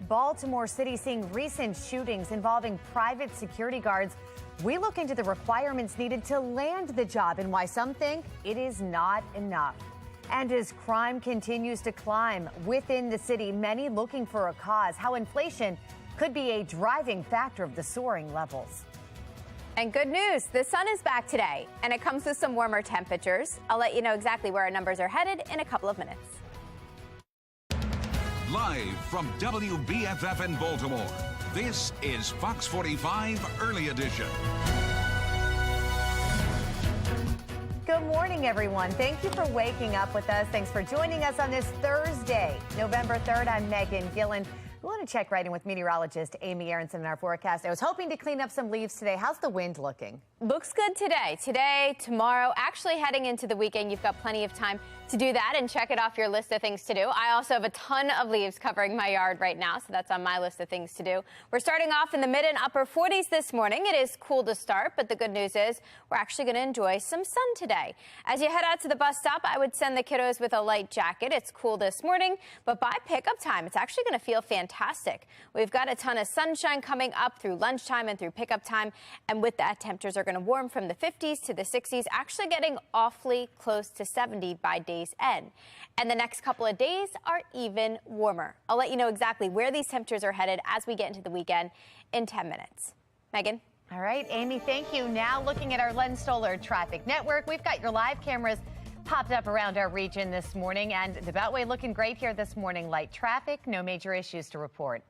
Baltimore City seeing recent shootings involving private security guards. We look into the requirements needed to land the job and why some think it is not enough. And as crime continues to climb within the city, many looking for a cause, how inflation could be a driving factor of the soaring levels. And good news, the sun is back today, and it comes with some warmer temperatures. I'll let you know exactly where our numbers are headed in a couple of minutes. Live from WBFF in Baltimore, this is Fox 45 Early Edition. Good morning, everyone. Thank you for waking up with us. Thanks for joining us on this Thursday, November 3rd. I'm Megan Gillen. We want to check right in with meteorologist Amy Aronson in our forecast. I was hoping to clean up some leaves today. How's the wind looking? Looks good today. Today, tomorrow, actually heading into the weekend, you've got plenty of time to do that and check it off your list of things to do. I also have a ton of leaves covering my yard right now, so that's on my list of things to do. We're starting off in the mid and upper 40s this morning. It is cool to start, but the good news is we're actually going to enjoy some sun today. As you head out to the bus stop, I would send the kiddos with a light jacket. It's cool this morning, but by pickup time, it's actually going to feel fantastic. We've got a ton of sunshine coming up through lunchtime and through pickup time, and with that, temperatures are going to warm from the 50s to the 60s, actually getting awfully close to 70 by day's end. And the next couple of days are even warmer. I'll let you know exactly where these temperatures are headed as we get into the weekend in 10 minutes. Megan? All right, Amy, thank you. Now looking at our Len Stoller traffic network, we've got your live cameras popped up around our region this morning, and the Beltway looking great here this morning. Light traffic, no major issues to report.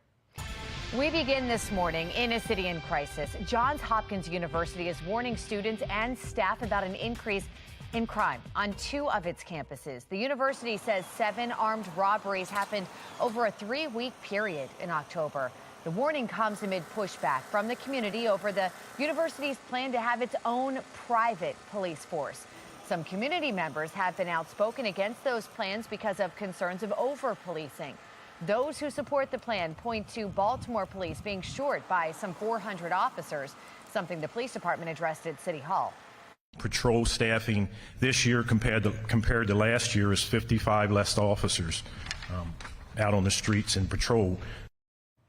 We begin this morning in a city in crisis. Johns Hopkins University is warning students and staff about an increase in crime on 2 of its campuses. The university says 7 armed robberies happened over a 3-week period in October. The warning comes amid pushback from the community over the university's plan to have its own private police force. Some community members have been outspoken against those plans because of concerns of over-policing. Those who support the plan point to Baltimore police being short by some 400 officers, something the police department addressed at City Hall. Patrol staffing this year compared to last year is 55 less officers out on the streets in patrol.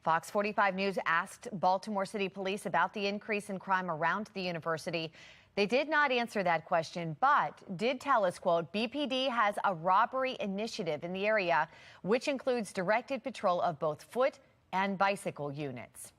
Fox 45 News asked Baltimore City Police about the increase in crime around the university. They did not answer that question, but did tell us, quote, BPD has a robbery initiative in the area, which includes directed patrol of both foot and bicycle units.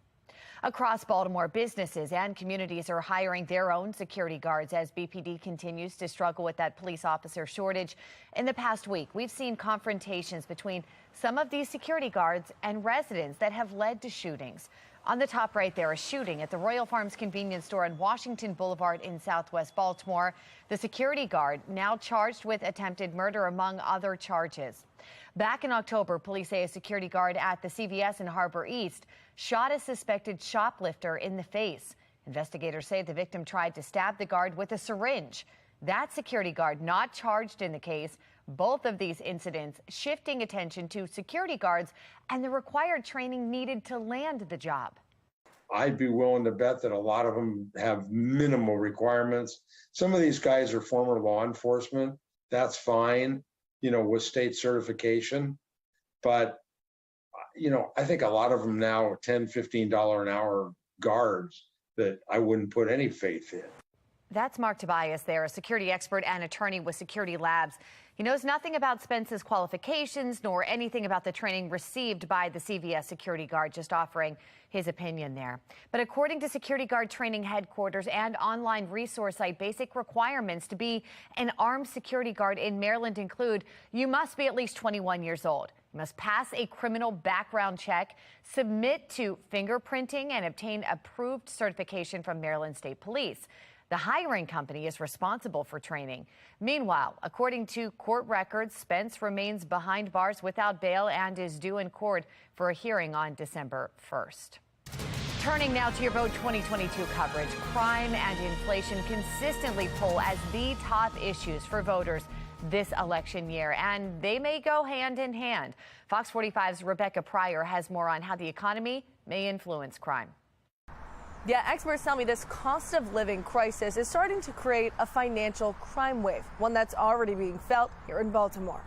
Across Baltimore, businesses and communities are hiring their own security guards as BPD continues to struggle with that police officer shortage. In the past week, we've seen confrontations between some of these security guards and residents that have led to shootings. On the top right there, a shooting at the Royal Farms convenience store on Washington Boulevard in Southwest Baltimore. The security guard now charged with attempted murder, among other charges. Back in October, police say a security guard at the CVS in Harbor East shot a suspected shoplifter in the face. Investigators say the victim tried to stab the guard with a syringe. That security guard not charged in the case. Both of these incidents shifting attention to security guards and the required training needed to land the job. I'd be willing to bet that a lot of them have minimal requirements. Some of these guys are former law enforcement. That's fine, with state certification. But, I think a lot of them now are $10, $15 an hour guards that I wouldn't put any faith in. That's Mark Tobias there, a security expert and attorney with Security Labs. He knows nothing about Spence's qualifications nor anything about the training received by the CVS security guard, just offering his opinion there. But according to Security Guard Training Headquarters and online resource site, basic requirements to be an armed security guard in Maryland include you must be at least 21 years old. You must pass a criminal background check, submit to fingerprinting, and obtain approved certification from Maryland State Police. The hiring company is responsible for training. Meanwhile, according to court records, Spence remains behind bars without bail and is due in court for a hearing on December 1st. Turning now to your Vote 2022 coverage, crime and inflation consistently poll as the top issues for voters this election year, and they may go hand in hand. Fox 45's Rebecca Pryor has more on how the economy may influence crime. Yeah, experts tell me this cost of living crisis is starting to create a financial crime wave, one that's already being felt here in Baltimore.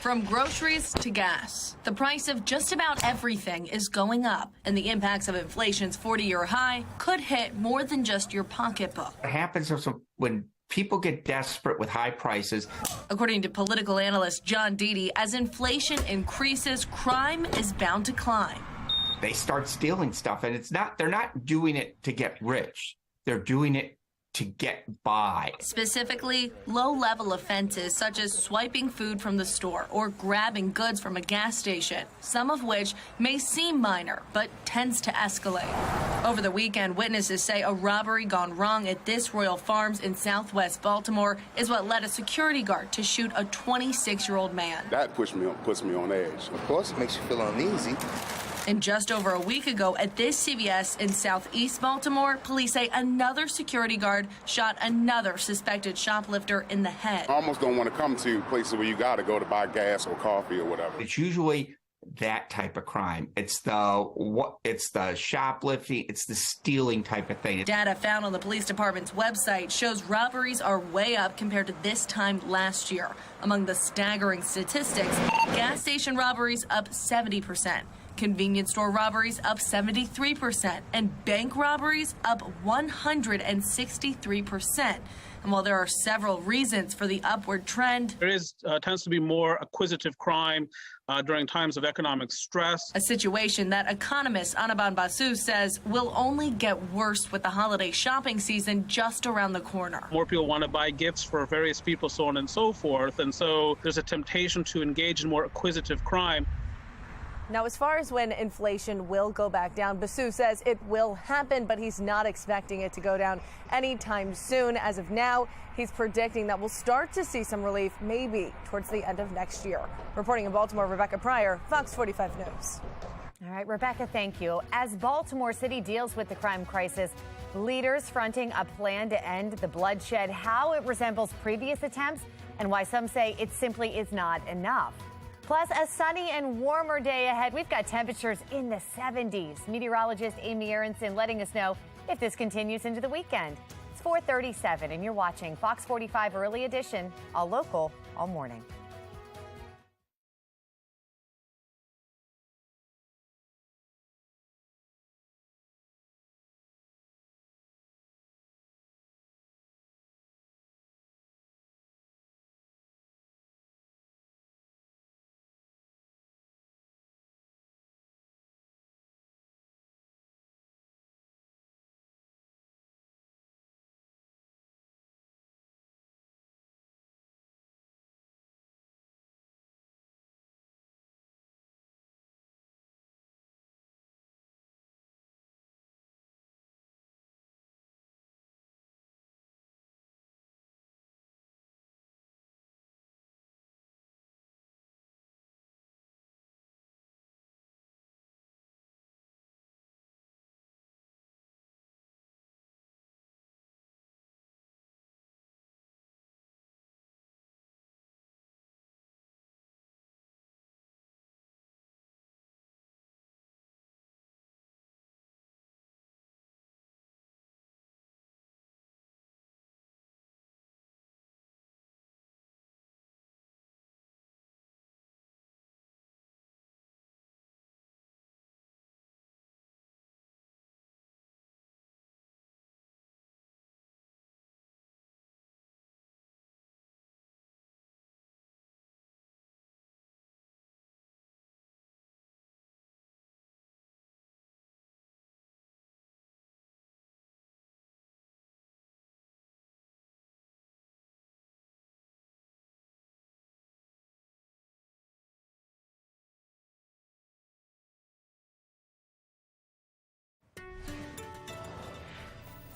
From groceries to gas, the price of just about everything is going up, and the impacts of inflation's 40-year high could hit more than just your pocketbook. What happens is when people get desperate with high prices. According to political analyst John Deedy, as inflation increases, crime is bound to climb. They start stealing stuff, and they're not doing it to get rich. They're doing it to get by. Specifically, low-level offenses such as swiping food from the store or grabbing goods from a gas station, some of which may seem minor but tends to escalate. Over the weekend, witnesses say a robbery gone wrong at this Royal Farms in southwest Baltimore is what led a security guard to shoot a 26-year-old man. That puts me on edge. Of course, it makes you feel uneasy. And just over a week ago at this CVS in southeast Baltimore, police say another security guard shot another suspected shoplifter in the head. I almost don't want to come to places where you got to go to buy gas or coffee or whatever. It's usually that type of crime. It's the shoplifting, it's the stealing type of thing. Data found on the police department's website shows robberies are way up compared to this time last year. Among the staggering statistics, gas station robberies up 70%. Convenience store robberies up 73%, and bank robberies up 163%. And while there are several reasons for the upward trend, there tends to be more acquisitive crime during times of economic stress. A situation that economist Anaban Basu says will only get worse with the holiday shopping season just around the corner. More people want to buy gifts for various people, so on and so forth. And so there's a temptation to engage in more acquisitive crime. Now, as far as when inflation will go back down, Basu says it will happen, but he's not expecting it to go down anytime soon. As of now, he's predicting that we'll start to see some relief maybe towards the end of next year. Reporting in Baltimore, Rebecca Pryor, Fox 45 News. All right, Rebecca, thank you. As Baltimore City deals with the crime crisis, leaders fronting a plan to end the bloodshed, how it resembles previous attempts, and why some say it simply is not enough. Plus, a sunny and warmer day ahead. We've got temperatures in the 70s. Meteorologist Amy Aronson letting us know if this continues into the weekend. It's 4:37, and you're watching Fox 45 Early Edition, all local, all morning.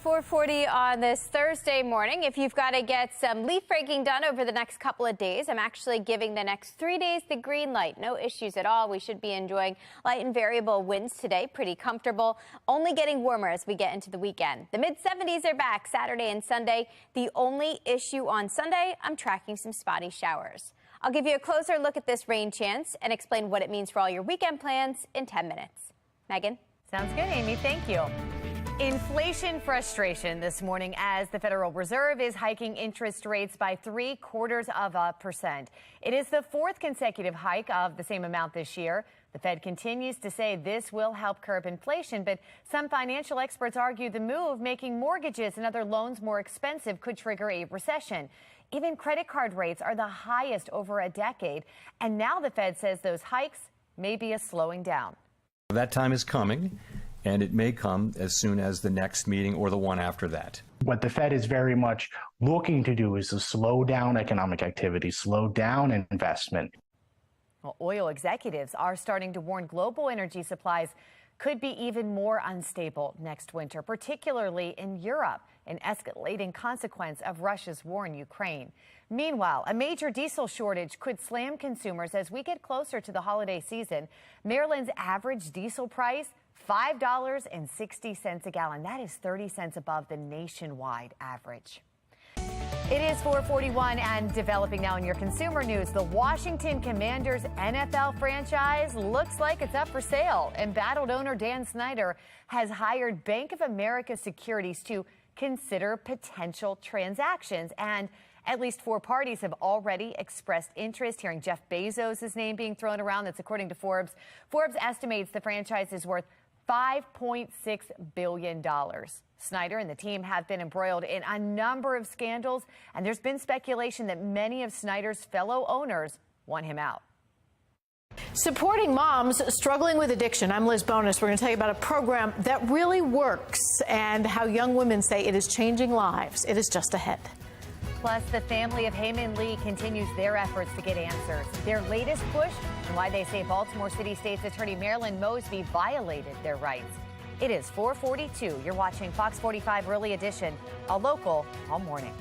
.40 on this Thursday morning. If you've got to get some leaf breaking done over the next couple of days, I'm actually giving the next 3 days the green light. No issues at all. We should be enjoying light and variable winds today. Pretty comfortable. Only getting warmer as we get into the weekend. The mid-70s are back Saturday and Sunday. The only issue on Sunday, I'm tracking some spotty showers. I'll give you a closer look at this rain chance and explain what it means for all your weekend plans in 10 minutes. Megan? Sounds good, Amy. Thank you. Inflation frustration this morning as the Federal Reserve is hiking interest rates by 0.75%. It is the fourth consecutive hike of the same amount this year. The Fed continues to say this will help curb inflation, but some financial experts argue the move, making mortgages and other loans more expensive, could trigger a recession. Even credit card rates are the highest over a decade. And now the Fed says those hikes may be a slowing down. That time is coming, and it may come as soon as the next meeting or the one after that. What the Fed is very much looking to do is to slow down economic activity, slow down investment. Well, oil executives are starting to warn global energy supplies could be even more unstable next winter, particularly in Europe, an escalating consequence of Russia's war in Ukraine. Meanwhile, a major diesel shortage could slam consumers as we get closer to the holiday season. Maryland's average diesel price, $5.60 a gallon. That is 30 cents above the nationwide average. It is 4:41 and developing now in your consumer news. The Washington Commanders NFL franchise looks like it's up for sale. Embattled owner Dan Snyder has hired Bank of America Securities to consider potential transactions. And at least 4 parties have already expressed interest. Hearing Jeff Bezos' name being thrown around. That's according to Forbes. Forbes estimates the franchise is worth $5.6 billion. Snyder and the team have been embroiled in a number of scandals, and there's been speculation that many of Snyder's fellow owners want him out. Supporting moms struggling with addiction. I'm Liz Bonus. We're going to tell you about a program that really works and how young women say it is changing lives. It is just ahead. Plus, the family of Heyman Lee continues their efforts to get answers. Their latest push and why they say Baltimore City State's Attorney Marilyn Mosby violated their rights. It is 4:42. You're watching Fox 45 Early Edition, a local all morning.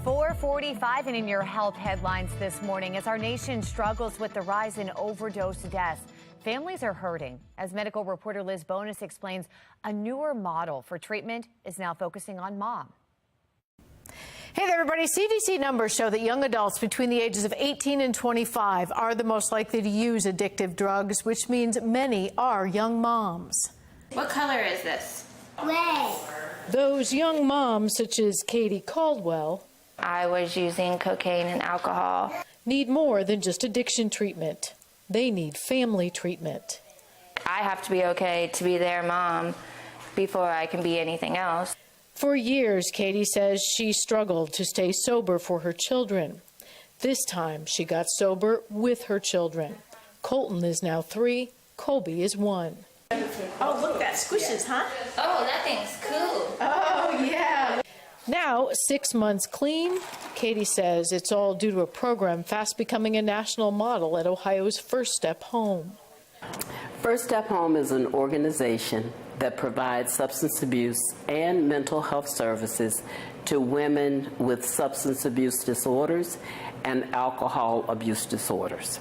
$4:45 and in your health headlines this morning, as our nation struggles with the rise in overdose deaths, families are hurting. As medical reporter Liz Bonus explains, a newer model for treatment is now focusing on mom. Hey there, everybody. CDC numbers show that young adults between the ages of 18 and 25 are the most likely to use addictive drugs, which means many are young moms. What color is this? Red. Those young moms, such as Katie Caldwell, I was using cocaine and alcohol. Need more than just addiction treatment. They need family treatment. I have to be okay to be their mom before I can be anything else. For years, Katie says she struggled to stay sober for her children. This time, she got sober with her children. Colton is now 3, Colby is 1. Oh, look, that squishes, huh? Oh, that thing's cool. Oh, yeah. Now, 6 months clean, Katie says it's all due to a program fast becoming a national model at Ohio's First Step Home. First Step Home is an organization that provides substance abuse and mental health services to women with substance abuse disorders and alcohol abuse disorders.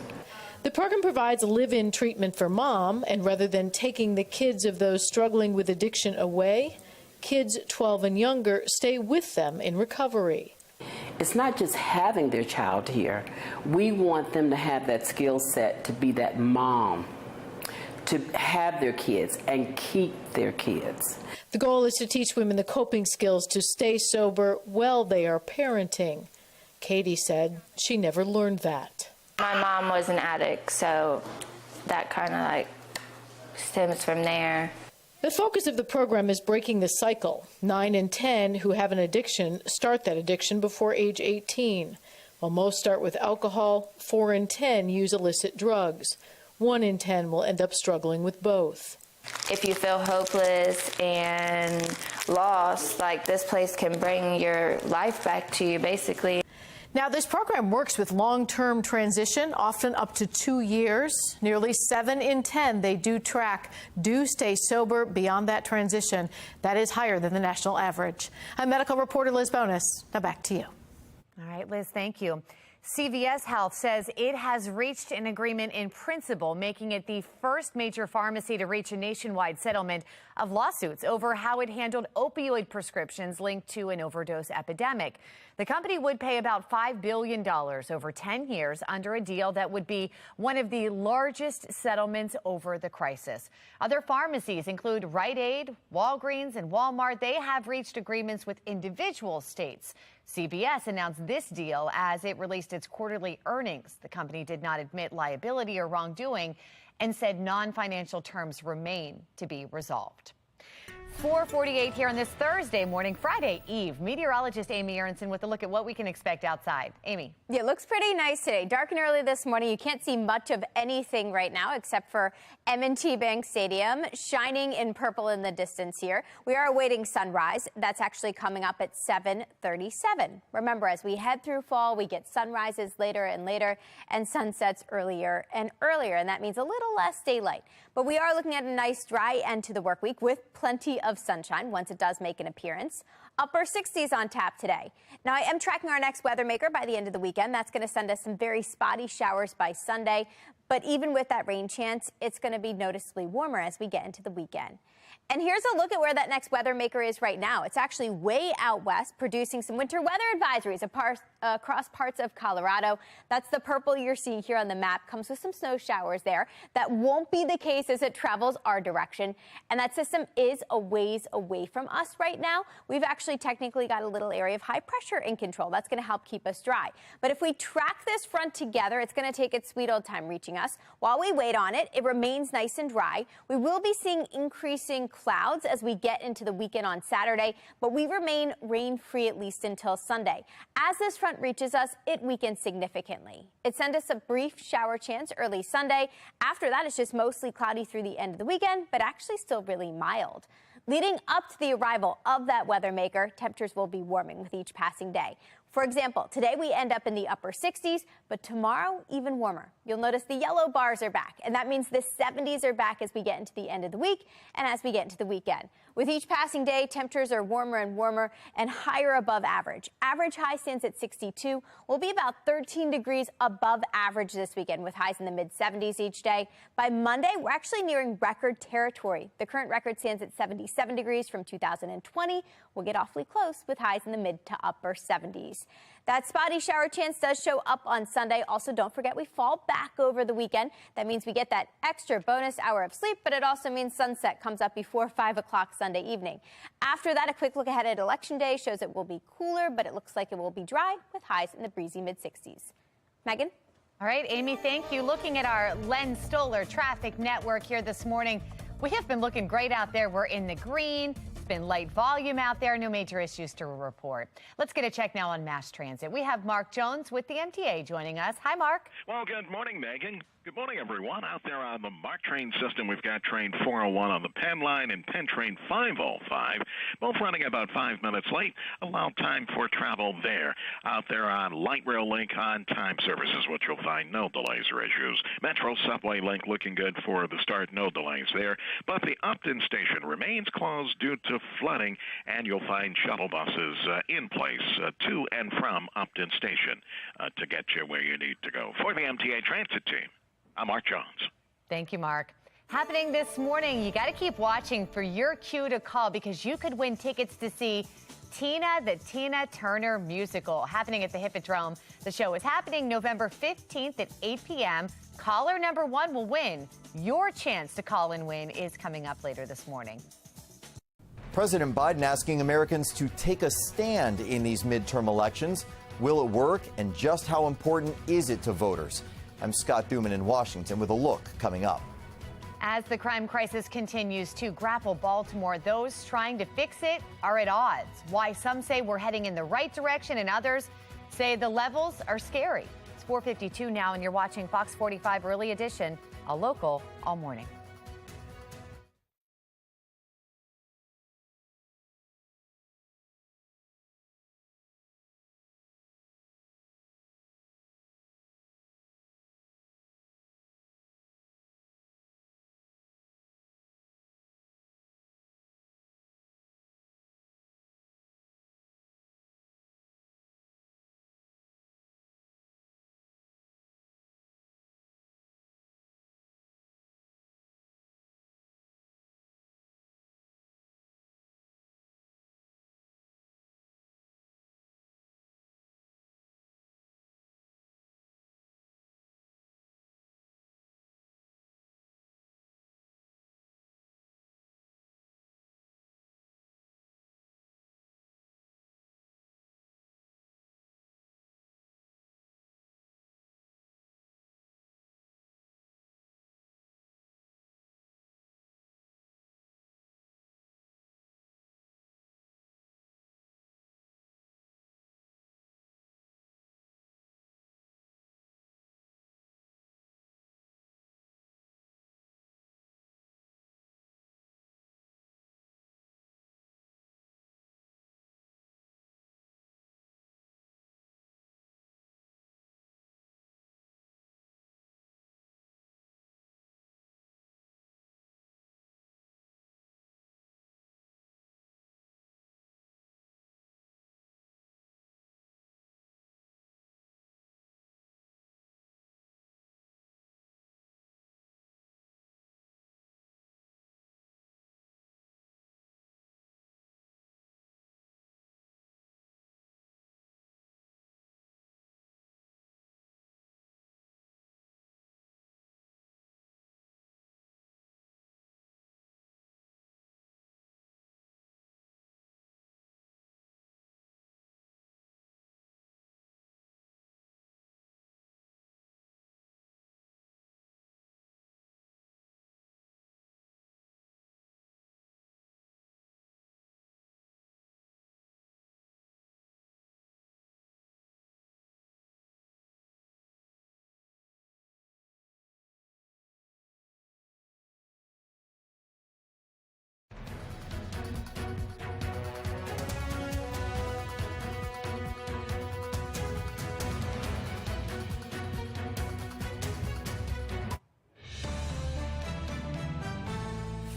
The program provides live-in treatment for mom, and rather than taking the kids of those struggling with addiction away, kids 12 and younger stay with them in recovery. It's not just having their child here. We want them to have that skill set to be that mom, to have their kids and keep their kids. The goal is to teach women the coping skills to stay sober while they are parenting. Katie said she never learned that. My mom was an addict, so that kind of like stems from there. The focus of the program is breaking the cycle. 9 in 10 who have an addiction start that addiction before age 18. While most start with alcohol, 4 in 10 use illicit drugs. 1 in 10 will end up struggling with both. If you feel hopeless and lost, like this place can bring your life back to you, basically. Now, this program works with long-term transition, often up to 2 years. Nearly 7 in 10 they do track do stay sober beyond that transition. That is higher than the national average. I'm medical reporter Liz Bonus. Now back to you. All right, Liz, thank you. CVS Health says it has reached an agreement in principle, making it the first major pharmacy to reach a nationwide settlement of lawsuits over how it handled opioid prescriptions linked to an overdose epidemic. The company would pay about $5 billion over 10 years under a deal that would be one of the largest settlements over the crisis. Other pharmacies include Rite Aid, Walgreens, and Walmart. They have reached agreements with individual states. CVS announced this deal as it released its quarterly earnings. The company did not admit liability or wrongdoing and said non-financial terms remain to be resolved. 4:48 here on this Thursday morning, Friday Eve. Meteorologist Amy Aronson with a look at what we can expect outside. Amy. Yeah, it looks pretty nice today. Dark and early this morning. You can't see much of anything right now except for M&T Bank Stadium shining in purple in the distance here. We are awaiting sunrise. That's actually coming up at 7:37. Remember, as we head through fall, we get sunrises later and later and sunsets earlier and earlier, and that means a little less daylight. But we are looking at a nice dry end to the work week with plenty of sunshine once it does make an appearance. Upper 60s on tap today. Now, I am tracking our next weather maker by the end of the weekend. That's going to send us some very spotty showers by Sunday. But even with that rain chance, it's going to be noticeably warmer as we get into the weekend. And here's a look at where that next weather maker is right now. It's actually way out west, producing some winter weather advisories across parts of Colorado. That's the purple you're seeing here on the map. Comes with some snow showers there. That won't be the case as it travels our direction. And that system is a ways away from us right now. We've actually technically got a little area of high pressure in control. That's going to help keep us dry. But if we track this front together, it's going to take its sweet old time reaching us. While we wait on it, it remains nice and dry. We will be seeing increasing clouds as we get into the weekend on Saturday, but we remain rain-free at least until Sunday. As this front reaches us, it weakens significantly. It sends us a brief shower chance early Sunday. After that, it's just mostly cloudy through the end of the weekend, but actually still really mild. Leading up to the arrival of that weather maker, temperatures will be warming with each passing day. For example, today we end up in the upper 60s, but tomorrow even warmer. You'll notice the yellow bars are back, and that means the 70s are back as we get into the end of the week and as we get into the weekend. With each passing day, temperatures are warmer and warmer and higher above average. Average high stands at 62. We'll be about 13 degrees above average this weekend with highs in the mid-70s each day. By Monday, we're actually nearing record territory. The current record stands at 77 degrees from 2020. We'll get awfully close with highs in the mid to upper 70s. That spotty shower chance does show up on Sunday. Also, don't forget we fall back over the weekend. That means we get that extra bonus hour of sleep, but it also means sunset comes up before 5 o'clock Sunday evening. After that, a quick look ahead at Election Day shows it will be cooler, but it looks like it will be dry with highs in the breezy mid-60s. Megan? All right, Amy, thank you. Looking at our Len Stoller traffic network here this morning, we have been looking great out there. We're in the green. Been light volume out there, no major issues to report. Let's get a check now on mass transit. We have Mark Jones with the MTA joining us. Hi, Mark. Well, good morning, Megan. Good morning, everyone. Out there on the MARC train system, we've got train 401 on the Penn line and Penn train 505, both running about 5 minutes late. Allow time for travel there. Out there on Light Rail Link on time services, which you'll find no delays or issues. Metro Subway Link looking good for the start, no delays there. But the Upton station remains closed due to flooding, and you'll find shuttle buses in place to and from Upton station to get you where you need to go. For the MTA Transit team, I'm Mark Jones. Thank you, Mark. Happening this morning, you got to keep watching for your cue to call because you could win tickets to see Tina, the Tina Turner musical, happening at the Hippodrome. The show is happening November 15th at 8 p.m. Caller number 1 will win. Your chance to call and win is coming up later this morning. President Biden asking Americans to take a stand in these midterm elections. Will it work, and just how important is it to voters? I'm Scott Duman in Washington with a look coming up. As the crime crisis continues to grapple Baltimore, those trying to fix it are at odds. Why some say we're heading in the right direction and others say the levels are scary. It's 4:52 now, and you're watching Fox 45 Early Edition, a local all morning.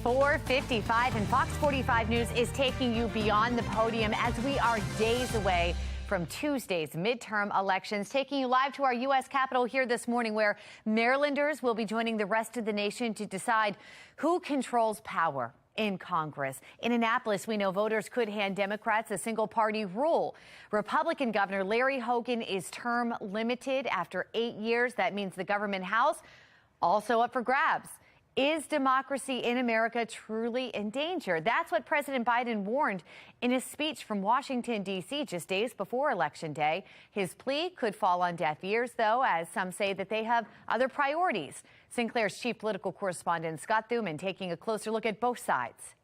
4:55, and Fox 45 News is taking you beyond the podium as we are days away from Tuesday's midterm elections, taking you live to our U.S. Capitol here this morning, where Marylanders will be joining the rest of the nation to decide who controls power in Congress. In Annapolis, we know voters could hand Democrats a single-party rule. Republican Governor Larry Hogan is term limited after 8 years. That means the government house also up for grabs. Is democracy in America truly in danger? That's what President Biden warned in his speech from Washington, D.C. just days before Election Day. His plea could fall on deaf ears, though, as some say that they have other priorities. Sinclair's chief political correspondent Scott Thuman taking a closer look at both sides.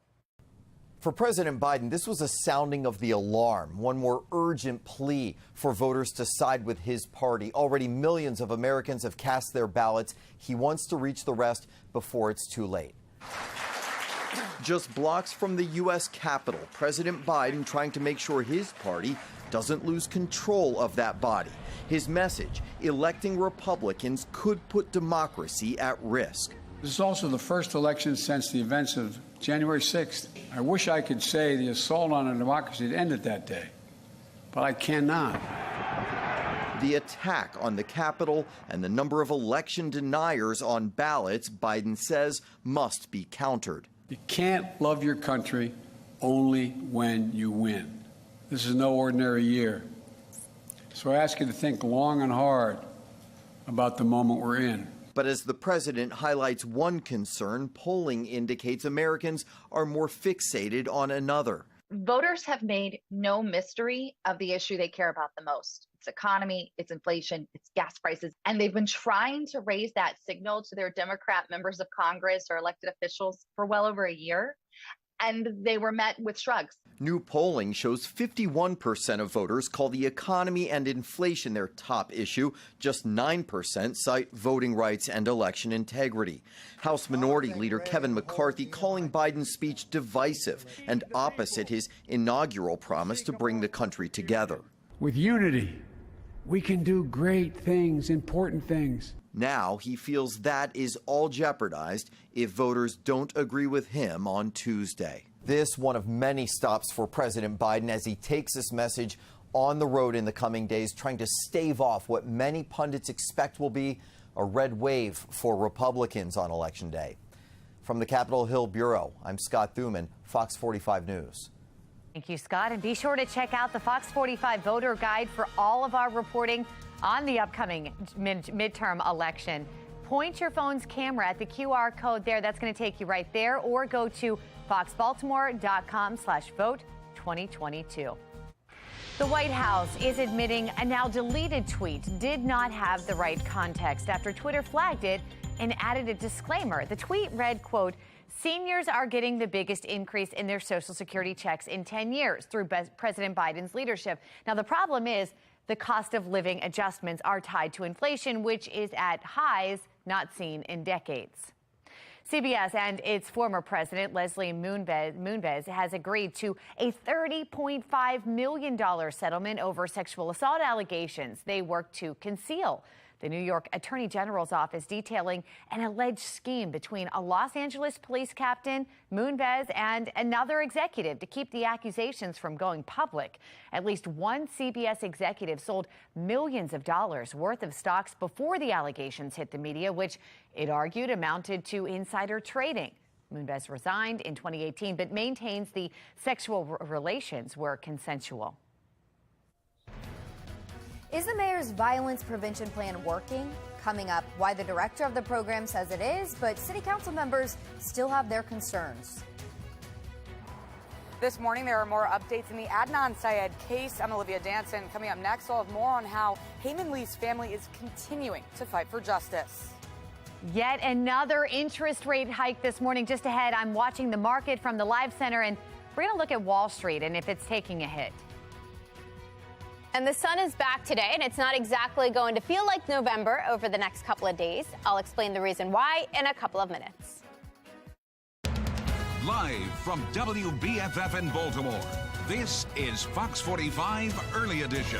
For President Biden, this was a sounding of the alarm, one more urgent plea for voters to side with his party. Already millions of Americans have cast their ballots. He wants to reach the rest before it's too late. Just blocks from the U.S. Capitol, President Biden trying to make sure his party doesn't lose control of that body. His message, electing Republicans could put democracy at risk. This is also the first election since the events of January 6th. I wish I could say the assault on our democracy had ended that day, but I cannot. The attack on the Capitol and the number of election deniers on ballots, Biden says, must be countered. You can't love your country only when you win. This is no ordinary year. So I ask you to think long and hard about the moment we're in. But as the president highlights one concern, polling indicates Americans are more fixated on another. Voters have made no mystery of the issue they care about the most. It's economy, it's inflation, it's gas prices. And they've been trying to raise that signal to their Democrat members of Congress or elected officials for well over a year. And they were met with shrugs. New polling shows 51% of voters call the economy and inflation their top issue. Just 9% cite voting rights and election integrity. House Minority Leader Kevin McCarthy calling Biden's speech divisive and opposite his inaugural promise to bring the country together. With unity, we can do great things, important things. Now he feels that is all jeopardized if voters don't agree with him on Tuesday. This one of many stops for President Biden as he takes this message on the road in the coming days, trying to stave off what many pundits expect will be a red wave for Republicans on Election Day. From the Capitol Hill Bureau, I'm Scott Thuman, Fox 45 News. Thank you, Scott. And be sure to check out the Fox 45 voter guide for all of our reporting on the upcoming midterm election. Point your phone's camera at the QR code there. That's going to take you right there, or go to foxbaltimore.com/vote2022. The White House is admitting a now deleted tweet did not have the right context after Twitter flagged it and added a disclaimer. The tweet read, quote, "Seniors are getting the biggest increase in their Social Security checks in 10 years through President Biden's leadership." Now, the problem is the cost of living adjustments are tied to inflation, which is at highs not seen in decades. CBS and its former president, Leslie Moonves, has agreed to a $30.5 million settlement over sexual assault allegations they worked to conceal. The New York Attorney General's office detailing an alleged scheme between a Los Angeles police captain, Moonves, and another executive to keep the accusations from going public. At least one CBS executive sold millions of dollars worth of stocks before the allegations hit the media, which it argued amounted to insider trading. Moonves resigned in 2018, but maintains the sexual relations were consensual. Is the mayor's violence prevention plan working? Coming up, why the director of the program says it is, but city council members still have their concerns. This morning, there are more updates in the Adnan Syed case. I'm Olivia Danson. Coming up next, we'll have more on how Heyman Lee's family is continuing to fight for justice. Yet another interest rate hike this morning. Just ahead, I'm watching the market from the Live Center, and we're going to look at Wall Street and if it's taking a hit. And the sun is back today, and it's not exactly going to feel like November over the next couple of days. I'll explain the reason why in a couple of minutes. Live from WBFF in Baltimore, this is Fox 45 Early Edition.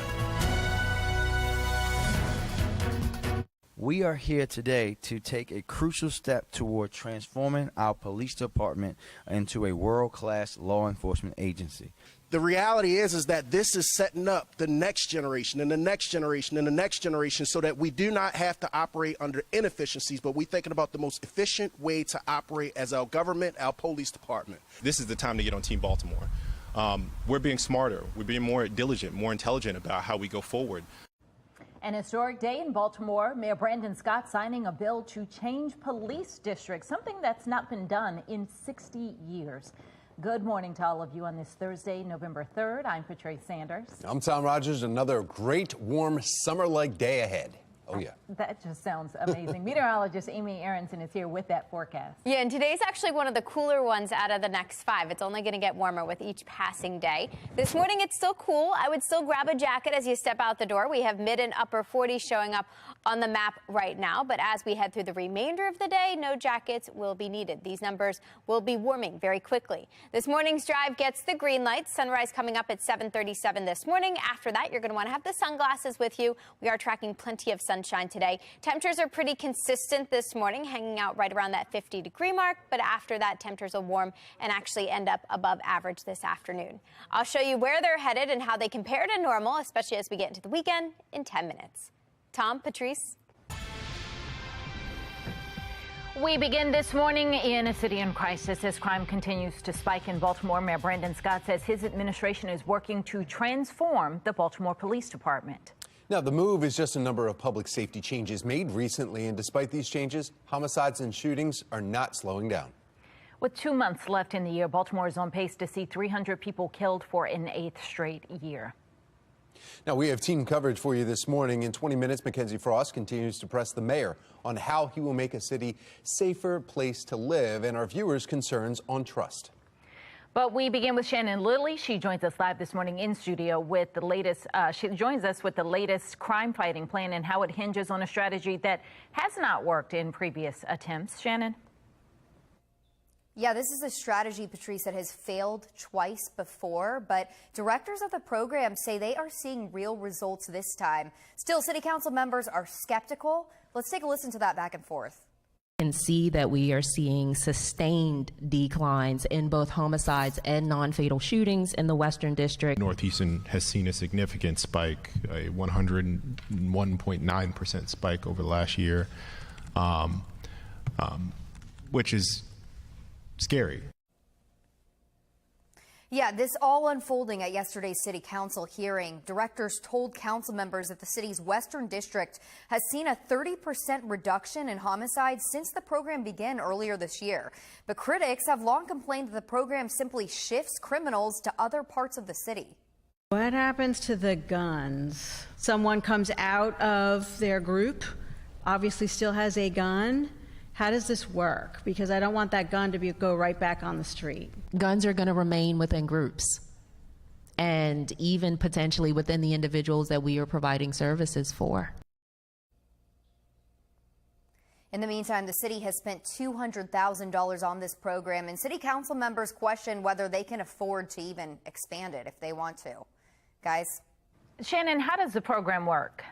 We are here today to take a crucial step toward transforming our police department into a world-class law enforcement agency. The reality is that this is setting up the next generation and the next generation and the next generation so that we do not have to operate under inefficiencies, but we're thinking about the most efficient way to operate as our government, our police department. This is the time to get on Team Baltimore. We're being smarter. We're being more diligent, more intelligent about how we go forward. An historic day in Baltimore. Mayor Brandon Scott signing a bill to change police districts, something that's not been done in 60 years. Good morning to all of you on this Thursday, November 3rd. I'm Patrice Sanders. I'm Tom Rogers. Another great, warm, summer-like day ahead. Oh, yeah. That just sounds amazing. Meteorologist Amy Aronson is here with that forecast. Yeah, and today's actually one of the cooler ones out of the next 5. It's only going to get warmer with each passing day. This morning, it's still cool. I would still grab a jacket as you step out the door. We have mid and upper 40s showing up on the map right now. But as we head through the remainder of the day, no jackets will be needed. These numbers will be warming very quickly. This morning's drive gets the green light. Sunrise coming up at 7:37 this morning. After that, you're going to want to have the sunglasses with you. We are tracking plenty of sunshine today. Temperatures are pretty consistent this morning, hanging out right around that 50-degree mark. But after that, temperatures will warm and actually end up above average this afternoon. I'll show you where they're headed and how they compare to normal, especially as we get into the weekend, in 10 minutes. Tom, Patrice. We begin this morning in a city in crisis as crime continues to spike in Baltimore. Mayor Brandon Scott says his administration is working to transform the Baltimore Police Department. Now, the move is just a number of public safety changes made recently, and despite these changes, homicides and shootings are not slowing down. With 2 months left in the year, Baltimore is on pace to see 300 people killed for an 8th straight year. Now, we have team coverage for you this morning. In 20 minutes, Mackenzie Frost continues to press the mayor on how he will make a city safer place to live and our viewers' concerns on trust. But we begin with Shannon Lilly. She joins us live this morning in studio with the latest. She joins us with the latest crime fighting plan and how it hinges on a strategy that has not worked in previous attempts. Shannon. Yeah, this is a strategy, Patrice, that has failed twice before, but directors of the program say they are seeing real results this time. Still, city council members are skeptical. Let's take a listen to that back and forth. Can see that we are seeing sustained declines in both homicides and non-fatal shootings in the Western District. Northeastern has seen a significant spike, a 101.9% spike over the last year, which is scary. Yeah, this all unfolding at yesterday's city council hearing. Directors told council members that the city's Western District has seen a 30% reduction in homicides since the program began earlier this year. But critics have long complained that the program simply shifts criminals to other parts of the city. What happens to the guns? Someone comes out of their group, obviously still has a gun. How does this work? Because I don't want that gun to go right back on the street. Guns are going to remain within groups and even potentially within the individuals that we are providing services for. In the meantime, the city has spent $200,000 on this program, and city council members question whether they can afford to even expand it if they want to. Guys? Shannon, how does the program work?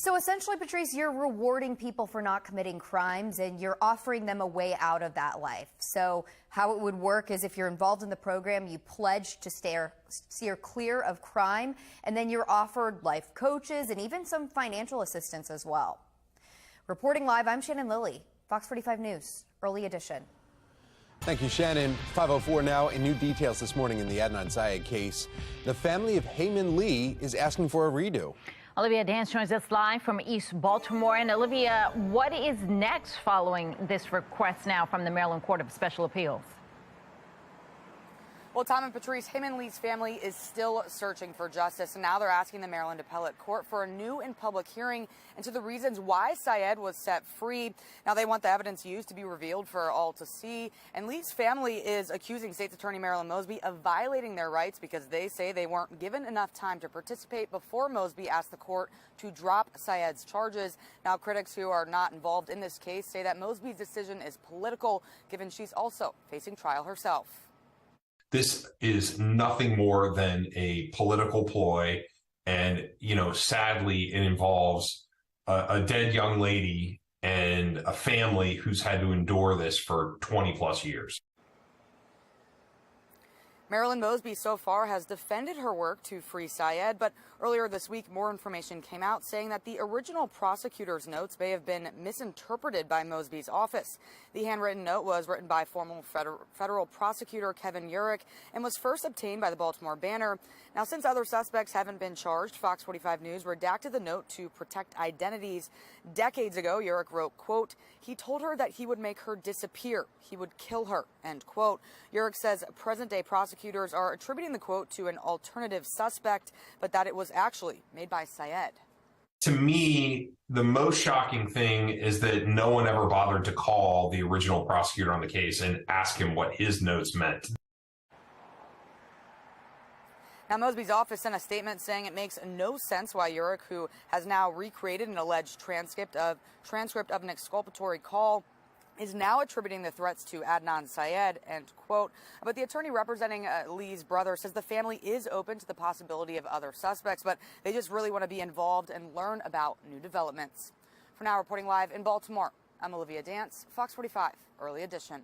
So essentially, Patrice, you're rewarding people for not committing crimes and you're offering them a way out of that life. So how it would work is if you're involved in the program, you pledge to steer clear of crime, and then you're offered life coaches and even some financial assistance as well. Reporting live, I'm Shannon Lilly, Fox 45 News, Early Edition. Thank you, Shannon. 5:04 now, and new details this morning in the Adnan Syed case. The family of Haymon Lee is asking for a redo. Olivia Dance joins us live from East Baltimore. And Olivia, what is next following this request now from the Maryland Court of Special Appeals? Well, Tom and Patrice, Haymon Lee's family is still searching for justice, and now they're asking the Maryland Appellate Court for a new and public hearing into the reasons why Syed was set free. Now they want the evidence used to be revealed for all to see, and Lee's family is accusing State's Attorney Marilyn Mosby of violating their rights because they say they weren't given enough time to participate before Mosby asked the court to drop Syed's charges. Now critics who are not involved in this case say that Mosby's decision is political, given she's also facing trial herself. This is nothing more than a political ploy. And, sadly, it involves a dead young lady and a family who's had to endure this for 20 plus years. Marilyn Mosby so far has defended her work to free Syed, but earlier this week, more information came out saying that the original prosecutor's notes may have been misinterpreted by Mosby's office. The handwritten note was written by former federal prosecutor Kevin Urich and was first obtained by the Baltimore Banner. Now, since other suspects haven't been charged, Fox 45 News redacted the note to protect identities. Decades ago, Urich wrote, quote, "He told her that he would make her disappear. He would kill her," end quote. Urich says present-day prosecutors are attributing the quote to an alternative suspect, but that it was actually made by Syed. To me, the most shocking thing is that no one ever bothered to call the original prosecutor on the case and ask him what his notes meant. Now, Mosby's office sent a statement saying it makes no sense why Urich, who has now recreated an alleged transcript of an exculpatory call, is now attributing the threats to Adnan Syed, end quote. But the attorney representing Lee's brother says the family is open to the possibility of other suspects, but they just really want to be involved and learn about new developments. For now, reporting live in Baltimore, I'm Olivia Dance, Fox 45, Early Edition.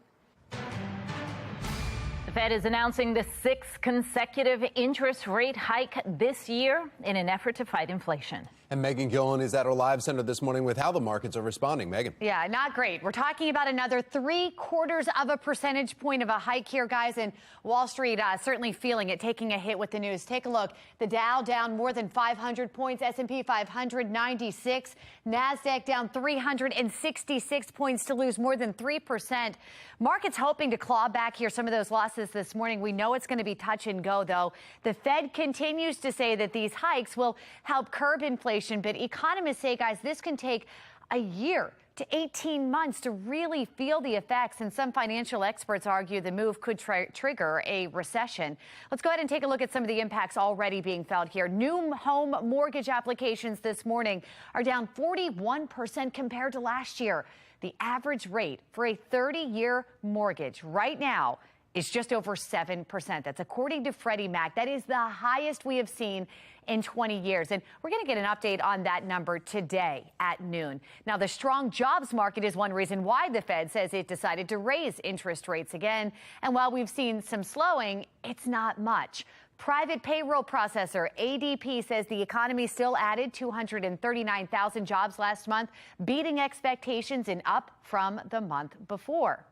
The Fed is announcing the 6th consecutive interest rate hike this year in an effort to fight inflation. And Megan Gillen is at our live center this morning with how the markets are responding. Megan. Yeah, not great. We're talking about another 0.75 percentage point of a hike here, guys, and Wall Street certainly feeling it, taking a hit with the news. Take a look. The Dow down more than 500 points, S&P 500 96, NASDAQ down 366 points to lose more than 3%. Markets hoping to claw back here some of those losses this morning. We know it's going to be touch and go, though. The Fed continues to say that these hikes will help curb inflation. But economists say, guys, this can take a year to 18 months to really feel the effects. And some financial experts argue the move could trigger a recession. Let's go ahead and take a look at some of the impacts already being felt here. New home mortgage applications this morning are down 41% compared to last year. The average rate for a 30-year mortgage right now is just over 7%. That's according to Freddie Mac. That is the highest we have seen in 20 years. And we're going to get an update on that number today at noon. Now, the strong jobs market is one reason why the Fed says it decided to raise interest rates again. And while we've seen some slowing, it's not much. Private payroll processor ADP says the economy still added 239,000 jobs last month, beating expectations and up from the month before.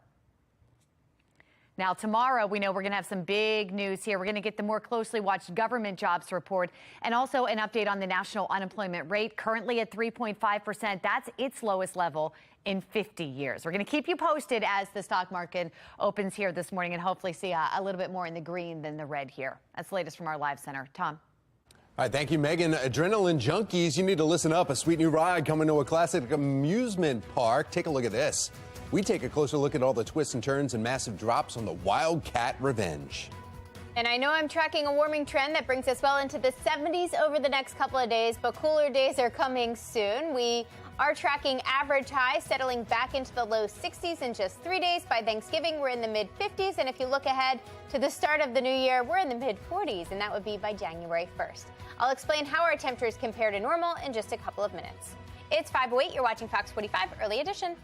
Now, tomorrow, we know we're going to have some big news here. We're going to get the more closely watched government jobs report and also an update on the national unemployment rate, currently at 3.5%. That's its lowest level in 50 years. We're going to keep you posted as the stock market opens here this morning and hopefully see a little bit more in the green than the red here. That's the latest from our live center. Tom. All right, thank you, Megan. Adrenaline junkies, you need to listen up. A sweet new ride coming to a classic amusement park. Take a look at this. We take a closer look at all the twists and turns and massive drops on the Wildcat Revenge. And I know I'm tracking a warming trend that brings us well into the 70s over the next couple of days, but cooler days are coming soon. We are tracking average highs settling back into the low 60s in just 3 days. By Thanksgiving, we're in the mid 50s. And if you look ahead to the start of the new year, we're in the mid 40s, and that would be by January 1st. I'll explain how our temperatures compare to normal in just a couple of minutes. It's 5:08. You're watching Fox 45 Early Edition.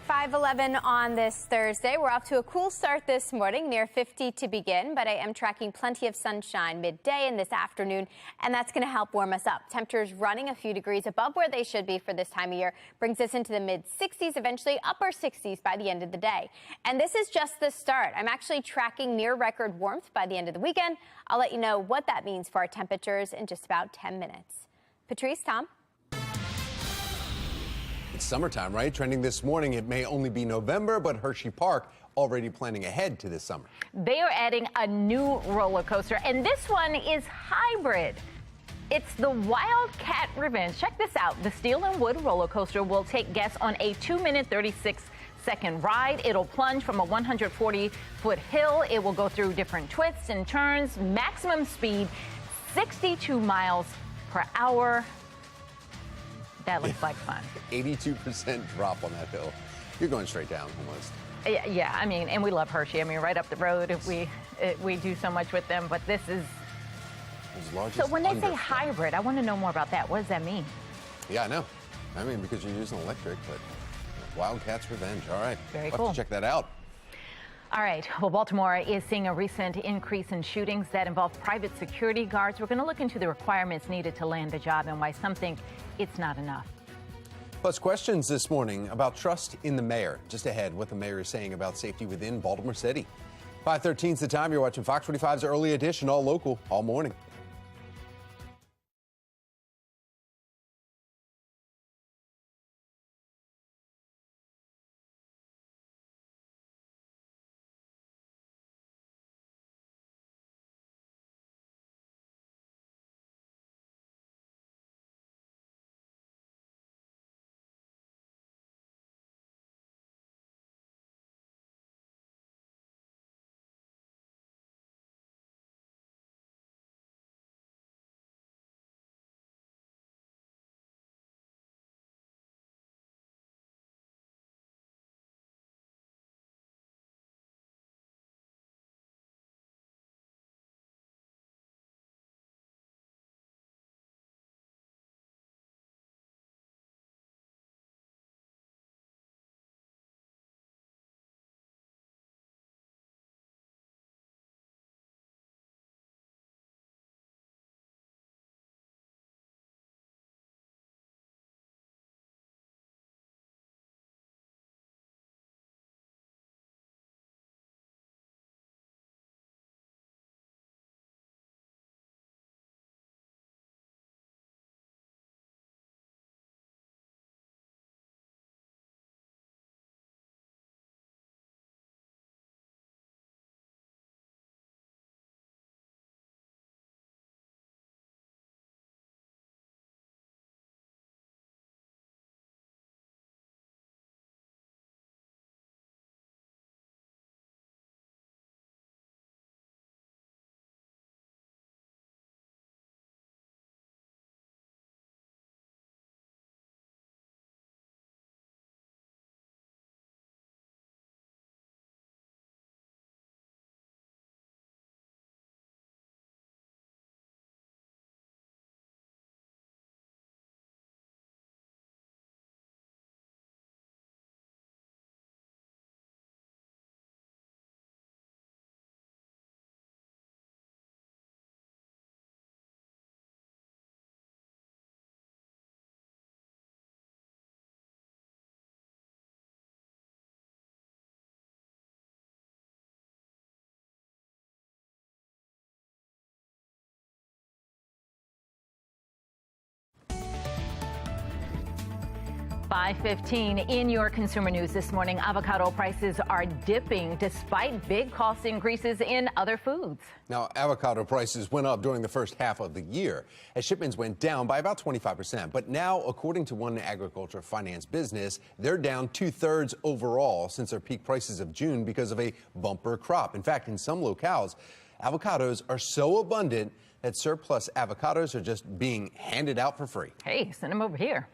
5:11 on this Thursday. We're off to a cool start this morning, near 50 to begin, but I am tracking plenty of sunshine midday and this afternoon, and that's going to help warm us up. Temperatures running a few degrees above where they should be for this time of year brings us into the mid-60s, eventually upper 60s by the end of the day. And this is just the start. I'm actually tracking near record warmth by the end of the weekend. I'll let you know what that means for our temperatures in just about 10 minutes. Patrice, Tom? It's summertime, right? Trending this morning, it may only be November, but Hershey Park already planning ahead to this summer. They are adding a new roller coaster, and this one is hybrid. It's the Wildcat Revenge. Check this out. The steel and wood roller coaster will take guests on a 2-minute, 36-second ride. It'll plunge from a 140-foot hill. It will go through different twists and turns. Maximum speed, 62 miles per hour. That looks like fun. 82% drop on that hill. You're going straight down almost. Yeah, I mean, and we love Hershey. I mean, right up the road, we do so much with them, but this is... So when they say hybrid, I want to know more about that. What does that mean? Yeah, I know. I mean, because you're using electric, but Wildcat's Revenge. All right. Very I'll cool. have to check that out. All right. Well, Baltimore is seeing a recent increase in shootings that involve private security guards. We're going to look into the requirements needed to land a job and why some think it's not enough. Plus questions this morning about trust in the mayor. Just ahead, what the mayor is saying about safety within Baltimore City. 5:13 is the time. You're watching Fox 45's Early Edition, all local, all morning. .15 in your consumer news this morning. Avocado prices are dipping despite big cost increases in other foods. Now, avocado prices went up during the first half of the year as shipments went down by about 25%. But now, according to one agriculture finance business, they're down 2/3 overall since their peak prices of June because of a bumper crop. In fact, in some locales, avocados are so abundant that surplus avocados are just being handed out for free. Hey, send them over here.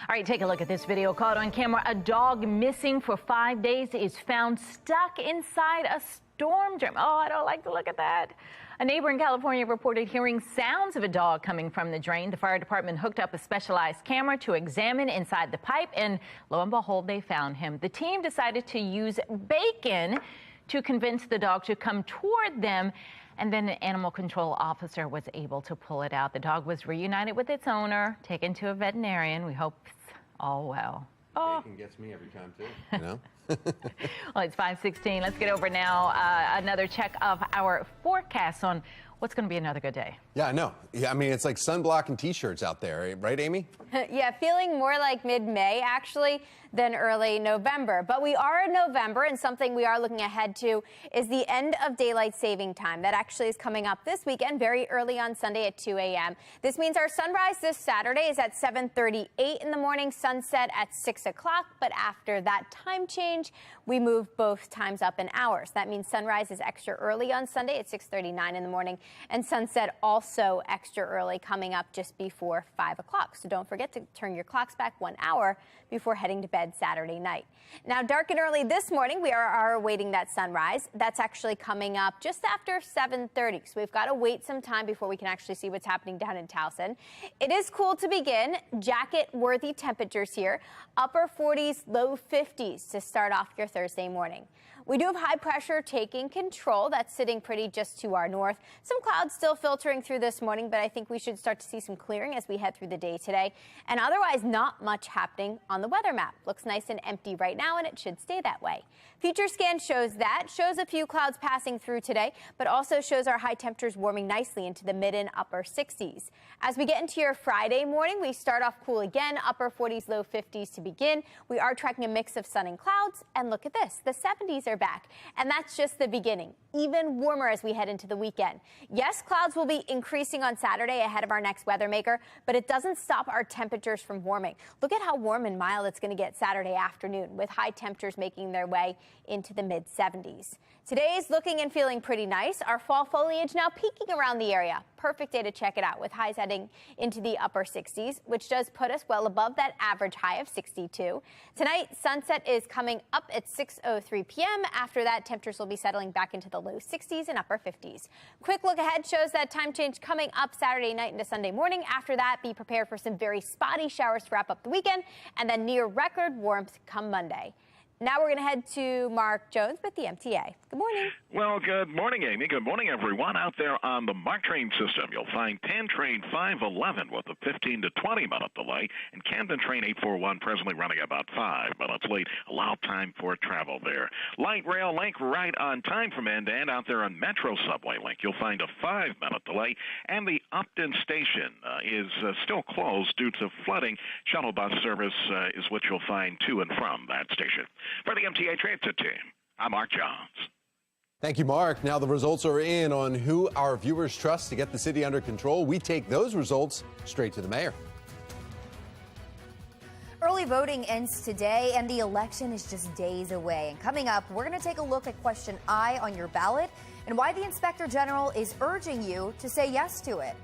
All right, take a look at this video caught on camera. A dog missing for 5 days is found stuck inside a storm drain. Oh, I don't like to look at that. A neighbor in California reported hearing sounds of a dog coming from the drain. The fire department hooked up a specialized camera to examine inside the pipe, and lo and behold, they found him. The team decided to use bacon to convince the dog to come toward them, and then an animal control officer was able to pull it out. The dog was reunited with its owner, taken to a veterinarian. We hope it's all well. Oh. Bacon gets me every time, too, you know? Well, it's 5:16. Let's get over now another check of our forecast on what's going to be another good day. Yeah, I know. Yeah, I mean, it's like sunblock and T-shirts out there, right, Amy? Yeah, feeling more like mid-May, actually, than early November. But we are in November, and something we are looking ahead to is the end of daylight saving time. That actually is coming up this weekend, very early on Sunday at 2 a.m. This means our sunrise this Saturday is at 7:38 in the morning, sunset at 6 o'clock. But after that time change, we move both times up in hours. That means sunrise is extra early on Sunday at 6:39 in the morning, and sunset also extra early, coming up just before 5 o'clock. So don't forget to turn your clocks back 1 hour before heading to bed Saturday night. Now, dark and early this morning, we are awaiting that sunrise. That's actually coming up just after 7:30. So we've got to wait some time before we can actually see what's happening down in Towson. It is cool to begin. Jacket-worthy temperatures here. Upper 40s, low 50s to start off your Thursday morning. We do have high pressure taking control. That's sitting pretty just to our north. Some clouds still filtering through this morning, but I think we should start to see some clearing as we head through the day today. And otherwise, not much happening on the weather map. Looks nice and empty right now, and it should stay that way. Future scan shows that. Shows a few clouds passing through today, but also shows our high temperatures warming nicely into the mid and upper 60s. As we get into your Friday morning, we start off cool again, upper 40s, low 50s to begin. We are tracking a mix of sun and clouds, and look at this, the 70s are back. And that's just the beginning. Even warmer as we head into the weekend. Yes, clouds will be increasing on Saturday ahead of our next weather maker, but it doesn't stop our temperatures from warming. Look at how warm and mild it's going to get Saturday afternoon, with high temperatures making their way into the mid 70s. Today's looking and feeling pretty nice. Our fall foliage now peaking around the area. Perfect day to check it out, with highs heading into the upper 60s, which does put us well above that average high of 62. Tonight, sunset is coming up at 6:03 p.m. After that, temperatures will be settling back into the low 60s and upper 50s. Quick look ahead shows that time change coming up Saturday night into Sunday morning. After that, be prepared for some very spotty showers to wrap up the weekend, and then near record warmth come Monday. Now we're going to head to Mark Jones with the MTA. Good morning. Well, good morning, Amy. Good morning, everyone. Out there on the MARC train system, you'll find 10 train 511 with a 15 to 20 minute delay, and Camden train 841 presently running about 5 minutes late. Allow time for travel there. Light rail link right on time from end to end. Out there on Metro Subway Link, you'll find a 5 minute delay, and the Upton station is still closed due to flooding. Shuttle bus service is what you'll find to and from that station. For the MTA Transit team, I'm Mark Jones. Thank you, Mark. Now the results are in on who our viewers trust to get the city under control. We take those results straight to the mayor. Early voting ends today, and the election is just days away. And coming up, we're going to take a look at question I on your ballot and why the Inspector General is urging you to say yes to it.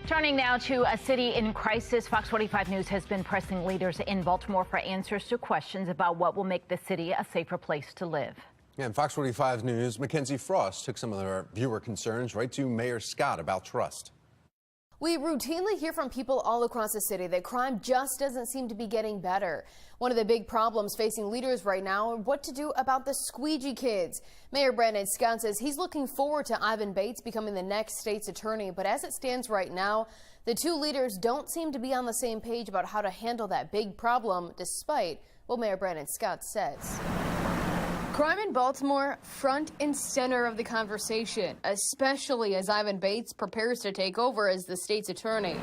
Turning now to a city in crisis, Fox 45 News has been pressing leaders in Baltimore for answers to questions about what will make the city a safer place to live. And Fox 45 News' Mackenzie Frost took some of their viewer concerns right to Mayor Scott about trust. We routinely hear from people all across the city that crime just doesn't seem to be getting better. One of the big problems facing leaders right now are what to do about the squeegee kids. Mayor Brandon Scott says he's looking forward to Ivan Bates becoming the next state's attorney, but as it stands right now, the two leaders don't seem to be on the same page about how to handle that big problem, despite what Mayor Brandon Scott says. Crime in Baltimore front and center of the conversation, especially as Ivan Bates prepares to take over as the state's attorney.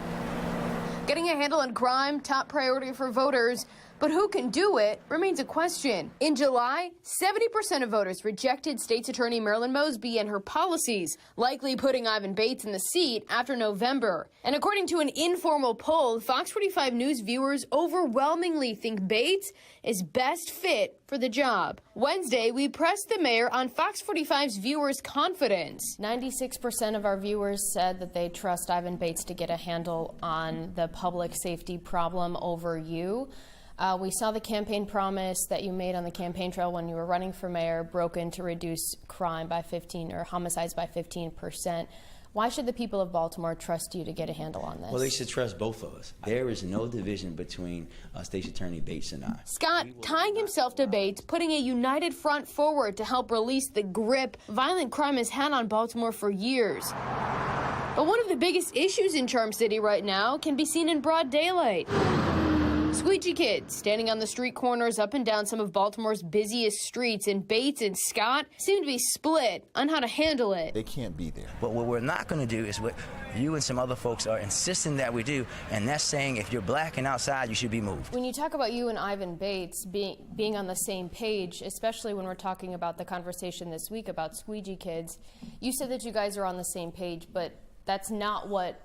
Getting a handle on crime, top priority for voters, but who can do it remains a question. In July, 70% of voters rejected State's Attorney Marilyn Mosby and her policies, likely putting Ivan Bates in the seat after November. And according to an informal poll, Fox 45 News viewers overwhelmingly think Bates is best fit for the job. Wednesday, we pressed the mayor on Fox 45's viewers' confidence. 96% of our viewers said that they trust Ivan Bates to get a handle on the public safety problem over you. We saw the campaign promise that you made on the campaign trail when you were running for mayor broken to reduce crime by 15 or homicides by 15%. Why should the people of Baltimore trust you to get a handle on this? Well, they should trust both of us. There is no division between State's Attorney Bates and I. Scott tying himself to Bates, putting a united front forward to help release the grip violent crime has had on Baltimore for years. But one of the biggest issues in Charm City right now can be seen in broad daylight. Squeegee kids standing on the street corners up and down some of Baltimore's busiest streets, and Bates and Scott seem to be split on how to handle it. They can't be there. But what we're not going to do is what you and some other folks are insisting that we do, and that's saying if you're black and outside, you should be moved. When you talk about you and Ivan Bates being on the same page, especially when we're talking about the conversation this week about squeegee kids, you said that you guys are on the same page, but that's not what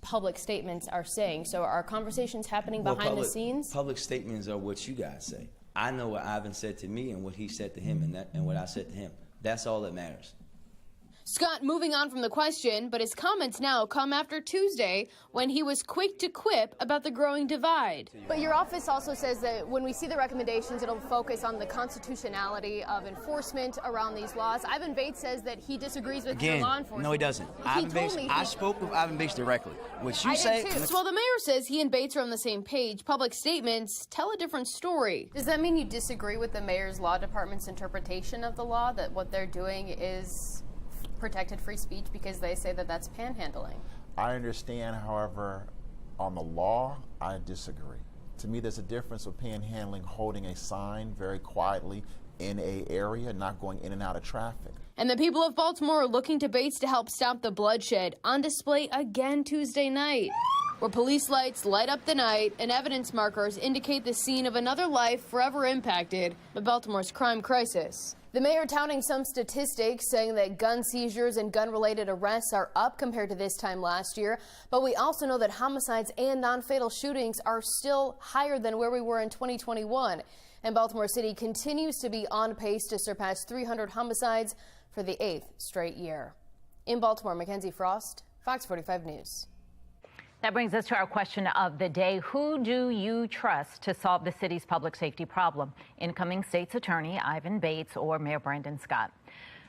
public statements are saying. So are conversations happening behind the scenes? Public statements are what you guys say. I know what Ivan said to me and what he said to him and what I said to him. That's all that matters. Scott moving on from the question, but his comments now come after Tuesday when he was quick to quip about the growing divide. But your office also says that when we see the recommendations, it'll focus on the constitutionality of enforcement around these laws. Ivan Bates says that he disagrees with your law enforcement. No, he doesn't. I spoke with Ivan Bates directly. What you say? Did too. So while the mayor says he and Bates are on the same page, public statements tell a different story. Does that mean you disagree with the mayor's law department's interpretation of the law, that what they're doing is protected free speech because they say that that's panhandling? I understand, however, on the law, I disagree. To me, there's a difference with panhandling, holding a sign very quietly in an area, not going in and out of traffic. And the people of Baltimore are looking to Bates to help stop the bloodshed, on display again Tuesday night, where police lights light up the night and evidence markers indicate the scene of another life forever impacted by Baltimore's crime crisis. The mayor touting some statistics, saying that gun seizures and gun-related arrests are up compared to this time last year. But we also know that homicides and non-fatal shootings are still higher than where we were in 2021. And Baltimore City continues to be on pace to surpass 300 homicides for the 8th straight year. In Baltimore, Mackenzie Frost, Fox 45 News. That brings us to our question of the day. Who do you trust to solve the city's public safety problem? Incoming state's attorney Ivan Bates or Mayor Brandon Scott?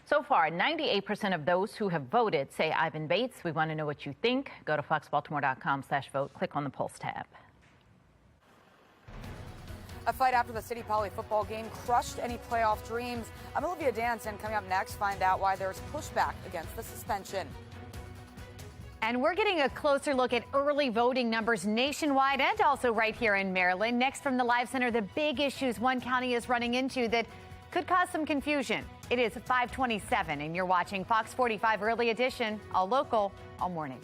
So far, 98% of those who have voted say Ivan Bates. We want to know what you think. Go to foxbaltimore.com/vote. Click on the Pulse tab. A fight after the City Poly football game crushed any playoff dreams. I'm Olivia Danson. Coming up next, find out why there's pushback against the suspension. And we're getting a closer look at early voting numbers nationwide and also right here in Maryland. Next from the Live Center, the big issues one county is running into that could cause some confusion. It is 5:27 and you're watching Fox 45 Early Edition, all local, all morning.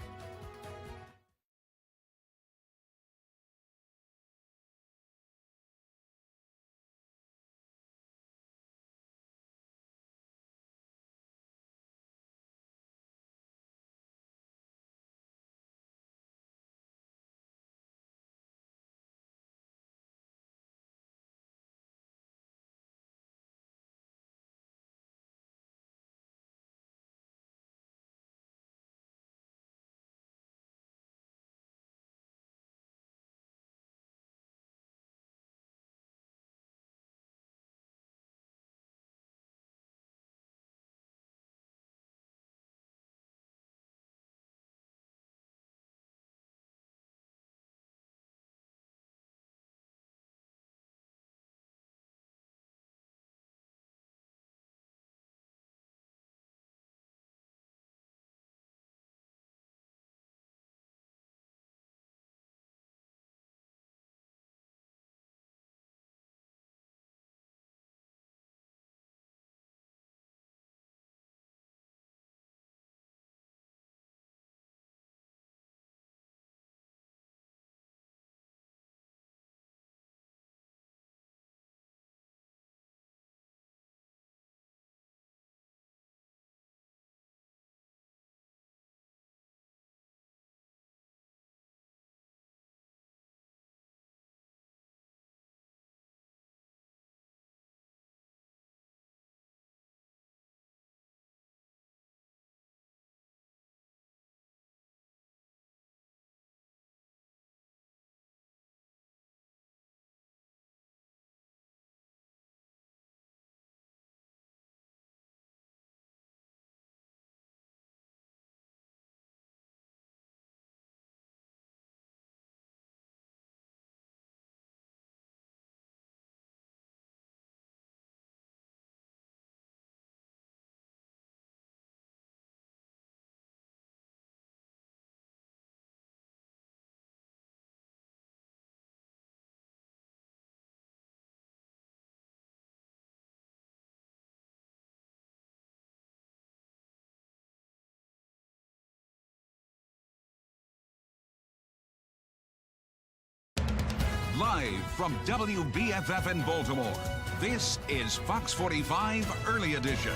Live from WBFF in Baltimore, this is Fox 45 Early Edition.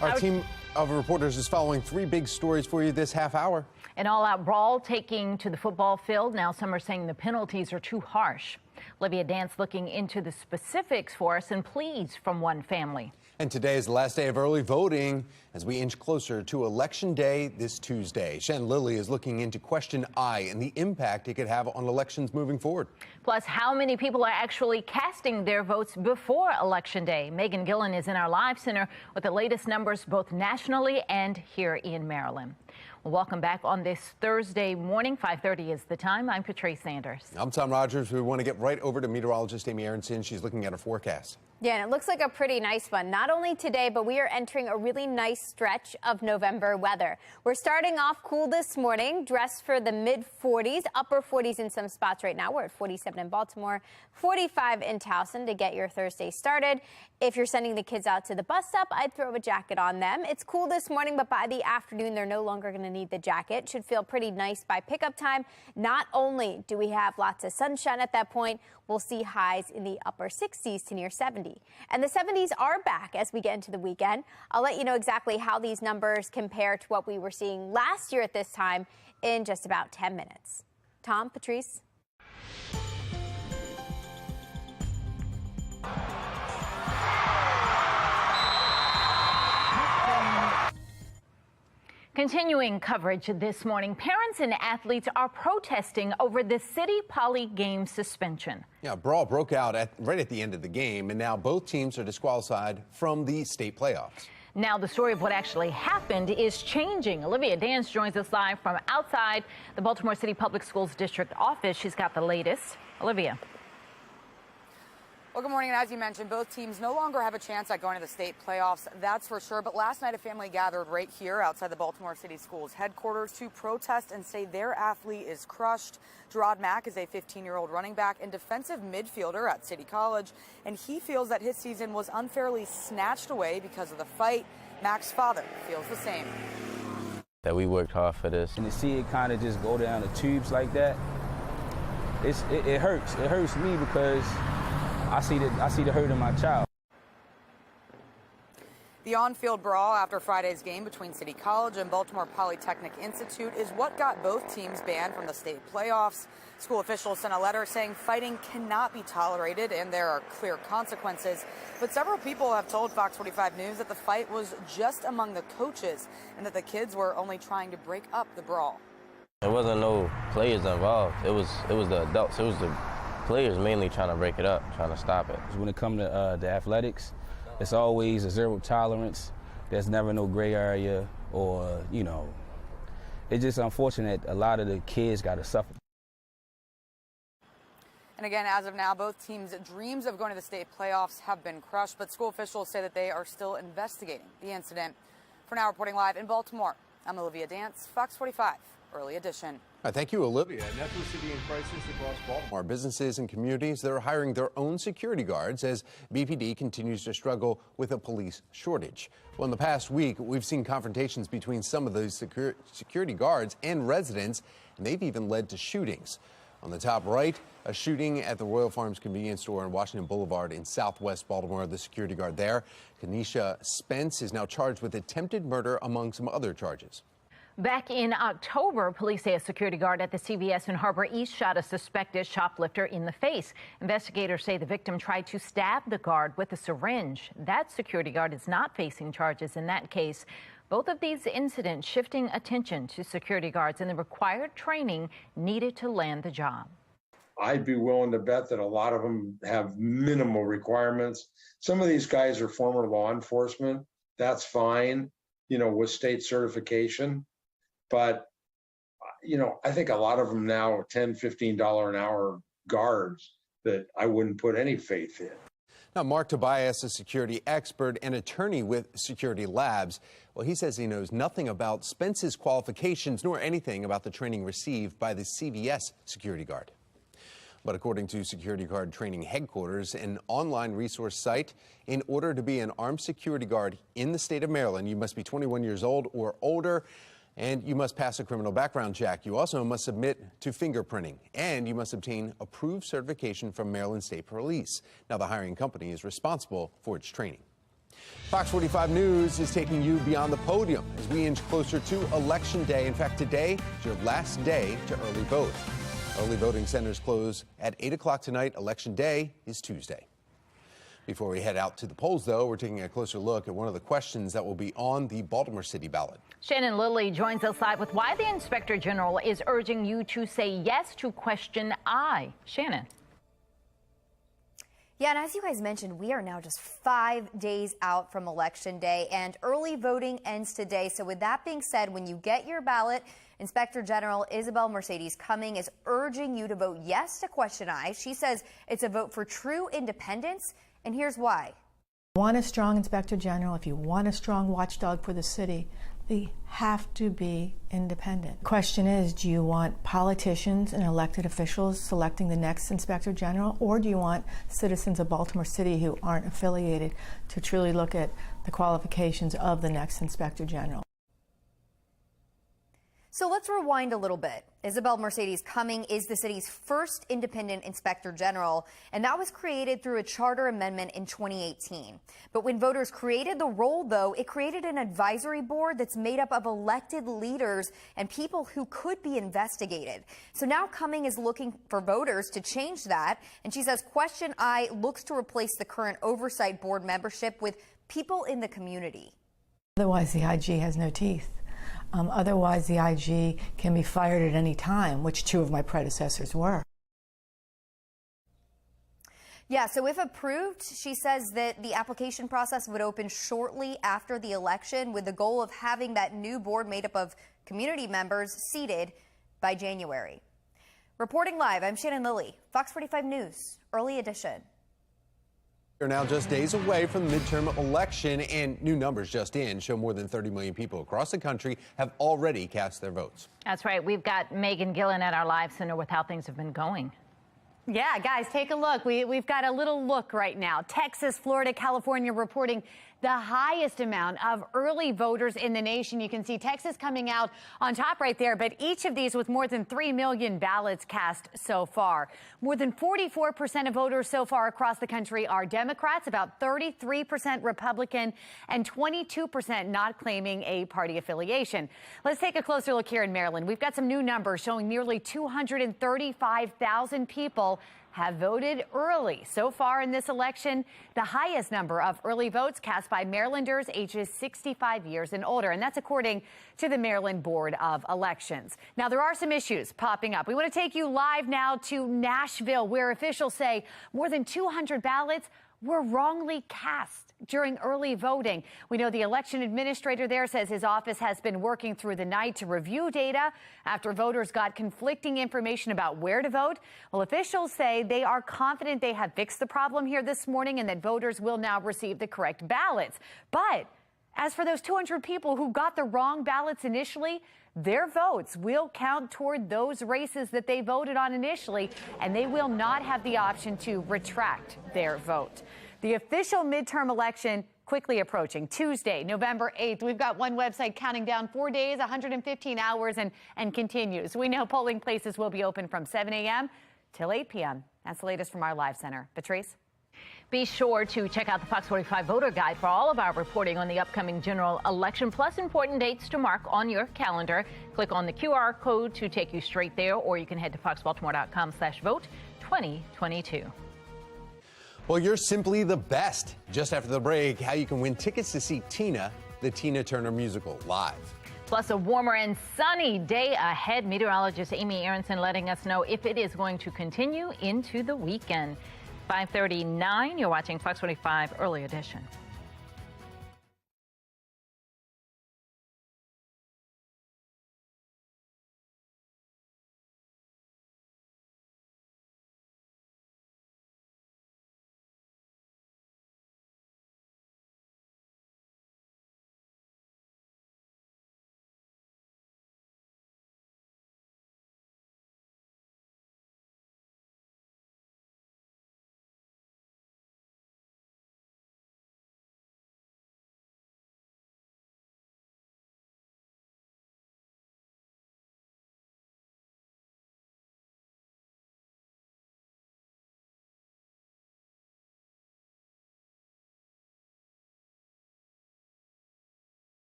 Our team of reporters is following three big stories for you this half hour. An all-out brawl taking to the football field. Now some are saying the penalties are too harsh. Olivia Dance looking into the specifics for us and pleas from one family. And today is the last day of early voting as we inch closer to Election Day this Tuesday. Shannon Lilly is looking into Question I and the impact it could have on elections moving forward. Plus, how many people are actually casting their votes before Election Day? Megan Gillen is in our live center with the latest numbers both nationally and here in Maryland. Well, welcome back on this Thursday morning. 5:30 is the time. I'm Patrice Sanders. I'm Tom Rogers. We want to get right over to meteorologist Amy Aronson. She's looking at a forecast. Yeah, and it looks like a pretty nice one. Not only today, but we are entering a really nice stretch of November weather. We're starting off cool this morning, dressed for the mid-40s, upper 40s in some spots right now. We're at 47 in Baltimore, 45 in Towson to get your Thursday started. If you're sending the kids out to the bus stop, I'd throw a jacket on them. It's cool this morning, but by the afternoon, they're no longer going to need the jacket. Should feel pretty nice by pickup time. Not only do we have lots of sunshine at that point, we'll see highs in the upper 60s to near 70. And the 70s are back as we get into the weekend. I'll let you know exactly how these numbers compare to what we were seeing last year at this time in just about 10 minutes. Tom, Patrice. Continuing coverage this morning, parents and athletes are protesting over the City Poly game suspension. Yeah, a brawl broke out right at the end of the game, and now both teams are disqualified from the state playoffs. Now the story of what actually happened is changing. Olivia Dance joins us live from outside the Baltimore City Public Schools District office. She's got the latest. Olivia. Well, good morning. And as you mentioned, both teams no longer have a chance at going to the state playoffs, that's for sure. But last night, a family gathered right here outside the Baltimore City Schools headquarters to protest and say their athlete is crushed. Gerard Mack is a 15-year-old running back and defensive midfielder at City College, and he feels that his season was unfairly snatched away because of the fight. Mack's father feels the same. That we worked hard for this. And to see it kind of just go down the tubes like that, it hurts. It hurts me because I see the hurt in my child. The on-field brawl after Friday's game between City College and Baltimore Polytechnic Institute is what got both teams banned from the state playoffs. School officials sent a letter saying fighting cannot be tolerated and there are clear consequences. But several people have told Fox 45 News that the fight was just among the coaches and that the kids were only trying to break up the brawl. There wasn't no players involved. It was the adults. It was the players mainly trying to break it up, trying to stop it. When it comes to the athletics, it's always a zero tolerance. There's never no gray area or, it's just unfortunate a lot of the kids got to suffer. And again, as of now, both teams' dreams of going to the state playoffs have been crushed, but school officials say that they are still investigating the incident. For now, reporting live in Baltimore, I'm Olivia Dance, Fox 45, Early Edition. Thank you, Olivia. Metro City in crisis across Baltimore. Businesses and communities, they're hiring their own security guards as BPD continues to struggle with a police shortage. Well, in the past week, we've seen confrontations between some of those security guards and residents, and they've even led to shootings. On the top right, a shooting at the Royal Farms convenience store on Washington Boulevard in southwest Baltimore. The security guard there, Kenesha Spence, is now charged with attempted murder among some other charges. Back in October, police say a security guard at the CVS in Harbor East shot a suspected shoplifter in the face. Investigators say the victim tried to stab the guard with a syringe. That security guard is not facing charges in that case. Both of these incidents shifting attention to security guards and the required training needed to land the job. I'd be willing to bet that a lot of them have minimal requirements. Some of these guys are former law enforcement. That's fine, with state certification. But, I think a lot of them now are $10, $15 an hour guards that I wouldn't put any faith in. Now, Mark Tobias, a security expert and attorney with Security Labs, well, he says he knows nothing about Spence's qualifications nor anything about the training received by the CVS security guard. But according to Security Guard Training Headquarters, an online resource site, in order to be an armed security guard in the state of Maryland, you must be 21 years old or older. And you must pass a criminal background check. You also must submit to fingerprinting, and you must obtain approved certification from Maryland State Police. Now, the hiring company is responsible for its training. Fox 45 News is taking you beyond the podium as we inch closer to Election Day. In fact, today is your last day to early vote. Early voting centers close at 8 o'clock tonight. Election Day is Tuesday. Before we head out to the polls, though, we're taking a closer look at one of the questions that will be on the Baltimore City ballot. Shannon Lilly joins us live with why the Inspector General is urging you to say yes to question I. Shannon. Yeah, and as you guys mentioned, we are now just 5 days out from Election Day, and early voting ends today. So with that being said, when you get your ballot, Inspector General Isabel Mercedes Cumming is urging you to vote yes to question I. She says it's a vote for true independence, and here's why. If you want a strong Inspector General, if you want a strong watchdog for the city, they have to be independent. Question is, do you want politicians and elected officials selecting the next Inspector General, or do you want citizens of Baltimore City who aren't affiliated to truly look at the qualifications of the next Inspector General? So let's rewind a little bit. Isabel Mercedes Cumming is the city's first independent inspector general, and that was created through a charter amendment in 2018. But when voters created the role, though, it created an advisory board that's made up of elected leaders and people who could be investigated. So now Cumming is looking for voters to change that, and she says Question I looks to replace the current oversight board membership with people in the community. Otherwise, the IG has no teeth. Otherwise, the IG can be fired at any time, which two of my predecessors were. Yeah, so if approved, she says that the application process would open shortly after the election with the goal of having that new board made up of community members seated by January. Reporting live, I'm Shannon Lilly, Fox 45 News, Early Edition. We're now just days away from the midterm election, and new numbers just in show more than 30 million people across the country have already cast their votes. That's right. We've got Megan Gillen at our live center with how things have been going. Yeah, guys, take a look. We've got a little look right now. Texas, Florida, California reporting the highest amount of early voters in the nation. You can see Texas coming out on top right there, but each of these with more than 3 million ballots cast so far. More than 44% of voters so far across the country are Democrats, about 33% Republican, and 22% not claiming a party affiliation. Let's take a closer look here in Maryland. We've got some new numbers showing nearly 235,000 people have voted early so far in this election, the highest number of early votes cast by Marylanders ages 65 years and older, and that's according to the Maryland Board of Elections. Now, there are some issues popping up. We want to take you live now to Nashville, where officials say more than 200 ballots were wrongly cast during early voting. We know the election administrator there says his office has been working through the night to review data after voters got conflicting information about where to vote. Well, officials say they are confident they have fixed the problem here this morning and that voters will now receive the correct ballots. But as for those 200 people who got the wrong ballots initially, their votes will count toward those races that they voted on initially, and they will not have the option to retract their vote. The official midterm election quickly approaching Tuesday, November 8th. We've got one website counting down 4 days, 115 hours, and continues. We know polling places will be open from 7 a.m. till 8 p.m. That's the latest from our live center. Patrice? Be sure to check out the Fox 45 voter guide for all of our reporting on the upcoming general election, plus important dates to mark on your calendar. Click on the QR code to take you straight there, or you can head to foxbaltimore.com/vote2022. Well, you're simply the best. Just after the break, how you can win tickets to see Tina, the Tina Turner musical, live. Plus, a warmer and sunny day ahead. Meteorologist Amy Aronson letting us know if it is going to continue into the weekend. 5:39, you're watching Fox 45 Early Edition.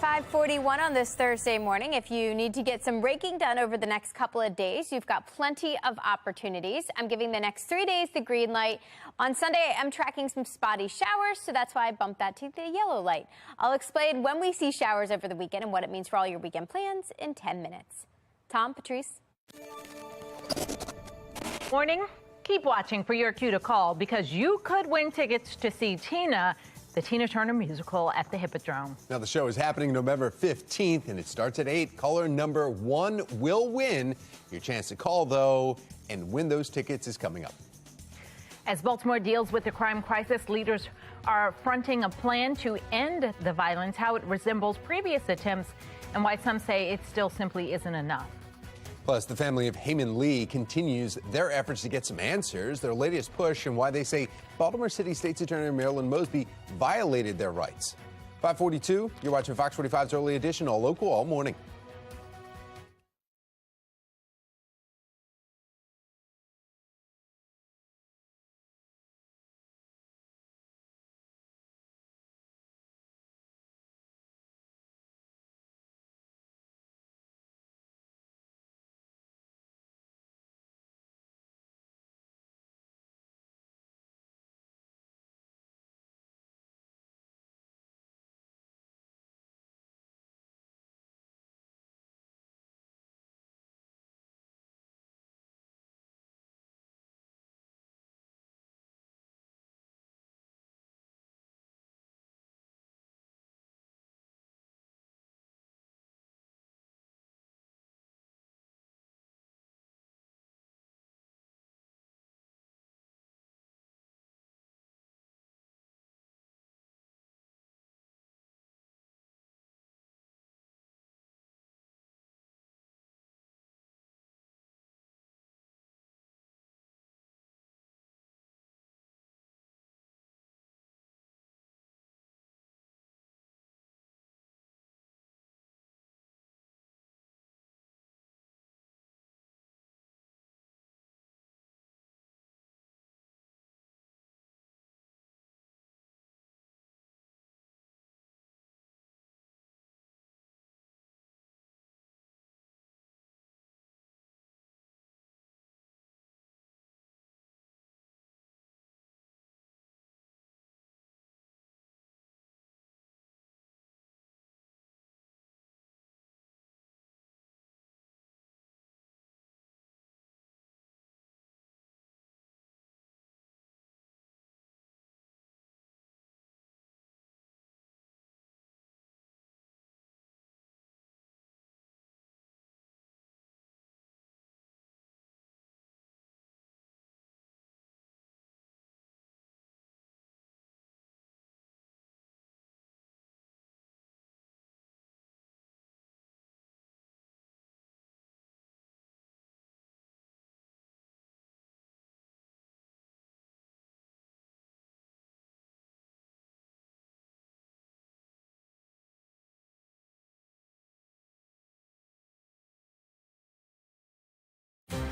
5:41 on this Thursday morning. If you need to get some raking done over the next couple of days, you've got plenty of opportunities. I'm giving the next 3 days the green light. On Sunday, I'm tracking some spotty showers, so that's why I bumped that to the yellow light. I'll explain when we see showers over the weekend and what it means for all your weekend plans in 10 minutes. Tom, Patrice. Morning. Keep watching for your cue to call because you could win tickets to see Tina, the Tina Turner musical, at the Hippodrome. Now, the show is happening November 15th, and it starts at 8. Caller number 1 will win. Your chance to call, though, and win those tickets is coming up. As Baltimore deals with the crime crisis, leaders are fronting a plan to end the violence, how it resembles previous attempts, and why some say it still simply isn't enough. Plus, the family of Haymon Lee continues their efforts to get some answers, their latest push, and why they say Baltimore City State's Attorney Marilyn Mosby violated their rights. 5:42, you're watching Fox 45's Early Edition, all local, all morning.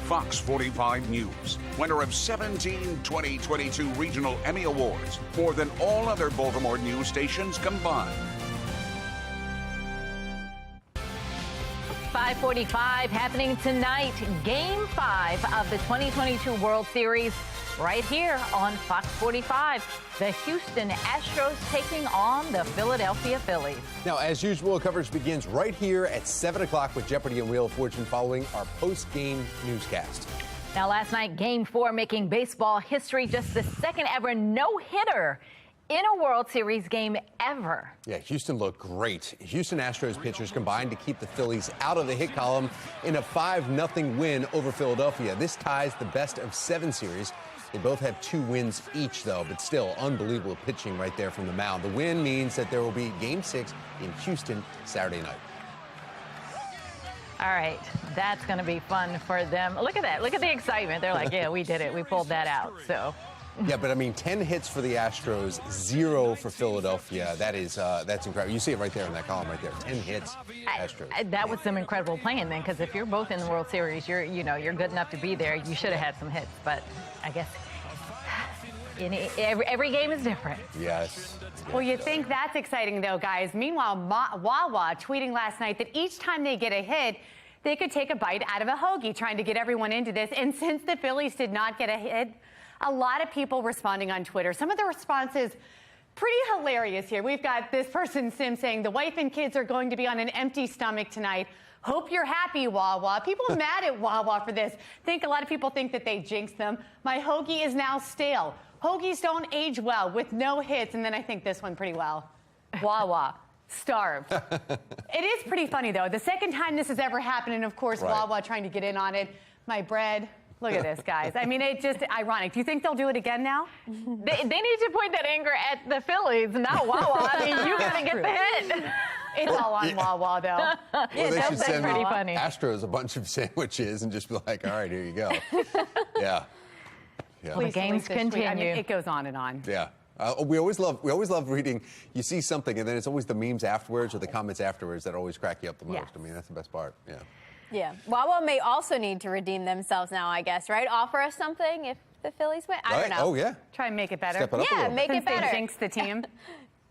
Fox 45 News, winner of 17 2022 Regional Emmy Awards, more than all other Baltimore news stations combined. 5:45 happening tonight, Game 5 of the 2022 World Series, right here on Fox 45. The Houston Astros taking on the Philadelphia Phillies. Now, as usual, coverage begins right here at 7 o'clock with Jeopardy and Wheel of Fortune following our post-game newscast. Now, last night, Game 4 making baseball history, just the second ever no-hitter in a World Series game ever. Yeah, Houston looked great. Houston Astros pitchers combined to keep the Phillies out of the hit column in a 5-0 win over Philadelphia. This ties the best of 7 series. They both have 2 wins each, though, but still unbelievable pitching right there from the mound. The win means that there will be Game 6 in Houston Saturday night. All right, that's going to be fun for them. Look at that. Look at the excitement. They're like, yeah, we did it. We pulled that out. So. Yeah, but I mean, 10 hits for the Astros, 0 for Philadelphia. That's incredible. You see it right there in that column right there. 10 hits, Astros. That was some incredible playing then, because if you're both in the World Series, you're good enough to be there. You should have had some hits, but I guess Every game is different. Yes. Well, you think that's exciting, though, guys. Meanwhile, Wawa tweeting last night that each time they get a hit, they could take a bite out of a hoagie, trying to get everyone into this. And since the Phillies did not get a hit, a lot of people responding on Twitter. Some of the responses pretty hilarious here. We've got this person, Sim, saying the wife and kids are going to be on an empty stomach tonight. Hope you're happy, Wawa. People are mad at Wawa for this. A lot of people think that they jinxed them. My hoagie is now stale. Hoagies don't age well with no hits. And then I think this one pretty well. Wawa, starved. It is pretty funny, though. The second time this has ever happened, and of course, Right. Wawa trying to get in on it. My bread. Look at this, guys. I mean, it's just ironic. Do you think they'll do it again now? They need to point that anger at the Phillies, not Wawa. I mean, you got to get the hit. It's all on Wawa, though. Well, they should that's send pretty the funny. Astros a bunch of sandwiches and just be like, all right, here you go. Yeah. Yeah. Please The games delete this tweet. I continue. mean, it goes on and on. Yeah. We always love reading. You see something, and then it's always the memes afterwards or the comments afterwards that always crack you up the most. Yes. I mean, that's the best part. Yeah. Yeah. Wawa may also need to redeem themselves now, I guess, right? Offer us something if the Phillies win. I don't know. Oh, yeah. Try and make it better. Step it up a Yeah, little. make it Since they better. jinxed the team.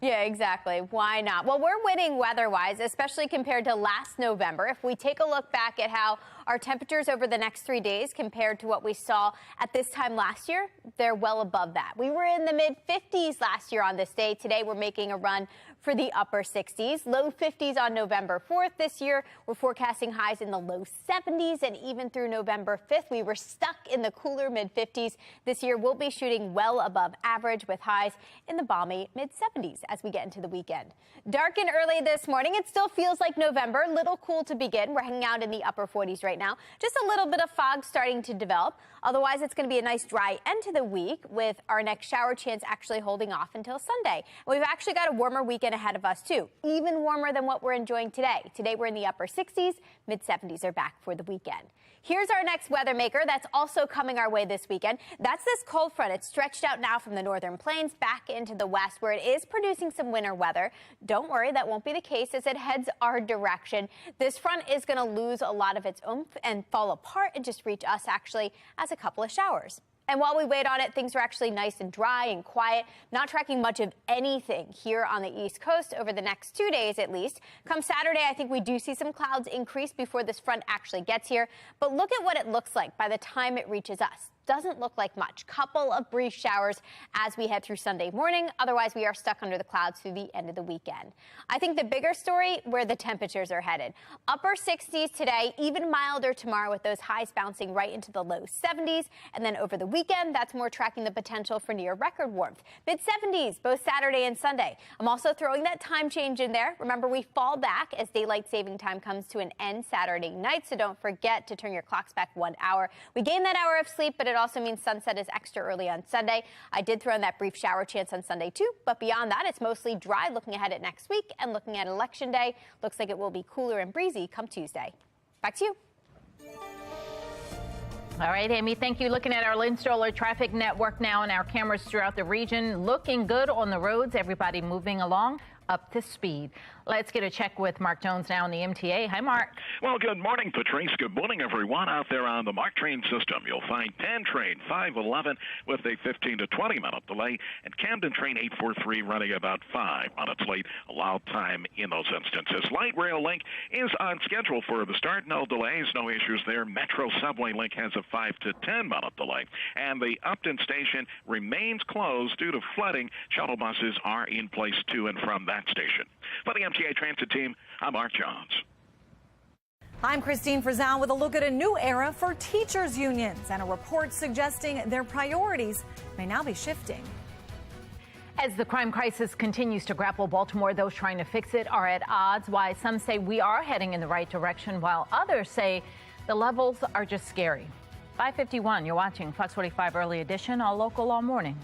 Yeah, exactly. Why not? Well, we're winning weather-wise, especially compared to last November. If we take a look back at how our temperatures over the next 3 days compared to what we saw at this time last year, they're well above that. We were in the mid-50s last year on this day. Today, we're making a run for the upper 60s, low 50s on November 4th. This year, we're forecasting highs in the low 70s, and even through November 5th, we were stuck in the cooler mid-50s. This year, we'll be shooting well above average with highs in the balmy mid-70s as we get into the weekend. Dark and early this morning. It still feels like November, little cool to begin. We're hanging out in the upper 40s right now. Just a little bit of fog starting to develop. Otherwise, it's going to be a nice dry end to the week with our next shower chance actually holding off until Sunday. We've actually got a warmer weekend ahead of us, too, even warmer than what we're enjoying today. Today, we're in the upper 60s. Mid-70s are back for the weekend. Here's our next weather maker that's also coming our way this weekend. That's this cold front. It's stretched out now from the northern plains back into the west, where it is producing some winter weather. Don't worry, that won't be the case as it heads our direction. This front is going to lose a lot of its oomph and fall apart and just reach us actually as a couple of showers. And while we wait on it, things are actually nice and dry and quiet, not tracking much of anything here on the East Coast over the next 2 days at least. Come Saturday, I think we do see some clouds increase before this front actually gets here. But look at what it looks like by the time it reaches us. Doesn't look like much. Couple of brief showers as we head through Sunday morning. Otherwise, we are stuck under the clouds through the end of the weekend. I think the bigger story, where the temperatures are headed. Upper 60s today, even milder tomorrow with those highs bouncing right into the low 70s. And then over the weekend, that's more tracking the potential for near record warmth. Mid-70s both Saturday and Sunday. I'm also throwing that time change in there. Remember, we fall back as daylight saving time comes to an end Saturday night. So don't forget to turn your clocks back 1 hour. We gain that hour of sleep, but it also means sunset is extra early on Sunday. I did throw in that brief shower chance on Sunday, too. But beyond that, it's mostly dry looking ahead at next week and looking at Election Day. Looks like it will be cooler and breezy come Tuesday. Back to you. All right, Amy, thank you. Looking at our Lynn Stoller traffic network now and our cameras throughout the region. Looking good on the roads. Everybody moving along up to speed. Let's get a check with Mark Jones now in the MTA. Hi, Mark. Well, good morning, Patrice. Good morning, everyone out there on the MARC train system. You'll find Penn train 511 with a 15 to 20 minute delay, and Camden train 843 running about 5 on its late allowed time in those instances. Light rail link is on schedule for the start. No delays, no issues there. Metro subway link has a 5 to 10 minute delay, and the Upton station remains closed due to flooding. Shuttle buses are in place to and from that station. For the MTA Transit team, I'm Mark Jones. I'm Christine Frizzell with a look at a new era for teachers' unions and a report suggesting their priorities may now be shifting. As the crime crisis continues to grapple Baltimore, those trying to fix it are at odds. Why some say we are heading in the right direction, while others say the levels are just scary. 5:51, you're watching Fox 45 Early Edition, all local, all morning.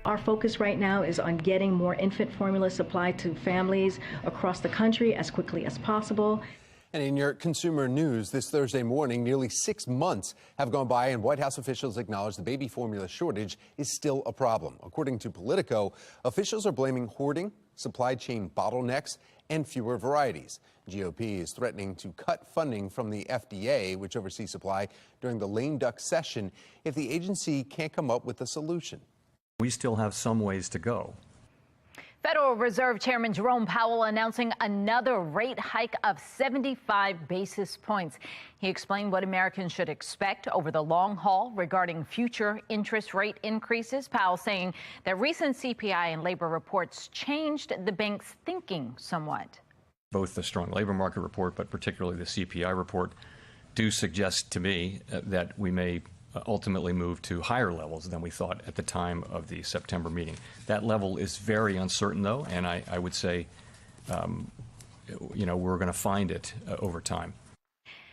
Our focus right now is on getting more infant formula supplied to families across the country as quickly as possible. And in your consumer news this Thursday morning, nearly 6 months have gone by and White House officials acknowledge the baby formula shortage is still a problem. According to Politico, officials are blaming hoarding, supply chain bottlenecks, and fewer varieties. GOP is threatening to cut funding from the FDA, which oversees supply, during the lame duck session if the agency can't come up with a solution. We still have some ways to go. Federal Reserve Chairman Jerome Powell announcing another rate hike of 75 basis points. He explained what Americans should expect over the long haul regarding future interest rate increases. Powell saying that recent CPI and labor reports changed the bank's thinking somewhat. Both the strong labor market report, but particularly the CPI report, do suggest to me that we may ultimately move to higher levels than we thought at the time of the September meeting. That level is very uncertain, though, and I would say, we're going to find it over time.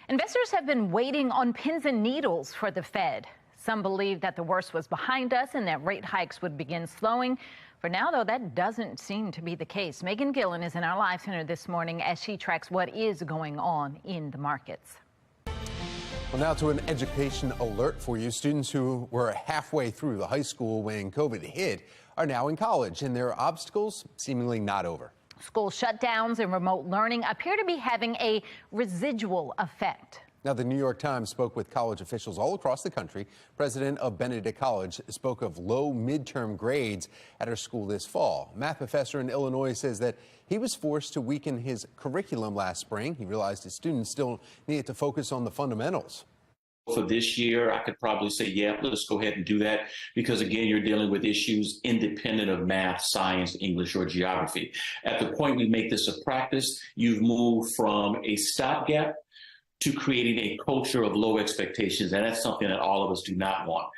Investors have been waiting on pins and needles for the Fed. Some believe that the worst was behind us and that rate hikes would begin slowing. For now, though, that doesn't seem to be the case. Megan Gillen is in our live center this morning as she tracks what is going on in the markets. Well, now to an education alert for you. Students who were halfway through the high school when COVID hit are now in college, and their obstacles seemingly not over. School shutdowns and remote learning appear to be having a residual effect. Now, the New York Times spoke with college officials all across the country. President of Benedict College spoke of low midterm grades at her school this fall. Math professor in Illinois says that he was forced to weaken his curriculum last spring. He realized his students still needed to focus on the fundamentals. For this year, I could probably say, yeah, let's go ahead and do that, because again, you're dealing with issues independent of math, science, English, or geography. At the point we make this a practice, you've moved from a stopgap to creating a culture of low expectations, and that's something that all of us do not want.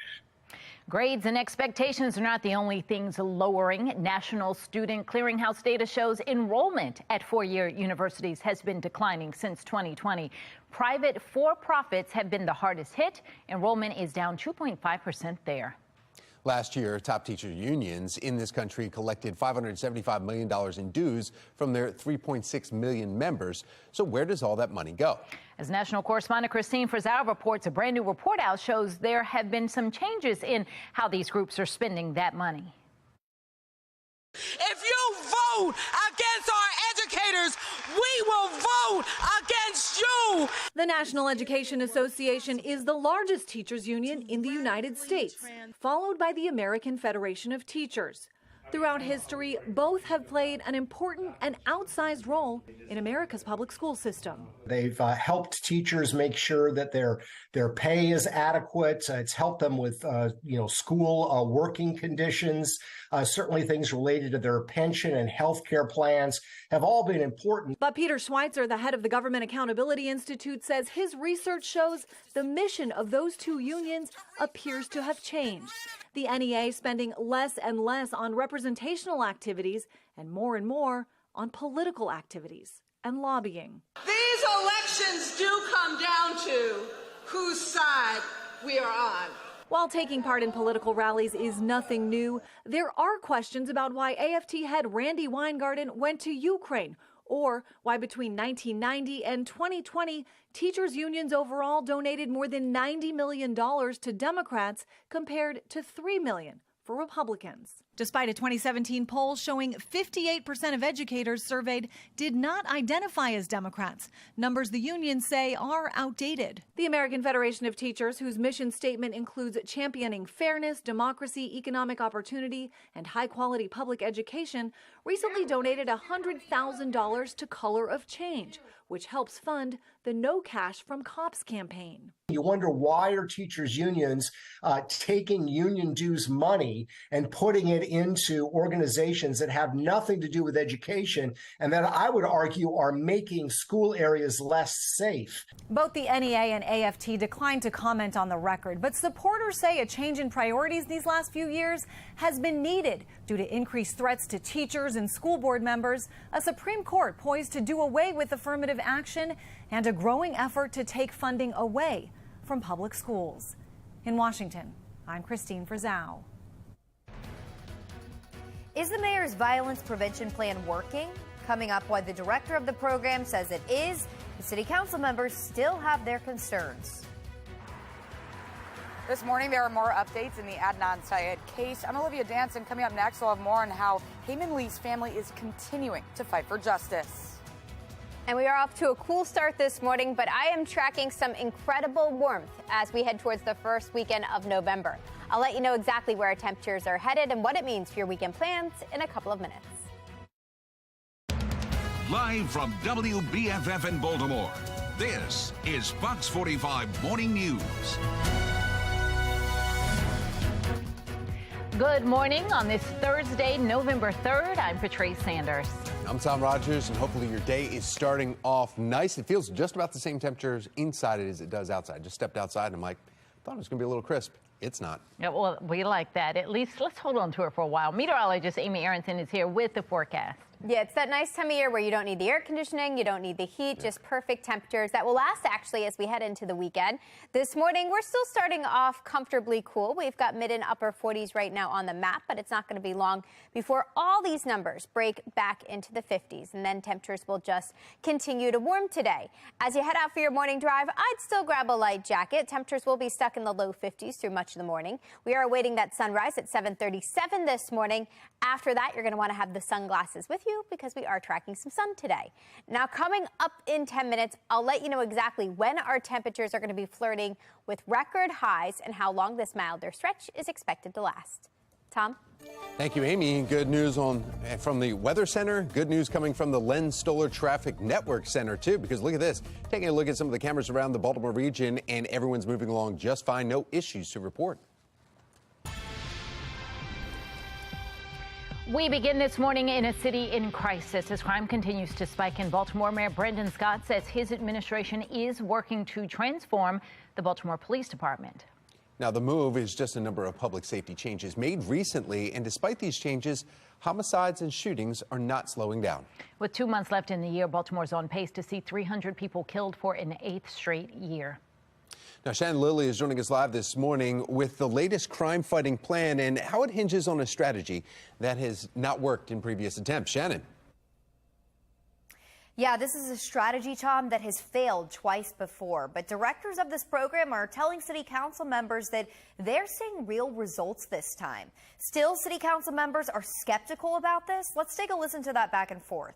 Grades and expectations are not the only things lowering. National Student Clearinghouse data shows enrollment at four-year universities has been declining since 2020. Private for-profits have been the hardest hit. Enrollment is down 2.5% there. Last year, top teacher unions in this country collected $575 million in dues from their 3.6 million members. So where does all that money go? As national correspondent Christine Frizzell reports, a brand new report out shows there have been some changes in how these groups are spending that money. If you vote against our educators, we will vote against you. The National Education Association is the largest teachers union in the United States, followed by the American Federation of Teachers. Throughout history, both have played an important and outsized role in America's public school system. They've helped teachers make sure that their pay is adequate. It's helped them with school working conditions. Certainly things related to their pension and health care plans have all been important. But Peter Schweitzer, the head of the Government Accountability Institute, says his research shows the mission of those two unions appears to have changed. The NEA spending less and less on representational activities and more on political activities and lobbying. These elections do come down to whose side we are on. While taking part in political rallies is nothing new, there are questions about why AFT head Randy Weingarten went to Ukraine, or why between 1990 and 2020, teachers unions overall donated more than $90 million to Democrats compared to $3 million for Republicans. Despite a 2017 poll showing 58% of educators surveyed did not identify as Democrats, numbers the unions say are outdated. The American Federation of Teachers, whose mission statement includes championing fairness, democracy, economic opportunity, and high-quality public education, recently donated $100,000 to Color of Change, which helps fund the No Cash from Cops campaign. You wonder, why are teachers unions taking union dues money and putting it into organizations that have nothing to do with education, and that I would argue are making school areas less safe. Both the NEA and AFT declined to comment on the record, but supporters say a change in priorities these last few years has been needed due to increased threats to teachers and school board members, a Supreme Court poised to do away with affirmative action, and a growing effort to take funding away from public schools. In Washington, I'm Christine Frizzell. Is the mayor's violence prevention plan working? Coming up, why the director of the program says it is. The city council members still have their concerns. This morning, there are more updates in the Adnan Syed case. I'm Olivia Danson. Coming up next, we'll have more on how Heyman Lee's family is continuing to fight for justice. And we are off to a cool start this morning, but I am tracking some incredible warmth as we head towards the first weekend of November. I'll let you know exactly where our temperatures are headed and what it means for your weekend plans in a couple of minutes. Live from WBFF in Baltimore, this is Fox 45 Morning News. Good morning on this Thursday, November 3rd. I'm Patrice Sanders. I'm Tom Rogers, and hopefully your day is starting off nice. It feels just about the same temperatures inside it as it does outside. Just stepped outside and I'm like, thought it was going to be a little crisp. It's not. Yeah, well, we like that. At least let's hold on to it for a while. Meteorologist Amy Aronson is here with the forecast. Yeah, it's that nice time of year where you don't need the air conditioning, you don't need the heat, just perfect temperatures that will last actually as we head into the weekend. This morning, we're still starting off comfortably cool. We've got mid and upper 40s right now on the map, but it's not going to be long before all these numbers break back into the 50s, and then temperatures will just continue to warm today. As you head out for your morning drive, I'd still grab a light jacket. Temperatures will be stuck in the low 50s through much of the morning. We are awaiting that sunrise at 7:37 this morning. After that, you're going to want to have the sunglasses with you because we are tracking some sun today. Now, coming up in 10 minutes, I'll let you know exactly when our temperatures are going to be flirting with record highs and how long this milder stretch is expected to last. Tom? Thank you, Amy. Good news from the Weather Center. Good news coming from the Len Stoller Traffic Network Center, too, because look at this. Taking a look at some of the cameras around the Baltimore region, and everyone's moving along just fine. No issues to report. We begin this morning in a city in crisis as crime continues to spike in Baltimore. Mayor Brandon Scott says his administration is working to transform the Baltimore Police Department. Now, the move is just a number of public safety changes made recently, and despite these changes, homicides and shootings are not slowing down. With 2 months left in the year, Baltimore's on pace to see 300 people killed for an 8th straight year. Now, Shannon Lilly is joining us live this morning with the latest crime-fighting plan and how it hinges on a strategy that has not worked in previous attempts. Shannon. Yeah, this is a strategy, Tom, that has failed twice before. But directors of this program are telling city council members that they're seeing real results this time. Still, city council members are skeptical about this. Let's take a listen to that back and forth.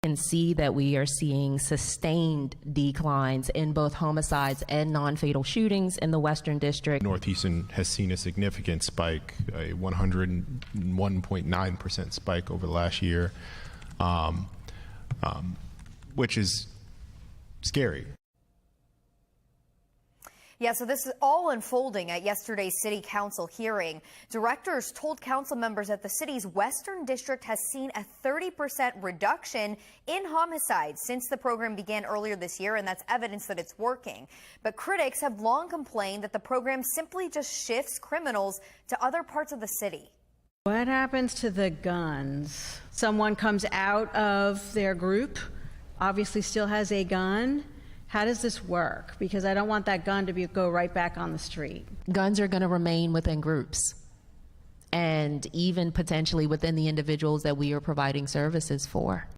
And see that we are seeing sustained declines in both homicides and non-fatal shootings in the Western District. Northeastern has seen a significant spike, a 101.9% spike over the last year, which is scary. Yeah, so this is all unfolding at yesterday's city council hearing. Directors told council members that the city's Western District has seen a 30% reduction in homicides since the program began earlier this year, and that's evidence that it's working. But critics have long complained that the program simply just shifts criminals to other parts of the city. What happens to the guns? Someone comes out of their group, obviously still has a gun. How does this work? Because I don't want that gun to go right back on the street. Guns are going to remain within groups and even potentially within the individuals that we are providing services for.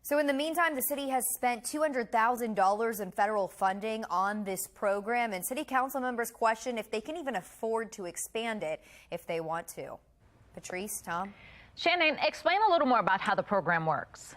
So in the meantime, the city has spent $200,000 in federal funding on this program, and city council members question if they can even afford to expand it if they want to. Patrice, Tom? Shannon, explain a little more about how the program works.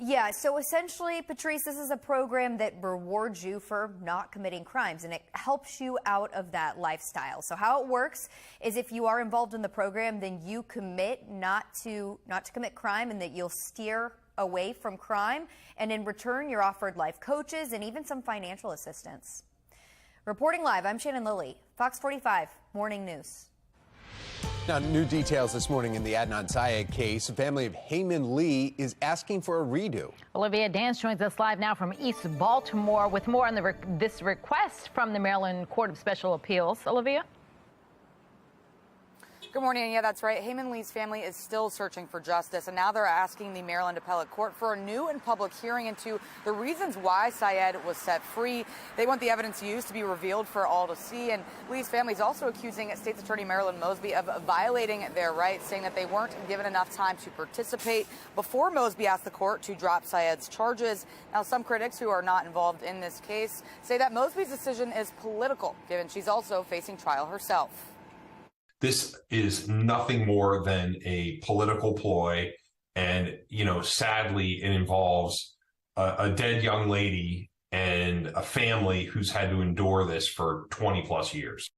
Yeah, so essentially, Patrice, this is a program that rewards you for not committing crimes, and it helps you out of that lifestyle. So how it works is if you are involved in the program, then you commit not to commit crime, and that you'll steer away from crime. And in return, you're offered life coaches and even some financial assistance. Reporting live, I'm Shannon Lilly, Fox 45 Morning News. Now, new details this morning in the Adnan Syed case. The family of Heyman Lee is asking for a redo. Olivia Dance joins us live now from East Baltimore with more on this request from the Maryland Court of Special Appeals. Olivia? Good morning. Yeah, that's right. Heyman Lee's family is still searching for justice, and now they're asking the Maryland Appellate Court for a new and public hearing into the reasons why Syed was set free. They want the evidence used to be revealed for all to see, and Lee's family is also accusing State's Attorney Marilyn Mosby of violating their rights, saying that they weren't given enough time to participate before Mosby asked the court to drop Syed's charges. Now, some critics who are not involved in this case say that Mosby's decision is political, given she's also facing trial herself. This is nothing more than a political ploy. And, sadly, it involves a dead young lady and a family who's had to endure this for 20 plus years.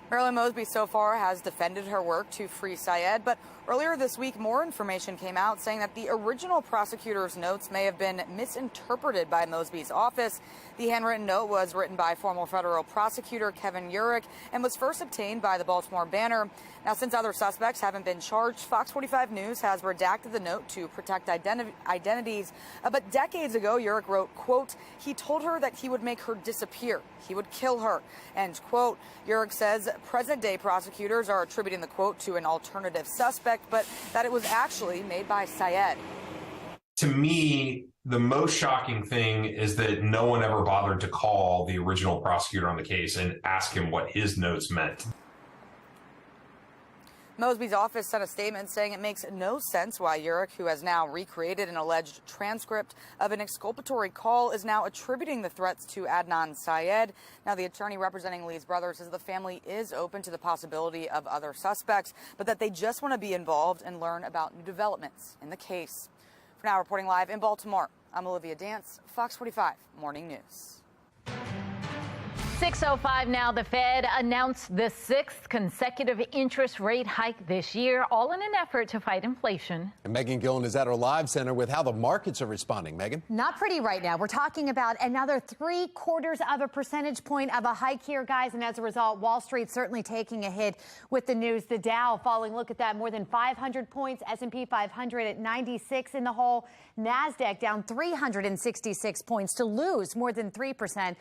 Marilyn Mosby so far has defended her work to free Syed, but earlier this week, more information came out saying that the original prosecutor's notes may have been misinterpreted by Mosby's office. The handwritten note was written by former federal prosecutor Kevin Urich and was first obtained by the Baltimore Banner. Now, since other suspects haven't been charged, Fox 45 News has redacted the note to protect identities. But decades ago, Urich wrote, quote, he told her that he would make her disappear. He would kill her, end quote. Urich says present-day prosecutors are attributing the quote to an alternative suspect, but that it was actually made by Syed. To me, the most shocking thing is that no one ever bothered to call the original prosecutor on the case and ask him what his notes meant. Mosby's office sent a statement saying it makes no sense why Urich, who has now recreated an alleged transcript of an exculpatory call, is now attributing the threats to Adnan Syed. Now, the attorney representing Lee's brother says the family is open to the possibility of other suspects, but that they just want to be involved and learn about new developments in the case. For now, reporting live in Baltimore, I'm Olivia Dance, Fox 45 Morning News. 6:05 now. The Fed announced the 6th consecutive interest rate hike this year, all in an effort to fight inflation. And Megan Gillen is at our live center with how the markets are responding. Megan? Not pretty right now. We're talking about another 0.75 percentage point of a hike here, guys. And as a result, Wall Street certainly taking a hit with the news. The Dow falling, look at that, more than 500 points. S&P 500 at 96 in the hole. NASDAQ down 366 points to lose more than 3%.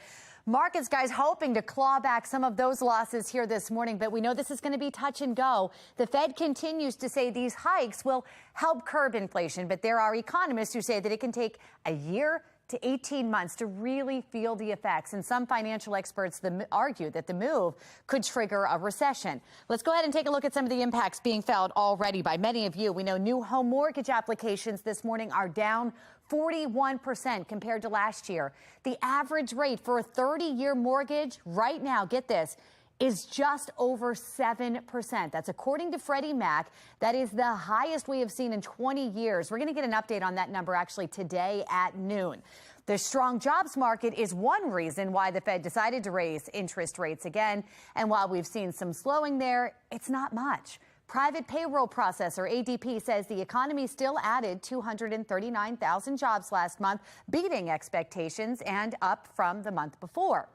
Markets, guys, hoping to claw back some of those losses here this morning, but we know this is going to be touch and go. The Fed continues to say these hikes will help curb inflation, but there are economists who say that it can take a year to 18 months to really feel the effects. And some financial experts argue that the move could trigger a recession. Let's go ahead and take a look at some of the impacts being felt already by many of you. We know new home mortgage applications this morning are down 41% compared to last year. The average rate for a 30-year mortgage right now, get this, is just over 7%. That's according to Freddie Mac. That is the highest we have seen in 20 years. We're going to get an update on that number actually today at noon. The strong jobs market is one reason why the Fed decided to raise interest rates again. And while we've seen some slowing there, it's not much. Private payroll processor ADP says the economy still added 239,000 jobs last month, beating expectations and up from the month before.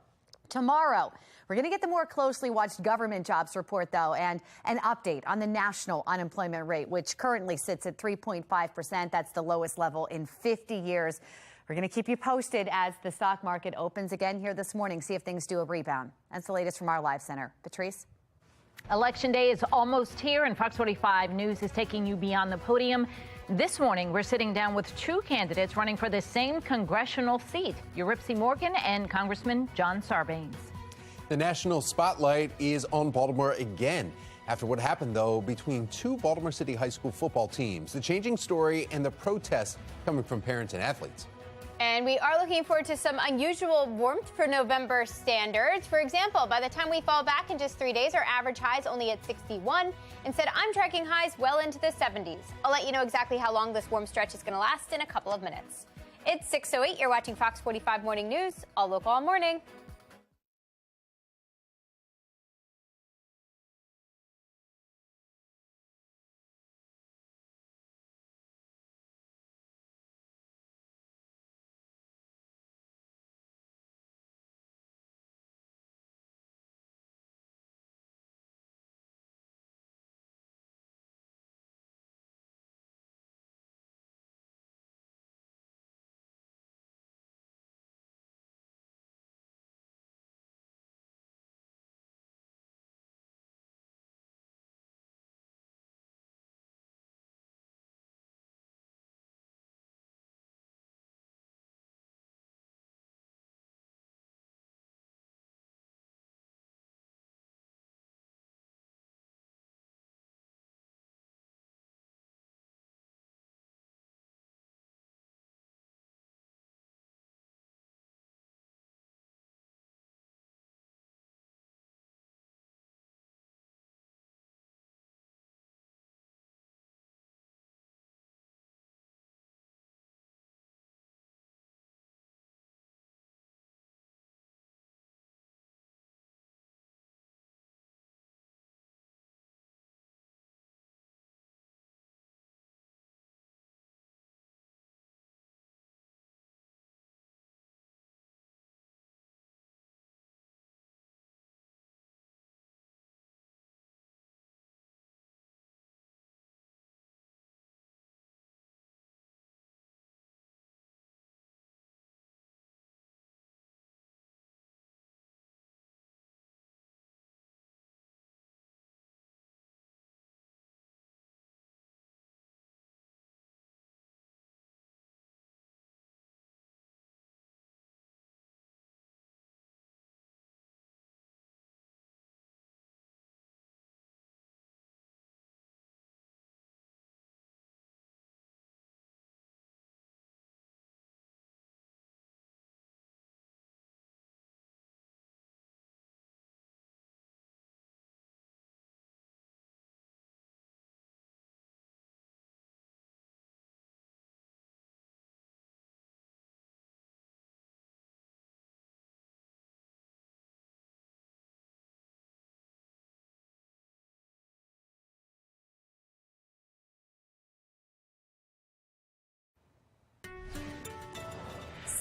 Tomorrow, we're going to get the more closely watched government jobs report, though, and an update on the national unemployment rate, which currently sits at 3.5%. That's the lowest level in 50 years. We're going to keep you posted as the stock market opens again here this morning, see if things do a rebound. That's the latest from our live center. Patrice? Election day is almost here, and Fox 45 News is taking you beyond the podium. This morning, we're sitting down with two candidates running for the same congressional seat, Yuripsi Morgan and Congressman John Sarbanes. The national spotlight is on Baltimore again after what happened, though, between two Baltimore City High School football teams, the changing story and the protests coming from parents and athletes. And we are looking forward to some unusual warmth for November standards. For example, by the time we fall back in just 3 days, our average high is only at 61. Instead, I'm tracking highs well into the 70s. I'll let you know exactly how long this warm stretch is going to last in a couple of minutes. It's 6:08. You're watching Fox 45 Morning News, all local all morning.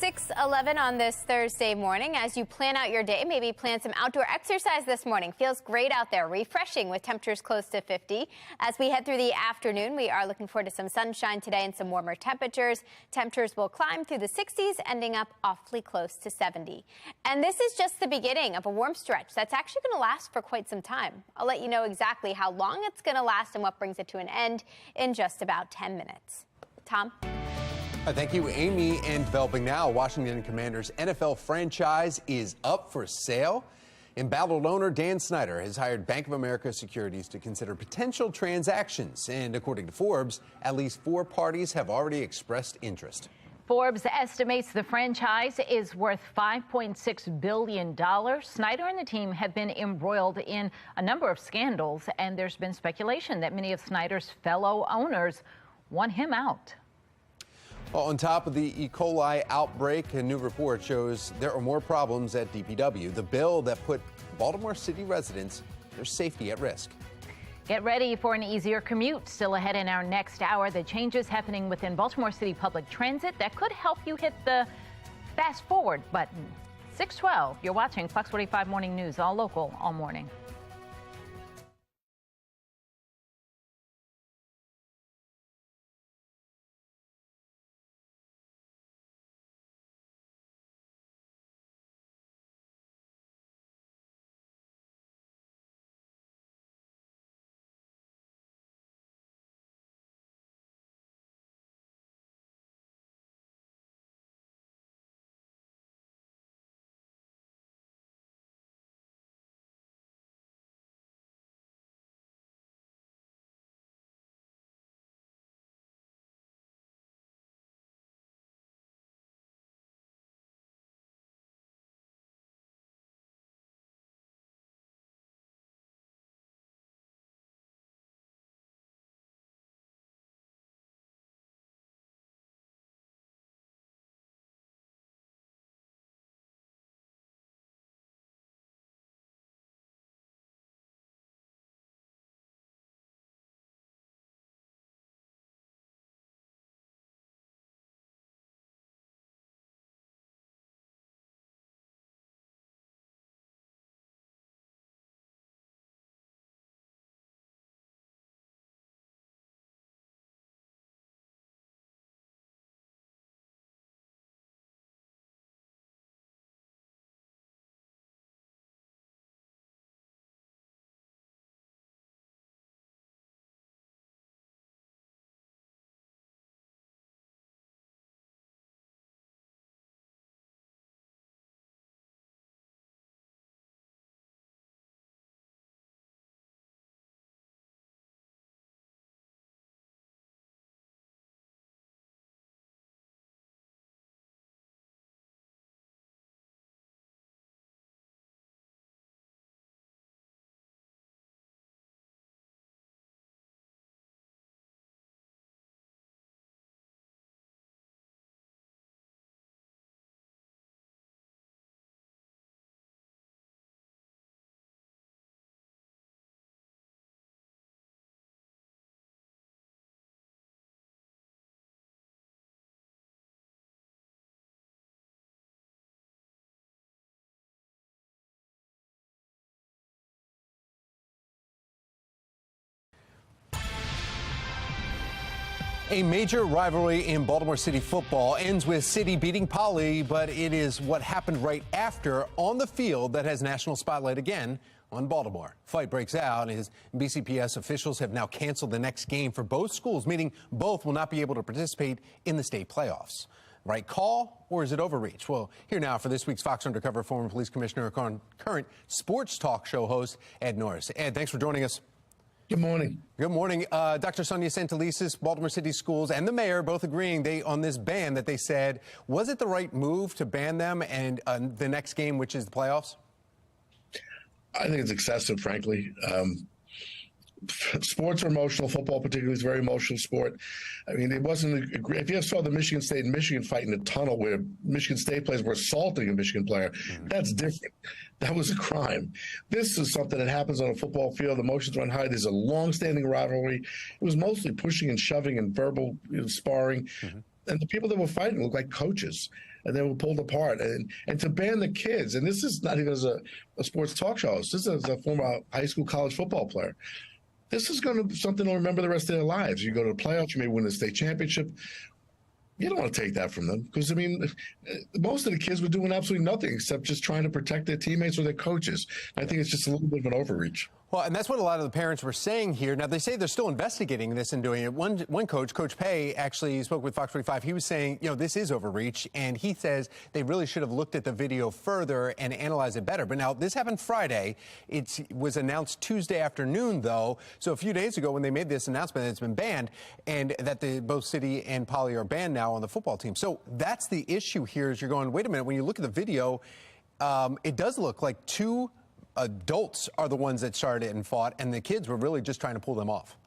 6:11 on this Thursday morning. As you plan out your day, maybe plan some outdoor exercise this morning. Feels great out there, refreshing with temperatures close to 50. As we head through the afternoon, we are looking forward to some sunshine today and some warmer temperatures. Temperatures will climb through the 60s, ending up awfully close to 70. And this is just the beginning of a warm stretch that's actually going to last for quite some time. I'll let you know exactly how long it's going to last and what brings it to an end in just about 10 minutes. Tom? Thank you, Amy. And developing now, Washington Commanders' NFL franchise is up for sale. Embattled owner Dan Snyder has hired Bank of America Securities to consider potential transactions. And according to Forbes, at least 4 parties have already expressed interest. Forbes estimates the franchise is worth $5.6 billion. Snyder and the team have been embroiled in a number of scandals, and there's been speculation that many of Snyder's fellow owners want him out. Well, on top of the E. coli outbreak, a new report shows there are more problems at DPW, the bill that put Baltimore City residents, their safety at risk. Get ready for an easier commute. Still ahead in our next hour, the changes happening within Baltimore City Public Transit that could help you hit the fast forward button. 6:12, you're watching Fox 45 Morning News, all local, all morning. A major rivalry in Baltimore City football ends with City beating Poly, but it is what happened right after on the field that has national spotlight again on Baltimore. Fight breaks out as BCPS officials have now canceled the next game for both schools, meaning both will not be able to participate in the state playoffs. Right call, or is it overreach? Well, here now for this week's Fox Undercover, former police commissioner, current sports talk show host, Ed Norris. Ed, thanks for joining us. Good morning. Good morning. Dr. Sonia Santelises, Baltimore City Schools, and the mayor both agreeing on this ban that they said, was it the right move to ban them and the next game, which is the playoffs? I think it's excessive, frankly. Sports are emotional. Football, particularly, is a very emotional sport. I mean, it wasn't. If you saw the Michigan State and Michigan fight in the tunnel where Michigan State players were assaulting a Michigan player, that's different. That was a crime. This is something that happens on a football field. Emotions run high. There's a long-standing rivalry. It was mostly pushing and shoving and verbal sparring. And the people that were fighting looked like coaches, and they were pulled apart. And to ban the kids, and this is not even as a sports talk show host, this is as a former high school, college football player. This is going to be something to remember the rest of their lives. You go to the playoffs, you may win the state championship. You don't want to take that from them because, I mean, most of the kids were doing absolutely nothing except just trying to protect their teammates or their coaches. I think it's just a little bit of an overreach. Well, and that's what a lot of the parents were saying here. Now, they say they're still investigating this and doing it. One coach, Coach Pay, actually spoke with FOX45. He was saying, you know, this is overreach, and he says they really should have looked at the video further and analyzed it better. But now, this happened Friday. It was announced Tuesday afternoon, though. So a few days ago when they made this announcement that it's been banned and that both City and Poly are banned now on the football team. So that's the issue here is you're going, wait a minute, when you look at the video, it does look like two adults are the ones that started and fought, and the kids were really just trying to pull them off.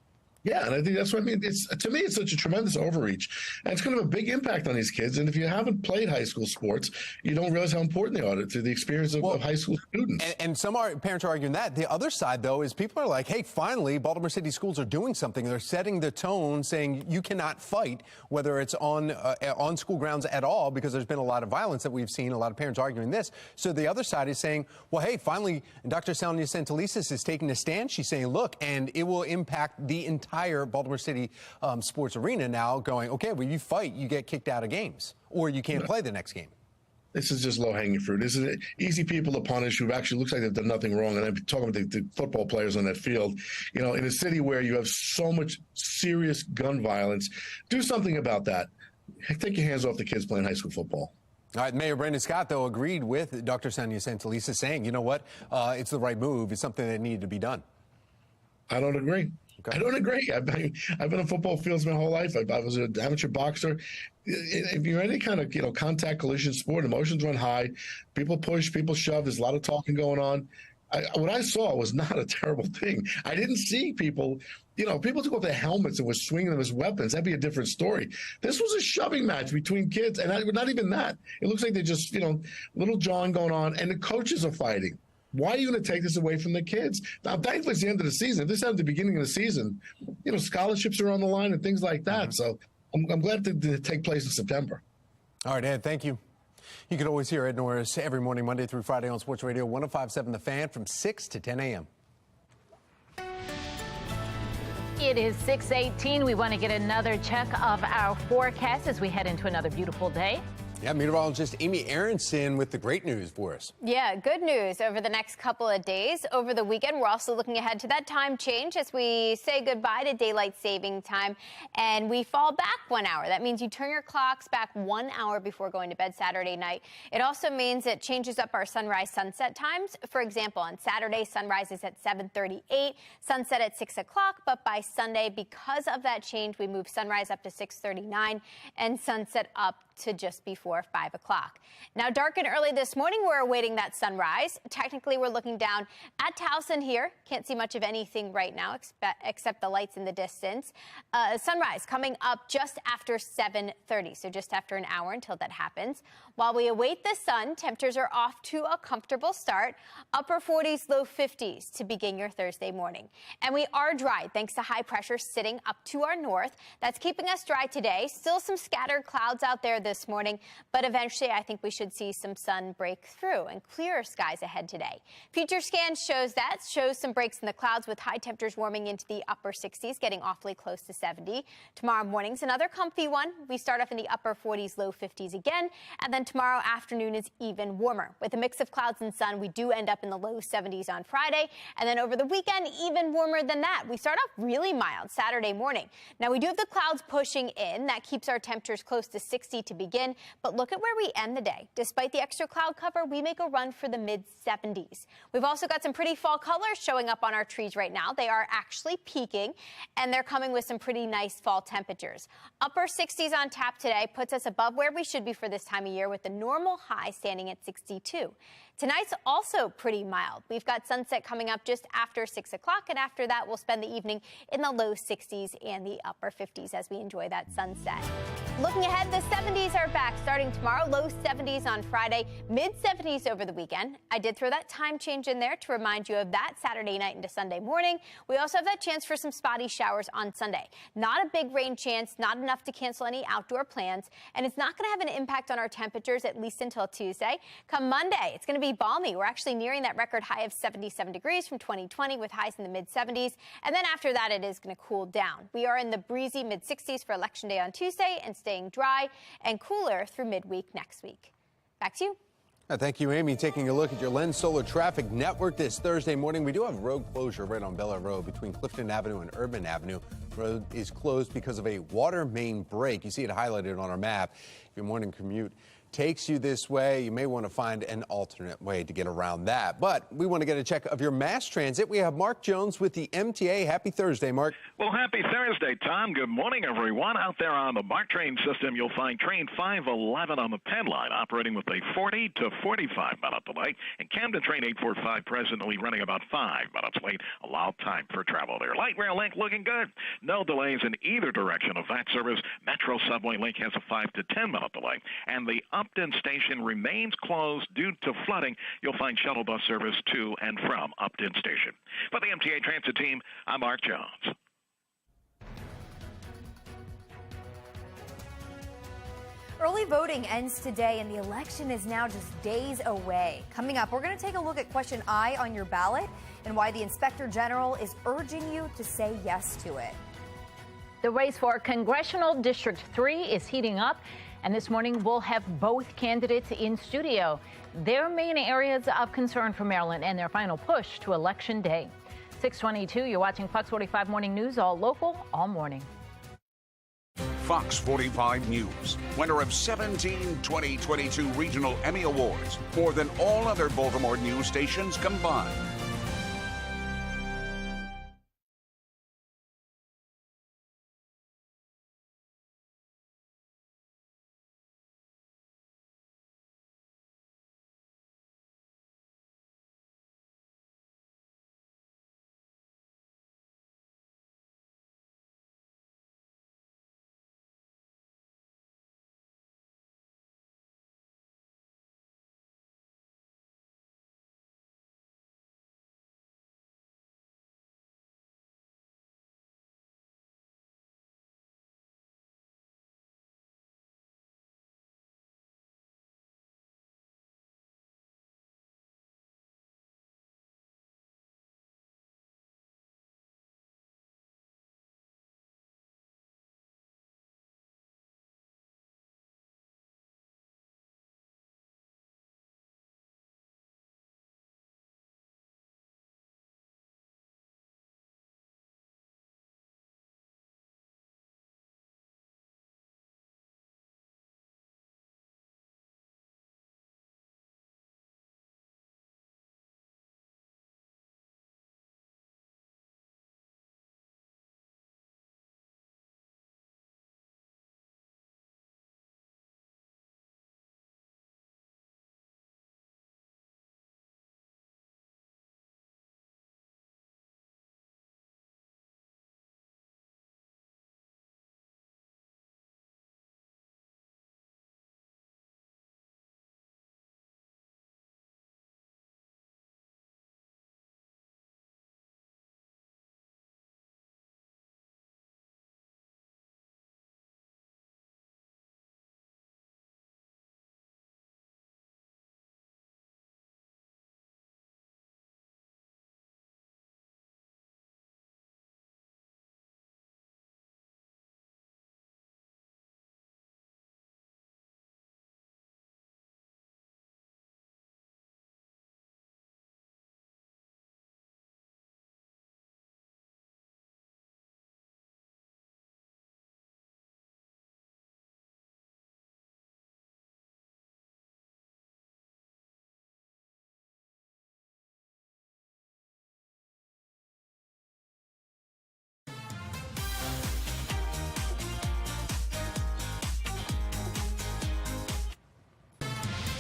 Yeah, and I think that's what I mean. To me, it's such a tremendous overreach, and it's going to have a big impact on these kids. And if you haven't played high school sports, you don't realize how important they are to the experience of high school students. And some parents are arguing that. The other side, though, is people are like, hey, finally, Baltimore City schools are doing something. They're setting the tone, saying you cannot fight, whether it's on school grounds at all, because there's been a lot of violence that we've seen, a lot of parents arguing this. So the other side is saying, well, hey, finally, Dr. Sonia Santelises is taking a stand. She's saying, look, and it will impact the entire Baltimore City sports arena now, going, okay, when you fight, you get kicked out of games, or you can't play the next game. This is just low-hanging fruit. This is easy people to punish who actually looks like they've done nothing wrong. And I'm talking about the football players on that field. You know, in a city where you have so much serious gun violence, do something about that. Take your hands off the kids playing high school football. All right, Mayor Brandon Scott, though, agreed with Dr. Sonia Santelises, saying, you know what, it's the right move. It's something that needed to be done. I don't agree. Okay. I don't agree. I've been in football fields my whole life. I was an amateur boxer. If you're any kind of contact collision sport, emotions run high. People push, people shove. There's a lot of talking going on. What I saw was not a terrible thing. I didn't see people. People took off their helmets and were swinging them as weapons. That'd be a different story. This was a shoving match between kids, and not even that. It looks like they're just little John going on, and the coaches are fighting. Why are you going to take this away from the kids? Now, thankfully, it's the end of the season. If this happened at the beginning of the season, scholarships are on the line and things like that. So I'm glad to take place in September. All right, Ed, thank you. You can always hear Ed Norris every morning, Monday through Friday on Sports Radio 105.7 The Fan from 6 to 10 a.m. It is 6:18. We want to get another check of our forecast as we head into another beautiful day. Yeah, meteorologist Amy Aronson with the great news for us. Yeah, good news over the next couple of days. Over the weekend, we're also looking ahead to that time change as we say goodbye to daylight saving time and we fall back 1 hour. That means you turn your clocks back 1 hour before going to bed Saturday night. It also means it changes up our sunrise sunset times. For example, on Saturday, sunrise is at 7:38, sunset at 6 o'clock. But by Sunday, because of that change, we move sunrise up to 6:39 and sunset up to just before 5 o'clock. Now, dark and early this morning, we're awaiting that sunrise. Technically, we're looking down at Towson here. Can't see much of anything right now except the lights in the distance. Sunrise coming up just after 7:30, so just after an hour until that happens. While we await the sun, temperatures are off to a comfortable start. Upper 40s, low 50s to begin your Thursday morning. And we are dry thanks to high pressure sitting up to our north. That's keeping us dry today. Still some scattered clouds out there this morning, but eventually I think we should see some sun break through and clearer skies ahead today. Future scan shows some breaks in the clouds with high temperatures warming into the upper 60s, getting awfully close to 70. Tomorrow morning's another comfy one. We start off in the upper 40s, low 50s again, and then tomorrow afternoon is even warmer. With a mix of clouds and sun, we do end up in the low 70s on Friday, and then over the weekend, even warmer than that. We start off really mild Saturday morning. Now, we do have the clouds pushing in. That keeps our temperatures close to 60 to begin, but look at where we end the day. Despite the extra cloud cover, we make a run for the mid-70s. We've also got some pretty fall colors showing up on our trees right now. They are actually peaking, and they're coming with some pretty nice fall temperatures. Upper 60s on tap today puts us above where we should be for this time of year, with the normal high standing at 62. Tonight's also pretty mild. We've got sunset coming up just after 6 o'clock, and after that, we'll spend the evening in the low 60s and the upper 50s as we enjoy that sunset. Looking ahead, the 70s 80s are back starting tomorrow, low 70s on Friday, mid 70s over the weekend. I did throw that time change in there to remind you of that Saturday night into Sunday morning. We also have that chance for some spotty showers on Sunday. Not a big rain chance, not enough to cancel any outdoor plans, and it's not going to have an impact on our temperatures at least until Tuesday. Come Monday, it's going to be balmy. We're actually nearing that record high of 77 degrees from 2020 with highs in the mid 70s. And then after that, it is going to cool down. We are in the breezy mid 60s for Election Day on Tuesday and staying dry and cooler through midweek next week. Back to you. Thank you, Amy. Taking a look at your Lens Solar traffic network this Thursday morning. We do have road closure right on Bella Road between Clifton Avenue and Urban Avenue. Road is closed because of a water main break. You see it highlighted on our map. If your morning commute takes you this way, you may want to find an alternate way to get around that. But we want to get a check of your mass transit. We have Mark Jones with the MTA. Happy Thursday, Mark. Well, happy Thursday, Tom. Good morning, everyone. Out there on the MARC train system, you'll find train 511 on the Penn line operating with a 40 to 45-minute delay. And Camden train 845 presently running about 5 minutes late. Allowed time for travel there. Light rail link looking good. No delays in either direction of that service. Metro subway link has a 5 to 10-minute delay. And the Upton station remains closed due to flooding. You'll find shuttle bus service to and from Upton station. For the MTA Transit team, I'm Mark Jones. Early voting ends today, and the election is now just days away. Coming up, we're going to take a look at question I on your ballot and why the Inspector General is urging you to say yes to it. The race for Congressional District 3 is heating up, and this morning we'll have both candidates in studio. Their main areas of concern for Maryland and their final push to Election Day. 6:22, you're watching Fox 45 Morning News, all local, all morning. Fox 45 News, winner of 17 2022 Regional Emmy Awards, more than all other Baltimore news stations combined.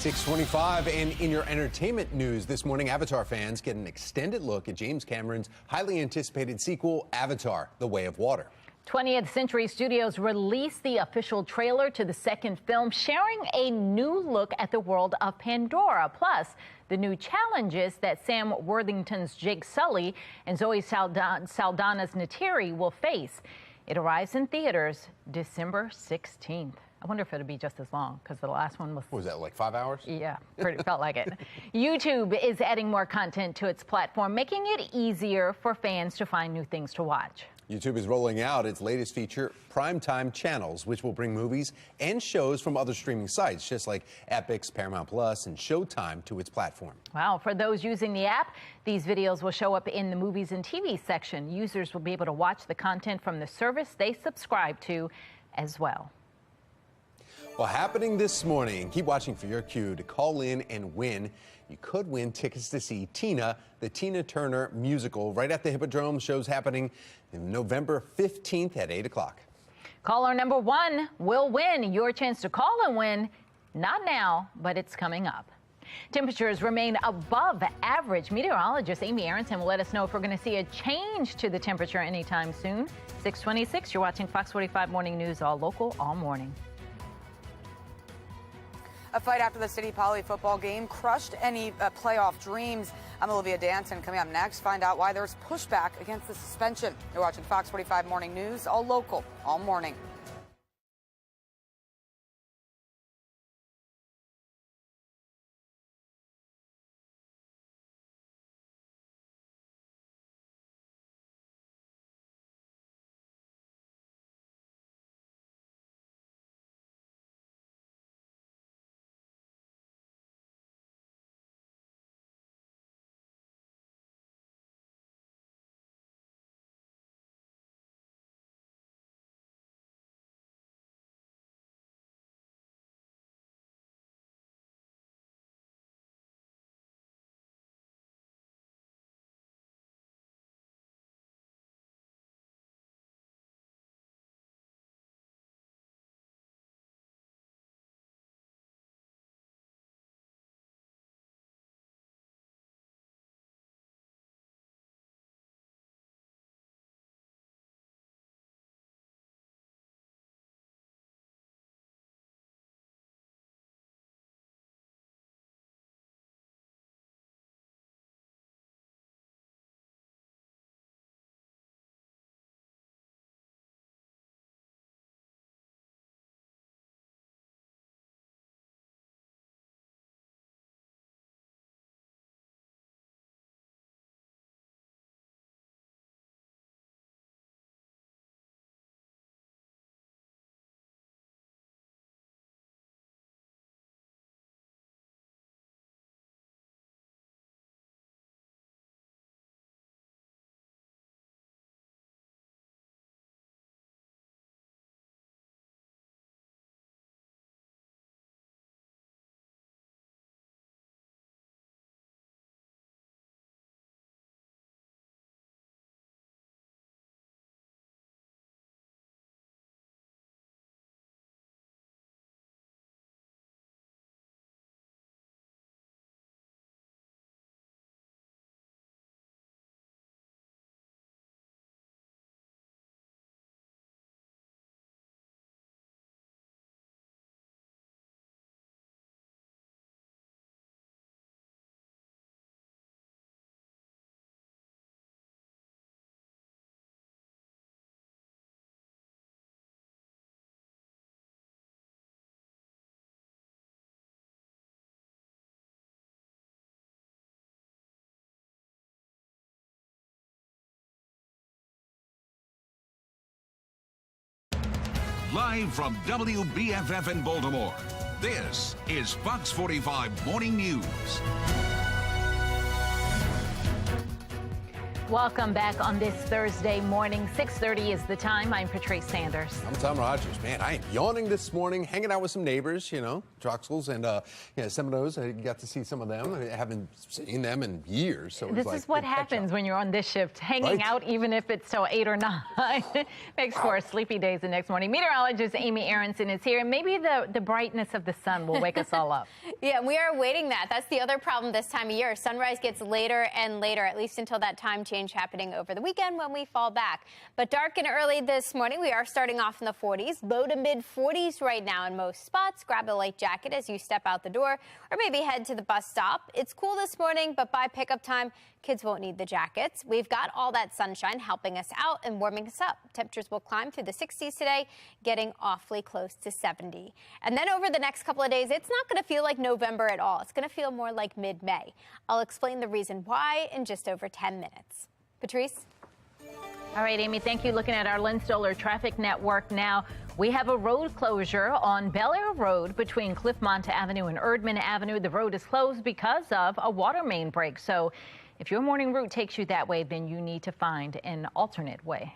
.25, and in your entertainment news this morning, Avatar fans get an extended look at James Cameron's highly anticipated sequel, Avatar: The Way of Water. 20th Century Studios released the official trailer to the second film, sharing a new look at the world of Pandora, plus the new challenges that Sam Worthington's Jake Sully and Zoe Saldana's Neytiri will face. It arrives in theaters December 16th. I wonder if it'll be just as long, because the last one was... What was that, like 5 hours? Yeah, felt like it. YouTube is adding more content to its platform, making it easier for fans to find new things to watch. YouTube is rolling out its latest feature, Primetime Channels, which will bring movies and shows from other streaming sites, just like Epix, Paramount Plus, and Showtime to its platform. Wow, for those using the app, these videos will show up in the movies and TV section. Users will be able to watch the content from the service they subscribe to as well. Well, happening this morning, keep watching for your cue to call in and win. You could win tickets to see Tina, the Tina Turner musical, right at the Hippodrome. Show's happening November 15th at 8 o'clock. Caller number 1 will win. Your chance to call and win, not now, but it's coming up. Temperatures remain above average. Meteorologist Amy Aronson will let us know if we're going to see a change to the temperature anytime soon. 6:26, you're watching Fox 45 Morning News, all local, all morning. A fight after the City Poly football game crushed any playoff dreams. I'm Olivia Danson. Coming up next, find out why there's pushback against the suspension. You're watching Fox 45 Morning News, all local, all morning. Live from WBFF in Baltimore, this is Fox 45 Morning News. Welcome back on this Thursday morning. 6:30 is the time. I'm Patrice Sanders. I'm Tom Rogers. Man, I am yawning this morning, hanging out with some neighbors, Drexels and Seminoles. I got to see some of them. I haven't seen them in years. So this is what happens when you're on this shift, hanging out, even if it's till 8 or 9. Makes for sleepy days the next morning. Meteorologist Amy Aronson is here, and maybe the brightness of the sun will wake us all up. Yeah, we are awaiting that. That's the other problem this time of year. Sunrise gets later and later, at least until that time change change happening over the weekend when we fall back. But dark and early this morning, we are starting off in the 40s, low to mid 40s right now in most spots. Grab a light jacket as you step out the door or maybe head to the bus stop. It's cool this morning, but by pickup time, kids won't need the jackets. We've got all that sunshine helping us out and warming us up. Temperatures will climb through the 60s today, getting awfully close to 70. And then over the next couple of days, it's not going to feel like November at all. It's going to feel more like mid-May. I'll explain the reason why in just over 10 minutes. Patrice? All right, Amy, thank you. Looking at our Lynn Stoller traffic network now, we have a road closure on Bel Air Road between Cliffmont Avenue and Erdman Avenue. The road is closed because of a water main break. So if your morning route takes you that way, then you need to find an alternate way.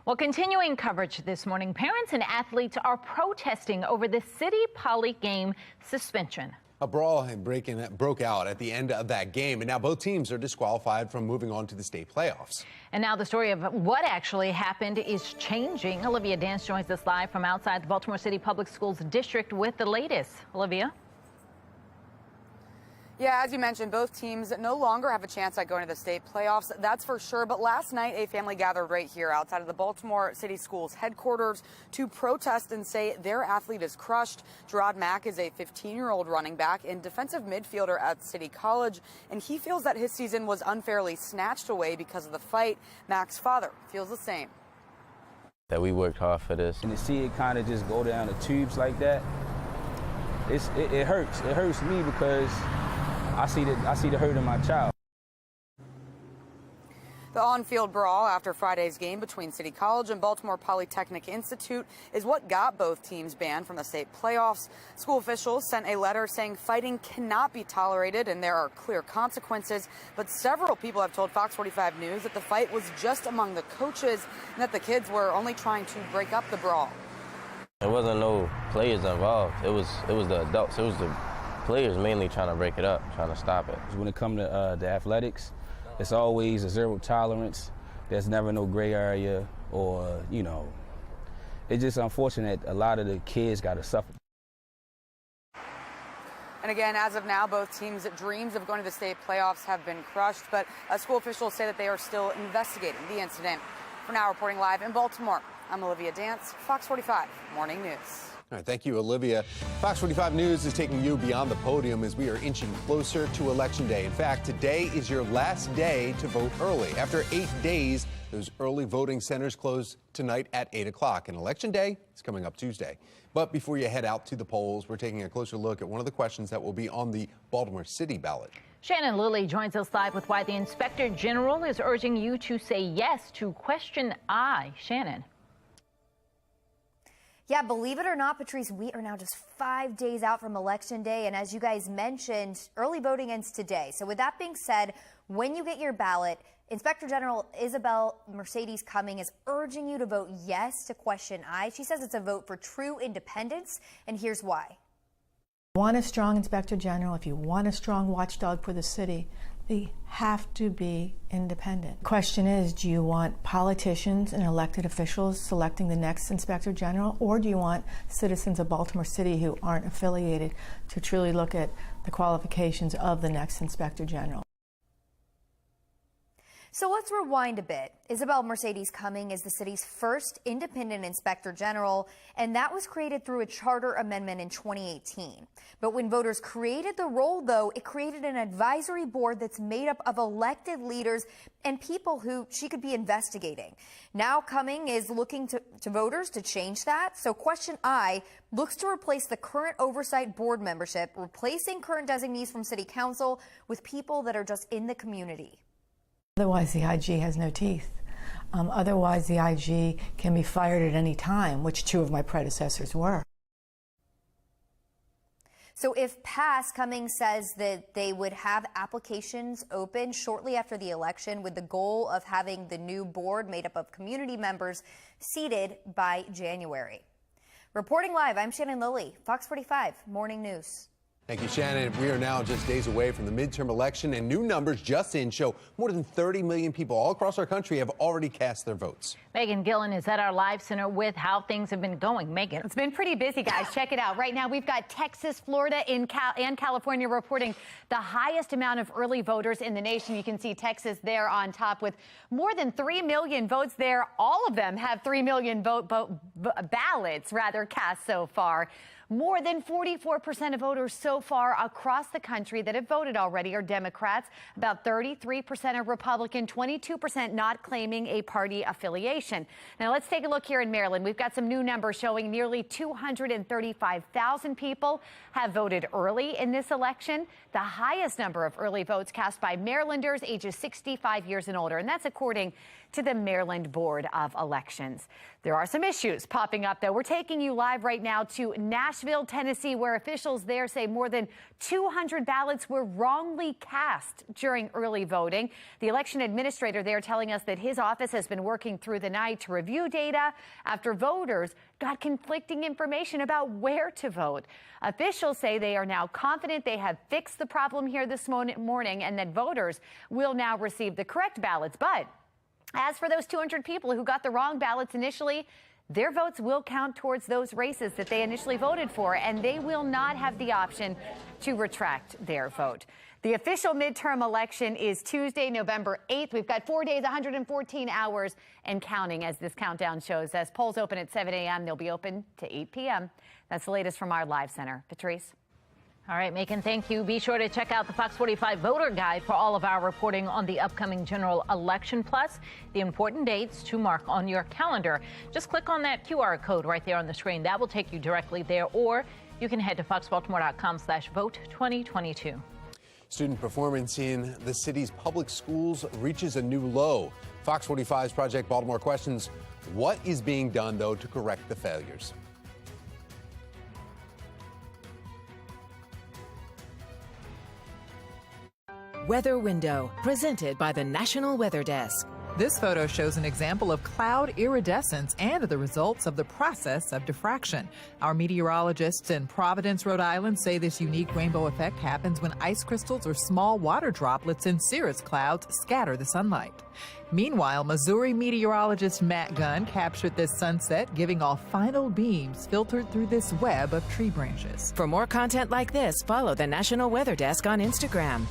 Well, continuing coverage this morning, parents and athletes are protesting over the City Poly game suspension. A brawl broke out at the end of that game, and now both teams are disqualified from moving on to the state playoffs. And now the story of what actually happened is changing. Olivia Dance joins us live from outside the Baltimore City Public Schools District with the latest. Olivia? Yeah, as you mentioned, both teams no longer have a chance at going to the state playoffs, that's for sure. But last night, a family gathered right here outside of the Baltimore City Schools headquarters to protest and say their athlete is crushed. Gerard Mack is a 15-year-old running back and defensive midfielder at City College, and he feels that his season was unfairly snatched away because of the fight. Mack's father feels the same. That we worked hard for this. And to see it kind of just go down the tubes like that, it hurts. It hurts me because I see the hurt in my child. The on-field brawl after Friday's game between City College and Baltimore Polytechnic Institute is what got both teams banned from the state playoffs. School officials sent a letter saying fighting cannot be tolerated and there are clear consequences. But several people have told Fox 45 News that the fight was just among the coaches and that the kids were only trying to break up the brawl. There wasn't no players involved. It was the adults. It was the players mainly trying to break it up, trying to stop it. When it comes to the athletics, it's always a zero tolerance. There's never no gray area or, it's just unfortunate a lot of the kids got to suffer. And again, as of now, both teams' dreams of going to the state playoffs have been crushed, but school officials say that they are still investigating the incident. For now, reporting live in Baltimore, I'm Olivia Dance, Fox 45 Morning News. All right, thank you, Olivia. Fox 45 News is taking you beyond the podium as we are inching closer to Election Day. In fact, today is your last day to vote early. After 8 days, those early voting centers close tonight at 8 o'clock. And Election Day is coming up Tuesday. But before you head out to the polls, we're taking a closer look at one of the questions that will be on the Baltimore City ballot. Shannon Lilly joins us live with why the Inspector General is urging you to say yes to question I. Shannon. Yeah, believe it or not, Patrice, we are now just 5 days out from Election Day. And as you guys mentioned, early voting ends today. So with that being said, when you get your ballot, Inspector General Isabel Mercedes Cumming is urging you to vote yes to question I. She says it's a vote for true independence. And here's why. If you want a strong Inspector General, if you want a strong watchdog for the city, they have to be independent. Question is, do you want politicians and elected officials selecting the next Inspector General, or do you want citizens of Baltimore City who aren't affiliated to truly look at the qualifications of the next Inspector General? So let's rewind a bit. Isabel Mercedes Cumming is the city's first independent inspector general, and that was created through a charter amendment in 2018. But when voters created the role, though, it created an advisory board that's made up of elected leaders and people who she could be investigating. Now Cumming is looking to voters to change that. So question I looks to replace the current oversight board membership, replacing current designees from city council with people that are just in the community. Otherwise, the IG has no teeth. Otherwise, the IG can be fired at any time, which two of my predecessors were. So if passed, Cummings says that they would have applications open shortly after the election with the goal of having the new board made up of community members seated by January. Reporting live, I'm Shannon Lilly, Fox 45 Morning News. Thank you, Shannon. We are now just days away from the midterm election, and new numbers just in show more than 30 million people all across our country have already cast their votes. Megan Gillen is at our live center with how things have been going. Megan. It's been pretty busy, guys. Check it out. Right now, we've got Texas, Florida, and California reporting the highest amount of early voters in the nation. You can see Texas there on top with more than 3 million votes there. All of them have 3 million ballots cast so far. More than 44% of voters so far across the country that have voted already are Democrats. About 33% are Republican, 22% not claiming a party affiliation. Now let's take a look here in Maryland. We've got some new numbers showing nearly 235,000 people have voted early in this election, the highest number of early votes cast by Marylanders ages 65 years and older, and that's according to the Maryland Board of Elections. There are some issues popping up, though. We're taking you live right now to Nashville, Tennessee, where officials there say more than 200 ballots were wrongly cast during early voting. The election administrator there telling us that his office has been working through the night to review data after voters got conflicting information about where to vote. Officials say they are now confident they have fixed the problem here this morning and that voters will now receive the correct ballots. But as for those 200 people who got the wrong ballots initially, their votes will count towards those races that they initially voted for, and they will not have the option to retract their vote. The official midterm election is Tuesday, November 8th. We've got 4 days, 114 hours, and counting as this countdown shows. As polls open at 7 a.m., they'll be open to 8 p.m. That's the latest from our live center. Patrice. All right, Megan, thank you. Be sure to check out the Fox 45 voter guide for all of our reporting on the upcoming general election, plus the important dates to mark on your calendar. Just click on that QR code right there on the screen. That will take you directly there, or you can head to foxbaltimore.com/vote2022. Student performance in the city's public schools reaches a new low. Fox 45's Project Baltimore questions, what is being done, though, to correct the failures? Weather Window, presented by the National Weather Desk. This photo shows an example of cloud iridescence and the results of the process of diffraction. Our meteorologists in Providence, Rhode Island say this unique rainbow effect happens when ice crystals or small water droplets in cirrus clouds scatter the sunlight. Meanwhile, Missouri meteorologist Matt Gunn captured this sunset, giving off final beams filtered through this web of tree branches. For more content like this, follow the National Weather Desk on Instagram.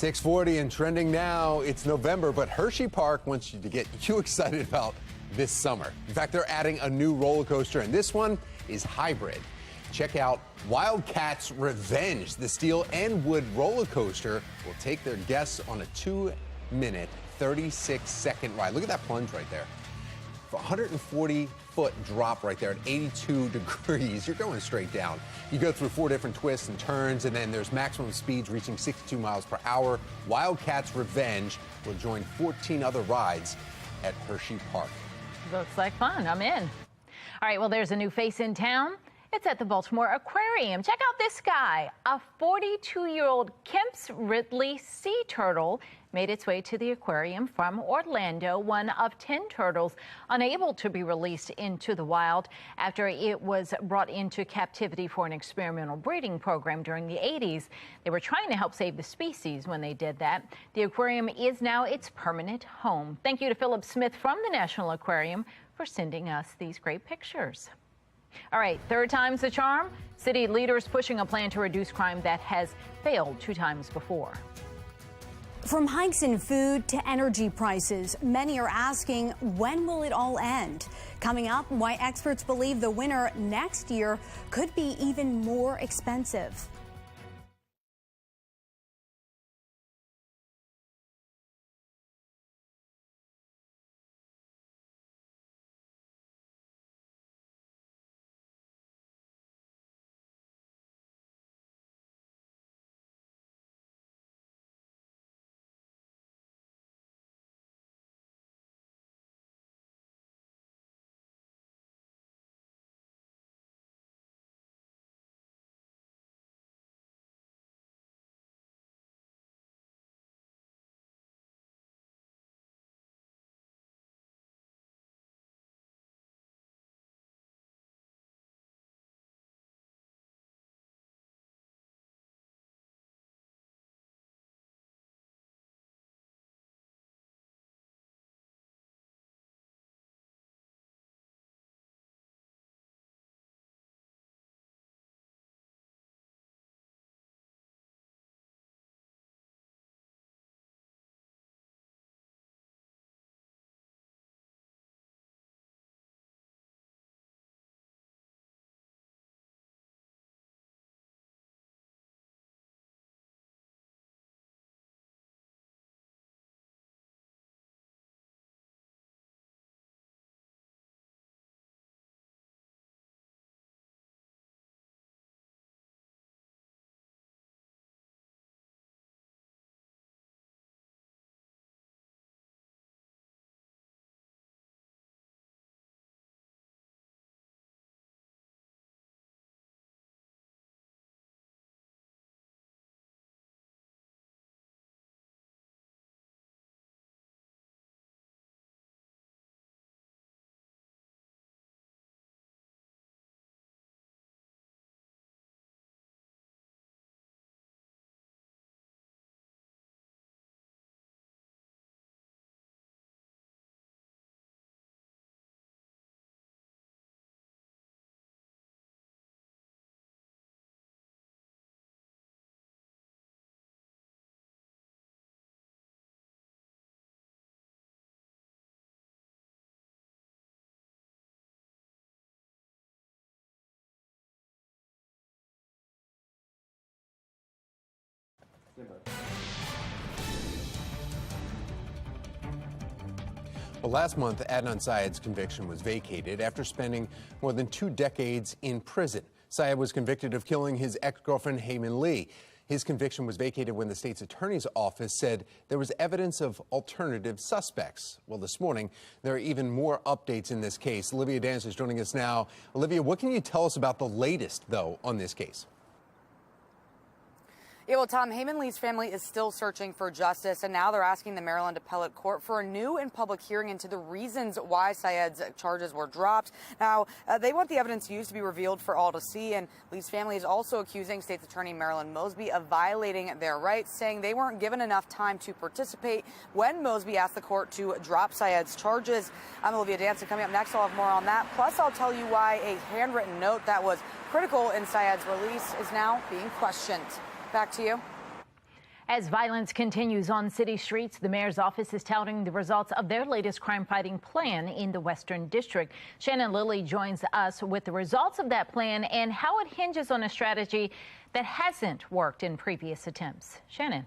6:40 and trending now. It's November, but Hershey Park wants you to get you excited about this summer. In fact, they're adding a new roller coaster, and this one is hybrid. Check out Wildcats Revenge. The steel and wood roller coaster will take their guests on a 2-minute, 36-second ride. Look at that plunge right there. For 140-foot drop right there at 82 degrees. You're going straight down. You go through 4 different twists and turns, and then there's maximum speeds reaching 62 miles per hour. Wildcats Revenge will join 14 other rides at Hershey Park. Looks like fun. I'm in. All right, well, there's a new face in town. It's at the Baltimore Aquarium. Check out this guy. A 42-year-old Kemp's Ridley sea turtle made its way to the aquarium from Orlando, one of 10 turtles unable to be released into the wild after it was brought into captivity for an experimental breeding program during the 80s. They were trying to help save the species when they did that. The aquarium is now its permanent home. Thank you to Philip Smith from the National Aquarium for sending us these great pictures. All right, 3rd time's the charm. City leaders pushing a plan to reduce crime that has failed 2 times before. From hikes in food to energy prices, many are asking, when will it all end? Coming up, why experts believe the winter next year could be even more expensive. Well, last month, Adnan Syed's conviction was vacated after spending more than 2 decades in prison. Syed was convicted of killing his ex-girlfriend, Heyman Lee. His conviction was vacated when the state's attorney's office said there was evidence of alternative suspects. Well, this morning, there are even more updates in this case. Olivia Dance is joining us now. Olivia, what can you tell us about the latest, though, on this case? Yeah, well, Tom, Heyman Lee's family is still searching for justice, and now they're asking the Maryland Appellate Court for a new and public hearing into the reasons why Syed's charges were dropped. Now, they want the evidence used to be revealed for all to see, and Lee's family is also accusing State's Attorney Marilyn Mosby of violating their rights, saying they weren't given enough time to participate when Mosby asked the court to drop Syed's charges. I'm Olivia Danson. Coming up next, I'll have more on that. Plus, I'll tell you why a handwritten note that was critical in Syed's release is now being questioned. Back to you. As violence continues on city streets, the mayor's office is touting the results of their latest crime-fighting plan in the Western District. Shannon Lilly joins us with the results of that plan and how it hinges on a strategy that hasn't worked in previous attempts. Shannon.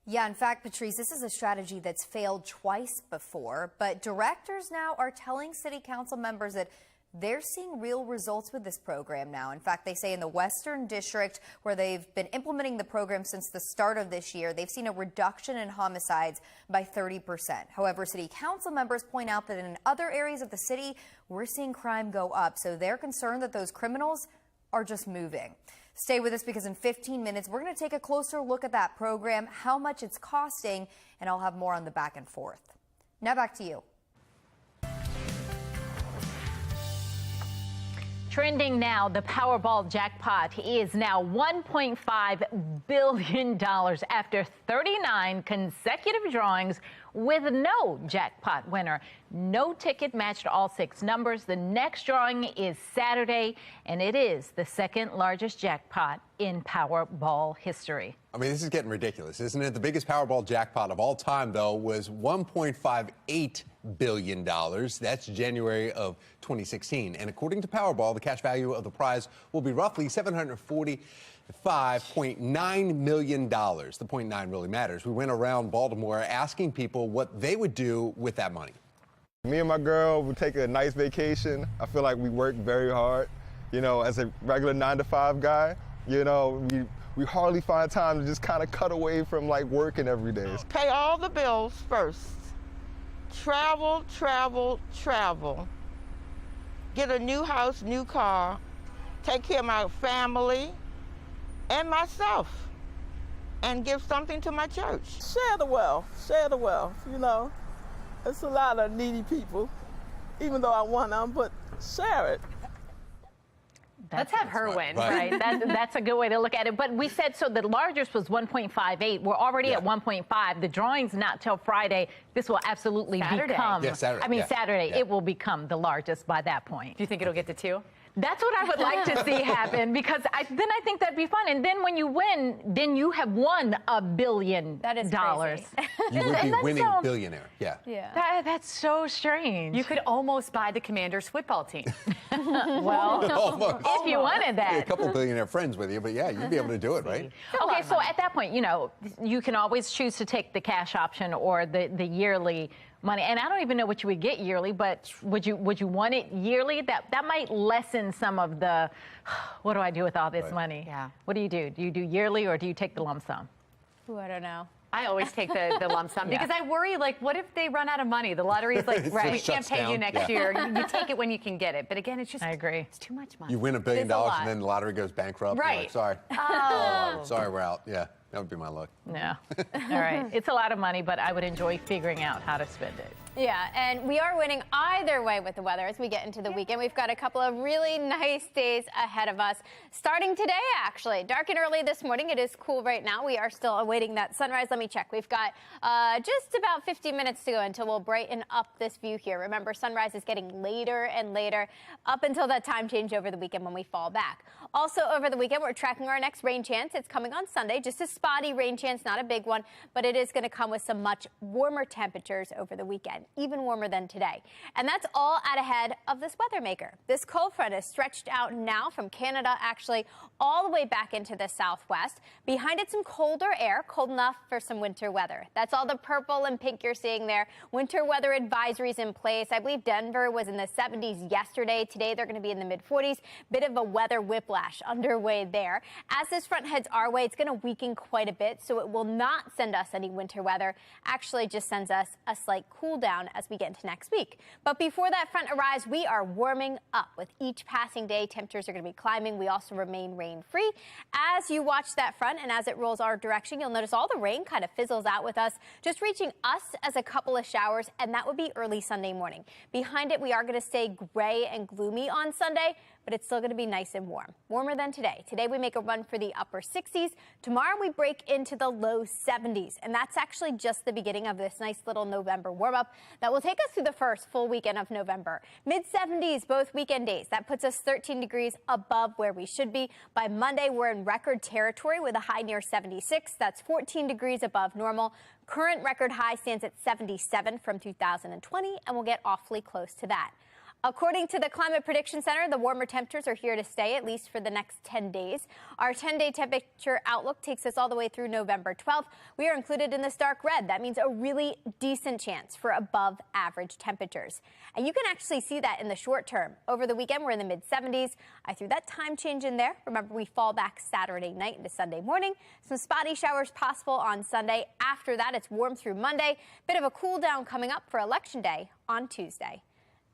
Yeah, in fact, Patrice, this is a strategy that's failed twice before, but directors now are telling city council members that they're seeing real results with this program now. In fact, they say in the Western District, where they've been implementing the program since the start of this year, they've seen a reduction in homicides by 30%. However, city council members point out that in other areas of the city, we're seeing crime go up. So they're concerned that those criminals are just moving. Stay with us because in 15 minutes, we're going to take a closer look at that program, how much it's costing, and I'll have more on the back and forth. Now back to you. Trending now, the Powerball jackpot is now $1.5 billion after 39 consecutive drawings with no jackpot winner. No ticket matched all 6 numbers. The next drawing is Saturday, and it is the second largest jackpot in Powerball history. I mean, this is getting ridiculous, isn't it? The biggest Powerball jackpot of all time, though, was $1.58 billion. That's January of 2016. And according to Powerball, the cash value of the prize will be roughly $745.9 million. The 0.9 really matters. We went around Baltimore asking people what they would do with that money. Me and my girl would take a nice vacation. I feel like we work very hard. You know, as a regular 9-to-5 guy, you know, we hardly find time to just kind of cut away from like working every day. Pay all the bills first. Travel, travel, travel. Get a new house, new car. Take care of my family and myself. And give something to my church. Share the wealth, you know. It's a lot of needy people, even though I want them, but share it. Let's have her win, right? That's a good way to look at it. But we said, so the largest was 1.58. We're already at 1.5. The drawing's not till Friday. This will absolutely become. Yeah, Saturday. I mean, Saturday. Yeah. It will become the largest by that point. Do you think it'll get to 2? That's what I would like to see happen, because then I think that'd be fun. And then when you win, then you have won $1 billion. That is crazy. You would be winning billionaire. Yeah. That's so strange. You could almost buy the Commanders football team. Well, if you wanted that. A couple billionaire friends with you, but yeah, you'd be able to do it, right? Okay, so at that point, you know, you can always choose to take the cash option or the yearly money. And I don't even know what you would get yearly, but would you want it yearly? That might lessen some of the, what do I do with all this money? Yeah. What do? Do you do yearly or do you take the lump sum? Ooh, I don't know. I always take the lump sum because I worry, like, what if they run out of money? The lottery is like, we can't pay you next year. You take it when you can get it. But again, it's just, I agree. It's too much money. You win $1 billion and then the lottery goes bankrupt. Right. You're like, sorry. Oh. Sorry, we're out. Yeah, that would be my luck. No. All right. It's a lot of money, but I would enjoy figuring out how to spend it. Yeah, and we are winning either way with the weather as we get into the weekend. We've got a couple of really nice days ahead of us. Starting today, actually. Dark and early this morning. It is cool right now. We are still awaiting that sunrise. Let me check. We've got just about 50 minutes to go until we'll brighten up this view here. Remember, sunrise is getting later and later up until that time change over the weekend when we fall back. Also, over the weekend, we're tracking our next rain chance. It's coming on Sunday. Just a spotty rain chance, not a big one, but it is going to come with some much warmer temperatures over the weekend. Even warmer than today. And that's all out ahead of this weather maker. This cold front is stretched out now from Canada, actually, all the way back into the southwest. Behind it, some colder air, cold enough for some winter weather. That's all the purple and pink you're seeing there. Winter weather advisories in place. I believe Denver was in the 70s yesterday. Today, they're going to be in the mid-40s. Bit of a weather whiplash underway there. As this front heads our way, it's going to weaken quite a bit, so it will not send us any winter weather. Actually, just sends us a slight cool down as we get into next week. But before that front arrives, we are warming up. With each passing day, temperatures are going to be climbing. We also remain rain-free. As you watch that front and as it rolls our direction, you'll notice all the rain kind of fizzles out with us, just reaching us as a couple of showers, and that would be early Sunday morning. Behind it, we are going to stay gray and gloomy on Sunday, but it's still going to be nice and warm. Warmer than today. Today we make a run for the upper 60s. Tomorrow we break into the low 70s. And that's actually just the beginning of this nice little November warm-up that will take us through the first full weekend of November. Mid-70s both weekend days. That puts us 13 degrees above where we should be. By Monday, we're in record territory with a high near 76. That's 14 degrees above normal. Current record high stands at 77 from 2020, and we'll get awfully close to that. According to the Climate Prediction Center, the warmer temperatures are here to stay, at least for the next 10 days. Our 10-day temperature outlook takes us all the way through November 12th. We are included in this dark red. That means a really decent chance for above average temperatures. And you can actually see that in the short term. Over the weekend, we're in the mid-70s. I threw that time change in there. Remember, we fall back Saturday night into Sunday morning. Some spotty showers possible on Sunday. After that, it's warm through Monday. Bit of a cool down coming up for Election Day on Tuesday.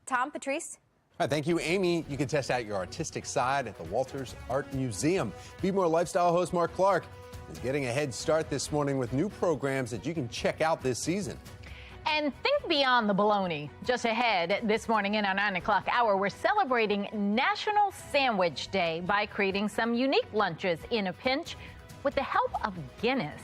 Tom, Patrice. All right, thank you, Amy. You can test out your artistic side at the Walters Art Museum. Be More lifestyle host Mark Clark is getting a head start this morning with new programs that you can check out this season. And think beyond the baloney. Just ahead this morning in our 9 o'clock hour, we're celebrating National Sandwich Day by creating some unique lunches in a pinch with the help of Guinness.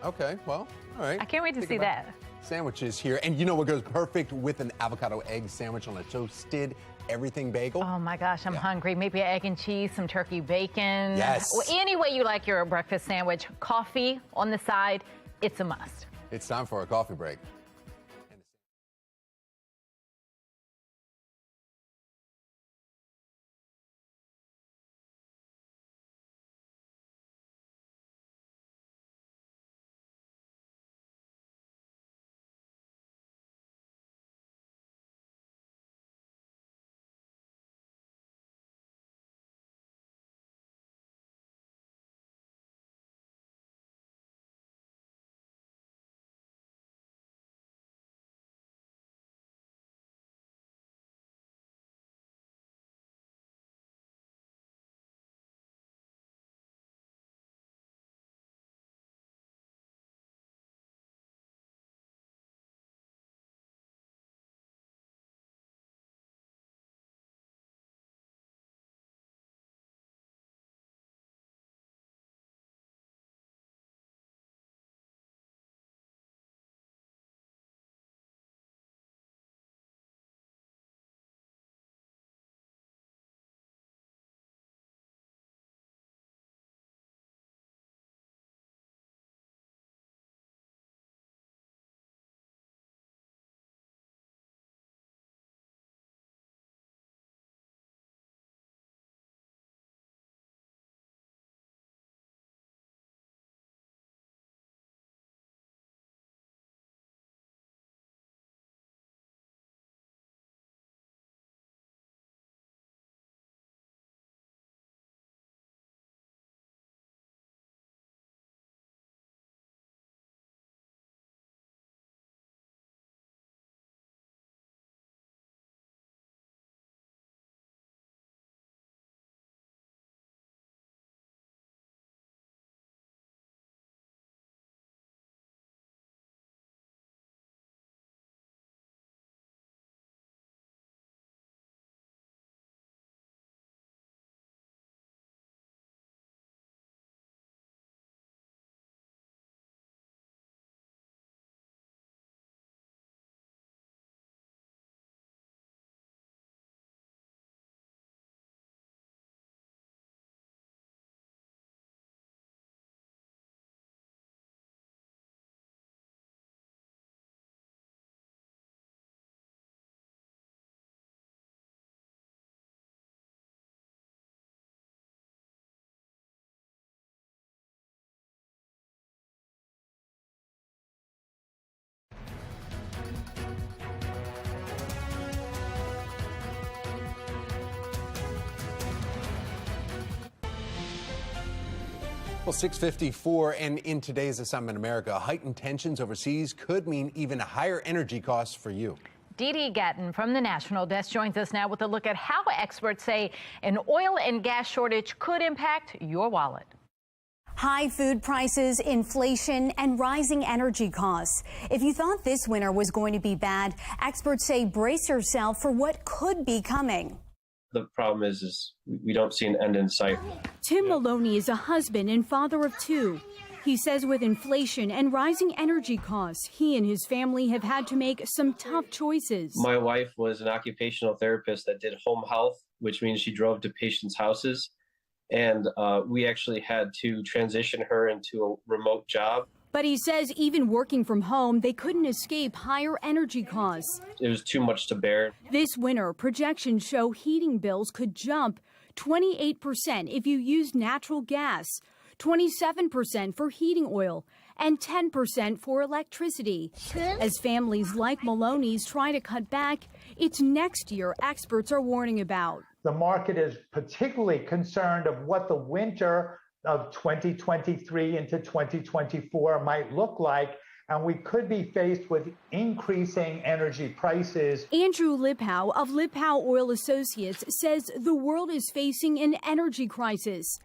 Okay, well, all right. I can't wait to see that. Sandwiches here. And you know what goes perfect with an avocado egg sandwich on a toasted everything bagel? Oh my gosh, I'm hungry. Maybe egg and cheese, some turkey bacon. Yes. Well, any way you like your breakfast sandwich. Coffee on the side, it's a must. It's time for a coffee break. Well, 6:54, and in today's Assignment America, heightened tensions overseas could mean even higher energy costs for you. Dee Dee Gatton from the National Desk joins us now with a look at how experts say an oil and gas shortage could impact your wallet. High food prices, inflation, and rising energy costs. If you thought this winter was going to be bad, experts say brace yourself for what could be coming. the problem is we don't see an end in sight. Tim Maloney is a husband and father of two. He says with inflation and rising energy costs, he and his family have had to make some tough choices. My wife was an occupational therapist that did home health, which means she drove to patients' houses. And we actually had to transition her into a remote job. But he says even working from home, they couldn't escape higher energy costs. It was too much to bear. This winter, projections show heating bills could jump 28% if you use natural gas, 27% for heating oil, and 10% for electricity. As families like Maloney's try to cut back, it's next year experts are warning about. The market is particularly concerned of what the winter of 2023 into 2024 might look like, and we could be faced with increasing energy prices. Andrew Lipow of Lipow Oil Associates says the world is facing an energy crisis.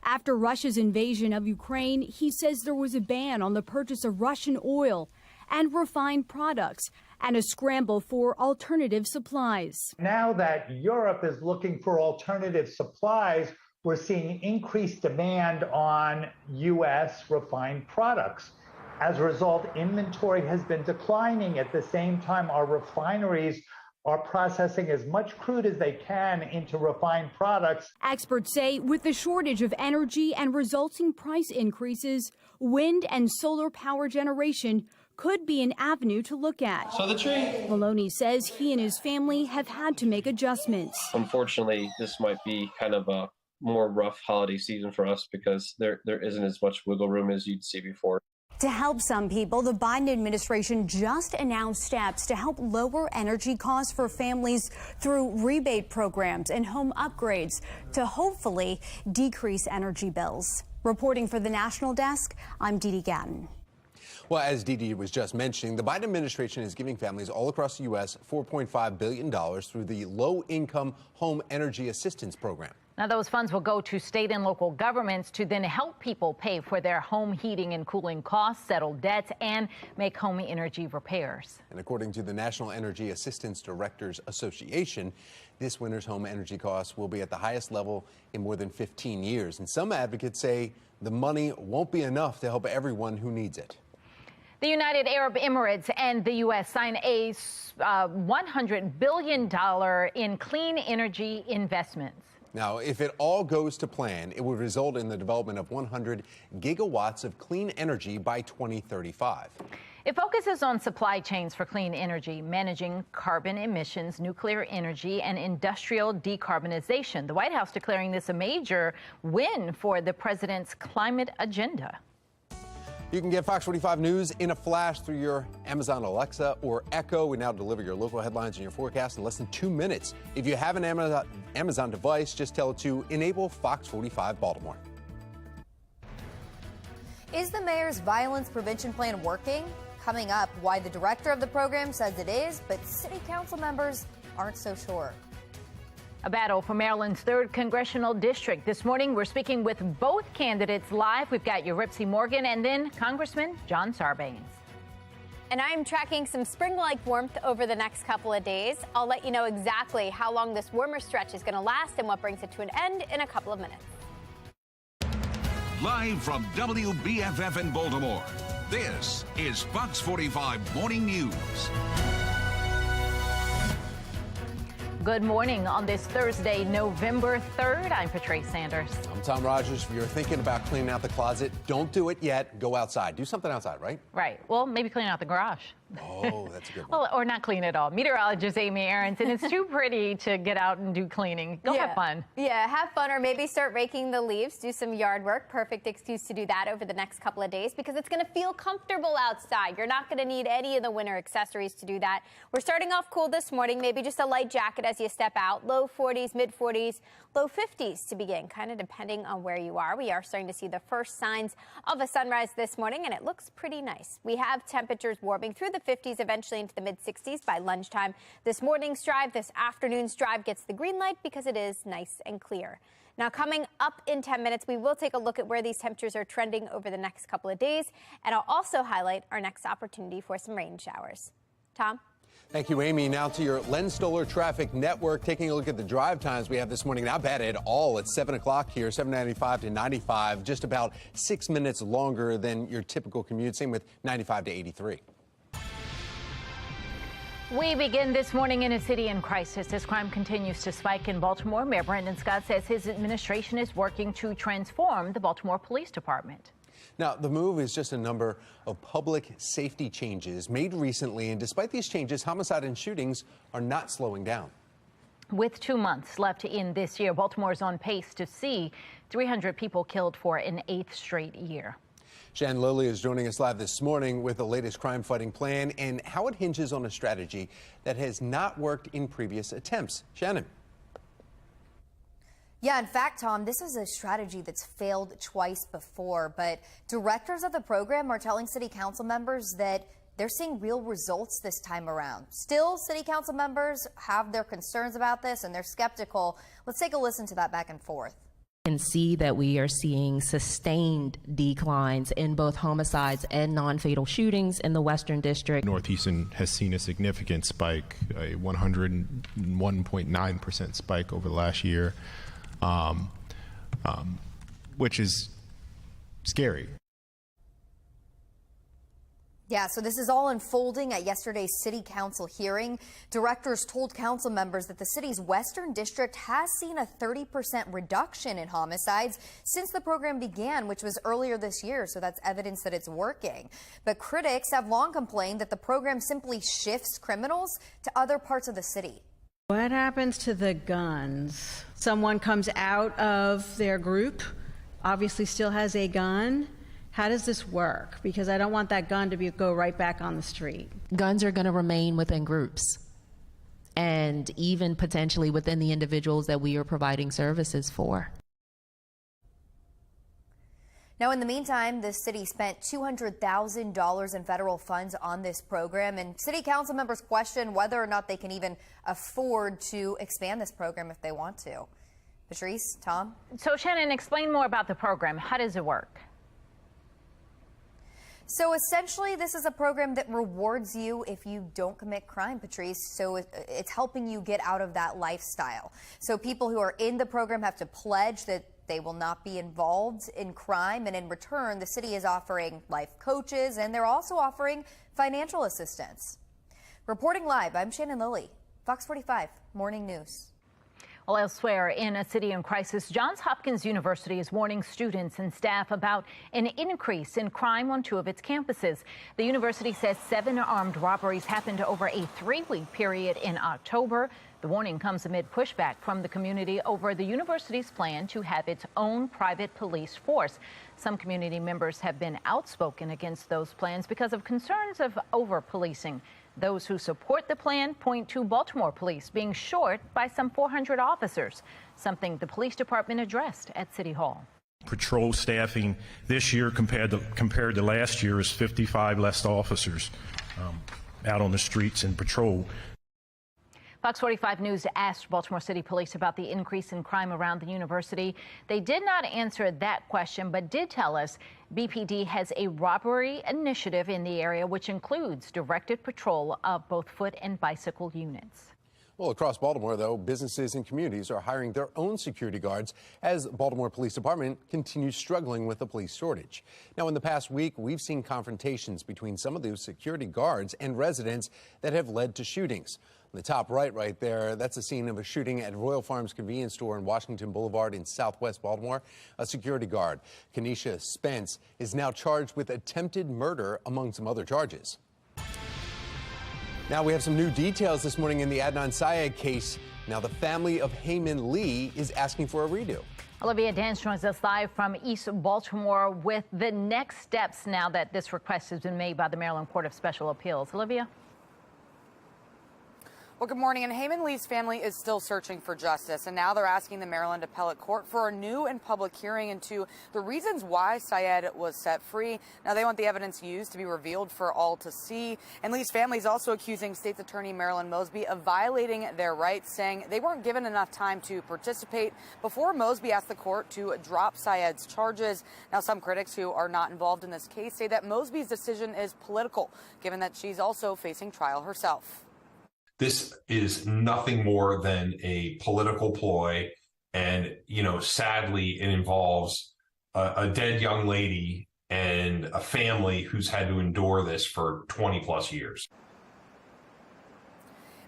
After Russia's invasion of Ukraine, he says there was a ban on the purchase of Russian oil and refined products and a scramble for alternative supplies. Now that Europe is looking for alternative supplies, we're seeing increased demand on U.S. refined products. As a result, inventory has been declining. At the same time, our refineries are processing as much crude as they can into refined products. Experts say with the shortage of energy and resulting price increases, wind and solar power generation could be an avenue to look at. So the tree. Maloney says he and his family have had to make adjustments. Unfortunately, this might be kind of a more rough holiday season for us because there isn't as much wiggle room as you'd see before. To help some people, the Biden administration just announced steps to help lower energy costs for families through rebate programs and home upgrades to hopefully decrease energy bills. Reporting for the National Desk, I'm Dee Dee Gatton. Well, as Dee Dee was just mentioning, the Biden administration is giving families all across the U.S. $4.5 billion through the Low-Income Home Energy Assistance Program. Now, those funds will go to state and local governments to then help people pay for their home heating and cooling costs, settle debts, and make home energy repairs. And according to the National Energy Assistance Directors Association, this winter's home energy costs will be at the highest level in more than 15 years. And some advocates say the money won't be enough to help everyone who needs it. The United Arab Emirates and the U.S. signed a $100 billion in clean energy investments. Now, if it all goes to plan, it would result in the development of 100 gigawatts of clean energy by 2035. It focuses on supply chains for clean energy, managing carbon emissions, nuclear energy, and industrial decarbonization. The White House declaring this a major win for the president's climate agenda. You can get Fox 45 News in a flash through your Amazon Alexa or Echo. We now deliver your local headlines and your forecast in less than 2 minutes. If you have an Amazon device, just tell it to enable Fox 45 Baltimore. Is the mayor's violence prevention plan working? Coming up, why the director of the program says it is, but city council members aren't so sure. A battle for Maryland's 3rd Congressional District. This morning, we're speaking with both candidates live. We've got Ripsy Morgan and then Congressman John Sarbanes. And I'm tracking some spring-like warmth over the next couple of days. I'll let you know exactly how long this warmer stretch is going to last and what brings it to an end in a couple of minutes. Live from WBFF in Baltimore, this is Fox 45 Morning News. Good morning on this Thursday, November 3rd. I'm Patrice Sanders. I'm Tom Rogers. If you're thinking about cleaning out the closet, don't do it yet. Go outside. Do something outside, right? Right. Well, maybe clean out the garage. Oh, that's a good one. Well, or not clean at all. Meteorologist Amy Aronson. It's too pretty to get out and do cleaning. Go have fun. Yeah, have fun, or maybe start raking the leaves, do some yard work. Perfect excuse to do that over the next couple of days because it's going to feel comfortable outside. You're not going to need any of the winter accessories to do that. We're starting off cool this morning, maybe just a light jacket as you step out. Low 40s, mid 40s, low 50s to begin, kind of depending on where you are. We are starting to see the first signs of a sunrise this morning, and it looks pretty nice. We have temperatures warming through the 50s, eventually into the mid-60s by lunchtime. This morning's drive, this afternoon's drive gets the green light because it is nice and clear. Now, coming up in 10 minutes, we will take a look at where these temperatures are trending over the next couple of days, and I'll also highlight our next opportunity for some rain showers. Tom? Thank you, Amy. Now to your Len Stoller Traffic Network. Taking a look at the drive times we have this morning. Not bad at all. It's 7 o'clock here, 7:95 to 95. Just about 6 minutes longer than your typical commute. Same with 95 to 83. We begin this morning in a city in crisis as crime continues to spike in Baltimore. Mayor Brandon Scott says his administration is working to transform the Baltimore Police Department. Now, the move is just a number of public safety changes made recently, and despite these changes, homicide and shootings are not slowing down. With 2 months left in this year, Baltimore is on pace to see 300 people killed for an 8th straight year. Shannon Lilly is joining us live this morning with the latest crime-fighting plan and how it hinges on a strategy that has not worked in previous attempts. Shannon. Yeah, in fact, Tom, this is a strategy that's failed twice before, but directors of the program are telling city council members that they're seeing real results this time around. Still, city council members have their concerns about this and they're skeptical. Let's take a listen to that back and forth. And see that we are seeing sustained declines in both homicides and non-fatal shootings in the Western District. Northeastern has seen a significant spike, a 101.9% spike over the last year. Which is scary. Yeah, so this is all unfolding at yesterday's city council hearing. Directors told council members that the city's Western District has seen a 30% reduction in homicides since the program began, which was earlier this year, so that's evidence that it's working. But critics have long complained that the program simply shifts criminals to other parts of the city. What happens to the guns? Someone comes out of their group, obviously still has a gun. How does this work? Because I don't want that gun to go right back on the street. Guns are going to remain within groups and even potentially within the individuals that we are providing services for. Now, in the meantime, the city spent $200,000 in federal funds on this program, and city council members question whether or not they can even afford to expand this program if they want to. Patrice, Tom? So, Shannon, explain more about the program. How does it work? So essentially, this is a program that rewards you if you don't commit crime, Patrice. So it's helping you get out of that lifestyle. So people who are in the program have to pledge that they will not be involved in crime. And in return, the city is offering life coaches, and they're also offering financial assistance. Reporting live, I'm Shannon Lilly, Fox 45 Morning News. Well, elsewhere in a city in crisis, Johns Hopkins University is warning students and staff about an increase in crime on 2 of its campuses. The university says 7 armed robberies happened over a 3-week period in October. The warning comes amid pushback from the community over the university's plan to have its own private police force. Some community members have been outspoken against those plans because of concerns of over-policing. Those who support the plan point to Baltimore police being short by some 400 officers, something the police department addressed at City Hall. Patrol staffing this year compared to last year is 55 less officers out on the streets in patrol. Fox 45 News asked Baltimore City Police about the increase in crime around the university. They did not answer that question, but did tell us BPD has a robbery initiative in the area, which includes directed patrol of both foot and bicycle units. Well, across Baltimore, though, businesses and communities are hiring their own security guards as the Baltimore Police Department continues struggling with the police shortage. Now, in the past week, we've seen confrontations between some of those security guards and residents that have led to shootings. On the top right there, that's a scene of a shooting at Royal Farms convenience store in Washington Boulevard in southwest Baltimore. A security guard, Kenesha Spence, is now charged with attempted murder among some other charges. Now we have some new details this morning in the Adnan Syed case. Now the family of Heyman Lee is asking for a redo. Olivia Dance joins us live from East Baltimore with the next steps now that this request has been made by the Maryland Court of Special Appeals. Olivia? Well, good morning. And Heyman Lee's family is still searching for justice, and now they're asking the Maryland Appellate Court for a new and public hearing into the reasons why Syed was set free. Now, they want the evidence used to be revealed for all to see. And Lee's family is also accusing State's Attorney Marilyn Mosby of violating their rights, saying they weren't given enough time to participate before Mosby asked the court to drop Syed's charges. Now, some critics who are not involved in this case say that Mosby's decision is political, given that she's also facing trial herself. this is nothing more than a political ploy. And, sadly, it involves a dead young lady and a family who's had to endure this for 20 plus years.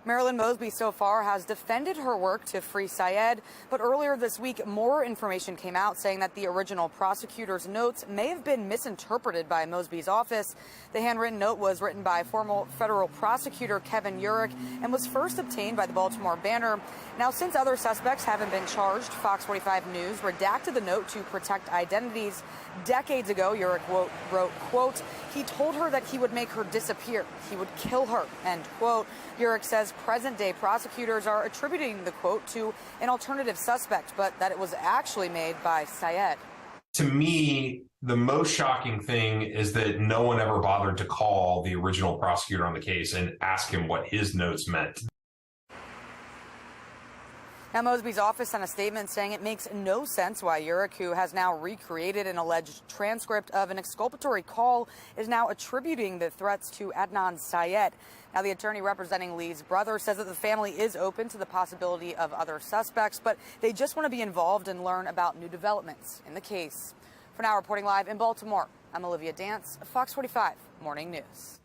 Marilyn Mosby so far has defended her work to free Syed, but earlier this week, more information came out saying that the original prosecutor's notes may have been misinterpreted by Mosby's office. The handwritten note was written by former federal prosecutor Kevin Urich and was first obtained by the Baltimore Banner. Now, since other suspects haven't been charged, Fox 45 News redacted the note to protect identities. Decades ago, Urich wrote, quote, "He told her that he would make her disappear. He would kill her," end quote. Urich says present-day prosecutors are attributing the quote to an alternative suspect, but that it was actually made by Syed. To me, the most shocking thing is that no one ever bothered to call the original prosecutor on the case and ask him what his notes meant. Now, Mosby's office sent a statement saying it makes no sense why Urich, who has now recreated an alleged transcript of an exculpatory call, is now attributing the threats to Adnan Syed. Now, the attorney representing Lee's brother says that the family is open to the possibility of other suspects, but they just want to be involved and learn about new developments in the case. For now, reporting live in Baltimore, I'm Olivia Dance, Fox 45 Morning News.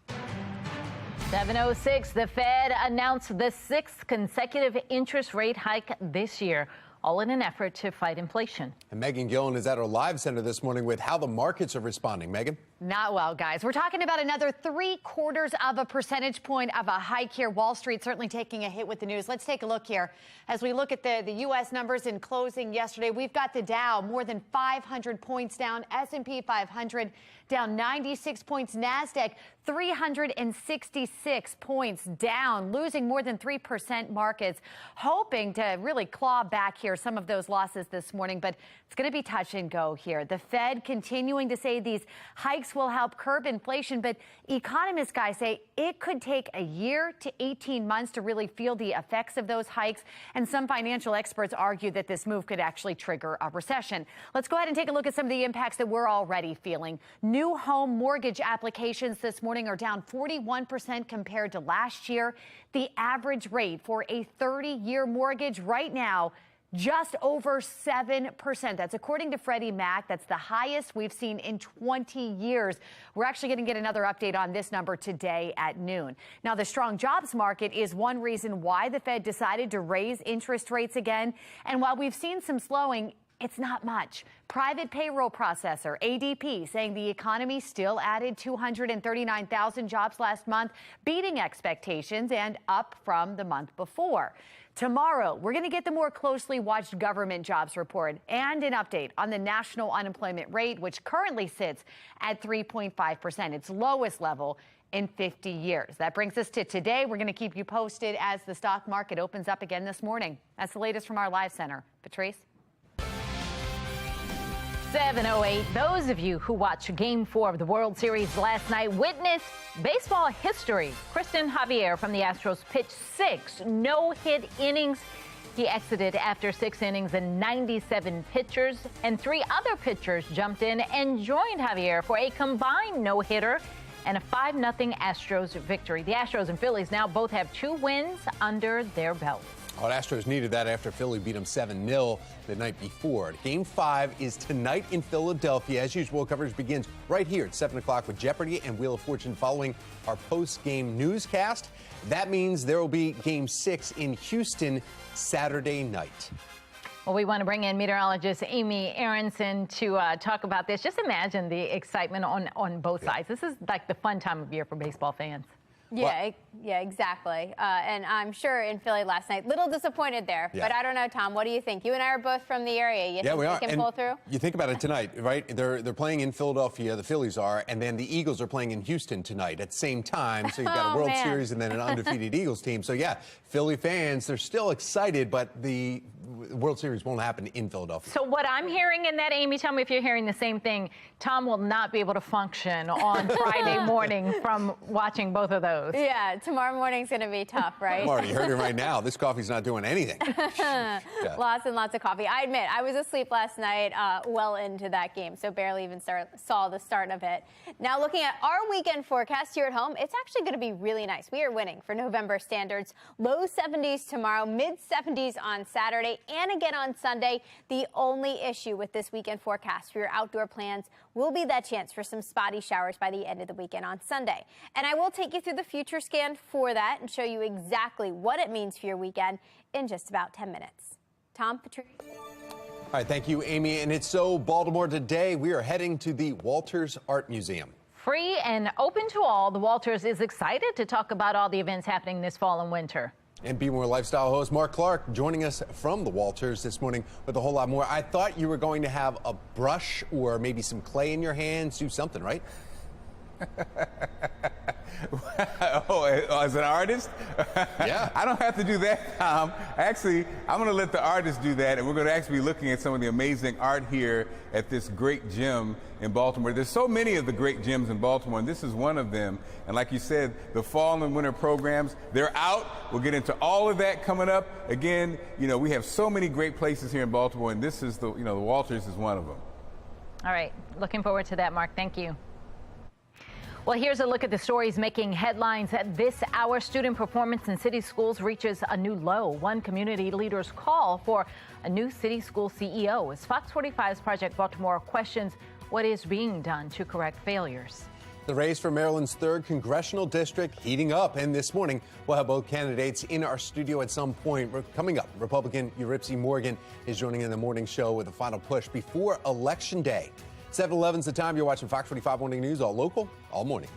7:06, the Fed announced the 6th consecutive interest rate hike this year, all in an effort to fight inflation. And Megan Gillen is at our live center this morning with how the markets are responding. Megan? Not well, guys. We're talking about another 3/4 of a percentage point of a hike here. Wall Street certainly taking a hit with the news. Let's take a look here. As we look at the U.S. numbers in closing yesterday, we've got the Dow more than 500 points down, S&P 500 down 96 points, NASDAQ 366 points down, losing more than 3% markets, hoping to really claw back here some of those losses this morning, but it's going to be touch and go here. The Fed continuing to say these hikes will help curb inflation, but economists, guys, say it could take a year to 18 months to really feel the effects of those hikes, and some financial experts argue that this move could actually trigger a recession. Let's go ahead and take a look at some of the impacts that we're already feeling. New home mortgage applications this morning are down 41% compared to last year. The average rate for a 30-year mortgage right now, just over 7%. That's according to Freddie Mac. That's the highest we've seen in 20 years. We're actually going to get another update on this number today at noon. Now, the strong jobs market is one reason why the Fed decided to raise interest rates again. And while we've seen some slowing, it's not much. Private payroll processor, ADP, saying the economy still added 239,000 jobs last month, beating expectations and up from the month before. Tomorrow, we're going to get the more closely watched government jobs report and an update on the national unemployment rate, which currently sits at 3.5%, its lowest level in 50 years. That brings us to today. We're going to keep you posted as the stock market opens up again this morning. That's the latest from our live center. Patrice? 7:08. Those of you who watched Game 4 of the World Series last night witnessed baseball history. Kristen Javier from the Astros pitched 6 no-hit innings. He exited after 6 innings and 97 pitchers, and 3 other pitchers jumped in and joined Javier for a combined no-hitter and a 5-0 Astros victory. The Astros and Phillies now both have 2 wins under their belts. Well, Astros needed that after Philly beat them 7-0 the night before. Game 5 is tonight in Philadelphia. As usual, coverage begins right here at 7 o'clock with Jeopardy and Wheel of Fortune following our post-game newscast. That means there will be Game 6 in Houston Saturday night. Well, we want to bring in meteorologist Amy Aronson to talk about this. Just imagine the excitement on both sides. This is like the fun time of year for baseball fans. Yeah, exactly. And I'm sure in Philly last night, little disappointed there. Yeah. But I don't know, Tom, what do you think? You and I are both from the area. You think we are. they can pull through? You think about it tonight, right? They're playing in Philadelphia, the Phillies are, and then the Eagles are playing in Houston tonight at the same time. So you've got a World Series and then an undefeated Eagles team. So, yeah, Philly fans, they're still excited, but the World Series won't happen in Philadelphia. So what I'm hearing in that, Amy, tell me if you're hearing the same thing. Tom will not be able to function on Friday morning from watching both of those. both. Yeah, tomorrow morning's going to be tough, right? Marty, you heard it right now. This coffee's not doing anything. Yeah. Lots and lots of coffee. I admit, I was asleep last night well into that game, so barely even saw the start of it. Now, looking at our weekend forecast here at home, it's actually going to be really nice. We are winning for November standards. Low 70s tomorrow, mid 70s on Saturday, and again on Sunday. The only issue with this weekend forecast for your outdoor plans will be that chance for some spotty showers by the end of the weekend on Sunday. And I will take you through the future scan for that and show you exactly what it means for your weekend in just about 10 minutes. Tom, Patrice. All right, thank you, Amy. And it's so Baltimore today. We are heading to the Walters Art Museum. Free and open to all, the Walters is excited to talk about all the events happening this fall and winter. And Be More Lifestyle host Mark Clark joining us from the Walters this morning with a whole lot more. I thought you were going to have a brush or maybe some clay in your hands, do something, right? Oh, as an artist? Yeah. I don't have to do that. Actually, I'm going to let the artists do that, and we're going to actually be looking at some of the amazing art here at this great gym in Baltimore. There's so many of the great gyms in Baltimore, and this is one of them. And like you said, the fall and winter programs, they're out. We'll get into all of that coming up. Again, we have so many great places here in Baltimore, and this is the Walters is one of them. All right. Looking forward to that, Mark. Thank you. Well, here's a look at the stories making headlines at this hour. Student performance in city schools reaches a new low. One community leader's call for a new city school CEO as Fox 45's Project Baltimore questions what is being done to correct failures. The race for Maryland's 3rd congressional district heating up, and this morning we'll have both candidates in our studio at some point. Coming up, Republican Eurypsie Morgan is joining in the morning show with a final push before Election Day. 7:11 is the time. You're watching Fox 45 Morning News, all local, all morning.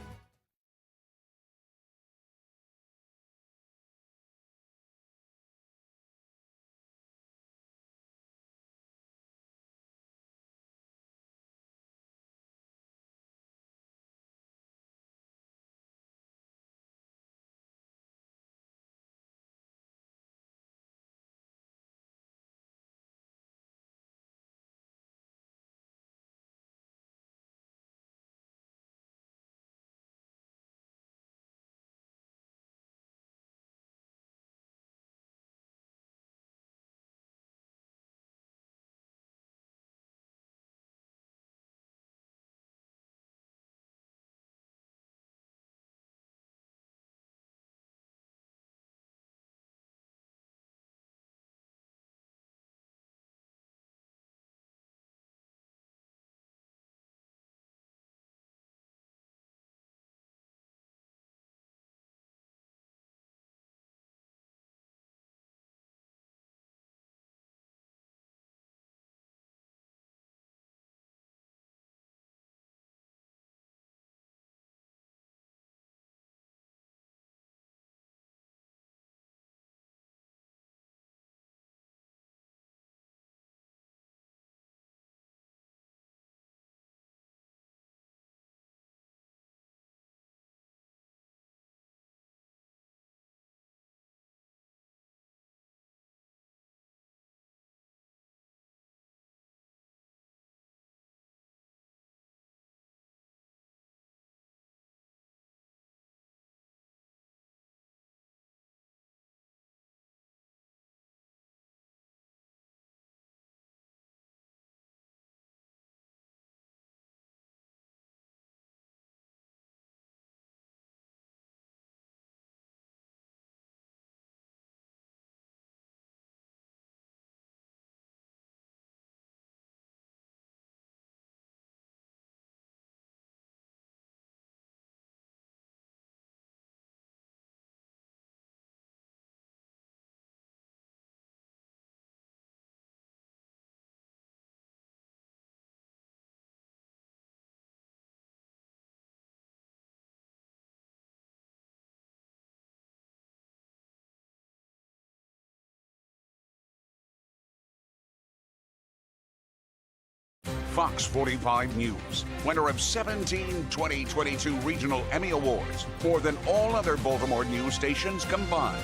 Fox 45 News, winner of 17 2022 Regional Emmy Awards, more than all other Baltimore news stations combined.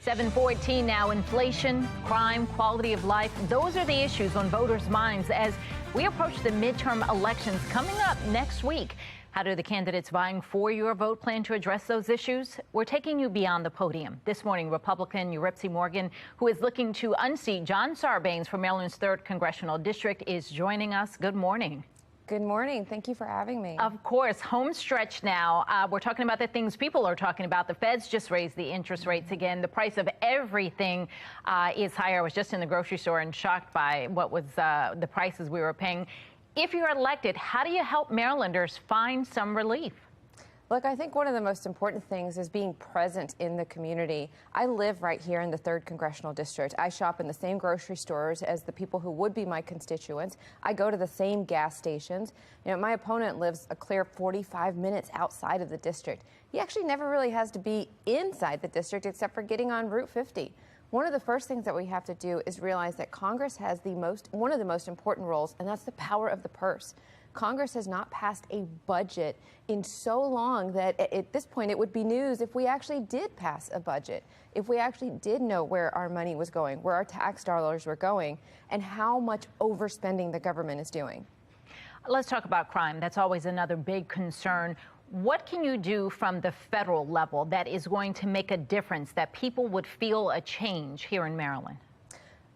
7:14 now. Inflation, crime, quality of life. Those are the issues on voters' minds as we approach the midterm elections coming up next week. How do the candidates vying for your vote plan to address those issues? We're taking you beyond the podium. This morning, Republican Uripsy Morgan, who is looking to unseat John Sarbanes from Maryland's 3rd Congressional District, is joining us. Good morning. Good morning. Thank you for having me. Of course. Home stretch now. We're talking about the things people are talking about. The Feds just raised the interest rates again. The price of everything is higher. I was just in the grocery store and shocked by what was the prices we were paying. If you're elected, how do you help Marylanders find some relief? Look, I think one of the most important things is being present in the community. I live right here in the 3rd Congressional District. I shop in the same grocery stores as the people who would be my constituents. I go to the same gas stations. You know, my opponent lives a clear 45 minutes outside of the district. He actually never really has to be inside the district except for getting on Route 50. One of the first things that we have to do is realize that Congress has one of the most important roles, and that's the power of the purse. Congress has not passed a budget in so long that at this point it would be news if we actually did pass a budget, if we actually did know where our money was going, where our tax dollars were going, and how much overspending the government is doing. Let's talk about crime. That's always another big concern. What can you do from the federal level that is going to make a difference, that people would feel a change here in Maryland?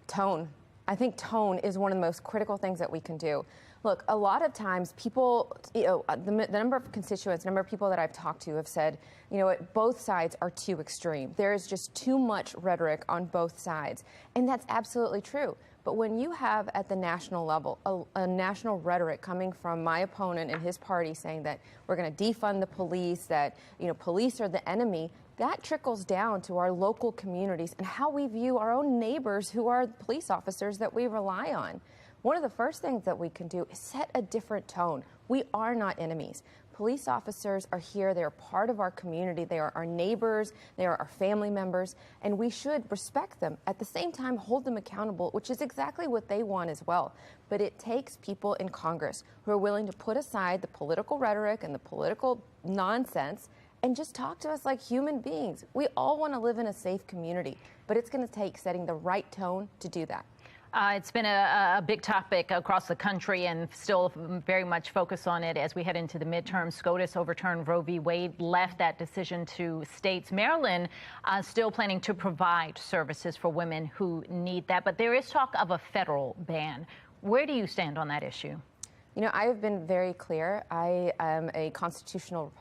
Tone. I think tone is one of the most critical things that we can do. Look, a lot of times people, the number of constituents, number of people that I've talked to have said, both sides are too extreme. There is just too much rhetoric on both sides. And that's absolutely true. But when you have at the national level a national rhetoric coming from my opponent and his party saying that we're going to defund the police, that police are the enemy, that trickles down to our local communities and how we view our own neighbors who are police officers that we rely on. One of the first things that we can do is set a different tone. We are not enemies. Police officers are here. They are part of our community. They are our neighbors. They are our family members. And we should respect them. At the same time, hold them accountable, which is exactly what they want as well. But it takes people in Congress who are willing to put aside the political rhetoric and the political nonsense and just talk to us like human beings. We all want to live in a safe community, but it's going to take setting the right tone to do that. It's been a big topic across the country and still very much focus on it as we head into the midterm. SCOTUS overturned Roe v. Wade, left that decision to states. Maryland still planning to provide services for women who need that, but there is talk of a federal ban. Where do you stand on that issue? I have been very clear. I am a constitutional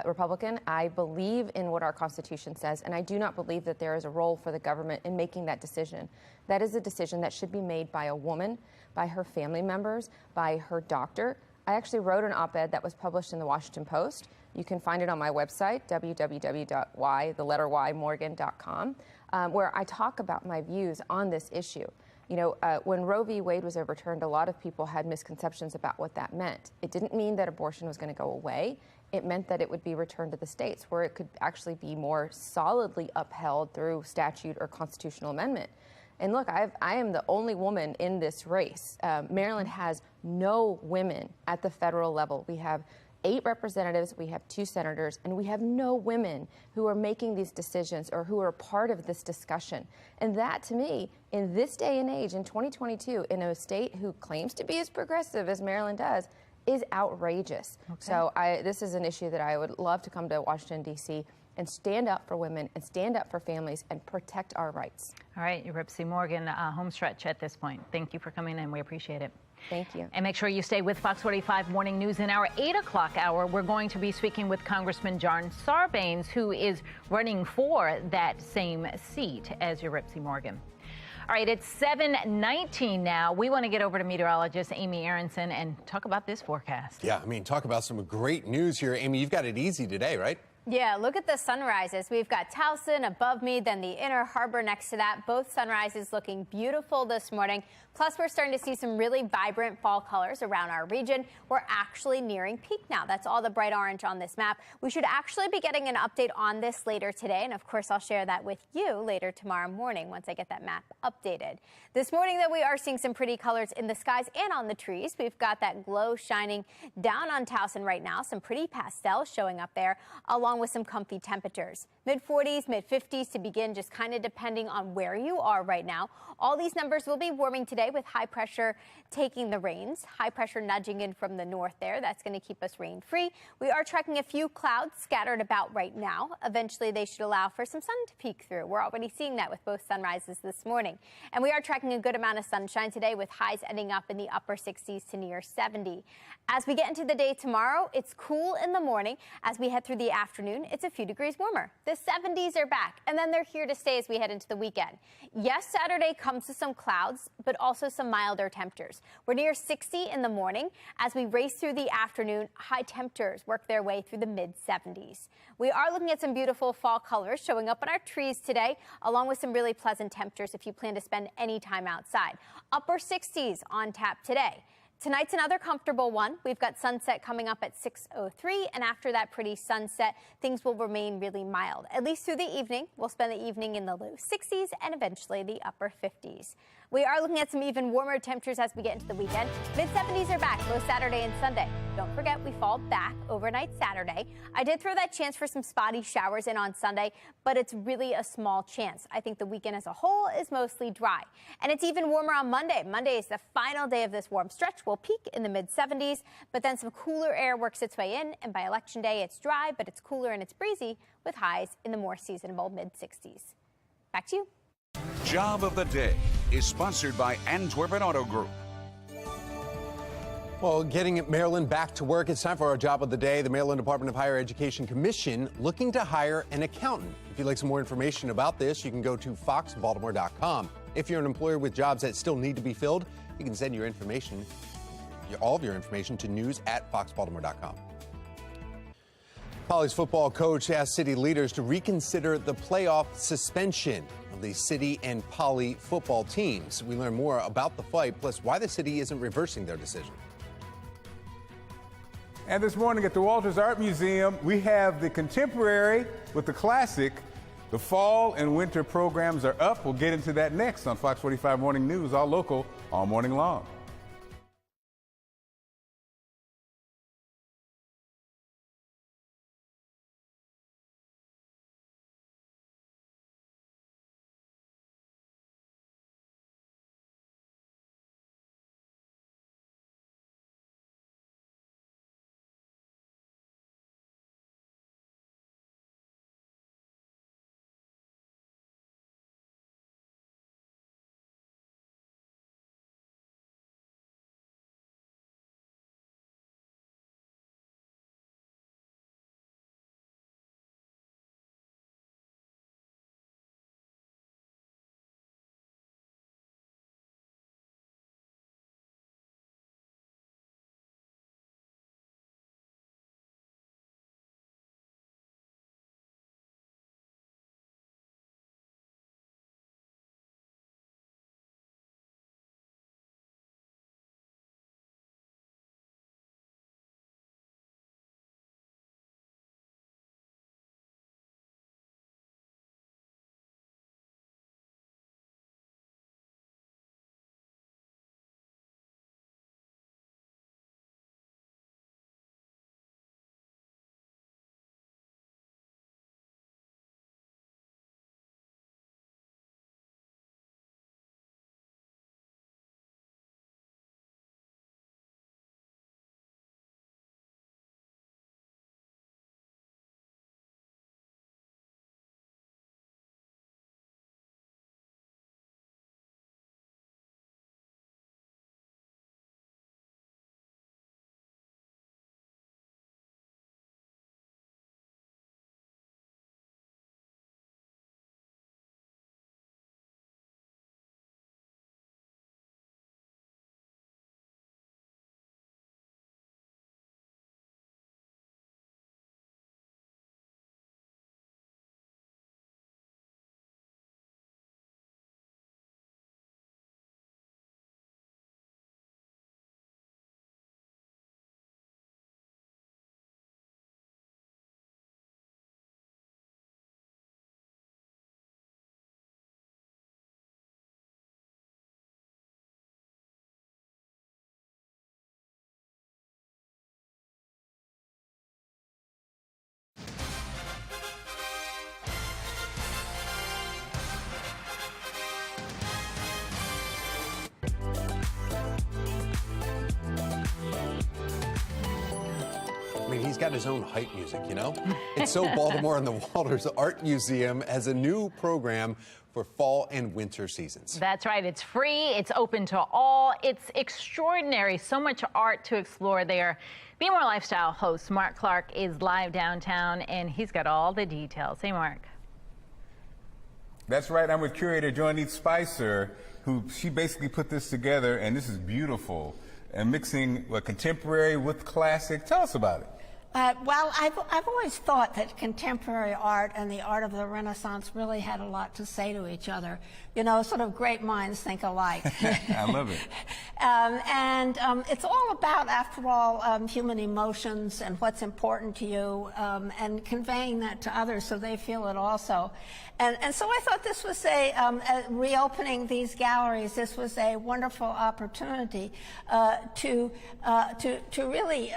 Republican. I believe in what our Constitution says, and I do not believe that there is a role for the government in making that decision. That is a decision that should be made by a woman, by her family members, by her doctor. I actually wrote an op-ed that was published in the Washington Post. You can find it on my website, www.morgan.com, where I talk about my views on this issue. When Roe v. Wade was overturned, a lot of people had misconceptions about what that meant. It didn't mean that abortion was going to go away. It meant that it would be returned to the states, where it could actually be more solidly upheld through statute or constitutional amendment. And look, I am the only woman in this race. Maryland has no women at the federal level. We have 8 representatives, we have 2 senators, and we have no women who are making these decisions or who are part of this discussion. And that, to me, in this day and age, in 2022, in a state who claims to be as progressive as Maryland does, is outrageous. Okay. So this is an issue that I would love to come to Washington, D.C. and stand up for women and stand up for families and protect our rights. All right, Uripsy Morgan, home stretch at this point. Thank you for coming in. We appreciate it. Thank you. And make sure you stay with Fox 45 Morning News. In our 8 o'clock hour, we're going to be speaking with Congressman John Sarbanes, who is running for that same seat as Uripsy Morgan. All right, it's 7:19 now. We want to get over to meteorologist Amy Aronson and talk about this forecast. Yeah, talk about some great news here. Amy, you've got it easy today, right? Yeah, look at the sunrises. We've got Towson above me, then the Inner Harbor next to that. Both sunrises looking beautiful this morning. Plus, we're starting to see some really vibrant fall colors around our region. We're actually nearing peak now. That's all the bright orange on this map. We should actually be getting an update on this later today. And of course, I'll share that with you later tomorrow morning once I get that map updated. This morning, though, we are seeing some pretty colors in the skies and on the trees. We've got that glow shining down on Towson right now. Some pretty pastels showing up there, along along with some comfy temperatures. Mid-40s, mid-50s to begin, just kind of depending on where you are right now. All these numbers will be warming today with high pressure taking the reins. High pressure nudging in from the north there. That's going to keep us rain-free. We are tracking a few clouds scattered about right now. Eventually, they should allow for some sun to peek through. We're already seeing that with both sunrises this morning. And we are tracking a good amount of sunshine today with highs ending up in the upper 60s to near 70. As we get into the day tomorrow, it's cool in the morning. As we head through the afternoon, it's a few degrees warmer. The 70s are back, and then they're here to stay as we head into the weekend. Yes, Saturday comes with some clouds, but also some milder temperatures. We're near 60 in the morning. As we race through the afternoon, high temperatures work their way through the mid-70s. We are looking at some beautiful fall colors showing up on our trees today, along with some really pleasant temperatures if you plan to spend any time outside. Upper 60s on tap today. Tonight's another comfortable one. We've got sunset coming up at 6:03, and after that pretty sunset, things will remain really mild. At least through the evening, we'll spend the evening in the low 60s and eventually the upper 50s. We are looking at some even warmer temperatures as we get into the weekend. Mid-70s are back, both Saturday and Sunday. Don't forget, we fall back overnight Saturday. I did throw that chance for some spotty showers in on Sunday, but it's really a small chance. I think the weekend as a whole is mostly dry. And it's even warmer on Monday. Monday is the final day of this warm stretch. We'll peak in the mid-70s, but then some cooler air works its way in, and by Election Day, it's dry, but it's cooler and it's breezy, with highs in the more seasonable mid-60s. Back to you. Job of the Day is sponsored by Antwerpen Auto Group. Well, getting Maryland back to work, it's time for our Job of the Day. The Maryland Department of Higher Education Commission looking to hire an accountant. If you'd like some more information about this, you can go to foxbaltimore.com. If you're an employer with jobs that still need to be filled, you can send your information, all of your information, to news@foxbaltimore.com. Poly's football coach asked city leaders to reconsider the playoff suspension of the city and Poly football teams. We learn more about the fight, plus why the city isn't reversing their decision. And this morning at the Walters Art Museum, we have the contemporary with the classic. The fall and winter programs are up. We'll get into that next on Fox 45 Morning News, all local, all morning long. mean, he's got his own hype music, you know? It's so Baltimore, and the Walters Art Museum has a new program for fall and winter seasons. That's right. It's free. It's open to all. It's extraordinary. So much art to explore there. Be More Lifestyle host Mark Clark is live downtown, and he's got all the details. Hey, Mark. That's right. I'm with curator Joanette Spicer, who she basically put this together, and this is beautiful. And mixing contemporary with classic. Tell us about it. Well, I've always thought that contemporary art and the art of the Renaissance really had a lot to say to each other. You know, sort of great minds think alike. I love it. It's all about, after all, human emotions and what's important to you, and conveying that to others so they feel it also. And so I thought this was reopening these galleries, this was a wonderful opportunity to really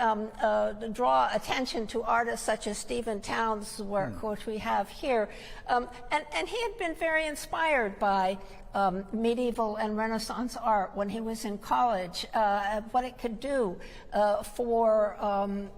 draw attention to artists such as Stephen Towns' work, which we have here. And he had been very inspired by medieval and Renaissance art when he was in college, what it could do for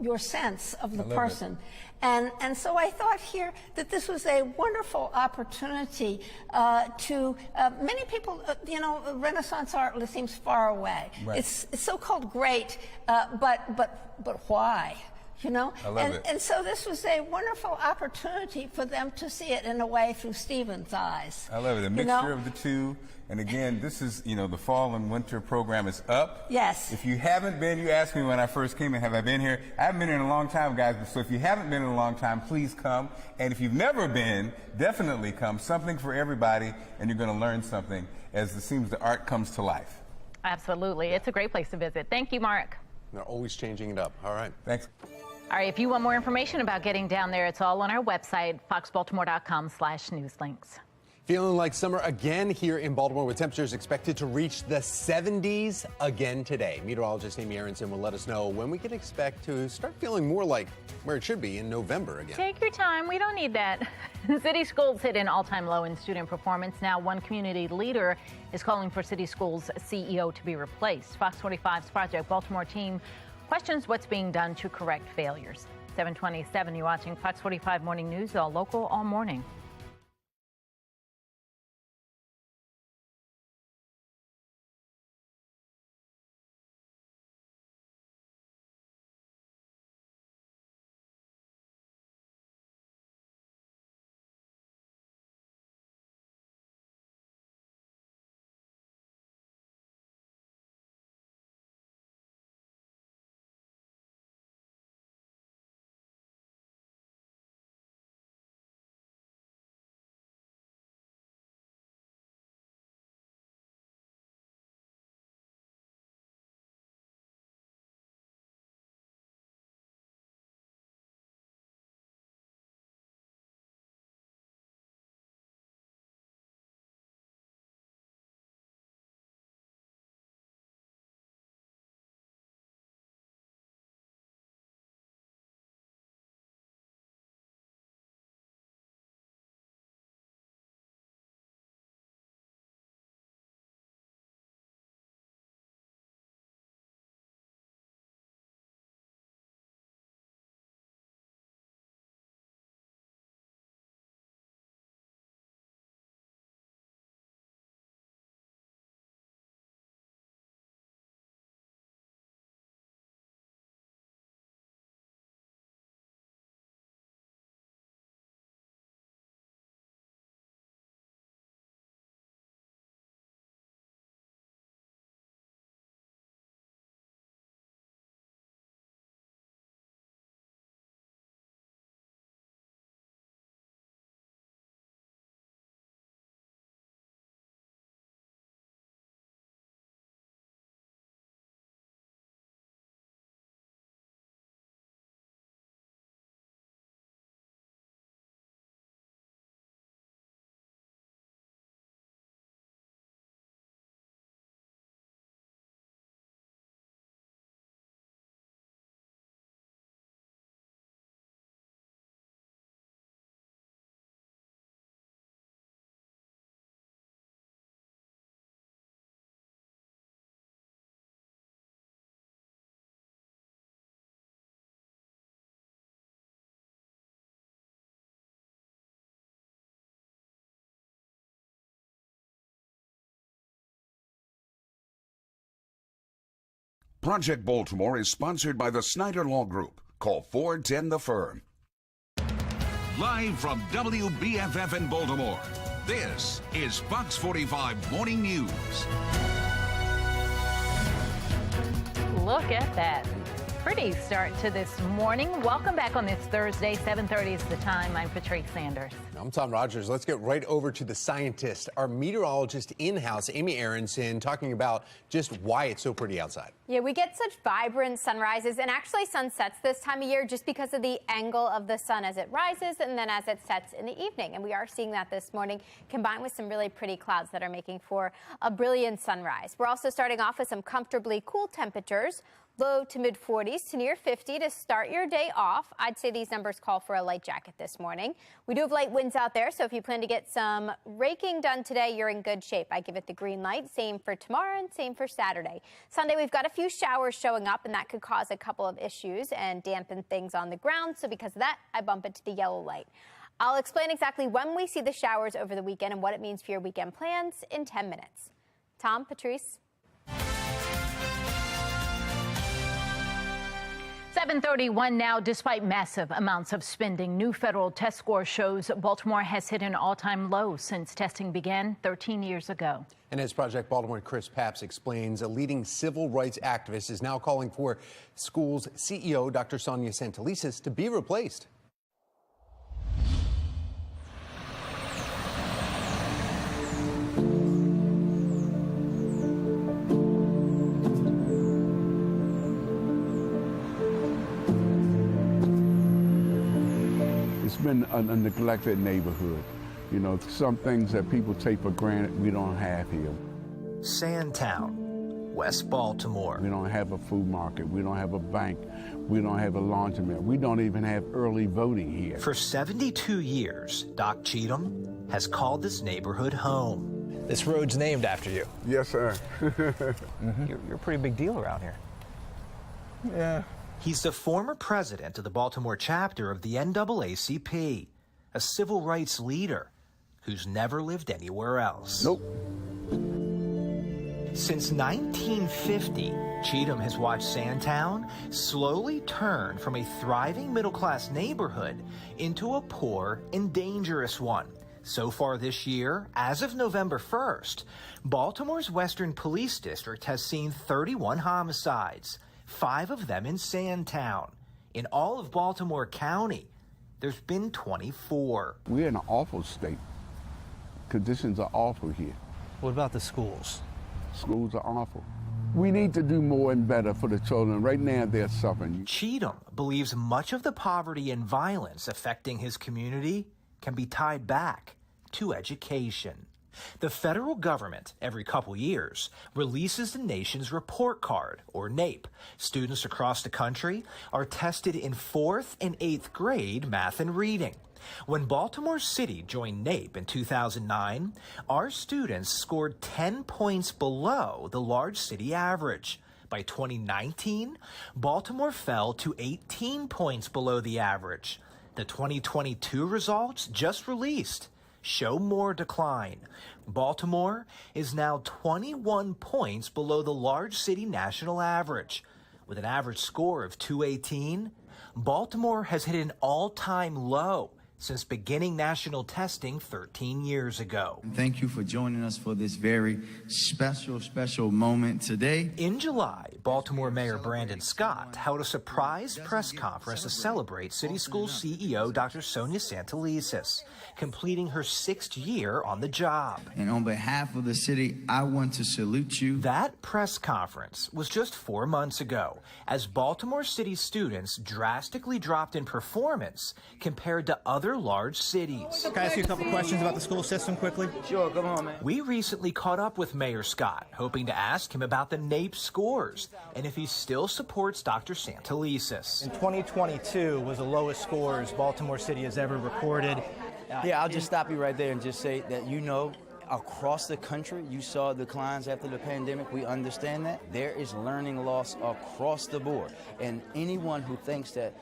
your sense of the person. And so I thought here that this was a wonderful opportunity to many people, you know, Renaissance art seems far away. Right. It's so-called great, but why? You know, and so this was a wonderful opportunity for them to see it in a way through Stephen's eyes. I love it. A mixture of the two. And again, this is, you know, the fall and winter program is up. Yes. If you haven't been, you asked me when I first came in, have I been here? I haven't been here in a long time, guys. So if you haven't been in a long time, please come. And if you've never been, definitely come. Something for everybody, and you're going to learn something as it seems the art comes to life. Absolutely. It's a great place to visit. Thank you, Mark. They're always changing it up. All right. Thanks. All right, if you want more information about getting down there, it's all on our website, foxbaltimore.com/newslinks. Feeling like summer again here in Baltimore, with temperatures expected to reach the 70s again today. Meteorologist Amy Aronson will let us know when we can expect to start feeling more like where it should be in November again. Take your time. We don't need that. City schools hit an all-time low in student performance. Now, one community leader is calling for city schools' CEO to be replaced. Fox 45's Project Baltimore team questions what's being done to correct failures. 7:27, you're watching Fox 45 Morning News, all local, all morning. Project Baltimore is sponsored by the Snyder Law Group. Call 410 the Firm. Live from WBFF in Baltimore, this is Fox 45 Morning News. Look at that. Pretty start to this morning. Welcome back on this Thursday. 7:30 is the time. I'm Patrice Sanders. I'm Tom Rogers. Let's get right over to the scientist, our meteorologist in-house, Amy Aronson, talking about just why it's so pretty outside. Yeah, we get such vibrant sunrises and actually sunsets this time of year just because of the angle of the sun as it rises and then as it sets in the evening. And we are seeing that this morning, combined with some really pretty clouds that are making for a brilliant sunrise. We're also starting off with some comfortably cool temperatures. Low to mid 40s to near 50 to start your day off. I'd say these numbers call for a light jacket this morning. We do have light winds out there, so if you plan to get some raking done today, you're in good shape. I give it the green light. Same for tomorrow and same for Saturday. Sunday, we've got a few showers showing up, and that could cause a couple of issues and dampen things on the ground. So because of that, I bump it to the yellow light. I'll explain exactly when we see the showers over the weekend and what it means for your weekend plans in 10 minutes. Tom, Patrice. 7:31 now. Despite massive amounts of spending, new federal test score shows Baltimore has hit an all-time low since testing began 13 years ago. And as Project Baltimore Chris Papps explains, a leading civil rights activist is now calling for school's CEO, Dr. Sonia Santelises, to be replaced. It's been a neglected neighborhood. You know, some things that people take for granted we don't have here. Sandtown, West Baltimore. We don't have a food market. We don't have a bank. We don't have a laundromat. We don't even have early voting here. For 72 years, Doc Cheatham has called this neighborhood home. This road's named after you. Yes, sir. You're a pretty big deal around here. Yeah. He's the former president of the Baltimore chapter of the NAACP, a civil rights leader who's never lived anywhere else. Nope. Since 1950, Cheatham has watched Sandtown slowly turn from a thriving middle-class neighborhood into a poor and dangerous one. So far this year, as of November 1st, Baltimore's Western Police District has seen 31 homicides, 5 of them in Sandtown. In all of Baltimore County, there's been 24. We're in an awful state. Conditions are awful here. What about the schools? Schools are awful. We need to do more and better for the children. Right now, they're suffering. Cheatham believes much of the poverty and violence affecting his community can be tied back to education. The federal government, every couple years, releases the nation's report card, or NAEP. Students across the country are tested in 4th and 8th grade math and reading. When Baltimore City joined NAEP in 2009, our students scored 10 points below the large city average. By 2019, Baltimore fell to 18 points below the average. The 2022 results just released show more decline. Baltimore is now 21 points below the large city national average. With an average score of 218, Baltimore has hit an all-time low since beginning national testing 13 years ago. Thank you for joining us for this very special moment today. In July, Baltimore Mayor Brandon Scott held a surprise press conference to celebrate City School CEO Dr. Sonia Santelises, completing her 6th year on the job. And on behalf of the city, I want to salute you. That press conference was just 4 months ago, as Baltimore City students drastically dropped in performance compared to other large cities. Can I ask you a couple questions about the school system quickly? Sure, come on, man. We recently caught up with Mayor Scott, hoping to ask him about the NAEP scores and if he still supports Dr. Santelises. In 2022 was the lowest scores Baltimore City has ever recorded. Yeah, I'll just stop you right there and just say that, you know, across the country, you saw declines after the pandemic. We understand that. There is learning loss across the board. And anyone who thinks that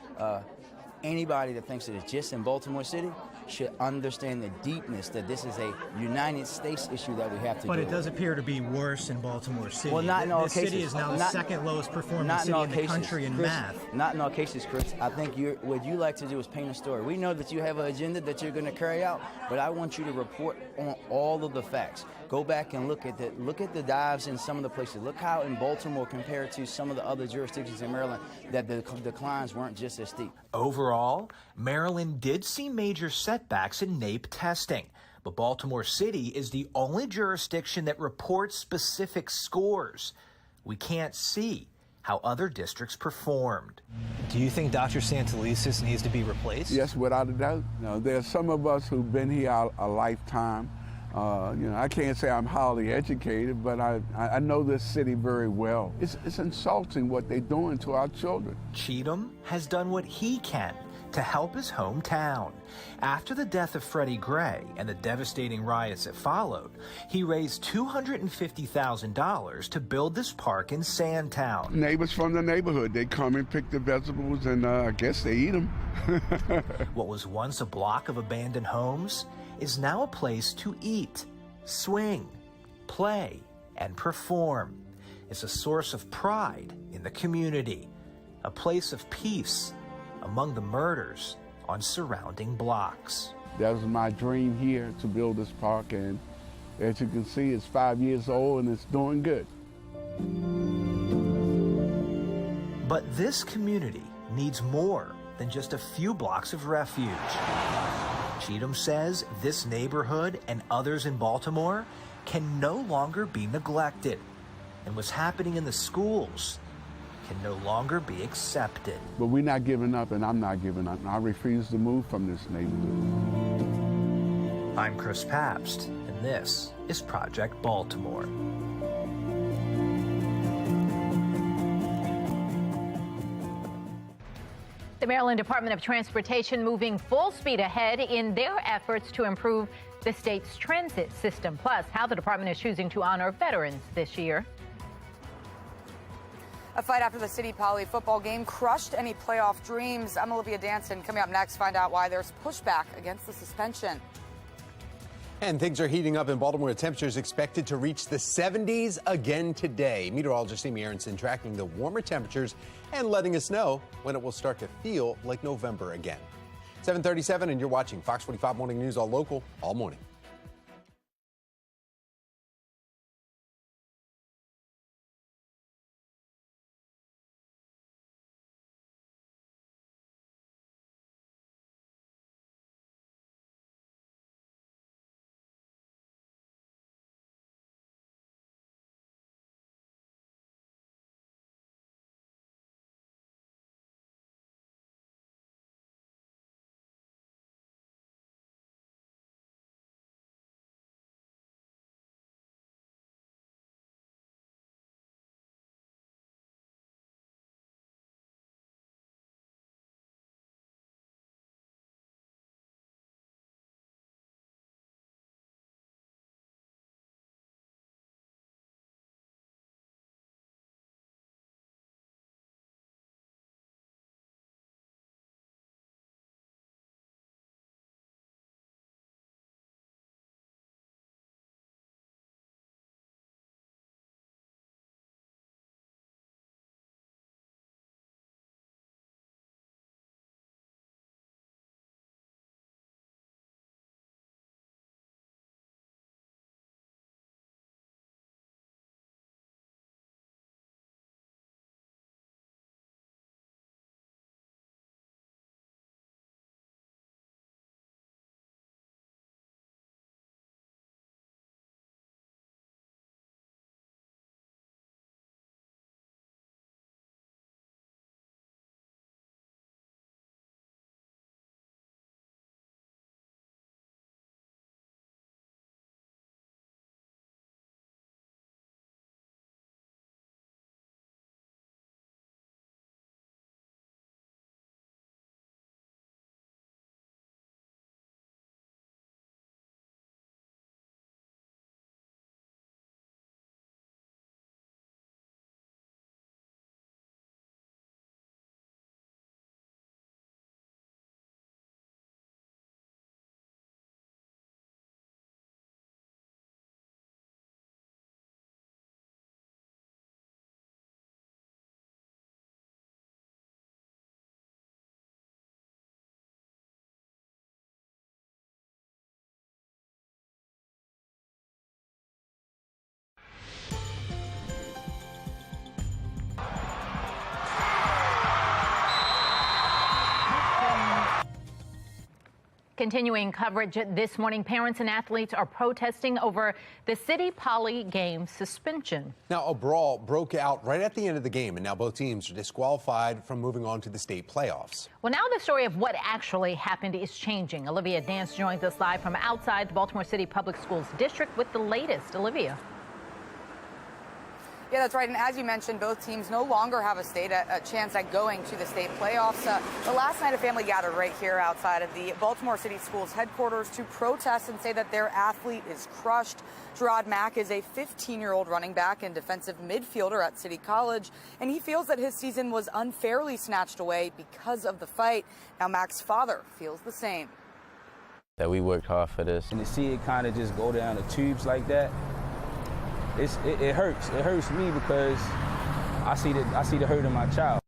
anybody that thinks that it's just in Baltimore City should understand the deepness that this is a United States issue that we have to But deal it does with. appear to be worse in Baltimore City. Well, not in all this cases. city is now the second lowest performing city in the country in Chris, math. Not in all cases, Chris. I think what you like to do is paint a story. We know that you have an agenda that you're going to carry out, but I want you to report on all of the facts. Go back and look at the dives in some of the places. Look how in Baltimore compared to some of the other jurisdictions in Maryland that the declines weren't just as steep. Overall, Maryland did see major setbacks in NAEP testing, but Baltimore City is the only jurisdiction that reports specific scores. We can't see how other districts performed. Do you think Dr. Santelises needs to be replaced? Yes, without a doubt. There's some of us who've been here a lifetime. I can't say I'm highly educated, but I know this city very well. It's insulting what they're doing to our children. Cheatham has done what he can to help his hometown. After the death of Freddie Gray and the devastating riots that followed, he raised $250,000 to build this park in Sandtown. Neighbors from the neighborhood, they come and pick the vegetables and I guess they eat them. What was once a block of abandoned homes is now a place to eat, swing, play, and perform. It's a source of pride in the community, a place of peace among the murders on surrounding blocks. That was my dream here, to build this park, and as you can see, it's 5 years old and it's doing good. But this community needs more than just a few blocks of refuge. Cheatham says this neighborhood and others in Baltimore can no longer be neglected, and what's happening in the schools can no longer be accepted. But we're not giving up, and I'm not giving up. I refuse to move from this neighborhood. I'm Chris Pabst, and this is Project Baltimore. The Maryland Department of Transportation moving full speed ahead in their efforts to improve the state's transit system, plus how the department is choosing to honor veterans this year. A fight after the City Poly football game crushed any playoff dreams. I'm Olivia Danson. Coming up next, find out why there's pushback against the suspension. And things are heating up in Baltimore. Temperatures expected to reach the 70s again today. Meteorologist Amy Aronson tracking the warmer temperatures and letting us know when it will start to feel like November again. 7:37, and you're watching Fox 45 Morning News, all local, all morning. Continuing coverage this morning, parents and athletes are protesting over the City Poly game suspension. Now, a brawl broke out right at the end of the game, and now both teams are disqualified from moving on to the state playoffs. Well, now the story of what actually happened is changing. Olivia Dance joins us live from outside the Baltimore City Public Schools district with the latest. Olivia. Yeah, that's right. And as you mentioned, both teams no longer have a chance at going to the state playoffs. But last night, a family gathered right here outside of the Baltimore City Schools headquarters to protest and say that their athlete is crushed. Gerard Mack is a 15-year-old running back and defensive midfielder at City College, and he feels that his season was unfairly snatched away because of the fight. Now, Mack's father feels the same. That we worked hard for this. And to see it kind of just go down the tubes like that, it hurts. It hurts me because I see the hurt in my child.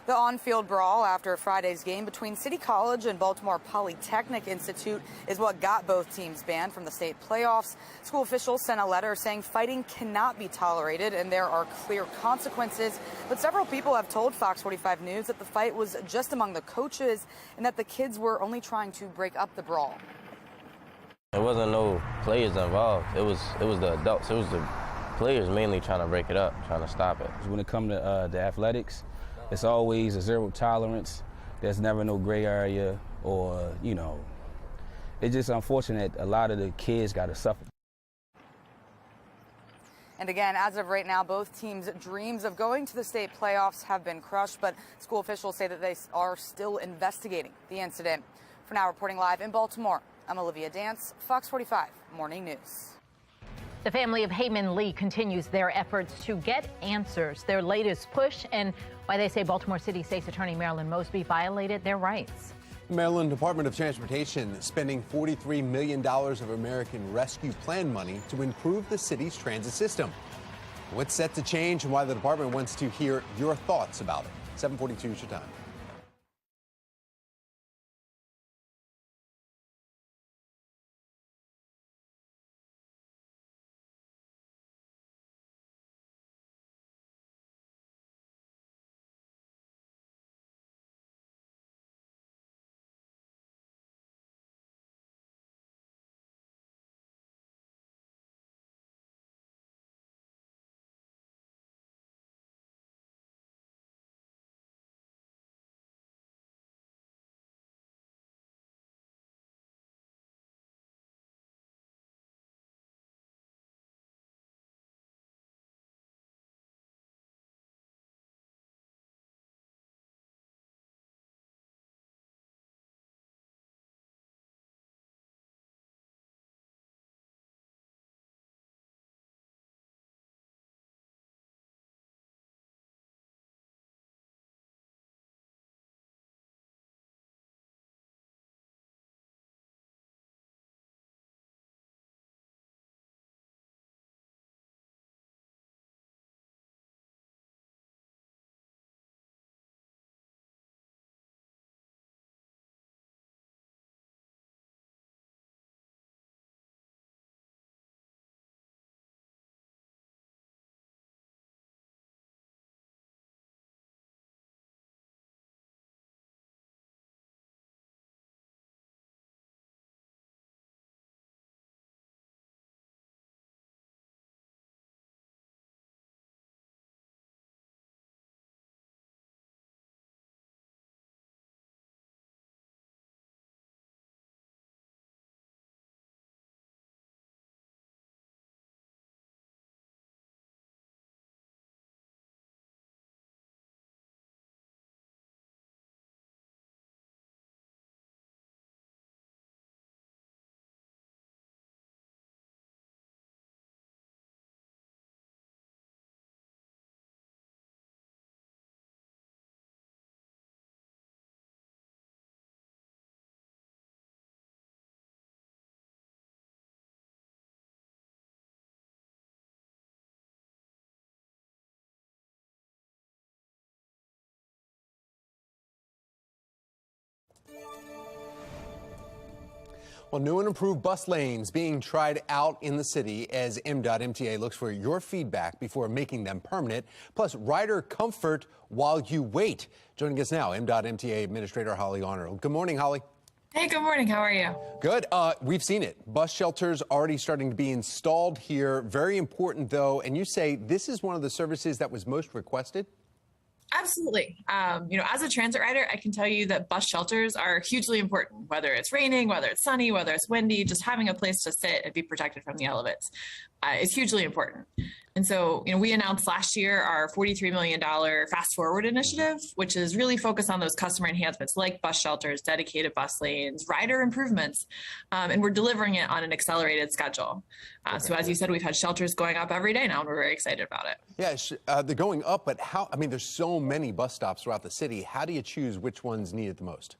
The on-field brawl after Friday's game between City College and Baltimore Polytechnic Institute is what got both teams banned from the state playoffs. School officials sent a letter saying fighting cannot be tolerated and there are clear consequences. But several people have told Fox 45 News that the fight was just among the coaches and that the kids were only trying to break up the brawl. There wasn't no players involved. It was the adults. It was the players mainly trying to break it up, trying to stop it. When it comes to the athletics, it's always a zero tolerance. There's never no gray area or, it's just unfortunate a lot of the kids got to suffer. And again, as of right now, both teams' dreams of going to the state playoffs have been crushed, but school officials say that they are still investigating the incident. For now, reporting live in Baltimore, I'm Olivia Dance, Fox 45 Morning News. The family of Heyman Lee continues their efforts to get answers. Their latest push and why they say Baltimore City State's Attorney Marilyn Mosby violated their rights. The Maryland Department of Transportation spending $43 million of American Rescue Plan money to improve the city's transit system. What's set to change and why the department wants to hear your thoughts about it. 7:42 is your time. Well, new and improved bus lanes being tried out in the city as MDOT/MTA looks for your feedback before making them permanent, plus rider comfort while you wait. Joining us now, MDOT/MTA Administrator Holly Arnold. Good morning, Holly. Hey, good morning. How are you? Good. We've seen it. Bus shelters already starting to be installed here. Very important, though. And you say this is one of the services that was most requested? Absolutely. As a transit rider, I can tell you that bus shelters are hugely important, whether it's raining, whether it's sunny, whether it's windy, just having a place to sit and be protected from the elements is hugely important. And so, we announced last year our $43 million Fast Forward initiative, which is really focused on those customer enhancements like bus shelters, dedicated bus lanes, rider improvements, and we're delivering it on an accelerated schedule. So as you said, we've had shelters going up every day now, and we're very excited about it. Yeah, they're going up, but how? I mean, there's so many bus stops throughout the city. How do you choose which ones need it the most?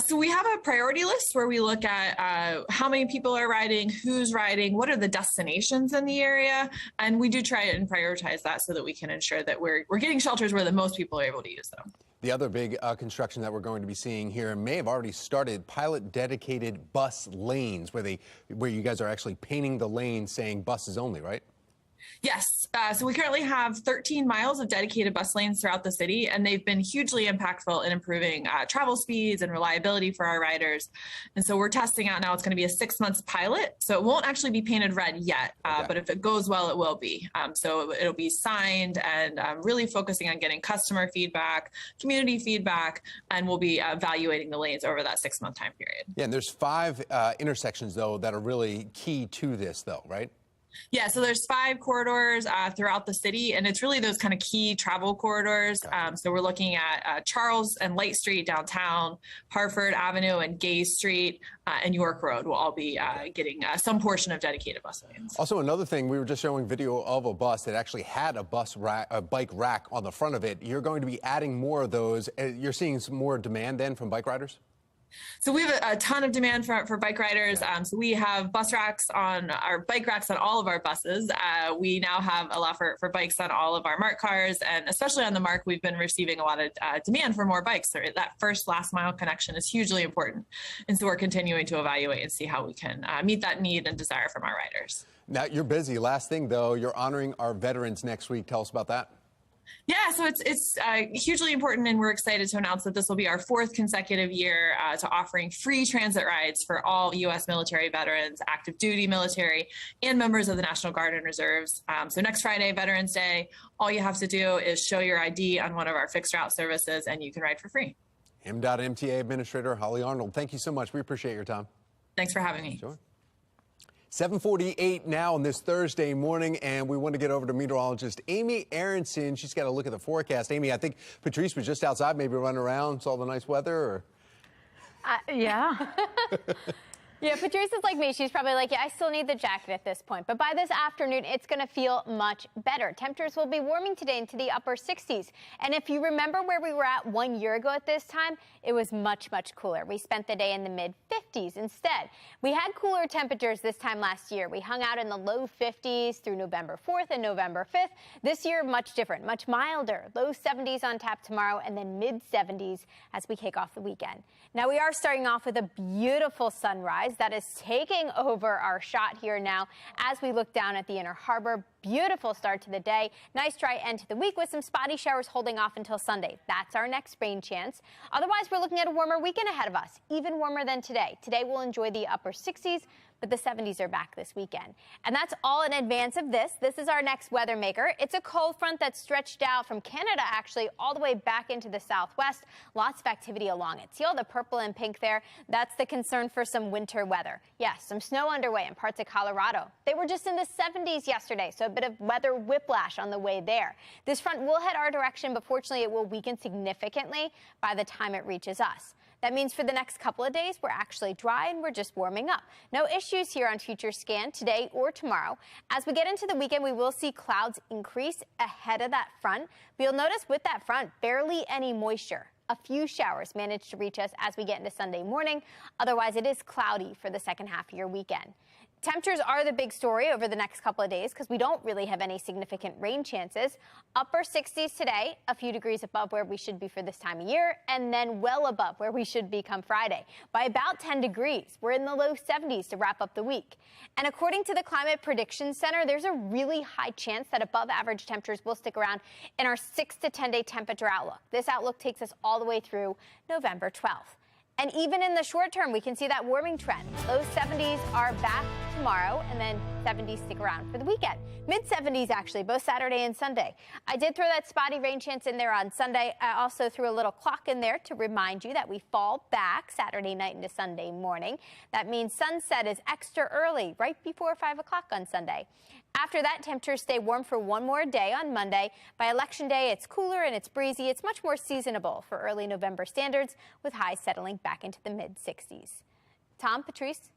So we have a priority list where we look at how many people are riding, who's riding, what are the destinations in the area, and we do try and prioritize that so that we can ensure that we're getting shelters where the most people are able to use them. The other big construction that we're going to be seeing here may have already started, pilot dedicated bus lanes, where you guys are actually painting the lane saying buses only, right? Yes. So we currently have 13 miles of dedicated bus lanes throughout the city, and they've been hugely impactful in improving travel speeds and reliability for our riders. And so we're testing out now. It's going to be a 6-month pilot. So it won't actually be painted red yet, but if it goes well, it will be. So it'll be signed and really focusing on getting customer feedback, community feedback, and we'll be evaluating the lanes over that 6-month time period. Yeah, and there's 5 intersections, though, that are really key to this, though, right? Yeah, so there's 5 corridors throughout the city, and it's really those kind of key travel corridors. So we're looking at Charles and Light Street downtown, Hartford Avenue and Gay Street, and York Road will all be getting some portion of dedicated bus lanes. Also, another thing, we were just showing video of a bus that actually had a bike rack on the front of it. You're going to be adding more of those. You're seeing some more demand then from bike riders? So we have a ton of demand for bike riders. So we have bike racks on all of our buses. We now have a lot for bikes on all of our MARC cars, and especially on the MARC, we've been receiving a lot of demand for more bikes. So that first last mile connection is hugely important. And so we're continuing to evaluate and see how we can meet that need and desire from our riders. Now, you're busy. Last thing, though, you're honoring our veterans next week. Tell us about that. Yeah, so it's hugely important, and we're excited to announce that this will be our 4th consecutive year to offering free transit rides for all U.S. military veterans, active duty military, and members of the National Guard and Reserves. So next Friday, Veterans Day, all you have to do is show your ID on one of our fixed route services, and you can ride for free. MDOT/MTA Administrator Holly Arnold, thank you so much. We appreciate your time. Thanks for having me. Sure. 7:48 now on this Thursday morning, and we want to get over to meteorologist Amy Aronson. She's got a look at the forecast. Amy, I think Patrice was just outside, maybe running around, saw the nice weather, or? Yeah. Yeah, Patrice is like me. She's probably like, yeah, I still need the jacket at this point. But by this afternoon, it's going to feel much better. Temperatures will be warming today into the upper 60s. And if you remember where we were at 1 year ago at this time, it was much, much cooler. We spent the day in the mid-50s instead. We had cooler temperatures this time last year. We hung out in the low 50s through November 4th and November 5th. This year, much different, much milder. Low 70s on tap tomorrow, and then mid-70s as we kick off the weekend. Now, we are starting off with a beautiful sunrise that is taking over our shot here now as we look down at the Inner Harbor. Beautiful start to the day. Nice dry end to the week with some spotty showers holding off until Sunday. That's our next rain chance. Otherwise, we're looking at a warmer weekend ahead of us, even warmer than today. Today, we'll enjoy the upper 60s, but the 70s are back this weekend. And that's all in advance of this. This is our next weather maker. It's a cold front that's stretched out from Canada, actually, all the way back into the southwest. Lots of activity along it. See all the purple and pink there? That's the concern for some winter weather. Yes, some snow underway in parts of Colorado. They were just in the 70s yesterday, so a bit of weather whiplash on the way there. This front will head our direction, but fortunately it will weaken significantly by the time it reaches us. That means for the next couple of days, we're actually dry and we're just warming up. No issues here on Future Scan today or tomorrow. As we get into the weekend, we will see clouds increase ahead of that front. But you'll notice with that front, barely any moisture. A few showers manage to reach us as we get into Sunday morning. Otherwise, it is cloudy for the second half of your weekend. Temperatures are the big story over the next couple of days because we don't really have any significant rain chances. Upper 60s today, a few degrees above where we should be for this time of year, and then well above where we should be come Friday by about 10 degrees. We're in the low 70s to wrap up the week. And according to the Climate Prediction Center, there's a really high chance that above average temperatures will stick around in our 6 to 10 day temperature outlook. This outlook takes us all the way through November 12th. And even in the short term, we can see that warming trend. Low 70s are back tomorrow, and then 70s stick around for the weekend. Mid-70s, actually, both Saturday and Sunday. I did throw that spotty rain chance in there on Sunday. I also threw a little clock in there to remind you that we fall back Saturday night into Sunday morning. That means sunset is extra early, right before 5 o'clock on Sunday. After that, temperatures stay warm for one more day on Monday. By Election Day, it's cooler and it's breezy. It's much more seasonable for early November standards, with highs settling back into the mid-60s. Tom, Patrice.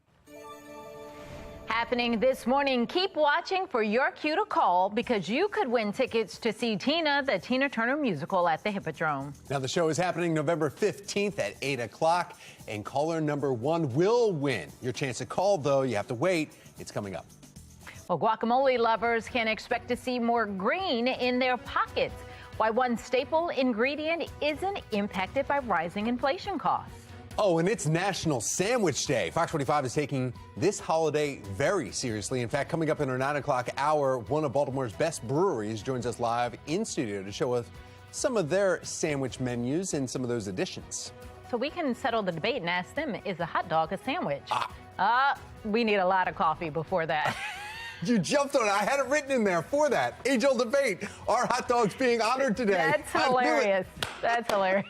Happening this morning, keep watching for your cue to call because you could win tickets to see Tina, the Tina Turner musical at the Hippodrome. Now, the show is happening November 15th at 8 o'clock, and caller number 1 will win. Your chance to call, though, you have to wait. It's coming up. Well, guacamole lovers can expect to see more green in their pockets. Why one staple ingredient isn't impacted by rising inflation costs. Oh, and it's National Sandwich Day. Fox 45 is taking this holiday very seriously. In fact, coming up in our 9 o'clock hour, one of Baltimore's best breweries joins us live in studio to show us some of their sandwich menus and some of those additions. So we can settle the debate and ask them, is a hot dog a sandwich? We need a lot of coffee before that. You jumped on it. I had it written in there for that. Age-old debate. Are hot dogs being honored today? That's hilarious. That's hilarious.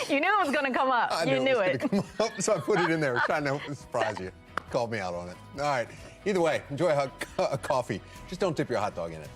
You knew it was going to come up. You knew it. Come up, so I put it in there, trying to surprise you. Called me out on it. All right. Either way, enjoy a coffee. Just don't dip your hot dog in it.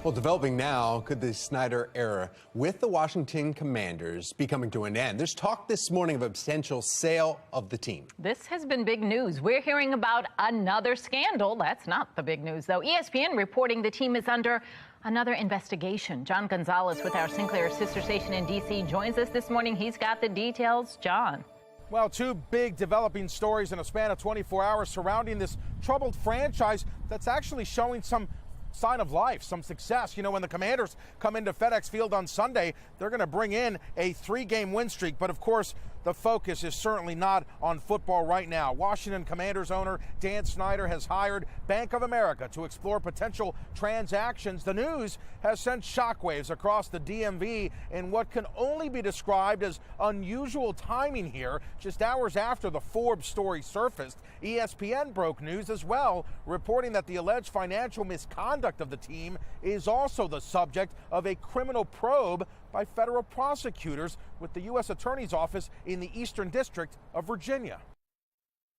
Well, developing now, could the Snyder era with the Washington Commanders be coming to an end? There's talk this morning of a potential sale of the team. This has been big news. We're hearing about another scandal. That's not the big news, though. ESPN reporting the team is under another investigation. John Gonzalez with our Sinclair sister station in D.C. joins us this morning. He's got the details. John. Well, two big developing stories in a span of 24 hours surrounding this troubled franchise that's actually showing some sign of life, some success. You know, when the Commanders come into FedEx Field on Sunday, they're going to bring in a 3-game win streak. But of course, the focus is certainly not on football right now. Washington Commanders owner Dan Snyder has hired Bank of America to explore potential transactions. The news has sent shockwaves across the DMV in what can only be described as unusual timing here. Just hours after the Forbes story surfaced, ESPN broke news as well, reporting that the alleged financial misconduct of the team is also the subject of a criminal probe by federal prosecutors with the U.S. Attorney's Office in the Eastern District of Virginia.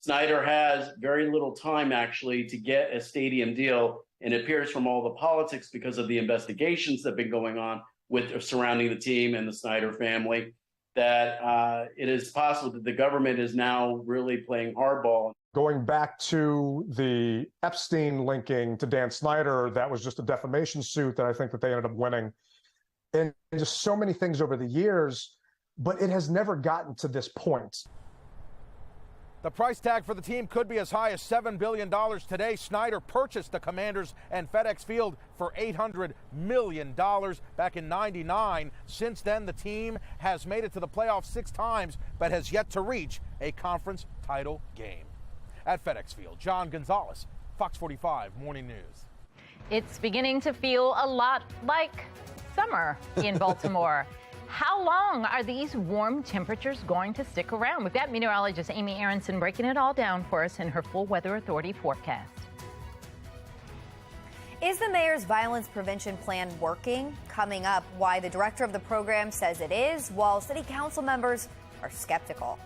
Snyder has very little time, actually, to get a stadium deal, and it appears from all the politics because of the investigations that have been going on surrounding the team and the Snyder family, that it is possible that the government is now really playing hardball. Going back to the Epstein linking to Dan Snyder, that was just a defamation suit that I think that they ended up winning. And just so many things over the years, but it has never gotten to this point. The price tag for the team could be as high as $7 billion today. Snyder purchased the Commanders and FedEx Field for $800 million back in '99. Since then, the team has made it to the playoffs 6 times, but has yet to reach a conference title game. At FedEx Field, John Gonzalez, Fox 45 Morning News. It's beginning to feel a lot like summer in Baltimore. How long are these warm temperatures going to stick around? We've got meteorologist Amy Aronson breaking it all down for us in her full Weather Authority forecast. Is the mayor's violence prevention plan working? Coming up, why the director of the program says it is, while city council members are skeptical.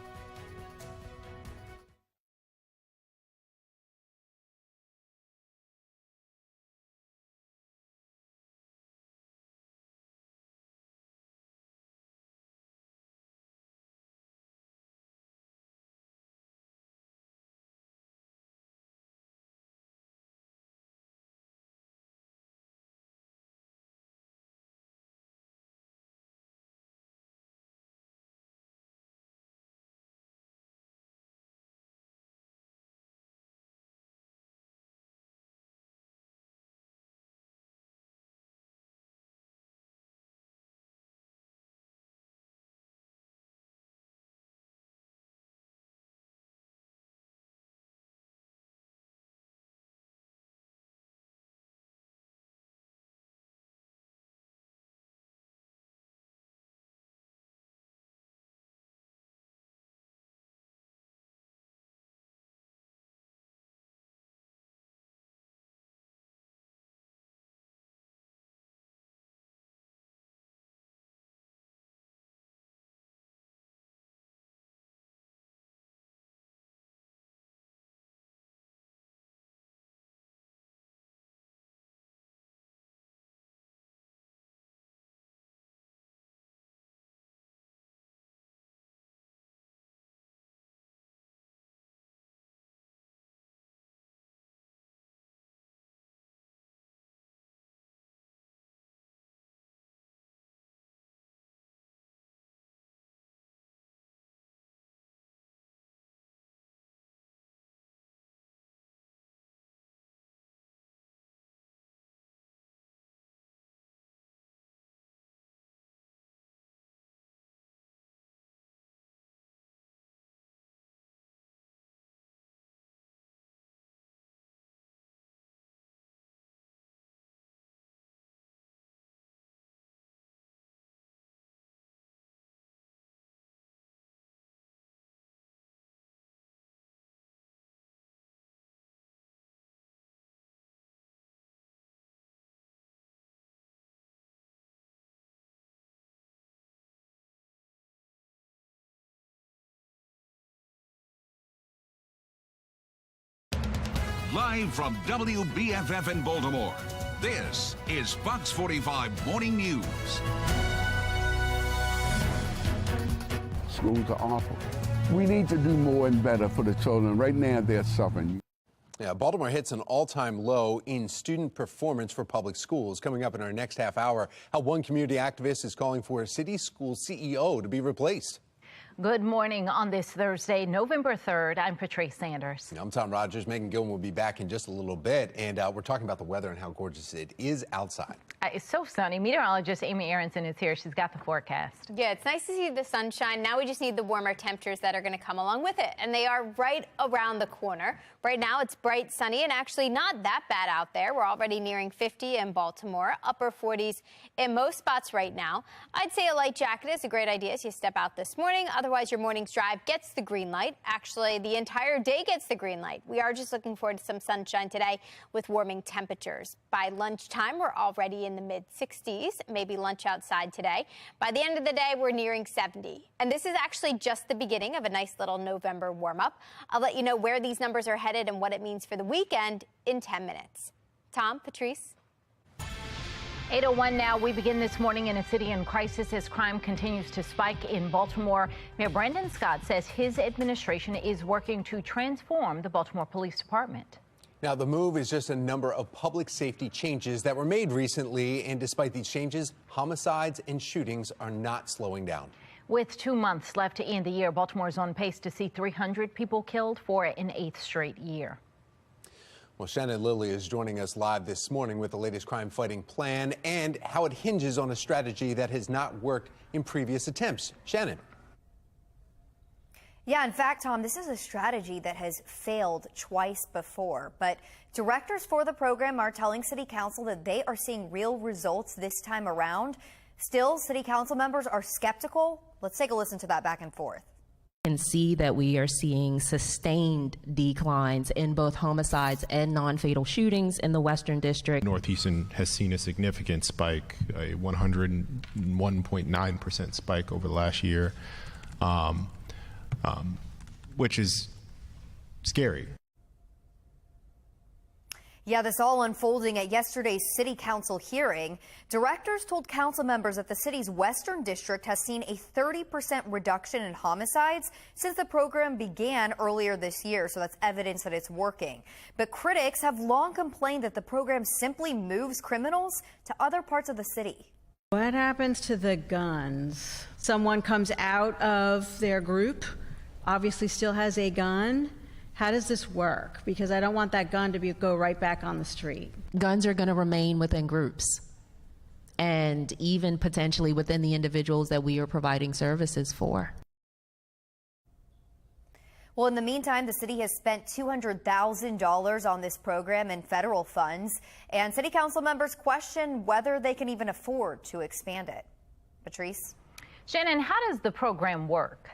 Live from WBFF in Baltimore, This is Fox 45 Morning News. Schools are awful. We need to do more and better for the children. Right now, they're suffering. Yeah, Baltimore hits an all-time low in student performance for public schools. Coming up in our next half hour, how one community activist is calling for a city school CEO to be replaced. Good morning on this Thursday, November 3rd. I'm Patrice Sanders. I'm Tom Rogers. Megan Gilman will be back in just a little bit, and we're talking about the weather and how gorgeous it is outside. It's so sunny. Meteorologist Amy Aronson is here. She's got the forecast. Yeah, it's nice to see the sunshine. Now we just need the warmer temperatures that are going to come along with it, and they are right around the corner. Right now it's bright, sunny, and actually not that bad out there. We're already nearing 50 in Baltimore, upper 40s in most spots right now. I'd say a light jacket is a great idea as you step out this morning. Otherwise, your morning's drive gets the green light. Actually, the entire day gets the green light. We are just looking forward to some sunshine today with warming temperatures. By lunchtime, we're already in the mid-60s, maybe lunch outside today. By the end of the day, we're nearing 70. And this is actually just the beginning of a nice little November warm-up. I'll let you know where these numbers are headed and what it means for the weekend in 10 minutes. Tom, Patrice. 8:01 now. We begin this morning in a city in crisis as crime continues to spike in Baltimore. Mayor Brandon Scott says his administration is working to transform the Baltimore Police Department. Now, the move is just a number of public safety changes that were made recently, and despite these changes, homicides and shootings are not slowing down. With 2 months left to end the year, Baltimore is on pace to see 300 people killed for an 8th straight year. Well, Shannon Lilly is joining us live this morning with the latest crime-fighting plan and how it hinges on a strategy that has not worked in previous attempts. Shannon. Yeah, in fact, Tom, this is a strategy that has failed twice before. But directors for the program are telling City Council that they are seeing real results this time around. Still, City Council members are skeptical. Let's take a listen to that back and forth. Can see that we are seeing sustained declines in both homicides and non-fatal shootings in the Western District. Northeastern has seen a significant spike, a 101.9% spike over the last year, which is scary. Yeah, this all unfolding at yesterday's City Council hearing. Directors told council members that the city's Western District has seen a 30% reduction in homicides since the program began earlier this year, so that's evidence that it's working. But critics have long complained that the program simply moves criminals to other parts of the city. What happens to the guns? Someone comes out of their group, obviously still has a gun. How does this work? Because I don't want that gun to go right back on the street. Guns are going to remain within groups and even potentially within the individuals that we are providing services for. Well, in the meantime, the city has spent $200,000 on this program in federal funds, and City Council members question whether they can even afford to expand it. Patrice? Shannon, how does the program work?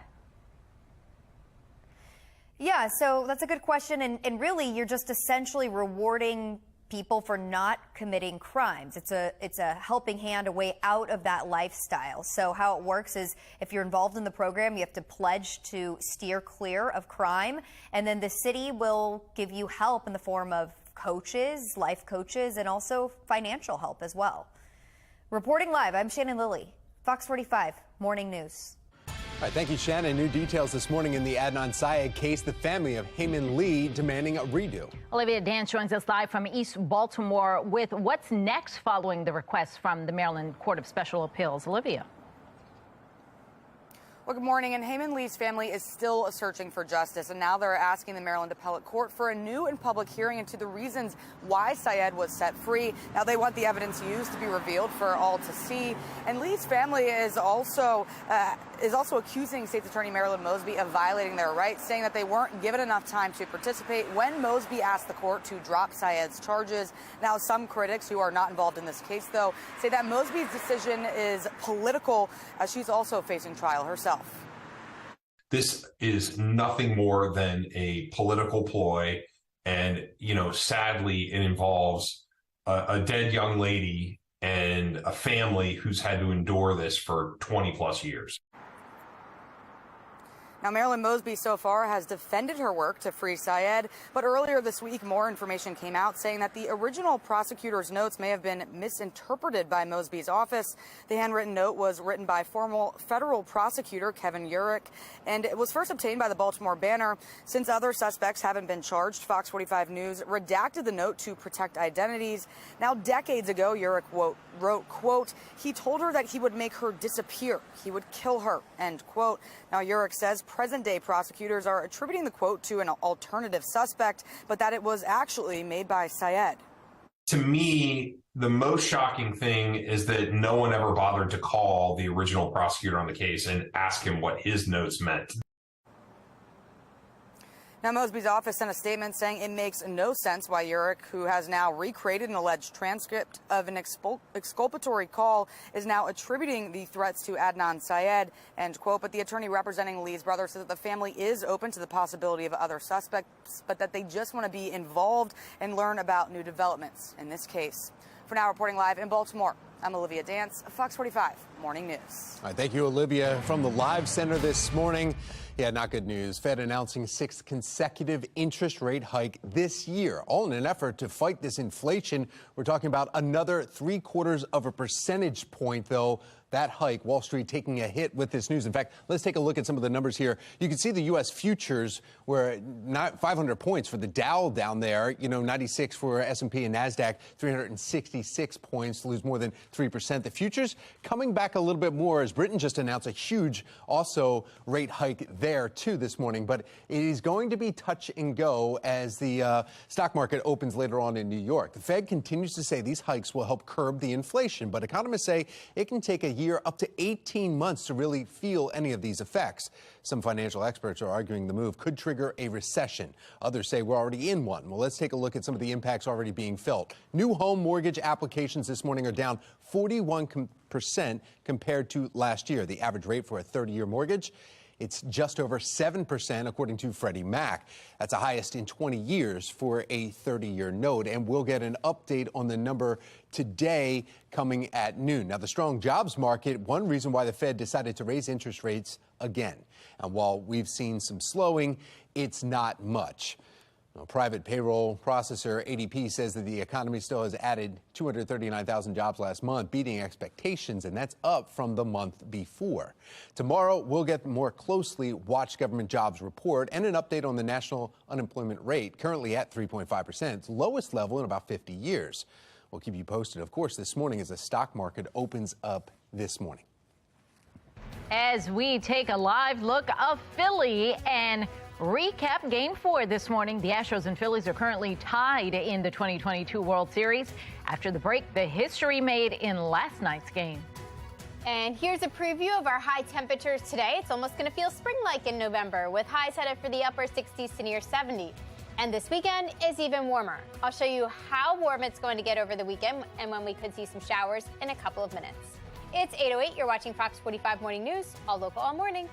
Yeah, so that's a good question. And really, you're just essentially rewarding people for not committing crimes. It's a helping hand, a way out of that lifestyle. So how it works is if you're involved in the program, you have to pledge to steer clear of crime. And then the city will give you help in the form of coaches, life coaches, and also financial help as well. Reporting live, I'm Shannon Lilly, Fox 45 Morning News. All right, thank you, Shannon. New details this morning in the Adnan Syed case, the family of Heyman Lee demanding a redo. Olivia Dance joins us live from East Baltimore with what's next following the request from the Maryland Court of Special Appeals. Olivia. Well, good morning. And Heyman Lee's family is still searching for justice, and now they're asking the Maryland Appellate Court for a new and public hearing into the reasons why Syed was set free. Now they want the evidence used to be revealed for all to see. And Lee's family is also accusing State's Attorney Marilyn Mosby of violating their rights, saying that they weren't given enough time to participate when Mosby asked the court to drop Syed's charges. Now, some critics who are not involved in this case, though, say that Mosby's decision is political, as she's also facing trial herself. This is nothing more than a political ploy. And, sadly, it involves a dead young lady and a family who's had to endure this for 20 plus years. Now, Marilyn Mosby so far has defended her work to free Syed, but earlier this week, more information came out saying that the original prosecutor's notes may have been misinterpreted by Mosby's office. The handwritten note was written by former federal prosecutor Kevin Urich, and it was first obtained by the Baltimore Banner. Since other suspects haven't been charged, Fox 45 News redacted the note to protect identities. Now, decades ago, Urich wrote, quote, he told her that he would make her disappear. He would kill her, end quote. Now, Urich says present-day prosecutors are attributing the quote to an alternative suspect, but that it was actually made by Syed. To me, the most shocking thing is that no one ever bothered to call the original prosecutor on the case and ask him what his notes meant. Now, Mosby's office sent a statement saying it makes no sense why Urich, who has now recreated an alleged transcript of an exculpatory call, is now attributing the threats to Adnan Syed, end quote. But the attorney representing Lee's brother said that the family is open to the possibility of other suspects, but that they just want to be involved and learn about new developments in this case. For now, reporting live in Baltimore, I'm Olivia Dance, Fox 45 Morning News. All right, thank you, Olivia, from the live center this morning. Yeah, not good news. Fed announcing 6th consecutive interest rate hike this year, all in an effort to fight this inflation. We're talking about another 0.75 percentage point, though. That hike, Wall Street taking a hit with this news. In fact, let's take a look at some of the numbers here. You can see the U.S. futures were not 500 points for the Dow down there, 96 for S&P and NASDAQ, 366 points to lose more than 3%. The futures coming back a little bit more as Britain just announced a huge also rate hike there, too, this morning. But it is going to be touch and go as the stock market opens later on in New York. The Fed continues to say these hikes will help curb the inflation, but economists say it can take a year up to 18 months to really feel any of these effects. Some financial experts are arguing the move could trigger a recession. Others say we're already in one. Well, let's take a look at some of the impacts already being felt. New home mortgage applications this morning are down 41% compared to last year. The average rate for a 30-year mortgage, it's just over 7%, according to Freddie Mac. That's the highest in 20 years for a 30-year note. And we'll get an update on the number today coming at noon. Now, the strong jobs market, one reason why the Fed decided to raise interest rates again. And while we've seen some slowing, it's not much. Private payroll processor ADP says that the economy still has added 239,000 jobs last month, beating expectations, and that's up from the month before. Tomorrow, we'll get more closely watched government jobs report and an update on the national unemployment rate, currently at 3.5%, its lowest level in about 50 years. We'll keep you posted, of course, this morning as the stock market opens up this morning. As we take a live look of Philly and recap Game 4 this morning. The Astros and Phillies are currently tied in the 2022 World Series. After the break, the history made in last night's game. And here's a preview of our high temperatures today. It's almost going to feel spring-like in November, with highs headed for the upper 60s to near 70. And this weekend is even warmer. I'll show you how warm it's going to get over the weekend and when we could see some showers in a couple of minutes. It's 8:08. You're watching Fox 45 Morning News, all local, all morning.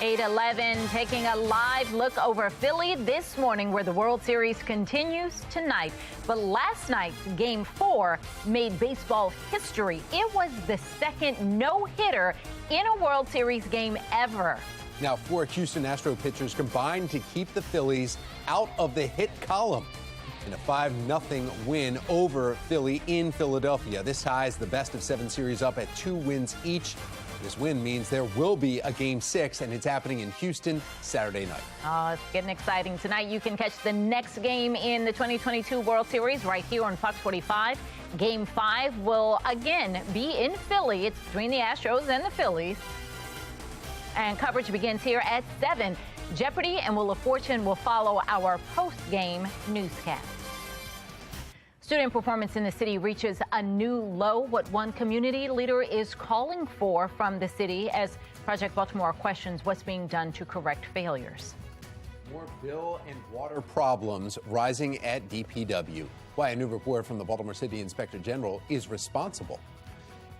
8:11, taking a live look over Philly this morning, where the World Series continues tonight. But last night, Game 4 made baseball history. It was the second no-hitter in a World Series game ever. Now, 4 Houston Astro pitchers combined to keep the Phillies out of the hit column in a 5-0 win over Philly in Philadelphia. This ties the best-of-7 series up at 2 wins each. This win means there will be a Game 6, and it's happening in Houston Saturday night. Oh, it's getting exciting. Tonight, you can catch the next game in the 2022 World Series right here on Fox 45. Game 5 will again be in Philly. It's between the Astros and the Phillies. And coverage begins here at 7. Jeopardy and Wheel of Fortune will follow our post-game newscast. Student performance in the city reaches a new low. What one community leader is calling for from the city as Project Baltimore questions what's being done to correct failures. More bill and water problems rising at DPW. Why a new report from the Baltimore City Inspector General is responsible.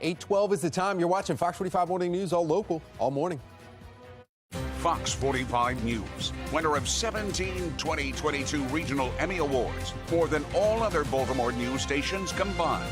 8:12 is the time. You're watching Fox 45 Morning News, all local, all morning. Fox 45 News, winner of 17 2022 Regional Emmy Awards, more than all other Baltimore news stations combined.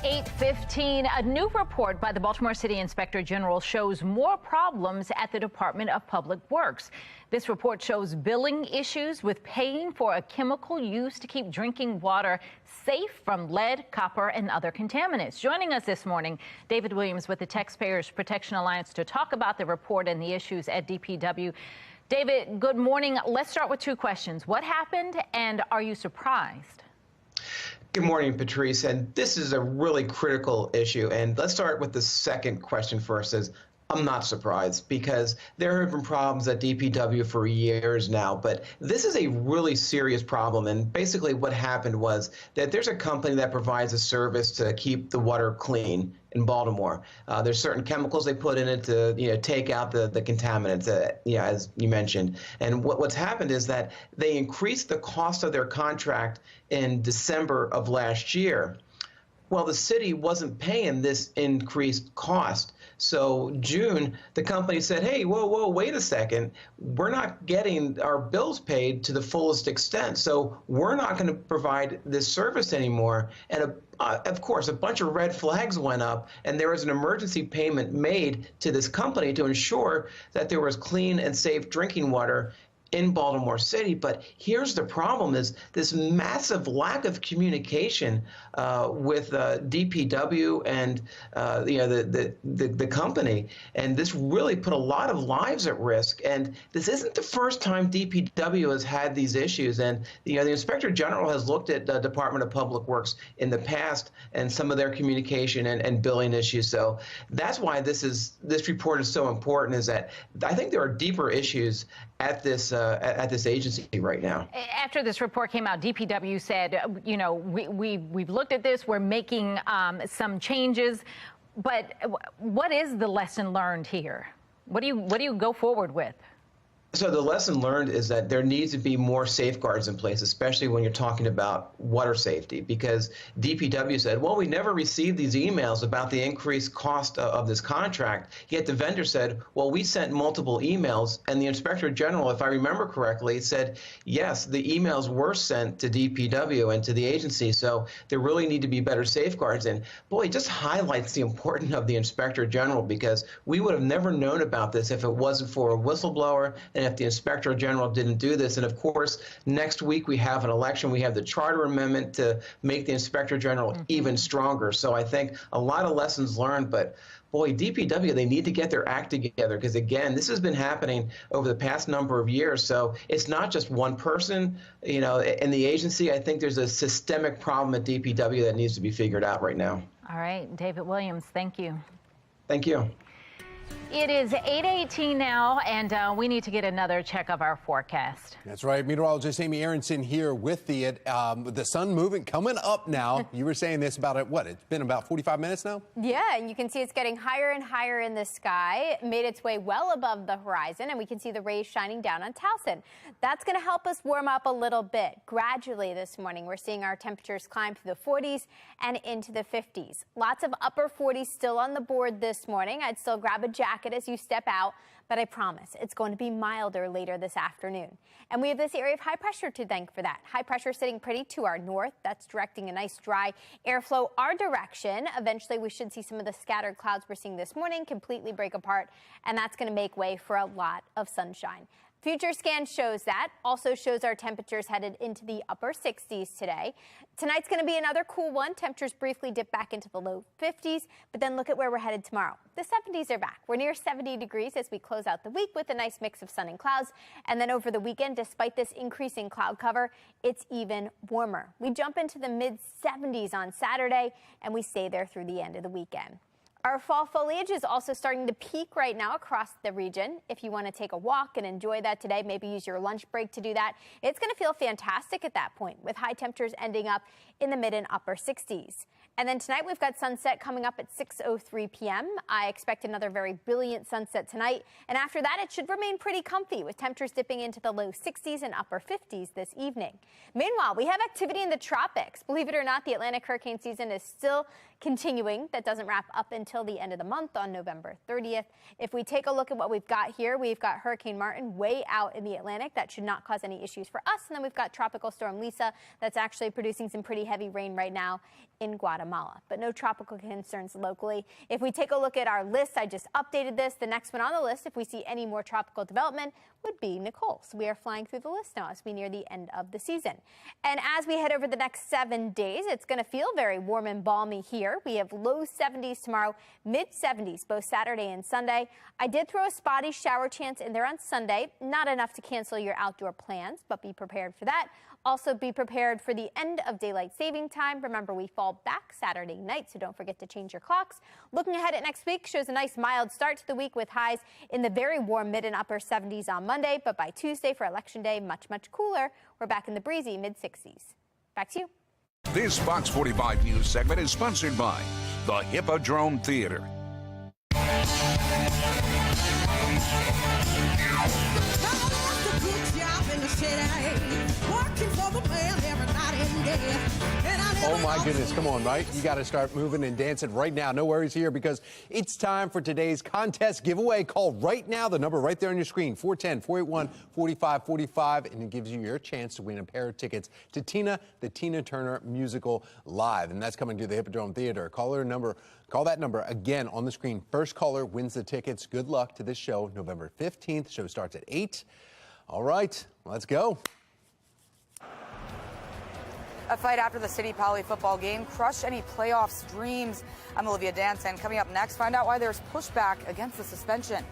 .15, a new report by the Baltimore City Inspector General shows more problems at the Department of Public Works. This report shows billing issues with paying for a chemical used to keep drinking water safe from lead, copper, and other contaminants. Joining us this morning, David Williams with the Taxpayers Protection Alliance to talk about the report and the issues at DPW. David, good morning. Let's start with 2 questions. What happened, and are you surprised? Good morning, Patrice. And this is a really critical issue. And let's start with the second question first. I'm not surprised because there have been problems at DPW for years now, but this is a really serious problem. And basically what happened was that there's a company that provides a service to keep the water clean in Baltimore. There's certain chemicals they put in it to take out the contaminants, as you mentioned. And what's happened is that they increased the cost of their contract in December of last year. Well, the city wasn't paying this increased cost. So June, the company said, hey, whoa, wait a second. We're not getting our bills paid to the fullest extent. So we're not going to provide this service anymore. And of course, a bunch of red flags went up, and there was an emergency payment made to this company to ensure that there was clean and safe drinking water in Baltimore City. But here's the problem: is this massive lack of communication with DPW and the company, and this really put a lot of lives at risk. And this isn't the first time DPW has had these issues. And the Inspector General has looked at the Department of Public Works in the past and some of their communication and billing issues. So that's why this report is so important. Is that I think there are deeper issues at this agency right now. After this report came out, DPW said, we've looked at this, we're making some changes, but what is the lesson learned here? What do you go forward with? So the lesson learned is that there needs to be more safeguards in place, especially when you're talking about water safety, because DPW said, well, we never received these emails about the increased cost of this contract. Yet the vendor said, well, we sent multiple emails, and the Inspector General, if I remember correctly, said, yes, the emails were sent to DPW and to the agency. So there really need to be better safeguards. And boy, it just highlights the importance of the Inspector General, because we would have never known about this if it wasn't for a whistleblower and if the Inspector General didn't do this. And of course, next week we have an election. We have the charter amendment to make the Inspector General even stronger. So I think a lot of lessons learned, but boy, DPW, they need to get their act together, because again, this has been happening over the past number of years. So it's not just one person, in the agency. I think there's a systemic problem at DPW that needs to be figured out right now. All right, David Williams, thank you. Thank you. It is 8:18 now, and we need to get another check of our forecast. That's right. Meteorologist Amy Aronson here with the sun moving, coming up now. You were saying this about it's been about 45 minutes now? Yeah, and you can see it's getting higher and higher in the sky, made its way well above the horizon, and we can see the rays shining down on Towson. That's going to help us warm up a little bit. Gradually this morning, we're seeing our temperatures climb to the 40s and into the 50s. Lots of upper 40s still on the board this morning. I'd still grab a jacket as you step out, but I promise it's going to be milder later this afternoon. And we have this area of high pressure to thank for that. High pressure sitting pretty to our north. That's directing a nice dry airflow our direction. Eventually, we should see some of the scattered clouds we're seeing this morning completely break apart, and that's going to make way for a lot of sunshine. Future scan shows that, also shows our temperatures headed into the upper 60s today. Tonight's going to be another cool one. Temperatures briefly dip back into the low 50s, but then look at where we're headed tomorrow. The 70s are back. We're near 70 degrees as we close out the week with a nice mix of sun and clouds. And then over the weekend, despite this increasing cloud cover, it's even warmer. We jump into the mid-70s on Saturday, and we stay there through the end of the weekend. Our fall foliage is also starting to peak right now across the region. If you want to take a walk and enjoy that today, maybe use your lunch break to do that, it's going to feel fantastic at that point, with high temperatures ending up in the mid and upper 60s. And then tonight we've got sunset coming up at 6:03 p.m. I expect another very brilliant sunset tonight. And after that, it should remain pretty comfy, with temperatures dipping into the low 60s and upper 50s this evening. Meanwhile, we have activity in the tropics. Believe it or not, the Atlantic hurricane season is still continuing. That doesn't wrap up until the end of the month on November 30th. If we take a look at what we've got here, we've got Hurricane Martin way out in the Atlantic. That should not cause any issues for us. And then we've got Tropical Storm Lisa that's actually producing some pretty heavy rain right now in Guatemala, but no tropical concerns locally. If we take a look at our list, I just updated this. The next one on the list, if we see any more tropical development, would be Nicole. So we are flying through the list now as we near the end of the season. And as we head over the next 7 days, it's going to feel very warm and balmy here. We have low 70s tomorrow, mid 70s, both Saturday and Sunday. I did throw a spotty shower chance in there on Sunday. Not enough to cancel your outdoor plans, but be prepared for that. Also be prepared for the end of daylight saving time. Remember, we fall back Saturday night, so don't forget to change your clocks. Looking ahead at next week shows a nice mild start to the week with highs in the very warm mid and upper 70s on Monday. But by Tuesday for Election Day, much, much cooler. We're back in the breezy mid 60s. Back to you. This Fox 45 News segment is sponsored by the Hippodrome Theater. Good job in the city. Work Oh my goodness, come on, right? You got to start moving and dancing right now. No worries here because it's time for today's contest giveaway. Call right now, the number right there on your screen, 410-481-4545, and it gives you your chance to win a pair of tickets to Tina, the Tina Turner musical live. And that's coming to the Hippodrome Theater. Call that number again on the screen. First caller wins the tickets. Good luck to this show, November 15th. Show starts at 8. All right, let's go. A fight after the City Poly football game crushed any playoffs dreams. I'm Olivia Danson. Coming up next, find out why there's pushback against the suspension.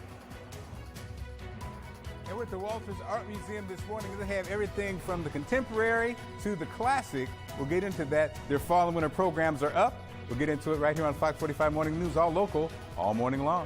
And with the Walters Art Museum this morning, they have everything from the contemporary to the classic. We'll get into that. Their fall and winter programs are up. We'll get into it right here on Fox 45 Morning News, all local, all morning long.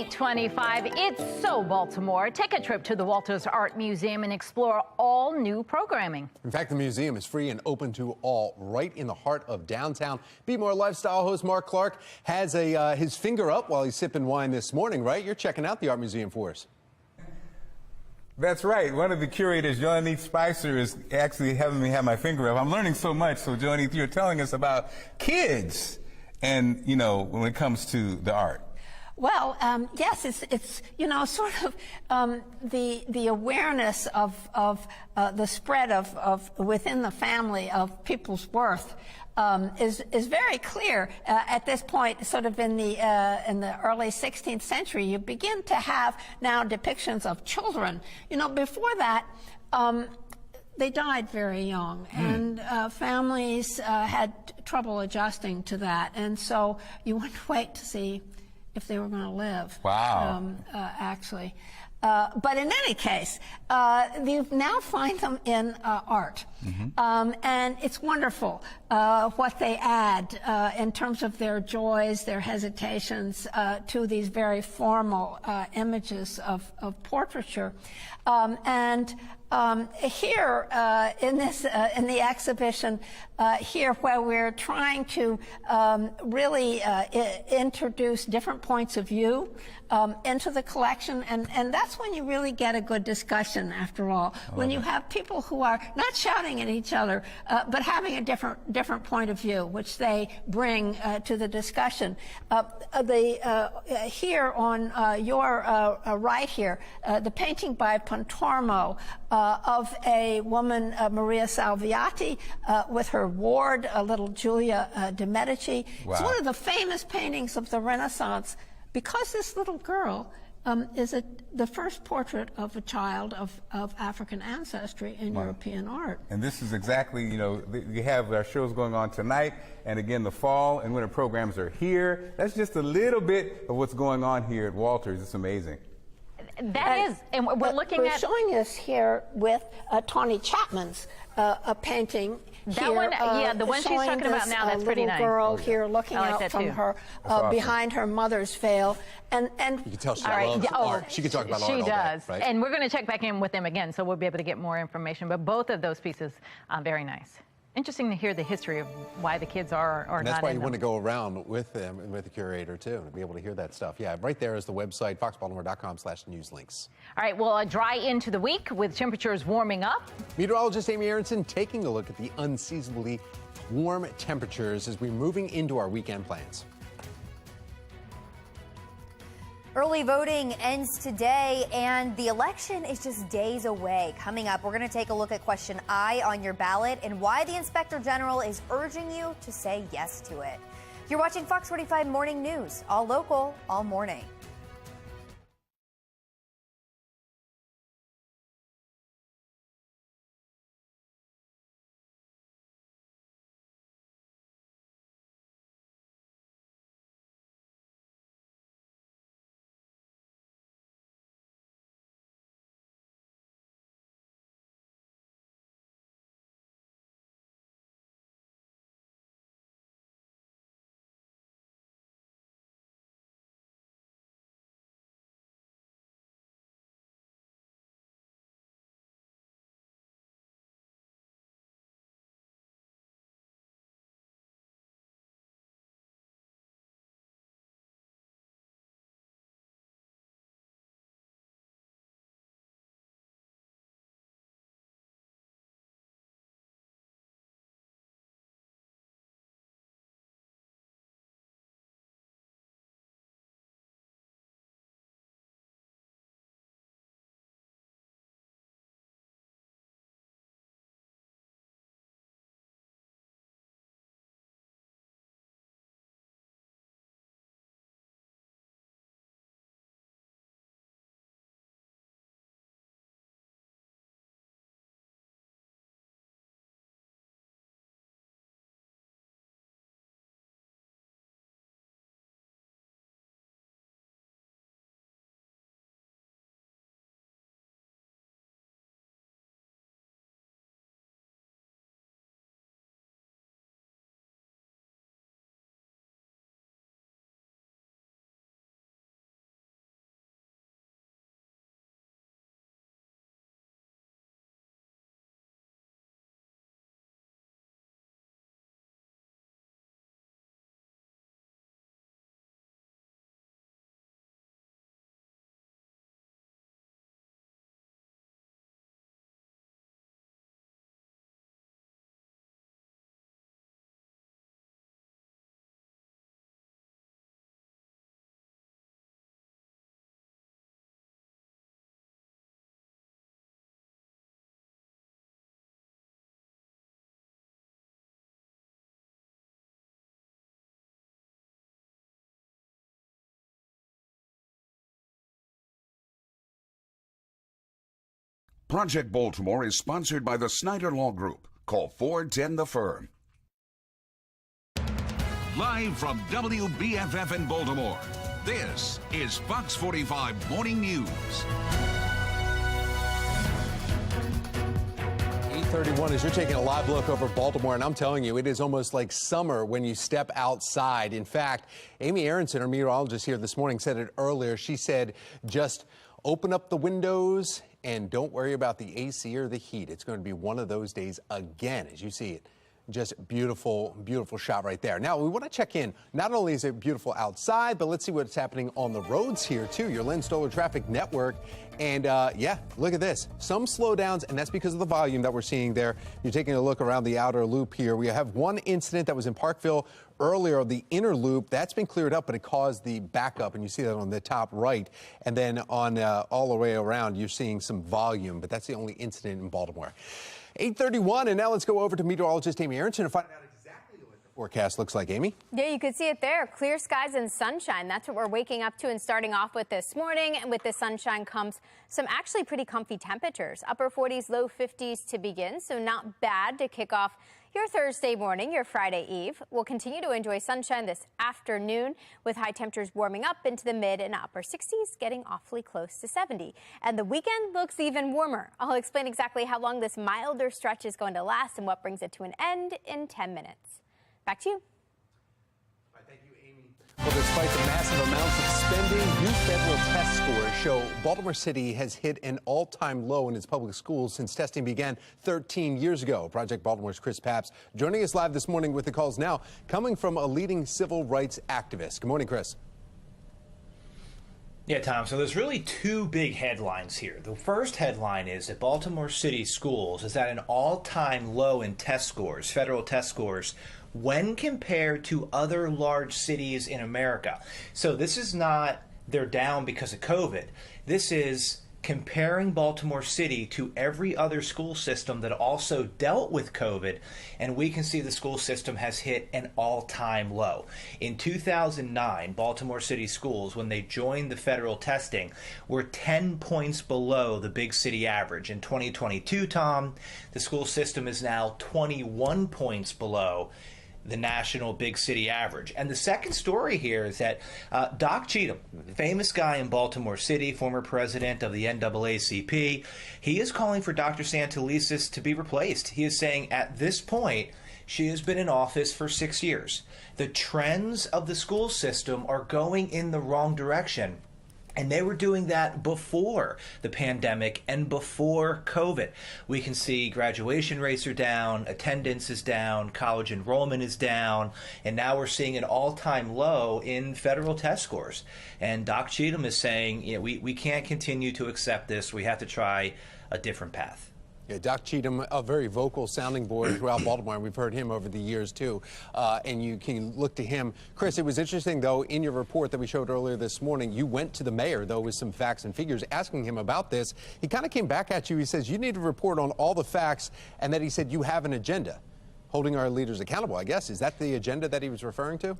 .25. It's so Baltimore. Take a trip to the Walters Art Museum and explore all new programming. In fact, the museum is free and open to all right in the heart of downtown. Be More lifestyle host Mark Clark has his finger up while he's sipping wine this morning, right? You're checking out the art museum for us. That's right. One of the curators, Joanne Spicer, is actually having me have my finger up. I'm learning so much. So, Joanne, you're telling us about kids and, you know, when it comes to the art. Well, yes, it's you know, sort of the awareness of the spread of within the family of people's worth is very clear at this point. Sort of in the early 16th century, you begin to have now depictions of children. You know, before that. They died very young, and families had trouble adjusting to that, and so you wouldn't wait to see if they were going to live. Wow. Actually. But in any case, you now find them in art. And it's wonderful what they add in terms of their joys, their hesitations to these very formal images of portraiture. Here in the exhibition here, where we're trying to really introduce different points of view into the collection, and that's when you really get a good discussion. After all, when you have people who are not shouting at each other, but having a different point of view, which they bring to the discussion. Here on your right here, the painting by Pontormo of a woman, Maria Salviati, with her ward, little Giulia de Medici. Wow. It's one of the famous paintings of the Renaissance, because this little girl is the first portrait of a child of African ancestry in European art. And this is exactly, you have our shows going on tonight, and again, the fall and winter programs are here. That's just a little bit of what's going on here at Walters. It's amazing. That is, and we're looking we're at... showing this here with Tawny Chapman's a painting. That here, one, yeah, the one she's showing talking about this, now, that's pretty little nice. girl here looking I like out that from too. her awesome. behind her mother's veil, and You can tell she All right, loves oh, art. She can talk about art she all day, does, right? and we're going to check back in with them again, so we'll be able to get more information. But both of those pieces, very nice. Interesting to hear the history of why the kids are And that's not why in you them. want to go around with them and with the curator too, to be able to hear that stuff. Yeah, right there is the website, foxbaltimore.com/newslinks. All right, well, a dry into the week with temperatures warming up. Meteorologist Amy Aronson taking a look at the unseasonably warm temperatures as we're moving into our weekend plans. Early voting ends today, and the election is just days away. Coming up, we're going to take a look at question I on your ballot and why the Inspector General is urging you to say yes to it. You're watching Fox 45 Morning News, all local, all morning. Project Baltimore is sponsored by the Snyder Law Group. Call 410 the Firm. Live from WBFF in Baltimore, this is Fox 45 Morning News. 8:31 as you're taking a live look over Baltimore, and I'm telling you, it is almost like summer when you step outside. In fact, Amy Aronson, our meteorologist here this morning, said it earlier. She said, just open up the windows and don't worry about the AC or the heat. It's going to be one of those days again, as you see it. Just beautiful, beautiful shot right there. Now, we want to check in. Not only is it beautiful outside, but let's see what's happening on the roads here, too. Your Lynn Stoller Traffic Network. And, yeah, look at this. Some slowdowns, and that's because of the volume that we're seeing there. You're taking a look around the outer loop here. We have one incident that was in Parkville earlier, the inner loop. That's been cleared up, but it caused the backup, and you see that on the top right. And then on all the way around, you're seeing some volume, but that's the only incident in Baltimore. 8:31, and now let's go over to meteorologist Amy Aronson to find out exactly what the forecast looks like. Amy? Yeah, you could see it there. Clear skies and sunshine. That's what we're waking up to and starting off with this morning. And with the sunshine comes some actually pretty comfy temperatures. Upper 40s, low 50s to begin, so not bad to kick off your Thursday morning, your Friday Eve. We'll continue to enjoy sunshine this afternoon with high temperatures warming up into the mid and upper 60s, getting awfully close to 70. And the weekend looks even warmer. I'll explain exactly how long this milder stretch is going to last and what brings it to an end in 10 minutes. Back to you. Well, despite the massive amounts of spending, new federal test scores show Baltimore City has hit an all-time low in its public schools since testing began 13 years ago. Project Baltimore's Chris Papps joining us live this morning with the calls now coming from a leading civil rights activist. Good morning, Chris. Yeah, Tom, so there's really two big headlines here. The first headline is that Baltimore City schools is at an all-time low in test scores, federal test scores, when compared to other large cities in America. So this is not they're down because of COVID. This is comparing Baltimore City to every other school system that also dealt with COVID, and we can see the school system has hit an all-time low. In 2009, Baltimore City schools, when they joined the federal testing, were 10 points below the big city average. In 2022, Tom, the school system is now 21 points below the national big city average. And the second story here is that Doc Cheatham, famous guy in Baltimore City, former president of the NAACP, he is calling for Dr. Santelises to be replaced. He is saying at this point, she has been in office for 6 years. The trends of the school system are going in the wrong direction. And they were doing that before the pandemic and before COVID. We can see graduation rates are down, attendance is down, college enrollment is down, and now we're seeing an all-time low in federal test scores. And Doc Cheatham is saying, you know, we can't continue to accept this. We have to try a different path. Yeah, Doc Cheatham, a very vocal sounding board throughout Baltimore, and we've heard him over the years, too. And you can look to him. Chris, it was interesting, though, in your report that we showed earlier this morning, you went to the mayor, though, with some facts and figures, asking him about this. He kind of came back at you. He says, you need to report on all the facts, and that he said you have an agenda, holding our leaders accountable, I guess. Is that the agenda that he was referring to?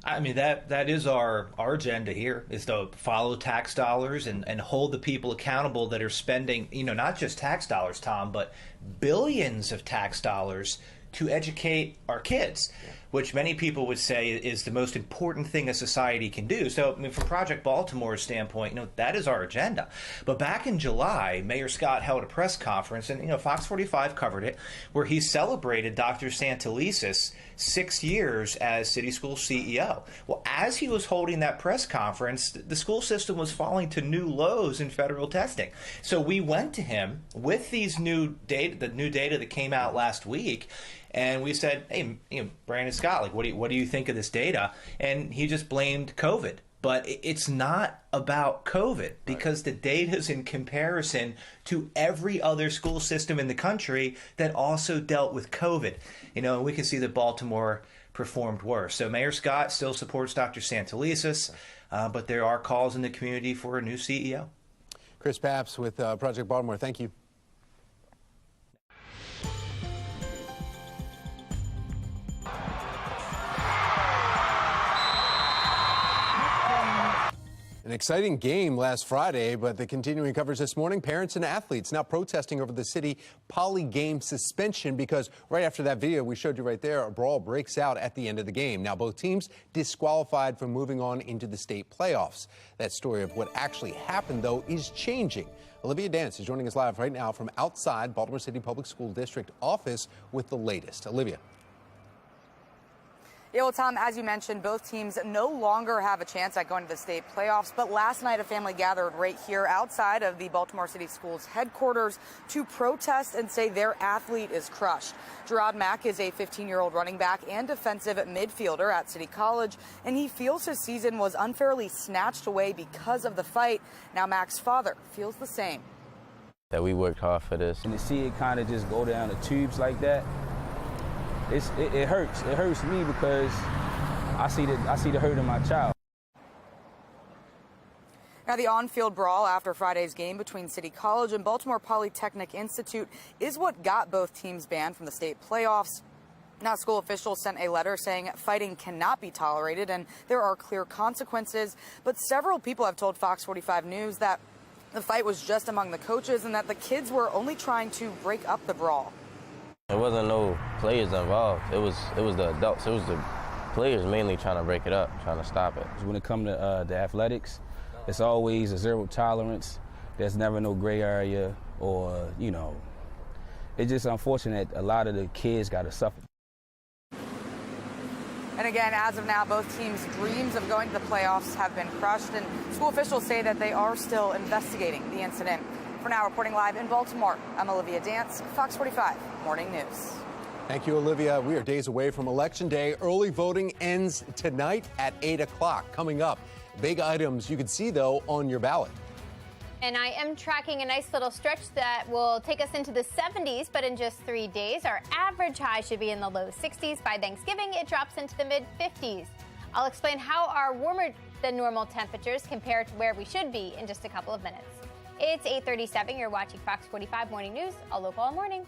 I mean, that is our agenda here, is to follow tax dollars and hold the people accountable that are spending, you know, not just tax dollars, Tom, but billions of tax dollars to educate our kids, which many people would say is the most important thing a society can do. So, I mean, from Project Baltimore's standpoint, you know, that is our agenda. But back in July, Mayor Scott held a press conference, and, you know, FOX45 covered it, where he celebrated Dr. Santelises' 6 years as city school CEO. Well, as he was holding that press conference, the school system was falling to new lows in federal testing. So we went to him with these new data, the new data that came out last week, and we said, hey, you know, Brandon Scott, like, what do you think of this data? And he just blamed COVID. But it's not about COVID, because the data is in comparison to every other school system in the country that also dealt with COVID. You know, we can see that Baltimore performed worse. So Mayor Scott still supports Dr. Santelises, but there are calls in the community for a new CEO. Chris Papps with Project Baltimore. Thank you. An exciting game last Friday, but the continuing coverage this morning, parents and athletes now protesting over the city poly game suspension because right after that video we showed you right there, a brawl breaks out at the end of the game. Now both teams disqualified from moving on into the state playoffs. That story of what actually happened, though, is changing. Olivia Dance is joining us live right now from outside Baltimore City Public School District office with the latest. Olivia. Yeah, well, Tom, as you mentioned, both teams no longer have a chance at going to the state playoffs. But last night, a family gathered right here outside of the Baltimore City Schools headquarters to protest and say their athlete is crushed. Gerard Mack is a 15-year-old running back and defensive midfielder at City College, and he feels his season was unfairly snatched away because of the fight. Now Mack's father feels the same. That we worked hard for this. And to see it kind of just go down the tubes like that, it hurts. It hurts me because I see the hurt in my child. Now, the on-field brawl after Friday's game between City College and Baltimore Polytechnic Institute is what got both teams banned from the state playoffs. Now, school officials sent a letter saying fighting cannot be tolerated and there are clear consequences. But several people have told Fox 45 News that the fight was just among the coaches and that the kids were only trying to break up the brawl. There wasn't no players involved. It was the adults. It was the players mainly trying to break it up, trying to stop it. When it comes to the athletics, it's always a zero tolerance. There's never no gray area or, it's just unfortunate a lot of the kids got to suffer. And again, as of now, both teams' dreams of going to the playoffs have been crushed, and school officials say that they are still investigating the incident. For now, reporting live in Baltimore, I'm Olivia Dance, Fox 45 Morning News. Thank you, Olivia. We are days away from Election Day. Early voting ends tonight at 8 o'clock. Coming up, big items you can see, though, on your ballot. And I am tracking a nice little stretch that will take us into the 70s, but in just 3 days. Our average high should be in the low 60s. By Thanksgiving, it drops into the mid-50s. I'll explain how our warmer than normal temperatures compare to where we should be in just a couple of minutes. It's 8:37. You're watching Fox 45 Morning News, all local all morning.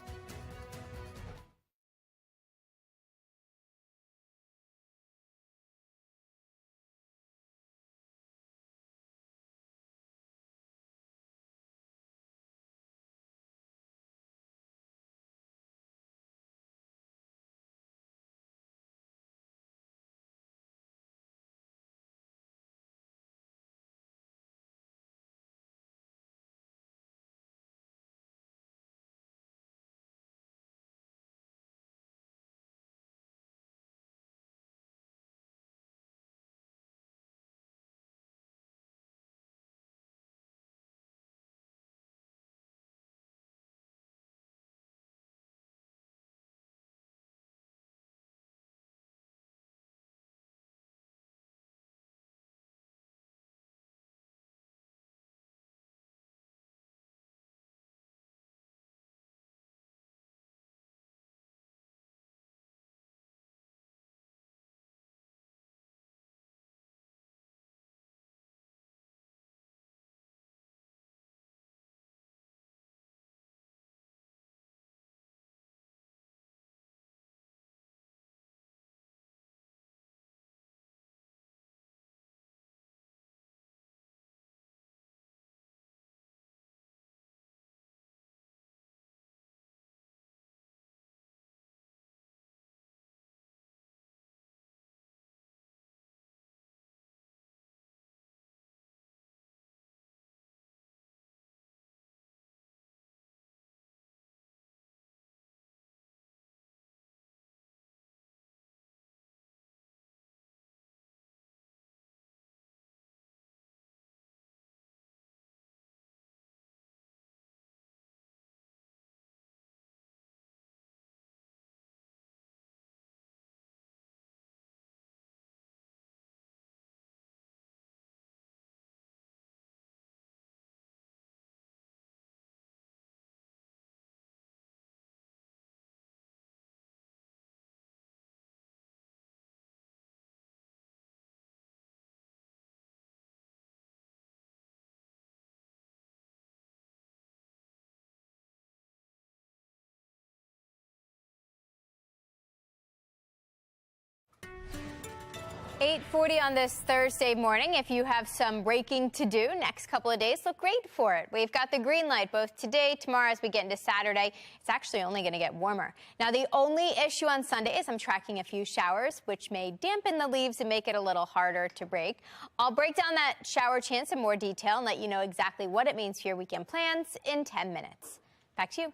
8:40 on this Thursday morning. If you have some breaking to do next couple of days, look great for it. We've got the green light both today, tomorrow, as we get into Saturday. It's actually only going to get warmer. Now, the only issue on Sunday is I'm tracking a few showers, which may dampen the leaves and make it a little harder to break. I'll break down that shower chance in more detail and let you know exactly what it means for your weekend plans in 10 minutes. Back to you.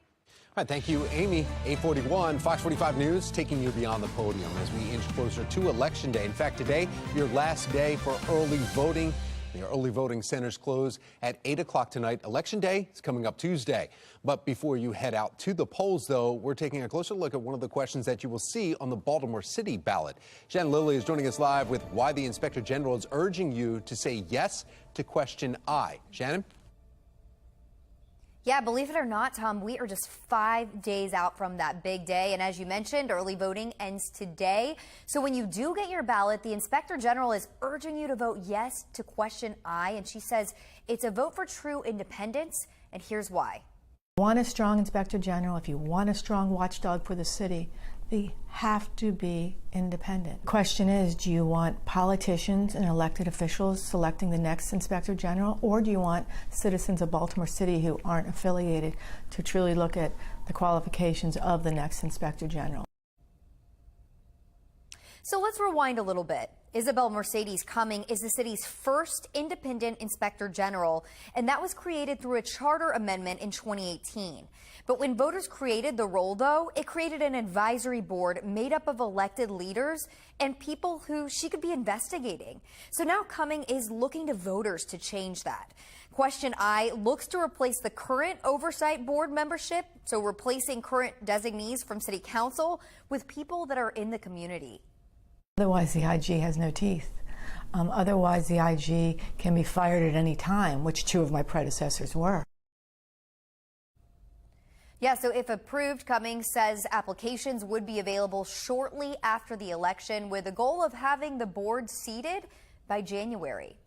All right, thank you, Amy. 8:41, Fox 45 News, taking you beyond the podium as we inch closer to Election Day. In fact, today, your last day for early voting. The early voting centers close at 8 o'clock tonight. Election Day is coming up Tuesday. But before you head out to the polls, though, we're taking a closer look at one of the questions that you will see on the Baltimore City ballot. Shannon Lilly is joining us live with why the Inspector General is urging you to say yes to question I. Shannon? Yeah, believe it or not, Tom, we are just 5 days out from that big day. And as you mentioned, early voting ends today. So when you do get your ballot, the Inspector General is urging you to vote yes to question I. And she says it's a vote for true independence. And here's why. If you want a strong Inspector General, if you want a strong watchdog for the city, they have to be independent. The question is, do you want politicians and elected officials selecting the next Inspector General, or do you want citizens of Baltimore City who aren't affiliated to truly look at the qualifications of the next Inspector General? So let's rewind a little bit. Isabel Mercedes Cumming is the city's first independent Inspector General, and that was created through a charter amendment in 2018. But when voters created the role, though, it created an advisory board made up of elected leaders and people who she could be investigating. So now Cumming is looking to voters to change that. Question I looks to replace the current oversight board membership, so replacing current designees from city council with people that are in the community. Otherwise, the IG has no teeth. Otherwise, the IG can be fired at any time, which two of my predecessors were. Yeah, so if approved, Cummings says applications would be available shortly after the election with the goal of having the board seated by January.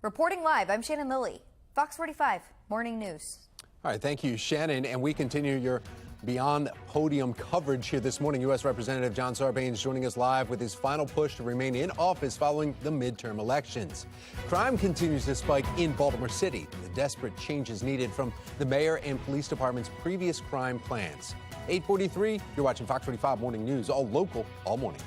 Reporting live, I'm Shannon Lilly, Fox 45 Morning News. All right, thank you, Shannon. And we continue your Beyond Podium coverage here this morning. U.S. Representative John Sarbanes joining us live with his final push to remain in office following the midterm elections. Crime continues to spike in Baltimore City. The desperate changes needed from the mayor and police department's previous crime plans. 8:43, you're watching Fox 45 Morning News, all local, all morning.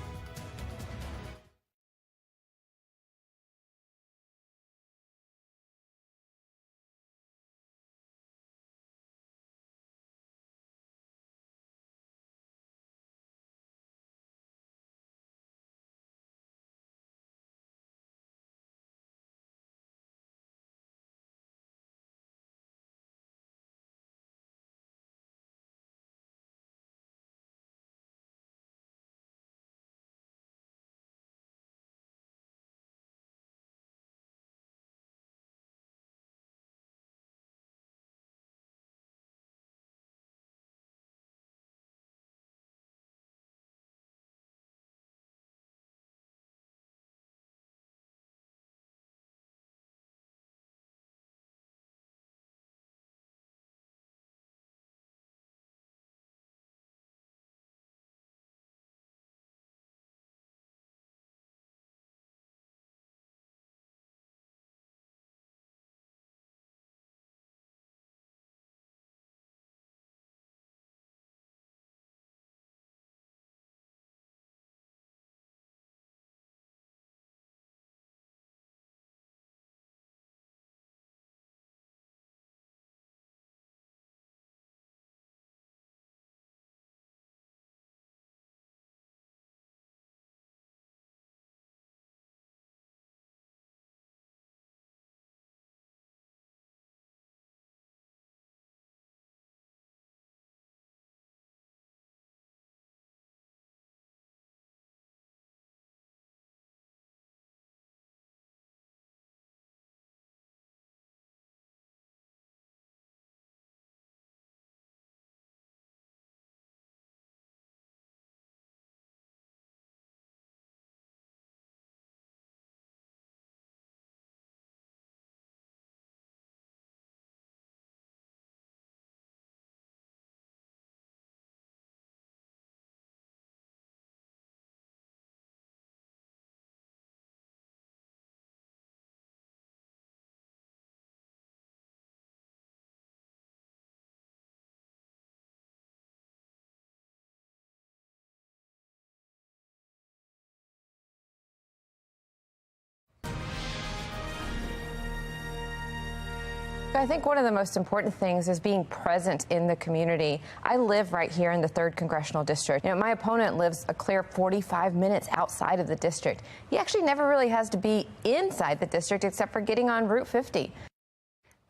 I think one of the most important things is being present in the community. I live right here in the 3rd Congressional District. You know, my opponent lives a clear 45 minutes outside of the district. He actually never really has to be inside the district except for getting on Route 50.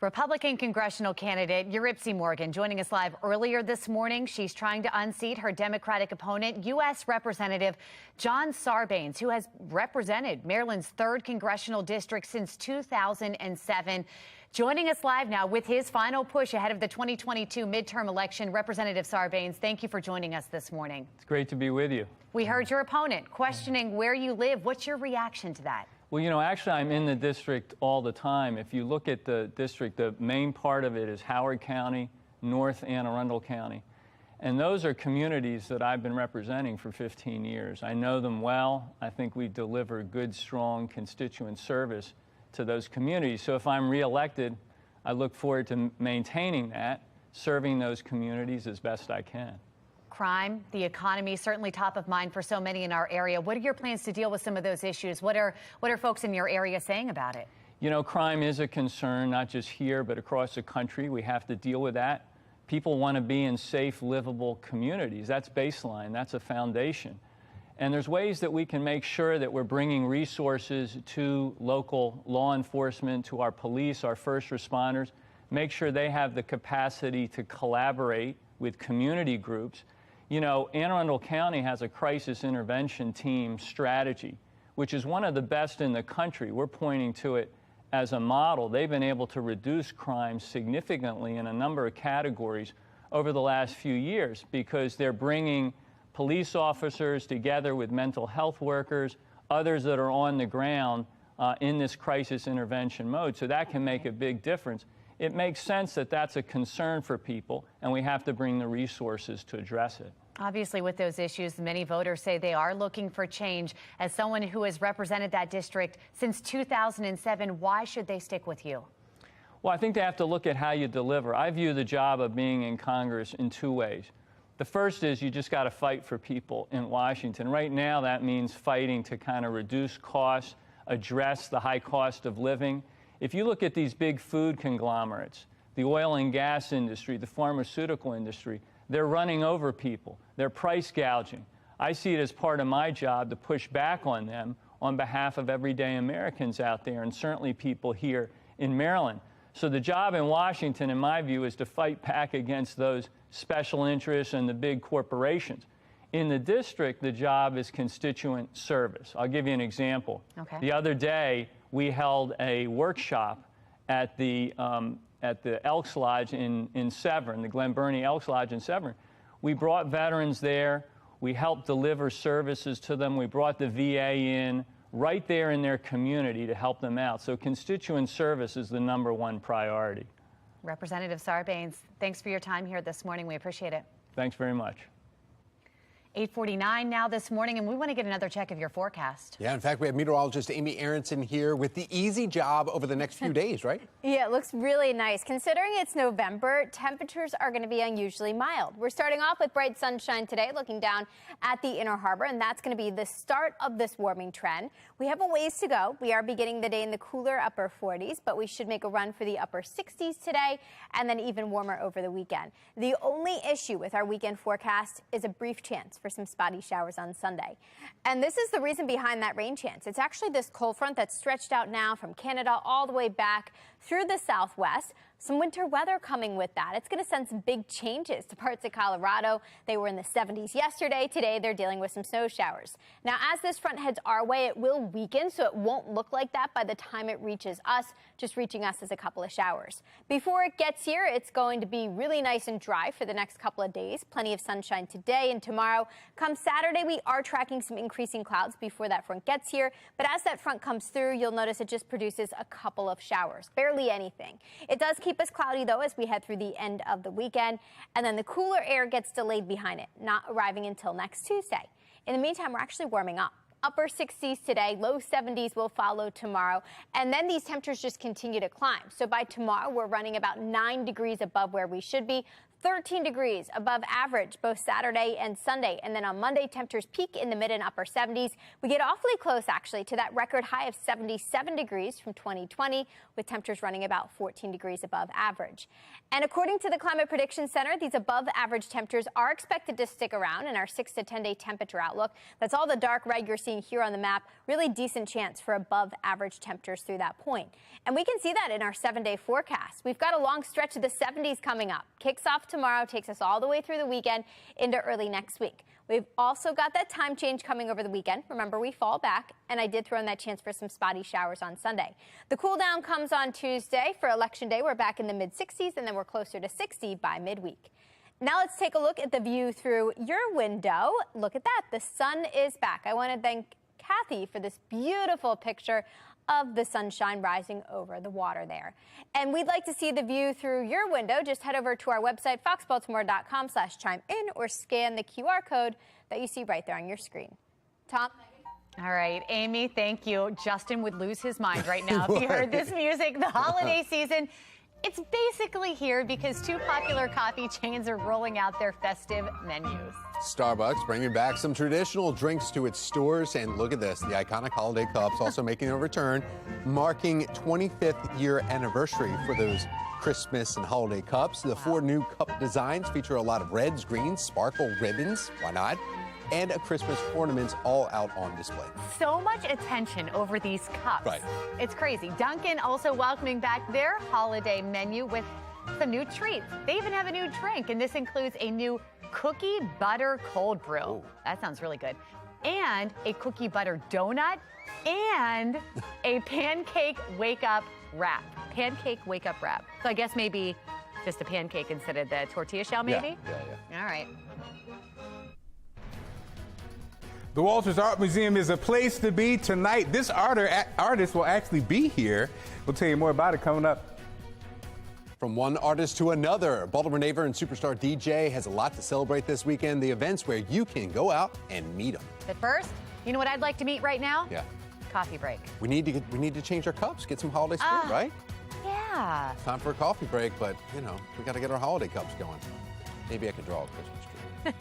Republican congressional candidate Yuripsi Morgan joining us live earlier this morning. She's trying to unseat her Democratic opponent, U.S. Representative John Sarbanes, who has represented Maryland's 3rd Congressional District since 2007. Joining us live now with his final push ahead of the 2022 midterm election, Representative Sarbanes, thank you for joining us this morning. It's great to be with you. We heard your opponent questioning where you live. What's your reaction to that? Well, you know, actually, I'm in the district all the time. If you look at the district, the main part of it is Howard County, North Anne Arundel County. And those are communities that I've been representing for 15 years. I know them well. I think we deliver good, strong constituent service to those communities. So if I'm reelected, I look forward to maintaining that, serving those communities as best I can. Crime, the economy, certainly top of mind for so many in our area. What are your plans to deal with some of those issues? What are folks in your area saying about it? You know, crime is a concern, not just here, but across the country. We have to deal with that. People want to be in safe, livable communities. That's baseline. That's a foundation. And there's ways that we can make sure that we're bringing resources to local law enforcement, to our police, our first responders, make sure they have the capacity to collaborate with community groups. You know, Anne Arundel County has a crisis intervention team strategy, which is one of the best in the country. We're pointing to it as a model. They've been able to reduce crime significantly in a number of categories over the last few years because they're bringing police officers together with mental health workers, others that are on the ground in this crisis intervention mode. So that can make a big difference. It makes sense that that's a concern for people, and we have to bring the resources to address it. Obviously, with those issues, many voters say they are looking for change. As someone who has represented that district since 2007, why should they stick with you? Well, I think they have to look at how you deliver. I view the job of being in Congress in two ways. The first is you just got to fight for people in Washington. Right now, that means fighting to kind of reduce costs, address the high cost of living. If you look at these big food conglomerates, the oil and gas industry, the pharmaceutical industry, they're running over people. They're price gouging. I see it as part of my job to push back on them on behalf of everyday Americans out there, and certainly people here in Maryland. So the job in Washington, in my view, is to fight back against those special interests and the big corporations. In the district, the job is constituent service. I'll give you an example. Okay. The other day, we held a workshop at the Elks Lodge in Severn, the Glen Burnie Elks Lodge in Severn. We brought veterans there. We helped deliver services to them. We brought the VA in right there in their community to help them out. So constituent service is the #1 priority. Representative Sarbanes, thanks for your time here this morning. We appreciate it. Thanks very much. 8:49 now this morning, and we want to get another check of your forecast. Yeah, in fact, we have meteorologist Amy Aronson here with the easy job over the next few days, right? Yeah, it looks really nice. Considering it's November, temperatures are going to be unusually mild. We're starting off with bright sunshine today, looking down at the Inner Harbor, and that's going to be the start of this warming trend. We have a ways to go. We are beginning the day in the cooler upper 40s, but we should make a run for the upper 60s today, and then even warmer over the weekend. The only issue with our weekend forecast is a brief chance for some spotty showers on Sunday. And this is the reason behind that rain chance. It's actually this cold front that's stretched out now from Canada all the way back through the southwest. Some winter weather coming with that. It's going to send some big changes to parts of Colorado. They were in the 70s yesterday. Today, they're dealing with some snow showers. Now, as this front heads our way, it will weaken, so it won't look like that by the time it reaches us. Just reaching us as a couple of showers. Before it gets here, it's going to be really nice and dry for the next couple of days. Plenty of sunshine today and tomorrow. Come Saturday, we are tracking some increasing clouds before that front gets here. But as that front comes through, you'll notice it just produces a couple of showers. Barely anything. It does keep us cloudy, though, as we head through the end of the weekend. And then the cooler air gets delayed behind it, not arriving until next Tuesday. In the meantime, we're actually warming up. Upper 60s today, low 70s will follow tomorrow. And then these temperatures just continue to climb. So by tomorrow, we're running about 9 degrees above where we should be. 13 degrees above average both Saturday and Sunday. And then on Monday, temperatures peak in the mid and upper 70s. We get awfully close, actually, to that record high of 77 degrees from 2020, with temperatures running about 14 degrees above average. And according to the Climate Prediction Center, these above average temperatures are expected to stick around in our 6 to 10 day temperature outlook. That's all the dark red you're seeing here on the map. Really decent chance for above average temperatures through that point. And we can see that in our 7-day forecast. We've got a long stretch of the 70s coming up. Kicks off tomorrow, takes us all the way through the weekend into early next week. We've also got that time change coming over the weekend. Remember, we fall back, and I did throw in that chance for some spotty showers on Sunday. The cool down comes on Tuesday. For Election Day, we're back in the mid-60s, and then we're closer to 60 by midweek. Now let's take a look at the view through your window. Look at that. The sun is back. I want to thank Kathy for this beautiful picture of the sunshine rising over the water there. And we'd like to see the view through your window. Just head over to our website, foxbaltimore.com/chime-in, or scan the QR code that you see right there on your screen. Tom? All right, Amy, thank you. Justin would lose his mind right now if you heard this music. The holiday season, it's basically here because two popular coffee chains are rolling out their festive menus. Starbucks bringing back some traditional drinks to its stores. And look at this, the iconic holiday cups also making a return, marking 25th year anniversary for those Christmas and holiday cups. The 4 new cup designs feature a lot of reds, greens, sparkle ribbons, why not? And a Christmas ornaments all out on display. So much attention over these cups. Right. It's crazy. Dunkin' also welcoming back their holiday menu with some new treats. They even have a new drink, and this includes a new cookie butter cold brew. Oh. That sounds really good. And a cookie butter donut and a pancake wake up wrap. Pancake wake up wrap. So I guess maybe just a pancake instead of the tortilla shell, maybe? Yeah. All right. The Walters Art Museum is a place to be tonight. This artist will actually be here. We'll tell you more about it coming up. From one artist to another, Baltimore neighbor and superstar DJ has a lot to celebrate this weekend. The events where you can go out and meet him. But first, you know what I'd like to meet right now? Yeah. Coffee break. We need to change our cups, get some holiday spirit, right? Yeah. Time for a coffee break, but you know, we got to get our holiday cups going. Maybe I could draw a Christmas tree.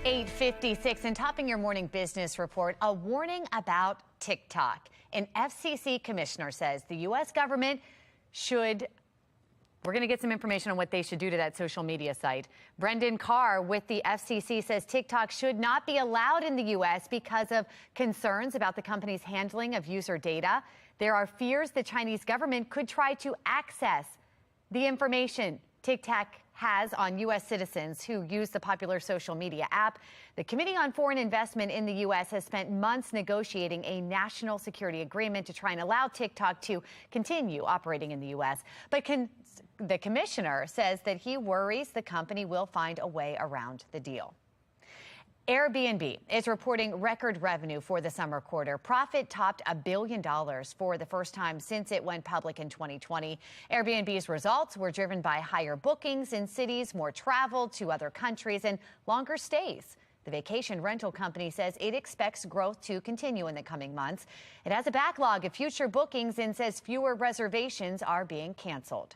8:56 and topping your morning business report, a warning about TikTok. An FCC commissioner says the U.S. government should. We're going to get some information on what they should do to that social media site. Brendan Carr with the FCC says TikTok should not be allowed in the U.S. because of concerns about the company's handling of user data. There are fears the Chinese government could try to access the information TikTok has on U.S. citizens who use the popular social media app. The Committee on Foreign Investment in the U.S. has spent months negotiating a national security agreement to try and allow TikTok to continue operating in the U.S. But the commissioner says that he worries the company will find a way around the deal. Airbnb is reporting record revenue for the summer quarter. Profit topped $1 billion for the first time since it went public in 2020. Airbnb's results were driven by higher bookings in cities, more travel to other countries, and longer stays. The vacation rental company says it expects growth to continue in the coming months. It has a backlog of future bookings and says fewer reservations are being canceled.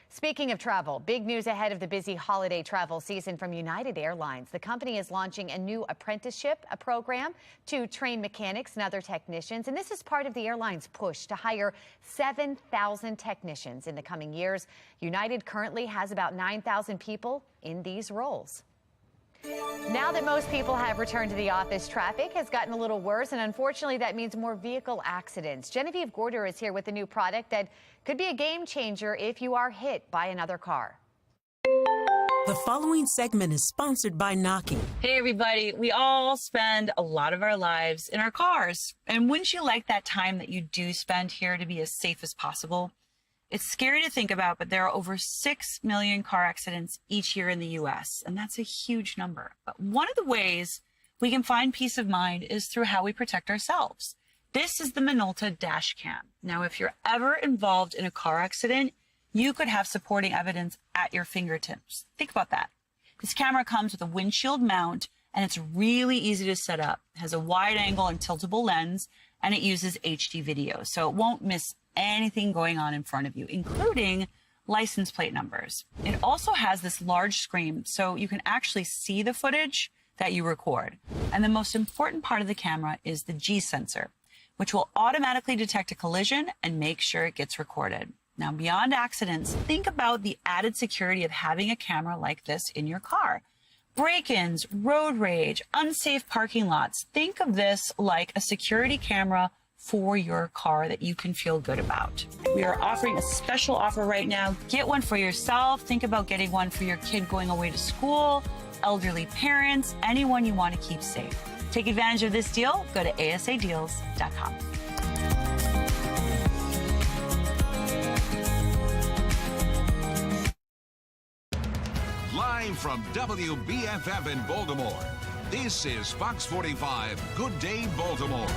Speaking of travel, big news ahead of the busy holiday travel season from United Airlines. The company is launching a new apprenticeship program to train mechanics and other technicians. And this is part of the airline's push to hire 7,000 technicians in the coming years. United currently has about 9,000 people in these roles. Now that most people have returned to the office, traffic has gotten a little worse, and unfortunately that means more vehicle accidents. Genevieve Gorder is here with a new product that could be a game changer if you are hit by another car. The following segment is sponsored by Knocking. Hey everybody, we all spend a lot of our lives in our cars, and wouldn't you like that time that you do spend here to be as safe as possible? It's scary to think about, but there are over 6 million car accidents each year in the U.S., and that's a huge number. But one of the ways we can find peace of mind is through how we protect ourselves. This is the Minolta dash cam. Now, if you're ever involved in a car accident, you could have supporting evidence at your fingertips. Think about that. This camera comes with a windshield mount, and it's really easy to set up. It has a wide angle and tiltable lens, and it uses HD video, so it won't miss anything going on in front of you, including license plate numbers. It also has this large screen, so you can actually see the footage that you record. And the most important part of the camera is the G sensor, which will automatically detect a collision and make sure it gets recorded. Now, beyond accidents, think about the added security of having a camera like this in your car. Break-ins, road rage, unsafe parking lots. Think of this like a security camera for your car that you can feel good about. We are offering a special offer right now. Get one for yourself. Think about getting one for your kid going away to school, elderly parents, anyone you want to keep safe. Take advantage of this deal. Go to asadeals.com. Live from WBFF in Baltimore, this is Fox 45 Good Day Baltimore.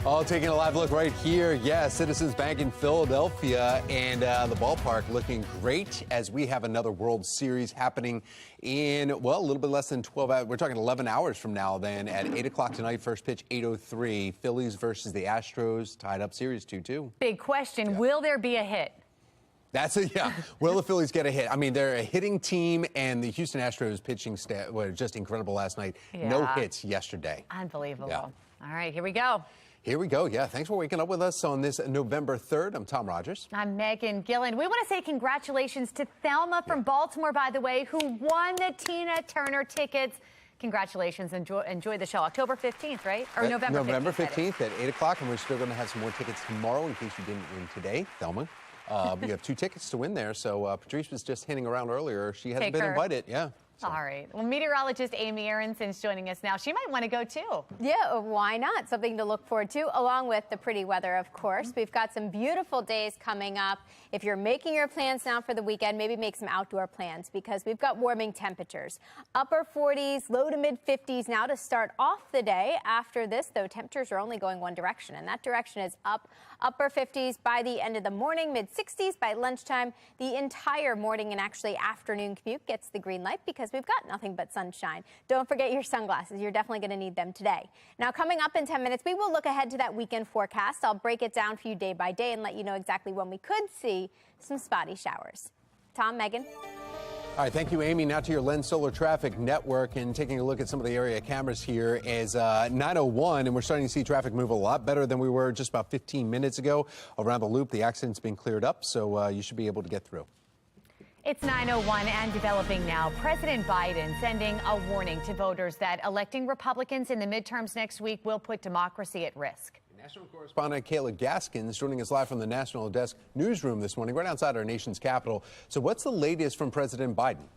Oh, taking a live look right here. Yeah, Citizens Bank in Philadelphia, and the ballpark looking great as we have another World Series happening in, well, a little bit less than 12 hours. We're talking 11 hours from now then at 8 o'clock tonight. First pitch, 8:03. Phillies versus the Astros, tied up series 2-2. Big question, will there be a hit? That's it, yeah. Will the Phillies get a hit? I mean, they're a hitting team, and the Houston Astros pitching staff were just incredible last night. Yeah. No hits yesterday. Unbelievable. Yeah. All right, here we go. Here we go. Yeah, thanks for waking up with us on this November 3rd. I'm Tom Rogers. I'm Megan Gillen. We want to say congratulations to Thelma from Baltimore, by the way, who won the Tina Turner tickets. Congratulations. Enjoy the show. October 15th, right? Or November 15th. November 15th at 8 o'clock, and we're still going to have some more tickets tomorrow in case you didn't win today, Thelma. You have 2 tickets to win there, so Patrice was just hinting around earlier. She hasn't been invited. Yeah. So. All right. Well, meteorologist Amy Aronson's joining us now. She might want to go, too. Yeah, why not? Something to look forward to, along with the pretty weather, of course. We've got some beautiful days coming up. If you're making your plans now for the weekend, maybe make some outdoor plans because we've got warming temperatures. Upper 40s, low to mid 50s now to start off the day. After this, though, temperatures are only going one direction, and that direction is up. Upper 50s by the end of the morning, mid 60s by lunchtime. The entire morning and actually afternoon commute gets the green light because we've got nothing but sunshine. Don't forget your sunglasses. You're definitely going to need them today. Now, coming up in 10 minutes, we will look ahead to that weekend forecast. I'll break it down for you day by day and let you know exactly when we could see some spotty showers. Tom, Megan? All right, thank you, Amy. Now to your Lens Solar Traffic Network and taking a look at some of the area cameras here is 9:01, and we're starting to see traffic move a lot better than we were just about 15 minutes ago. Around the loop, the accident's been cleared up, so you should be able to get through. It's 9:01 and developing now. President Biden sending a warning to voters that electing Republicans in the midterms next week will put democracy at risk. National correspondent Kayla Gaskins joining us live from the National Desk Newsroom this morning, right outside our nation's capital. So what's the latest from President Biden?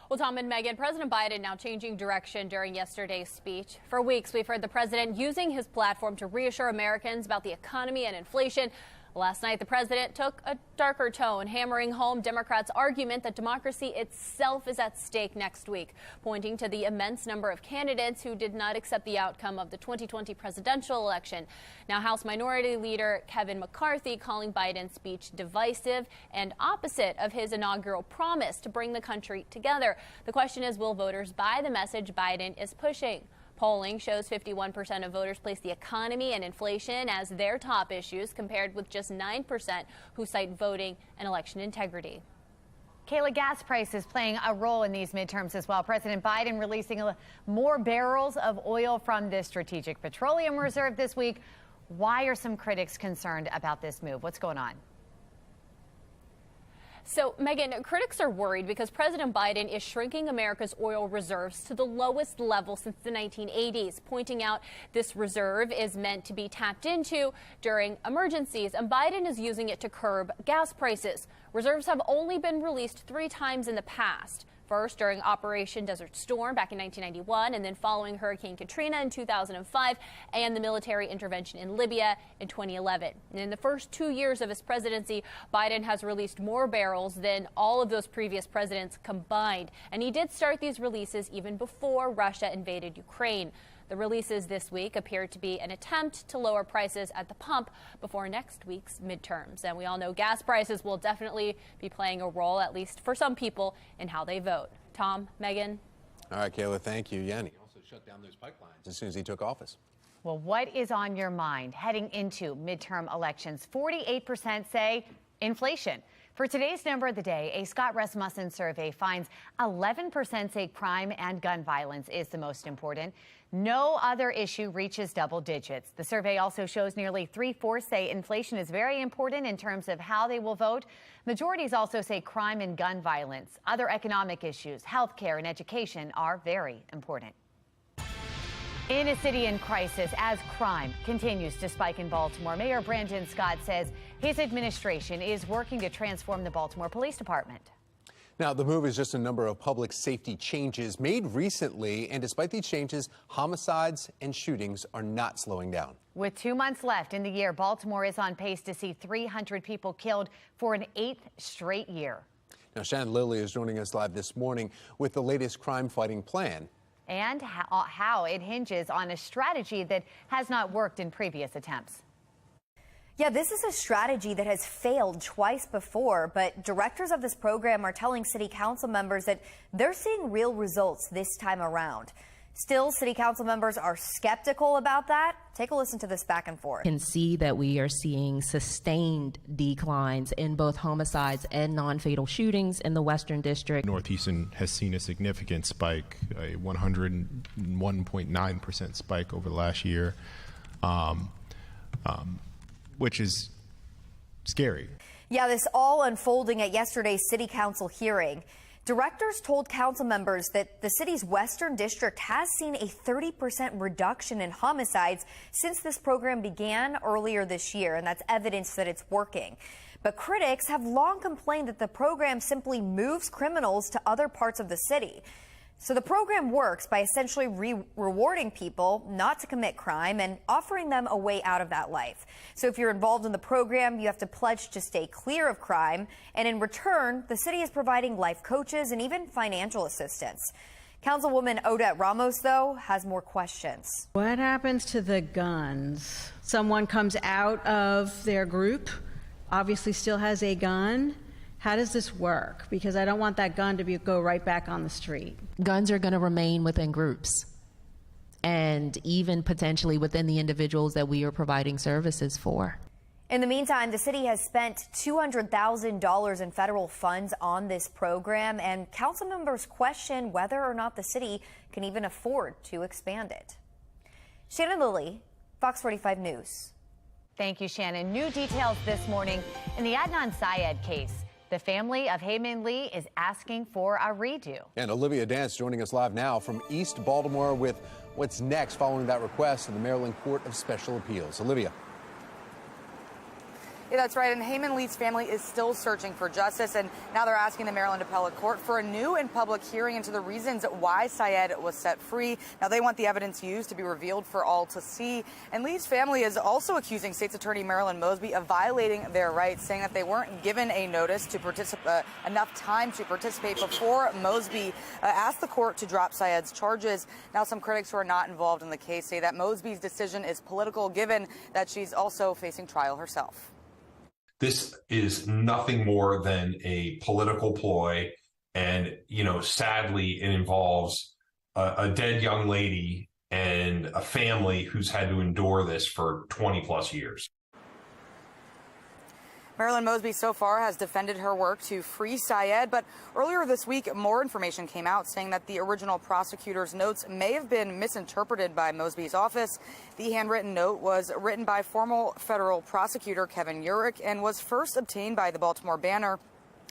Well, Tom and Megan, President Biden now changing direction during yesterday's speech. For weeks, we've heard the president using his platform to reassure Americans about the economy and inflation. Last night, the president took a darker tone, hammering home Democrats' argument that democracy itself is at stake next week, pointing to the immense number of candidates who did not accept the outcome of the 2020 presidential election. Now, House Minority Leader Kevin McCarthy calling Biden's speech divisive and opposite of his inaugural promise to bring the country together. The question is, will voters buy the message Biden is pushing? Polling shows 51% of voters place the economy and inflation as their top issues, compared with just 9% who cite voting and election integrity. Kayla, gas prices playing a role in these midterms as well. President Biden releasing more barrels of oil from the Strategic Petroleum Reserve this week. Why are some critics concerned about this move? What's going on? So, Megan, critics are worried because President Biden is shrinking America's oil reserves to the lowest level since the 1980s, pointing out this reserve is meant to be tapped into during emergencies, and Biden is using it to curb gas prices. Reserves have only been released 3 times in the past. First, during Operation Desert Storm back in 1991, and then following Hurricane Katrina in 2005, and the military intervention in Libya in 2011. And in the first 2 years of his presidency, Biden has released more barrels than all of those previous presidents combined. And he did start these releases even before Russia invaded Ukraine. The releases this week appear to be an attempt to lower prices at the pump before next week's midterms. And we all know gas prices will definitely be playing a role, at least for some people, in how they vote. Tom, Megan. All right, Kayla, thank you. Yeah, and he also shut down those pipelines as soon as he took office. Well, what is on your mind heading into midterm elections? 48% say inflation. For today's number of the day, a Scott Rasmussen survey finds 11% say crime and gun violence is the most important. No other issue reaches double digits. The survey also shows nearly 3/4 say inflation is very important in terms of how they will vote. Majorities also say crime and gun violence. Other economic issues, health care and education are very important. In a city in crisis, as crime continues to spike in Baltimore, Mayor Brandon Scott says his administration is working to transform the Baltimore Police Department. Now, the move is just a number of public safety changes made recently, and despite these changes, homicides and shootings are not slowing down. With 2 months left in the year, Baltimore is on pace to see 300 people killed for an 8th straight year. Now, Shannon Lilly is joining us live this morning with the latest crime-fighting plan. And how it hinges on a strategy that has not worked in previous attempts. Yeah, this is a strategy that has failed twice before, but directors of this program are telling city council members that they're seeing real results this time around. Still, city council members are skeptical about that. Take a listen to this back and forth. Can see that we are seeing sustained declines in both homicides and non-fatal shootings in the Western District. Northeastern has seen a significant spike, a 101.9% spike over the last year, which is scary. Yeah, this all unfolding at yesterday's city council hearing. Directors told council members that the city's Western District has seen a 30% reduction in homicides since this program began earlier this year, and that's evidence that it's working. But critics have long complained that the program simply moves criminals to other parts of the city. So the program works by essentially rewarding people not to commit crime and offering them a way out of that life. So if you're involved in the program, you have to pledge to stay clear of crime. And in return, the city is providing life coaches and even financial assistance. Councilwoman Odette Ramos, though, has more questions. What happens to the guns? Someone comes out of their group, obviously still has a gun. How does this work? Because I don't want that gun to go right back on the street. Guns are going to remain within groups and even potentially within the individuals that we are providing services for. In the meantime, the city has spent $200,000 in federal funds on this program, and council members question whether or not the city can even afford to expand it. Shannon Lilly, Fox 45 News. Thank you, Shannon. New details this morning in the Adnan Syed case. The family of Hae-Min Lee is asking for a redo. And Olivia Dance joining us live now from East Baltimore with what's next following that request in the Maryland Court of Special Appeals. Olivia. Yeah, that's right. And Hae-Min Lee's family is still searching for justice, and now they're asking the Maryland Appellate Court for a new and public hearing into the reasons why Syed was set free. Now, they want the evidence used to be revealed for all to see. And Lee's family is also accusing State's Attorney Marilyn Mosby of violating their rights, saying that they weren't given a notice to participate, enough time to participate before Mosby asked the court to drop Syed's charges. Now, some critics who are not involved in the case say that Mosby's decision is political, given that she's also facing trial herself. This is nothing more than a political ploy. And, sadly, it involves a dead young lady and a family who's had to endure this for 20 plus years. Marilyn Mosby so far has defended her work to free Syed, but earlier this week, more information came out saying that the original prosecutor's notes may have been misinterpreted by Mosby's office. The handwritten note was written by former federal prosecutor Kevin Urich and was first obtained by the Baltimore Banner.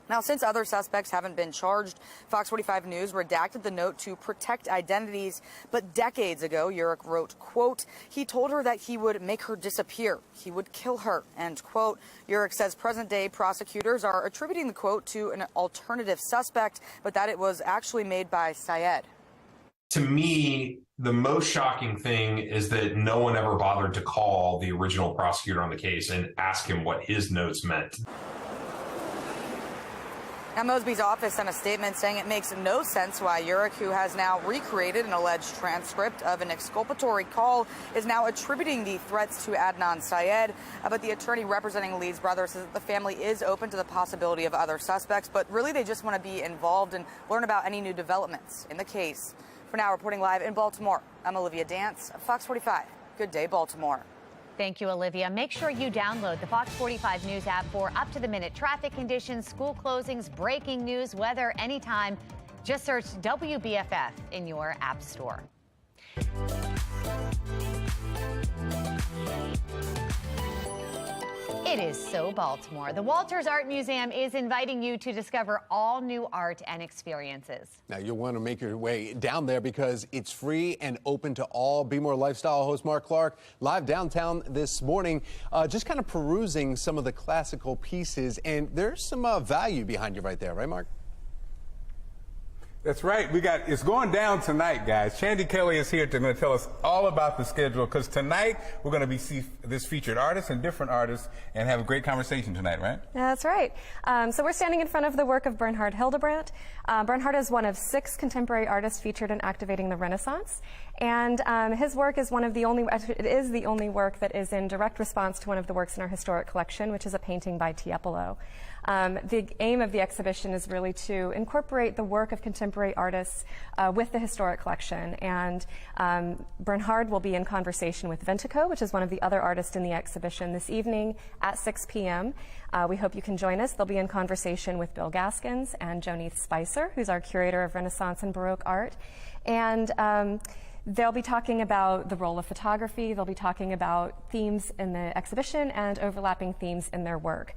Now, since other suspects haven't been charged, Fox 45 News redacted the note to protect identities. But decades ago, Urich wrote, quote, he told her that he would make her disappear. He would kill her, end quote. Urich says present-day prosecutors are attributing the quote to an alternative suspect, but that it was actually made by Syed. To me, the most shocking thing is that no one ever bothered to call the original prosecutor on the case and ask him what his notes meant. Now, Mosby's office sent a statement saying it makes no sense why Urich, who has now recreated an alleged transcript of an exculpatory call, is now attributing the threats to Adnan Syed. But the attorney representing Lee's brother says that the family is open to the possibility of other suspects, but really they just want to be involved and learn about any new developments in the case. For now, reporting live in Baltimore, I'm Olivia Dance, Fox 45. Good day, Baltimore. Thank you, Olivia. Make sure you download the Fox 45 News app for up-to-the-minute traffic conditions, school closings, breaking news, weather, anytime. Just search WBFF in your app store. It is so Baltimore. The Walters Art Museum is inviting you to discover all new art and experiences. Now, you'll want to make your way down there because it's free and open to all. Be More Lifestyle host Mark Clark live downtown this morning, just kind of perusing some of the classical pieces. And there's some value behind you right there, right, Mark? That's right. It's going down tonight, guys. Shandy Kelly is here to tell us all about the schedule, because tonight we're going to be see this featured artist and different artists and have a great conversation tonight, right? Yeah, that's right. So we're standing in front of the work of Bernhard Hildebrandt. Bernhard is one of 6 contemporary artists featured in Activating the Renaissance. And his work is it is the only work that is in direct response to one of the works in our historic collection, which is a painting by Tiepolo. The aim of the exhibition is really to incorporate the work of contemporary artists with the historic collection. And Bernhard will be in conversation with Ventico, which is one of the other artists in the exhibition, this evening at 6 p.m. We hope you can join us. They'll be in conversation with Bill Gaskins and Joneith Spicer, who's our curator of Renaissance and Baroque art. And they'll be talking about the role of photography. They'll be talking about themes in the exhibition and overlapping themes in their work.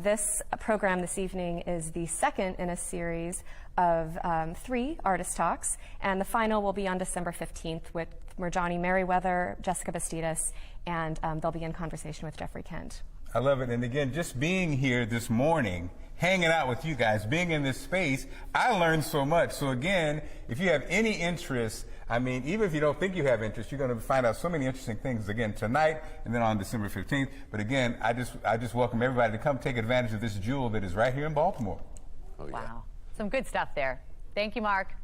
This program this evening is the second in a series of 3 artist talks, and the final will be on December 15th with Mirjani Merriweather, Jessica Bastidas, and they'll be in conversation with Jeffrey Kent. I love it. And again, just being here this morning, hanging out with you guys, being in this space, I learned so much. So again, if you have any interest, I mean, even if you don't think you have interest, you're going to find out so many interesting things again tonight and then on December 15th. But again, I just welcome everybody to come take advantage of this jewel that is right here in Baltimore. Oh, yeah. Wow. Some good stuff there. Thank you, Mark.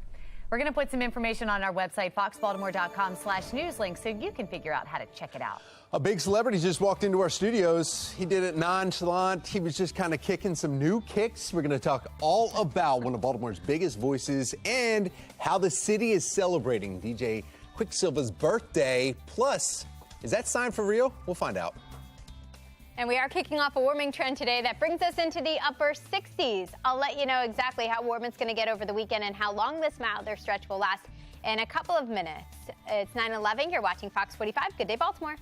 We're going to put some information on our website, foxbaltimore.com/newslink, so you can figure out how to check it out. A big celebrity just walked into our studios. He did it nonchalant. He was just kind of kicking some new kicks. We're going to talk all about one of Baltimore's biggest voices and how the city is celebrating DJ Quicksilver's birthday. Plus, is that sign for real? We'll find out. And we are kicking off a warming trend today that brings us into the upper 60s. I'll let you know exactly how warm it's going to get over the weekend and how long this milder stretch will last in a couple of minutes. It's 9:11. You're watching Fox 45. Good day, Baltimore.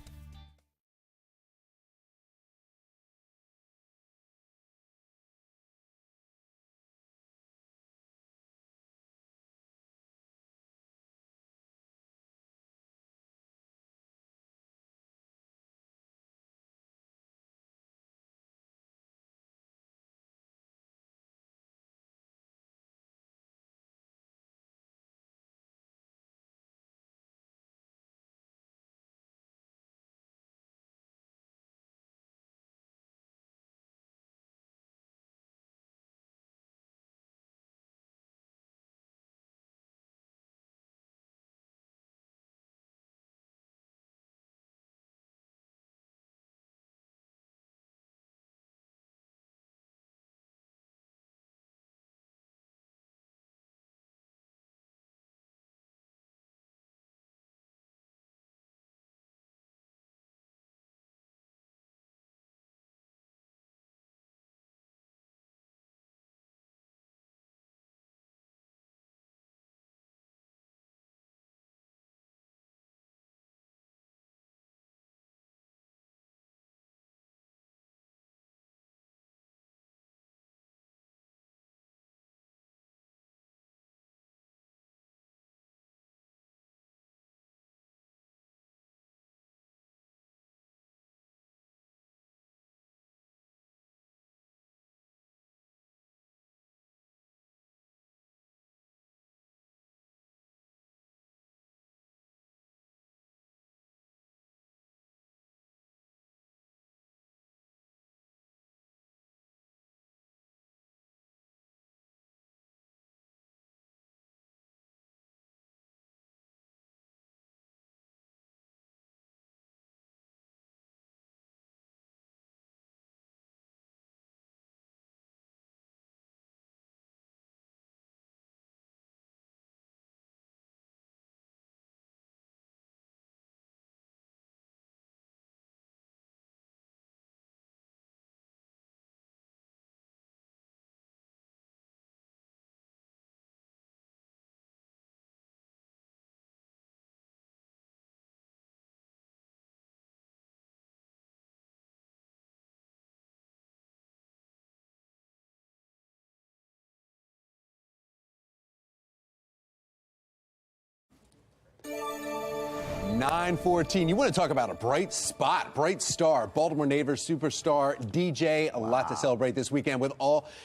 (9:14). You want to talk about a bright spot, bright star, Baltimore Neighbors superstar DJ. A lot to celebrate this weekend with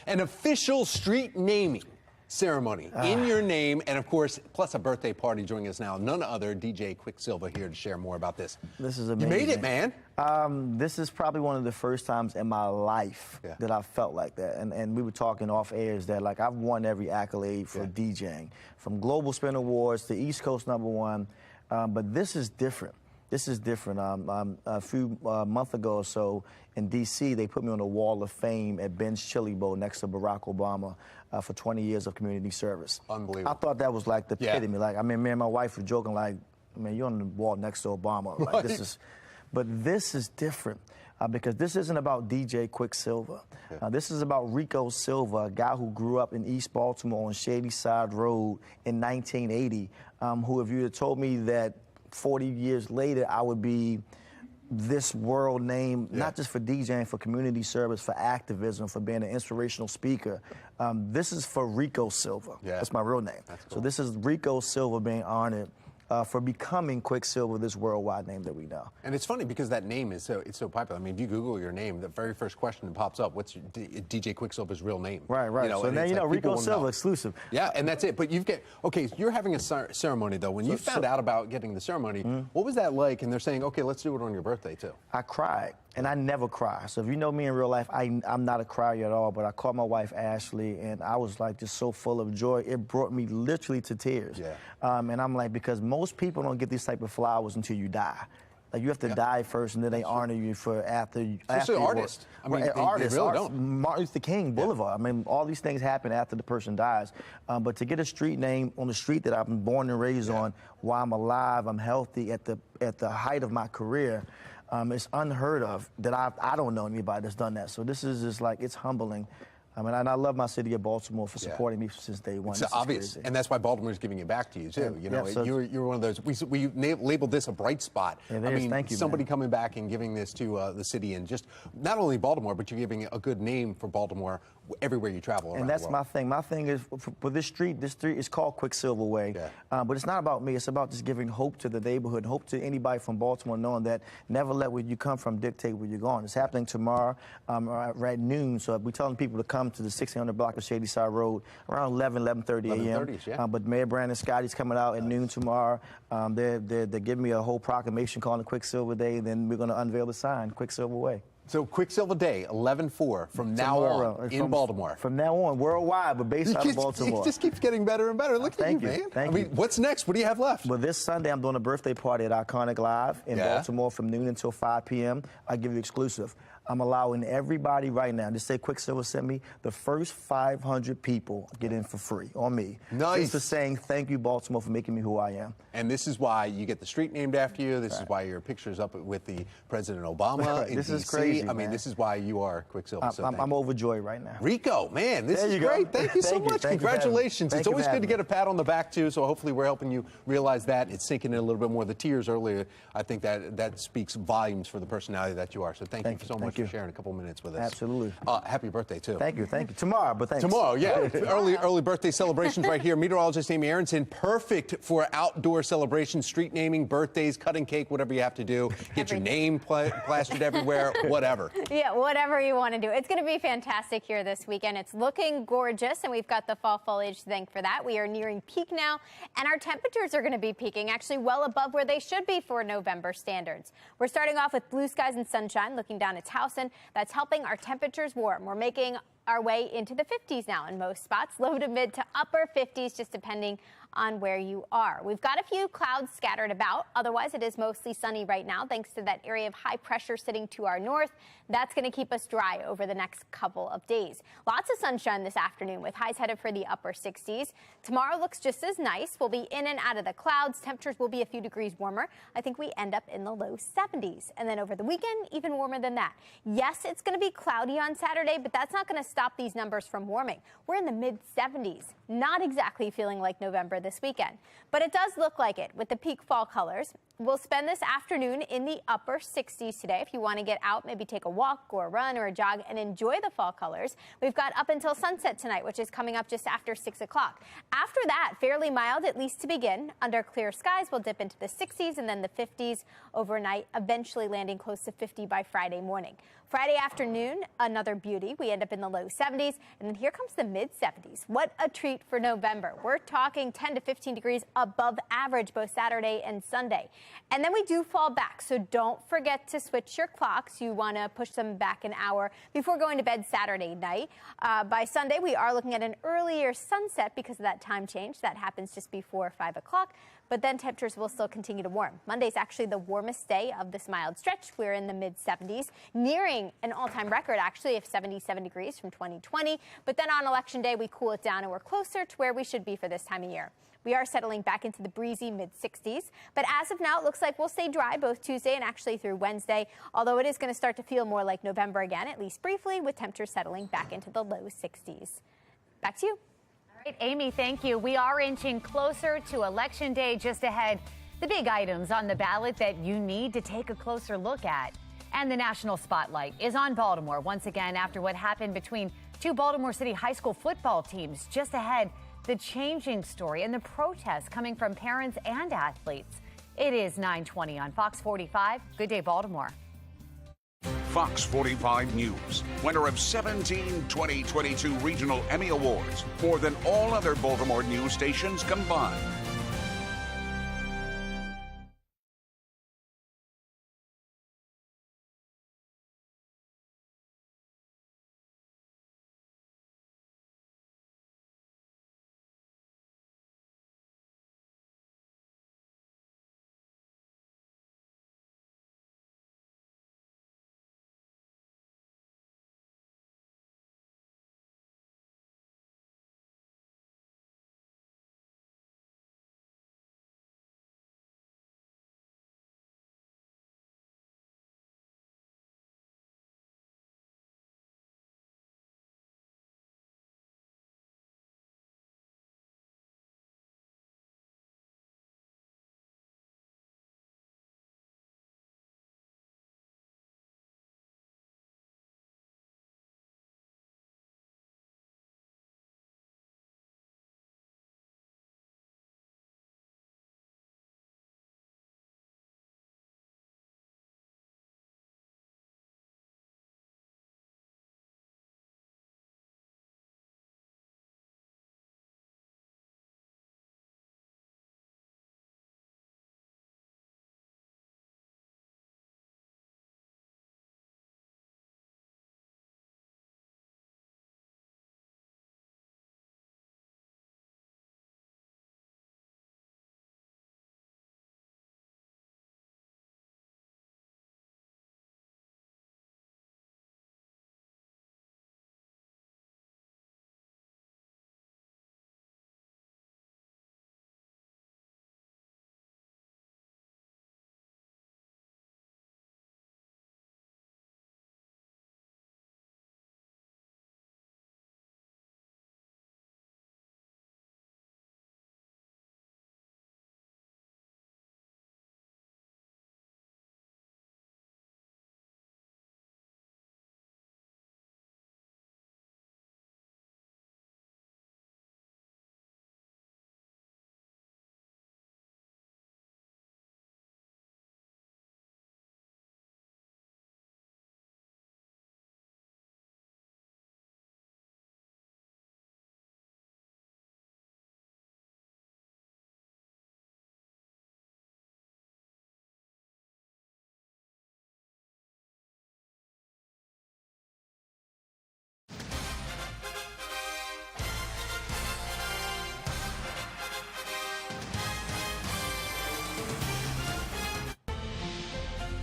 an official street naming ceremony in your name, and of course, plus a birthday party. Joining us now, none other DJ Quicksilver here to share more about this. This is amazing. You made it, man. This is probably one of the first times in my life that I felt like that. And we were talking off air is that, like, I've won every accolade for DJing, from Global Spin Awards to East Coast #1. But this is different. This is different. A few months ago or so in D.C., they put me on the Wall of Fame at Ben's Chili Bowl next to Barack Obama for 20 years of community service. Unbelievable. I thought that was like the epitome. Like, I mean, me and my wife were joking, like, man, you're on the wall next to Obama. Like, this is, but this is different. Because this isn't about DJ Quicksilver. This is about Rico Silva, a guy who grew up in East Baltimore on Shady Side Road in 1980, who, if you had told me that 40 years later I would be this world name, not just for DJing, for community service, for activism, for being an inspirational speaker. This is for Rico Silva. That's my real name. Cool. So this is Rico Silva being honored for becoming Quicksilver, this worldwide name that we know. And it's funny because that name is so popular. I mean, if you Google your name, the very first question that pops up, what's your DJ Quicksilver's real name? Right, right. You know, so now you know, Rico Silva exclusive. Yeah, and that's it. But okay, you're having a ceremony, though. When you found out about getting the ceremony, what was that like? And they're saying, okay, let's do it on your birthday, too. I cried. And I never cry. So if you know me in real life, I'm not a crier at all, but I called my wife, Ashley, and I was like just so full of joy. It brought me literally to tears. And I'm like, because most people don't get these type of flowers until you die. Like, you have to die first, and then they honor you for after you artists. I mean, artists, they really don't. Martin Luther King Boulevard. I mean, all these things happen after the person dies. But to get a street name on the street that I've been born and raised on, while I'm alive, I'm healthy, at the height of my career, It's unheard of that I don't know anybody that's done that. So this is just like, it's humbling. I mean, and I love my city of Baltimore for supporting me since day one. It's obvious, and that's why Baltimore is giving it back to you too. You know, so you're one of those. We labeled this a bright spot. It I is. mean, Thank you, somebody man. coming back and giving this to the city, and just not only Baltimore, but you're giving a good name for Baltimore everywhere you travel around And that's the my world. thing. My thing is, for this street is called Quicksilver Way. But it's not about me. It's about just giving hope to the neighborhood, hope to anybody from Baltimore, knowing that never let where you come from dictate where you're going. It's happening tomorrow at noon. So we're telling people to come to the 1600 block of Shady Side Road around 11:30 a.m. 11:30, yeah. But Mayor Brandon Scotty's coming out at noon tomorrow. They're giving me a whole proclamation calling it Quicksilver Day, and then we're going to unveil the sign, Quicksilver Way. So Quicksilver Day, 11/4, from now on in Baltimore. From now on, worldwide, but based out of Baltimore. It just keeps getting better and better. Look at you, man. Thank you. What's next? What do you have left? Well, this Sunday, I'm doing a birthday party at Iconic Live in Baltimore from noon until 5 p.m. I give you exclusive. I'm allowing everybody right now, just say Quicksilver sent me, the first 500 people get in for free on me. Nice. Just for saying thank you, Baltimore, for making me who I am. And this is why you get the street named after you. This is why your picture's up with the President Obama in This is DC. crazy, I mean, man. this is why you are Quicksilver. So I'm overjoyed right now. Rico, man, this There is you go. great. Thank you so Thank you. much. Thank you for having me. Congratulations. Thank It's you for always good to having get a pat on the back, too, so hopefully we're helping you realize that. It's sinking in a little bit more. The tears earlier, I think that speaks volumes for the personality that you are. So thank you so much for sharing a couple minutes with us. Absolutely. Happy birthday, too. Thank you. Tomorrow, but thanks. Tomorrow, yeah. early birthday celebrations right here. Meteorologist Amy Aronson, perfect for outdoor celebrations, street naming, birthdays, cutting cake, whatever you have to do. Get your name plastered everywhere, whatever. Yeah, whatever you want to do. It's going to be fantastic here this weekend. It's looking gorgeous, and we've got the fall foliage to thank for that. We are nearing peak now, and our temperatures are going to be peaking actually well above where they should be for November standards. We're starting off with blue skies and sunshine, looking down at Towson. That's helping our temperatures warm. We're making our way into the 50s now in most spots, low to mid to upper 50s, just depending on where you are. We've got a few clouds scattered about. Otherwise, it is mostly sunny right now, thanks to that area of high pressure sitting to our north. That's going to keep us dry over the next couple of days. Lots of sunshine this afternoon with highs headed for the upper 60s. Tomorrow looks just as nice. We'll be in and out of the clouds. Temperatures will be a few degrees warmer. I think we end up in the low 70s. And then over the weekend, even warmer than that. Yes, it's going to be cloudy on Saturday, but that's not going to stop these numbers from warming. We're in the mid 70s. Not exactly feeling like November this weekend, but it does look like it with the peak fall colors. We'll spend this afternoon in the upper 60s today. If you want to get out, maybe take a walk or a run or a jog and enjoy the fall colors. We've got up until sunset tonight, which is coming up just after 6 o'clock. After that, fairly mild, at least to begin. Under clear skies, we'll dip into the 60s and then the 50s overnight, eventually landing close to 50 by Friday morning. Friday afternoon, another beauty. We end up in the low 70s, and then here comes the mid 70s. What a treat for November. We're talking 10 to 15 degrees above average both Saturday and Sunday. And then we do fall back, so don't forget to switch your clocks. You want to push them back an hour before going to bed Saturday night. By Sunday, we are looking at an earlier sunset because of that time change. That happens just before 5 o'clock. But then temperatures will still continue to warm. Monday's actually the warmest day of this mild stretch. We're in the mid 70s, nearing an all-time record actually of 77 degrees from 2020. But then on election day, we cool it down and we're closer to where we should be for this time of year. We are settling back into the breezy mid 60s. But as of now, it looks like we'll stay dry both Tuesday and actually through Wednesday, although it is going to start to feel more like November again, at least briefly, with temperatures settling back into the low 60s. Back to you. Amy, thank you. We are inching closer to Election Day just ahead. The big items on the ballot that you need to take a closer look at. And the national spotlight is on Baltimore once again after what happened between two Baltimore City high school football teams. Just ahead, the changing story and the protests coming from parents and athletes. It is 9:20 on Fox 45. Good day, Baltimore. Fox 45 News, winner of 17 2022 Regional Emmy Awards, more than all other Baltimore news stations combined.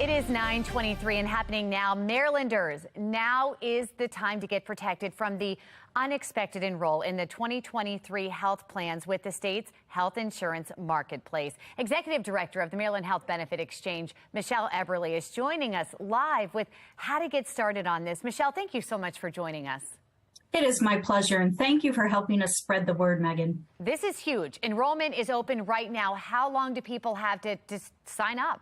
It is 9:23 and happening now. Marylanders, now is the time to get protected from the unexpected enroll in the 2023 health plans with the state's health insurance marketplace. Executive Director of the Maryland Health Benefit Exchange, Michelle Eberly, is joining us live with how to get started on this. Michelle, thank you so much for joining us. It is my pleasure, and thank you for helping us spread the word, Megan. This is huge. Enrollment is open right now. How long do people have to sign up?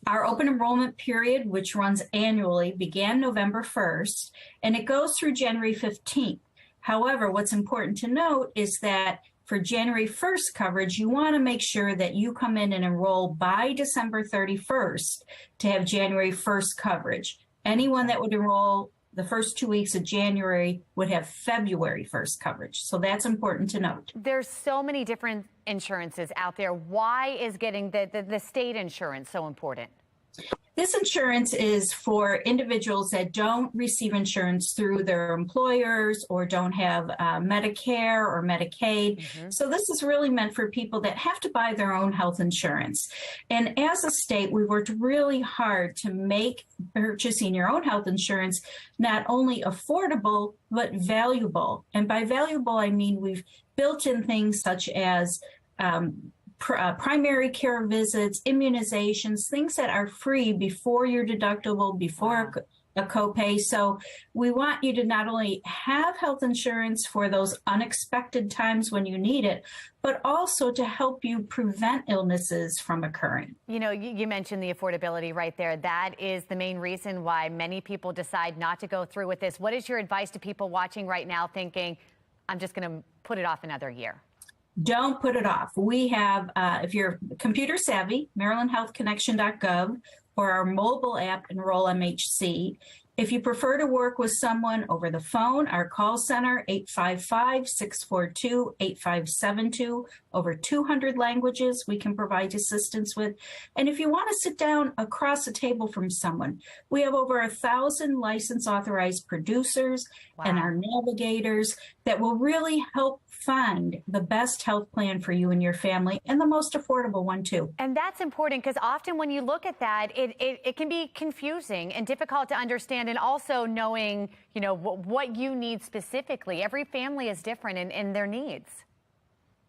Our open enrollment period, which runs annually, began November 1st, and it goes through January 15th. However, what's important to note is that for January 1st coverage, you want to make sure that you come in and enroll by December 31st to have January 1st coverage. Anyone that would enroll the first 2 weeks of January would have February 1st coverage. So that's important to note. There's so many different insurances out there. Why is getting the state insurance so important? This insurance is for individuals that don't receive insurance through their employers or don't have Medicare or Medicaid. So this is really meant for people that have to buy their own health insurance. And as a state, we worked really hard to make purchasing your own health insurance not only affordable, but valuable. And by valuable, I mean we've built in things such as primary care visits, immunizations, things that are free before your deductible, before a copay. So we want you to not only have health insurance for those unexpected times when you need it, but also to help you prevent illnesses from occurring. You know, you mentioned the affordability right there. That is the main reason why many people decide not to go through with this. What is your advice to people watching right now thinking, I'm just going to put it off another year? Don't put it off. We have, if you're computer savvy, MarylandHealthConnection.gov, or our mobile app, Enroll MHC. If you prefer to work with someone over the phone, our call center, 855-642-8572, over 200 languages we can provide assistance with. And if you want to sit down across the table from someone, we have over 1,000 licensed authorized producers and our navigators that will really help find the best health plan for you and your family, and the most affordable one too. And that's important because often when you look at that, it can be confusing and difficult to understand, and also knowing, you know, what you need specifically. Every family is different in their needs.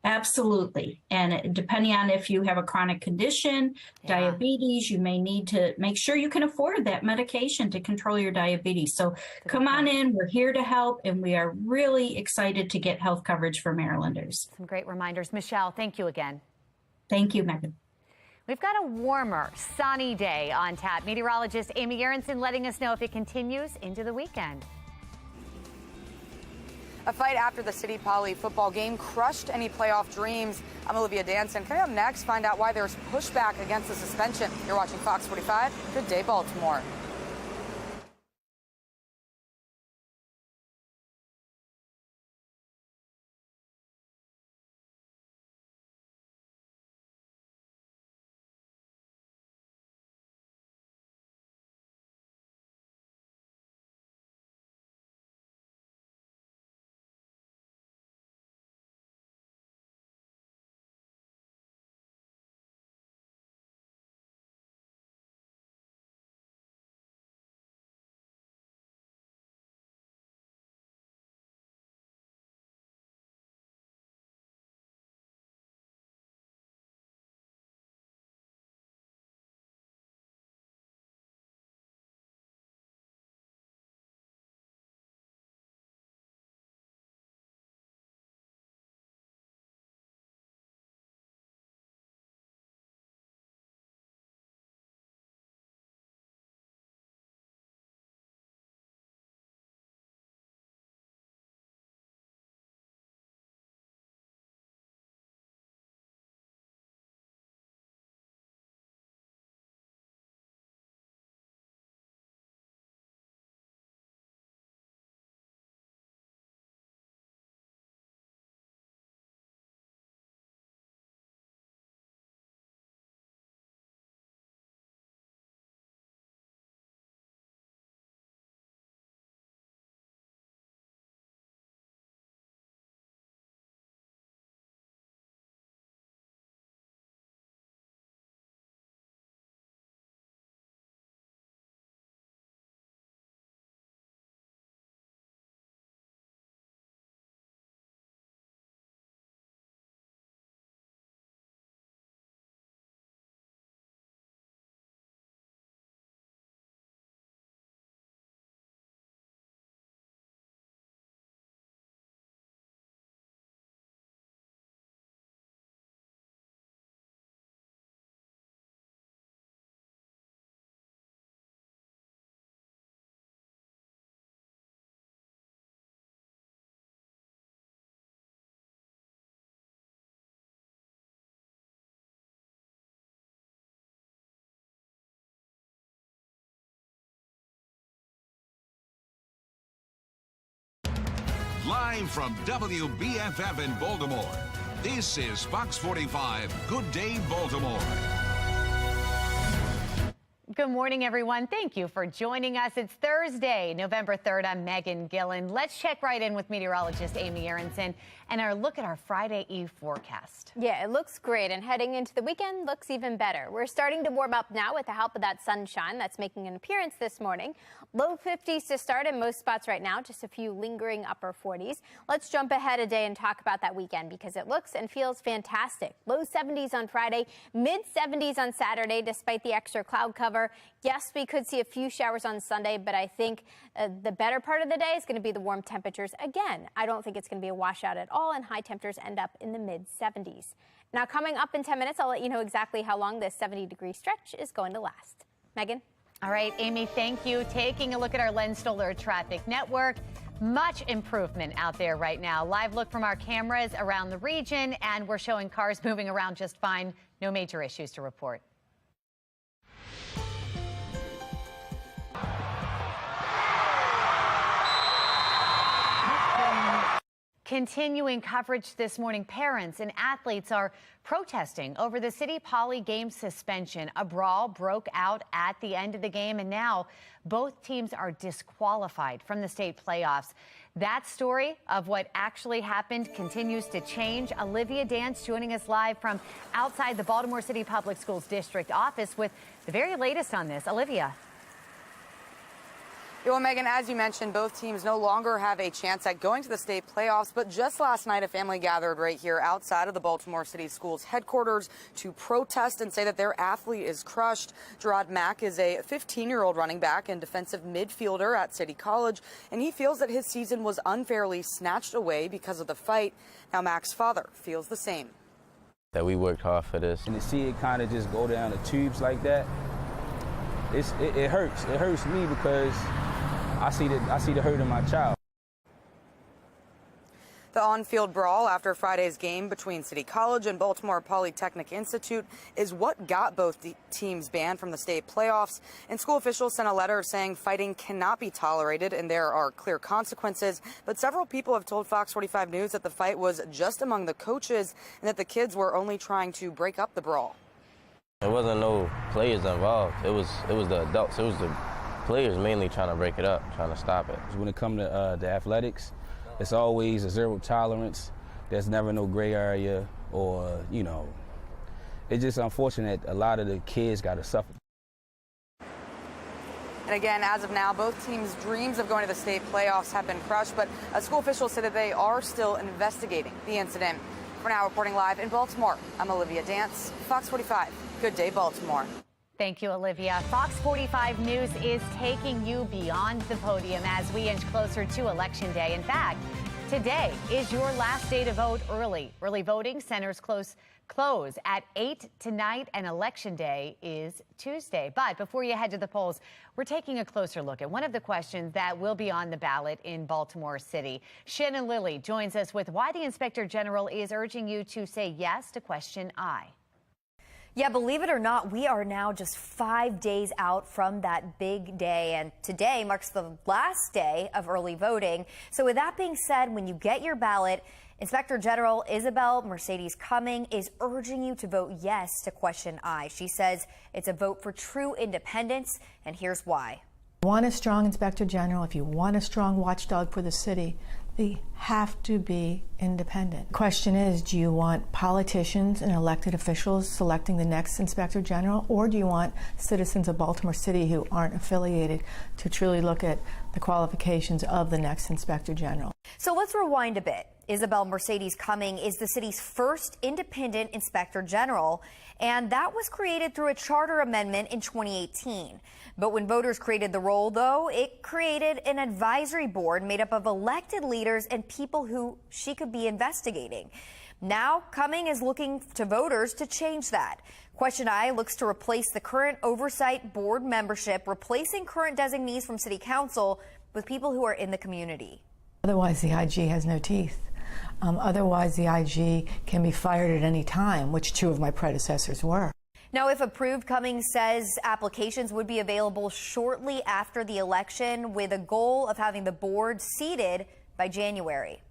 Absolutely. And depending on if you have a chronic condition, diabetes, you may need to make sure you can afford that medication to control your diabetes. So come on in. We're here to help, and we are really excited to get health coverage for Marylanders. Some great reminders. Michelle, thank you again. Thank you, Megan. We've got a warmer, sunny day on tap. Meteorologist Amy Aronson letting us know if it continues into the weekend. A fight after the City Poly football game crushed any playoff dreams. I'm Olivia Danson. Coming up next, find out why there's pushback against the suspension. You're watching Fox 45. Good day, Baltimore. Live from WBFF in Baltimore, this is Fox 45 Good Day Baltimore. Good morning, everyone. Thank you for joining us. It's Thursday, November 3rd. I'm Megan Gillen. Let's check right in with meteorologist Amy Aronson and our look at our Friday Eve forecast. Yeah, it looks great, and heading into the weekend looks even better. We're starting to warm up now with the help of that sunshine that's making an appearance this morning. Low 50s to start in most spots right now, just a few lingering upper 40s. Let's jump ahead a day and talk about that weekend because it looks and feels fantastic. Low 70s on Friday, mid 70s on Saturday despite the extra cloud cover. Yes, we could see a few showers on Sunday, but I think the better part of the day is going to be the warm temperatures again. I don't think it's going to be a washout at all, and high temperatures end up in the mid 70s. Now, coming up in 10 minutes, I'll let you know exactly how long this 70-degree stretch is going to last. Megan? All right, Amy, thank you. Taking a look at our Len Stoller traffic network. Much improvement out there right now. Live look from our cameras around the region, and we're showing cars moving around just fine. No major issues to report. Continuing coverage this morning, parents and athletes are protesting over the City Poly game suspension. A brawl broke out at the end of the game, and now both teams are disqualified from the state playoffs. That story of what actually happened continues to change. Olivia Dance joining us live from outside the Baltimore City Public Schools District office with the very latest on this. Olivia. Well, Megan, as you mentioned, both teams no longer have a chance at going to the state playoffs. But just last night, a family gathered right here outside of the Baltimore City Schools headquarters to protest and say that their athlete is crushed. Gerard Mack is a 15-year-old running back and defensive midfielder at City College, and he feels that his season was unfairly snatched away because of the fight. Now, Mack's father feels the same. That we worked hard for this. And to see it kind of just go down the tubes like that, it hurts. It hurts me because I see the hurt in my child. The on-field brawl after Friday's game between City College and Baltimore Polytechnic Institute is what got both the teams banned from the state playoffs. And school officials sent a letter saying fighting cannot be tolerated and there are clear consequences. But several people have told Fox 45 News that the fight was just among the coaches and that the kids were only trying to break up the brawl. There wasn't no players involved. It was the adults. It was the players mainly trying to break it up, trying to stop it. When it comes to the athletics, it's always a zero tolerance. There's never no gray area or, it's just unfortunate a lot of the kids got to suffer. And again, as of now, both teams' dreams of going to the state playoffs have been crushed, but school officials say that they are still investigating the incident. For now, reporting live in Baltimore, I'm Olivia Dance, Fox 45. Good day, Baltimore. Thank you, Olivia. Fox 45 News is taking you beyond the podium as we inch closer to Election Day. In fact, today is your last day to vote early. Early voting centers close at 8 tonight, and Election Day is Tuesday. But before you head to the polls, we're taking a closer look at one of the questions that will be on the ballot in Baltimore City. Shannon Lilly joins us with why the Inspector General is urging you to say yes to question I. Yeah, believe it or not, we are now just 5 days out from that big day, and today marks the last day of early voting. So with that being said, when you get your ballot, Inspector General Isabel Mercedes Cumming is urging you to vote yes to question I. She says it's a vote for true independence, and here's why. If you want a strong Inspector General, if you want a strong watchdog for the city, they have to be independent. The question is, do you want politicians and elected officials selecting the next Inspector General, or do you want citizens of Baltimore City who aren't affiliated to truly look at the qualifications of the next Inspector General? So let's rewind a bit. Isabel Mercedes Cumming is the city's first independent Inspector General, and that was created through a charter amendment in 2018. But when voters created the role, though, it created an advisory board made up of elected leaders and people who she could be investigating. Now, Cumming is looking to voters to change that. Question I looks to replace the current oversight board membership, replacing current designees from City Council with people who are in the community. Otherwise, the IG has no teeth. Otherwise, the IG can be fired at any time, which two of my predecessors were. Now, if approved, Cummings says applications would be available shortly after the election with a goal of having the board seated by January.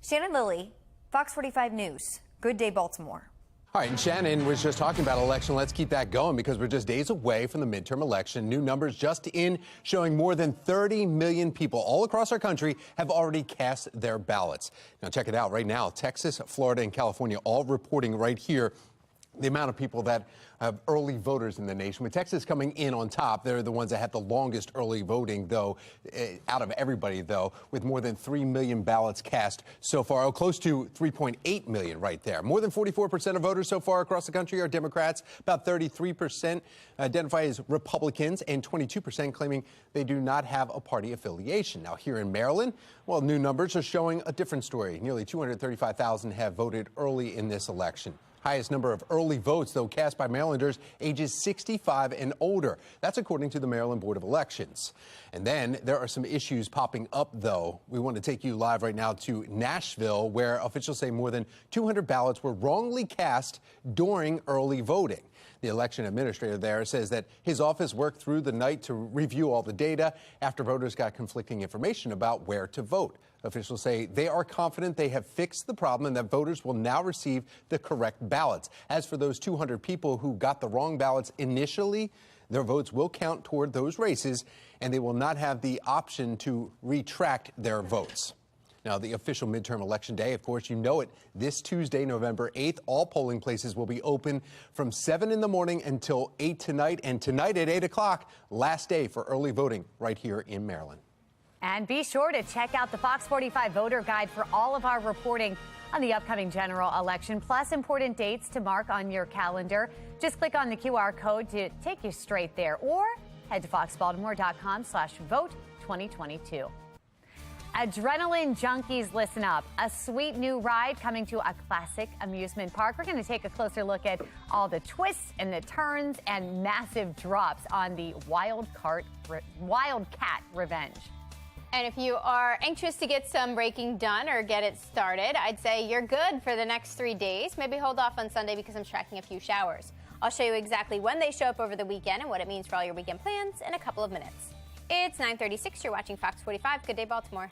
Shannon Lilly, Fox 45 News. Good day, Baltimore. All right, and Shannon was just talking about election. Let's keep that going because we're just days away from the midterm election. New numbers just in showing more than 30 million people all across our country have already cast their ballots. Now, check it out right now. Texas, Florida, and California all reporting right here the amount of people that have early voters in the nation. With Texas coming in on top, they're the ones that have the longest early voting, though, out of everybody, though, with more than 3 million ballots cast so far. Oh, close to 3.8 million right there. More than 44% of voters so far across the country are Democrats. About 33% identify as Republicans, and 22% claiming they do not have a party affiliation. Now, here in Maryland, well, new numbers are showing a different story. Nearly 235,000 have voted early in this election. Highest number of early votes, though, cast by Marylanders ages 65 and older. That's according to the Maryland Board of Elections. And then there are some issues popping up, though. We want to take you live right now to Nashville, where officials say more than 200 ballots were wrongly cast during early voting. The election administrator there says that his office worked through the night to review all the data after voters got conflicting information about where to vote. Officials say they are confident they have fixed the problem and that voters will now receive the correct ballots. As for those 200 people who got the wrong ballots initially, their votes will count toward those races, and they will not have the option to retract their votes. Now, the official midterm election day, of course, you know it, this Tuesday, November 8th. All polling places will be open from 7 in the morning until 8 tonight. And tonight at 8 o'clock, last day for early voting right here in Maryland. And be sure to check out the Fox 45 voter guide for all of our reporting on the upcoming general election, plus important dates to mark on your calendar. Just click on the QR code to take you straight there, or head to foxbaltimore.com/vote2022. Adrenaline junkies, listen up. A sweet new ride coming to a classic amusement park. We're going to take a closer look at all the twists and the turns and massive drops on the Wildcat Revenge. And if you are anxious to get some raking done or get it started, I'd say you're good for the next 3 days. Maybe hold off on Sunday because I'm tracking a few showers. I'll show you exactly when they show up over the weekend and what it means for all your weekend plans in a couple of minutes. It's 9:36. You're watching Fox 45. Good day, Baltimore.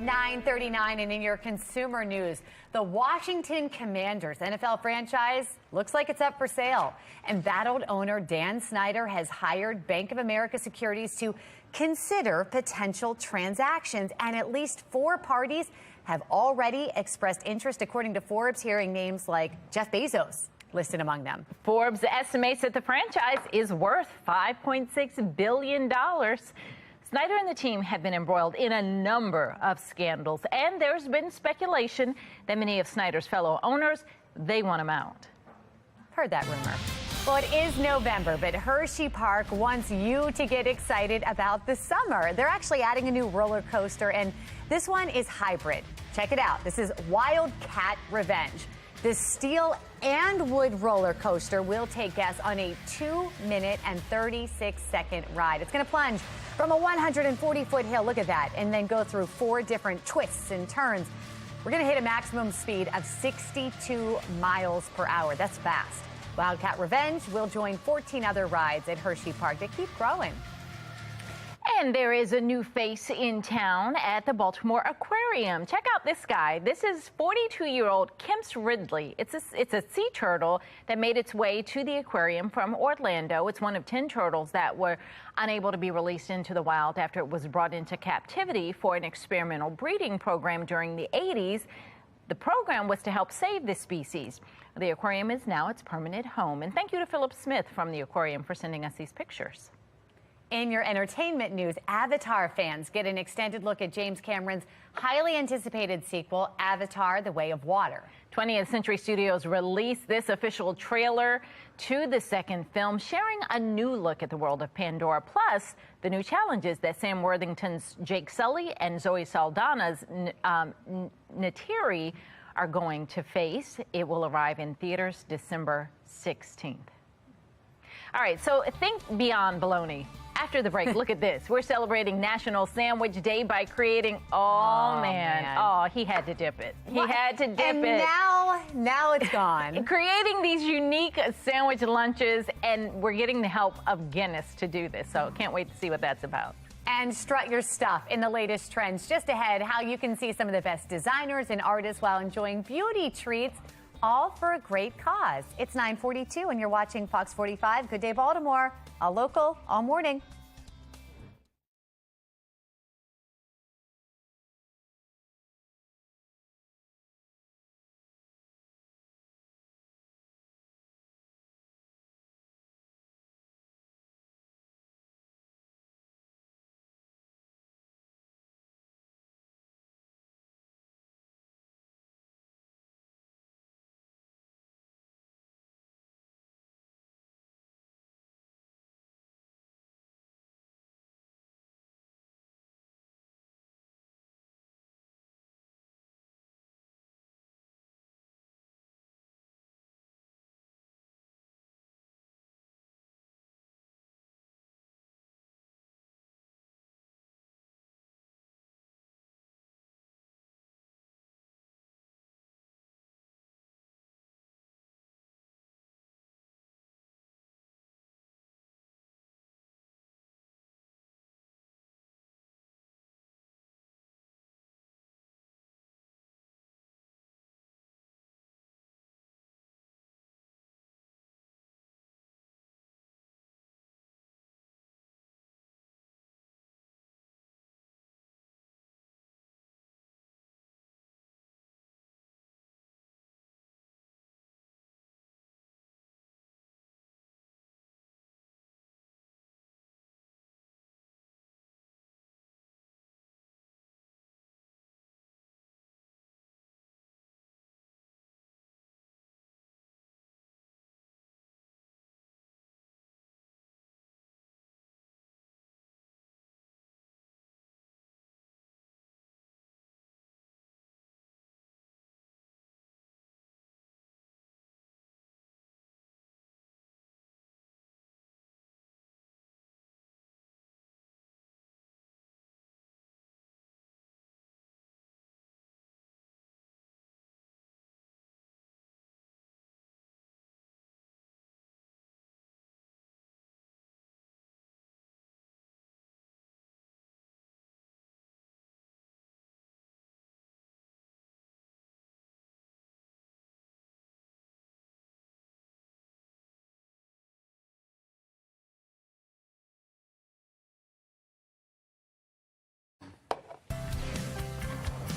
9:39, and in your consumer news, the Washington Commanders NFL franchise looks like it's up for sale. Embattled owner Dan Snyder has hired Bank of America Securities to consider potential transactions, and at least 4 parties have already expressed interest, according to Forbes, hearing names like Jeff Bezos listed among them. Forbes estimates that the franchise is worth $5.6 billion. Snyder and the team have been embroiled in a number of scandals, and there's been speculation that many of Snyder's fellow owners, they want him out. Heard that rumor. Well, it is November, but Hershey Park wants you to get excited about the summer. They're actually adding a new roller coaster, and this one is hybrid. Check it out. This is Wildcat Revenge. The steel and wood roller coaster will take guests on a 2-minute and 36-second ride. It's going to plunge from a 140-foot hill, look at that, and then go through 4 different twists and turns. We're going to hit a maximum speed of 62 miles per hour. That's fast. Wildcat Revenge will join 14 other rides at Hershey Park that keep growing. And there is a new face in town at the Baltimore Aquarium. Check out this guy. This is 42-year-old Kemps Ridley. It's a sea turtle that made its way to the aquarium from Orlando. It's one of 10 turtles that were unable to be released into the wild after it was brought into captivity for an experimental breeding program during the 80s. The program was to help save this species. The aquarium is now its permanent home. And thank you to Philip Smith from the aquarium for sending us these pictures. In your entertainment news, Avatar fans get an extended look at James Cameron's highly anticipated sequel, Avatar: The Way of Water. 20th Century Studios released this official trailer to the second film, sharing a new look at the world of Pandora, plus the new challenges that Sam Worthington's Jake Sully and Zoe Saldana's Neytiri are going to face. It will arrive in theaters December 16th. All right, so think beyond bologna. After the break, look at this. We're celebrating National Sandwich Day by creating, oh man. He had to dip it. He had to dip and it. Now it's gone. Creating these unique sandwich lunches, and we're getting the help of Guinness to do this. So can't wait to see what that's about. And strut your stuff in the latest trends. Just ahead, how you can see some of the best designers and artists while enjoying beauty treats, all for a great cause. It's 9:42 and you're watching Fox 45. Good day, Baltimore. All local, all morning.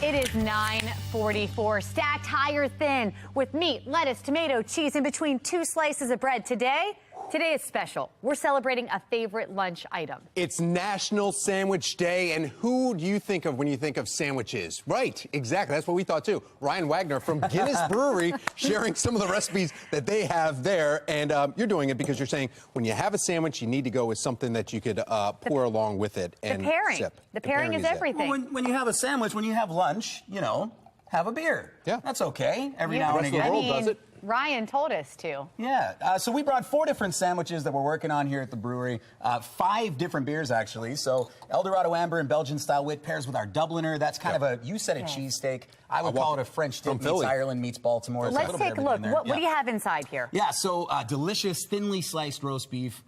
It is 9:44, stacked high or thin with meat, lettuce, tomato, cheese in between 2 slices of bread. Today is special. We're celebrating a favorite lunch item. It's National Sandwich Day, and who do you think of when you think of sandwiches? Right, exactly. That's what we thought too. Ryan Wagner from Guinness Brewery sharing some of the recipes that they have there, and you're doing it because you're saying when you have a sandwich, you need to go with something that you could pour along with it and sip. The pairing is everything. Well, when you have a sandwich, when you have lunch, you know, have a beer. Yeah. That's okay. Every now and again. The world does it. Ryan told us to. Yeah, so we brought 4 different sandwiches that we're working on here at the brewery. 5 different beers, actually. So Eldorado Amber and Belgian-style wit pairs with our Dubliner. That's kind of a, you said a cheesesteak. I would call it a French dip meets Ireland meets Baltimore. Let's take a look. What do you have inside here? Yeah, so delicious, thinly sliced roast beef.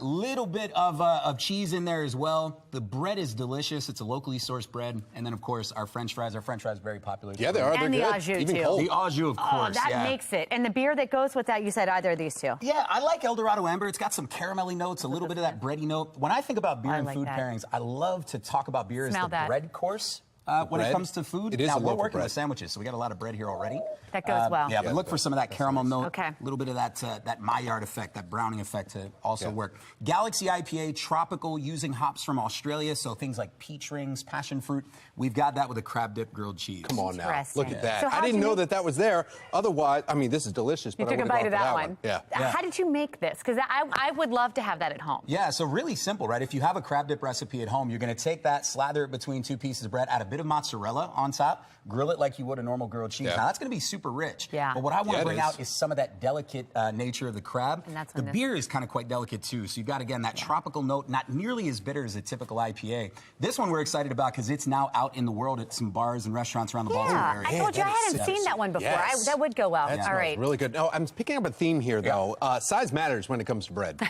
Little bit of cheese in there as well. The bread is delicious. It's a locally sourced bread. And then, of course, our French fries. Our French fries are very popular. Yeah, they are. And the au jus, even too. cold. The au jus, of course. Oh, that makes it. And the beer that goes with that, you said either of these two. Yeah, I like Eldorado Amber. It's got some caramelly notes, a little bit of that bready note. When I think about beer and food pairings, I love to talk about beer as the bread course. When it comes to food, now we're working with sandwiches, so we got a lot of bread here already. That goes well. Yeah, but look for some of that caramel note, a little bit of that Maillard effect, that browning effect to also work. Galaxy IPA, tropical, using hops from Australia, so things like peach rings, passion fruit. We've got that with a crab dip grilled cheese. Come on now, look at that. So I didn't know that was there. Otherwise, I mean, this is delicious. You but took a bite of that one. Yeah. How did you make this? Because I would love to have that at home. Yeah, so really simple, right? If you have a crab dip recipe at home, you're going to take that, slather it between 2 pieces of bread, add a bit of mozzarella on top, grill it like you would a normal grilled cheese. Now, that's going to be super rich. Yeah. But what I want to bring out is some of that delicate nature of the crab. And that's the beer is kind of quite delicate, too. So you've got, again, that tropical note, not nearly as bitter as a typical IPA. This one we're excited about because it's now out in the world at some bars and restaurants around the Baltimore area. I told you I hadn't seen that one before. That would go well. That All right. really good. No, I'm picking up a theme here, though. Size matters when it comes to bread.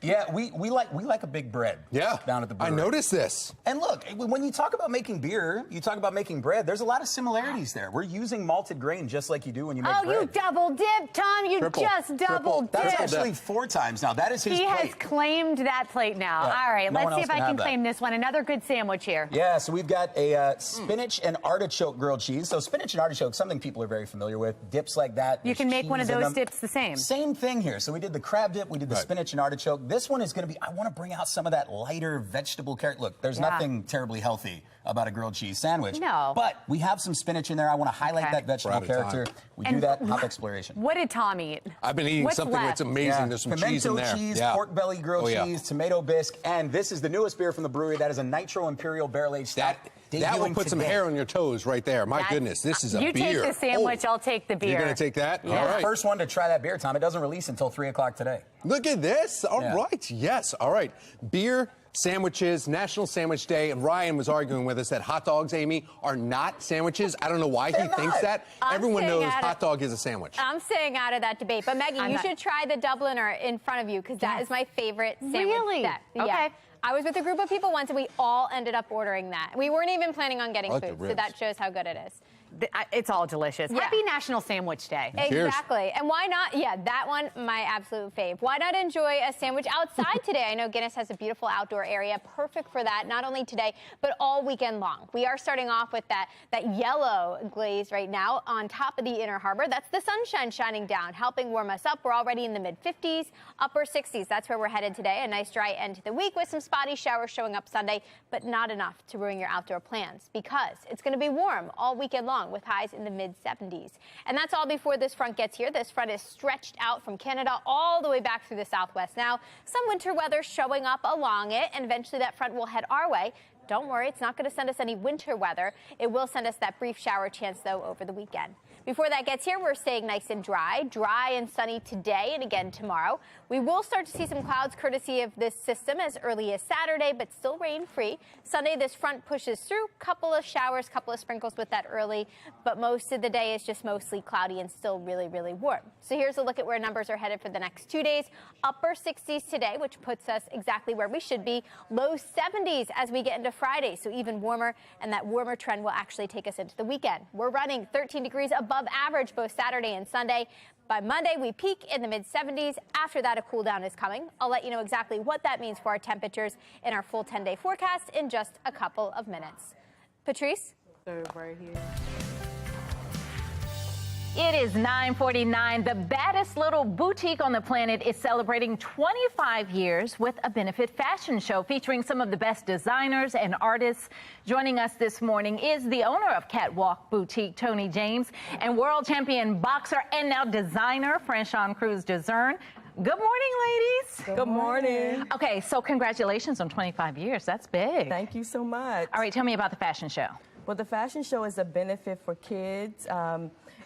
Yeah, we like a big bread. Yeah, down at the brewery. I noticed this. And look, when you talk about making beer, you talk about making bread. There's a lot of similarities there. We're using malted grain just like you do when you make bread. Oh, you double dip, Tom. You just double dip. That's actually 4 times now. That is his plate. He has claimed that plate now. Yeah, All right, no let's see one if else I can can have claim this one. Another good sandwich here. Yeah, so we've got a spinach and artichoke grilled cheese. So spinach and artichoke, something people are very familiar with. Dips like that. You can make one of those dips the same. Same thing here. So we did the crab dip. We did the spinach and artichoke. This one is going to be, I want to bring out some of that lighter vegetable character. Look, there's nothing terribly healthy about a grilled cheese sandwich. No. But we have some spinach in there. I want to highlight that vegetable character. We do that, hop exploration. What did Tom eat? I've been eating something that's amazing. There's some cheese in there. Pimento cheese, pork belly grilled cheese, tomato bisque, and this is the newest beer from the brewery. That is a Nitro Imperial Barrel-Aged Stout. That will put some hair on your toes right there. My goodness, this is a beer. You take the sandwich, I'll take the beer. You're going to take that? Yeah. All right. First one to try that beer, Tom. It doesn't release until 3 o'clock today. Look at this. All right. Yes. All right. Beer, sandwiches, National Sandwich Day, and Ryan was arguing with us that hot dogs, Amy, are not sandwiches. I don't know why he thinks that. Everyone knows hot dog is a sandwich. I'm staying out of that debate. But Maggie, you should try the Dubliner in front of you because that is my favorite sandwich. Really? Okay. Yeah. I was with a group of people once and we all ended up ordering that. We weren't even planning on getting food, so that shows how good it is. It's all delicious. Yeah. Happy National Sandwich Day. Exactly. And why not? Yeah, that one, my absolute fave. Why not enjoy a sandwich outside today? I know Guinness has a beautiful outdoor area, perfect for that, not only today, but all weekend long. We are starting off with that yellow glaze right now on top of the Inner Harbor. That's the sunshine shining down, helping warm us up. We're already in the mid-50s, upper 60s. That's where we're headed today. A nice dry end to the week with some spotty showers showing up Sunday, but not enough to ruin your outdoor plans because it's going to be warm all weekend long with highs in the mid-70s. And that's all before this front gets here. This front is stretched out from Canada all the way back through the southwest now. Some winter weather showing up along it, and eventually that front will head our way. Don't worry, it's not going to send us any winter weather. It will send us that brief shower chance, though, over the weekend. Before that gets here, we're staying nice and dry and sunny today and again tomorrow. We will start to see some clouds courtesy of this system as early as Saturday, but still rain-free. Sunday, this front pushes through. Couple of showers, couple of sprinkles with that early, but most of the day is just mostly cloudy and still really, really warm. So here's a look at where numbers are headed for the next 2 days. Upper 60s today, which puts us exactly where we should be. Low 70s as we get into Friday, so even warmer, and that warmer trend will actually take us into the weekend. We're running 13 degrees above average both Saturday and Sunday. By Monday, we peak in the mid-70s. After that, a cool down is coming. I'll let you know exactly what that means for our temperatures in our full 10-day forecast in just a couple of minutes. Patrice? Right here. It is 9:49. The baddest little boutique on the planet is celebrating 25 years with a benefit fashion show featuring some of the best designers and artists. Joining us this morning is the owner of Catwalk Boutique, Tony James, and world champion boxer and now designer, Franchon Cruz-Dezern. Good morning, ladies. Good morning. Okay, so congratulations on 25 years. That's big. Thank you so much. All right, tell me about the fashion show. Well, the fashion show is a benefit for kids.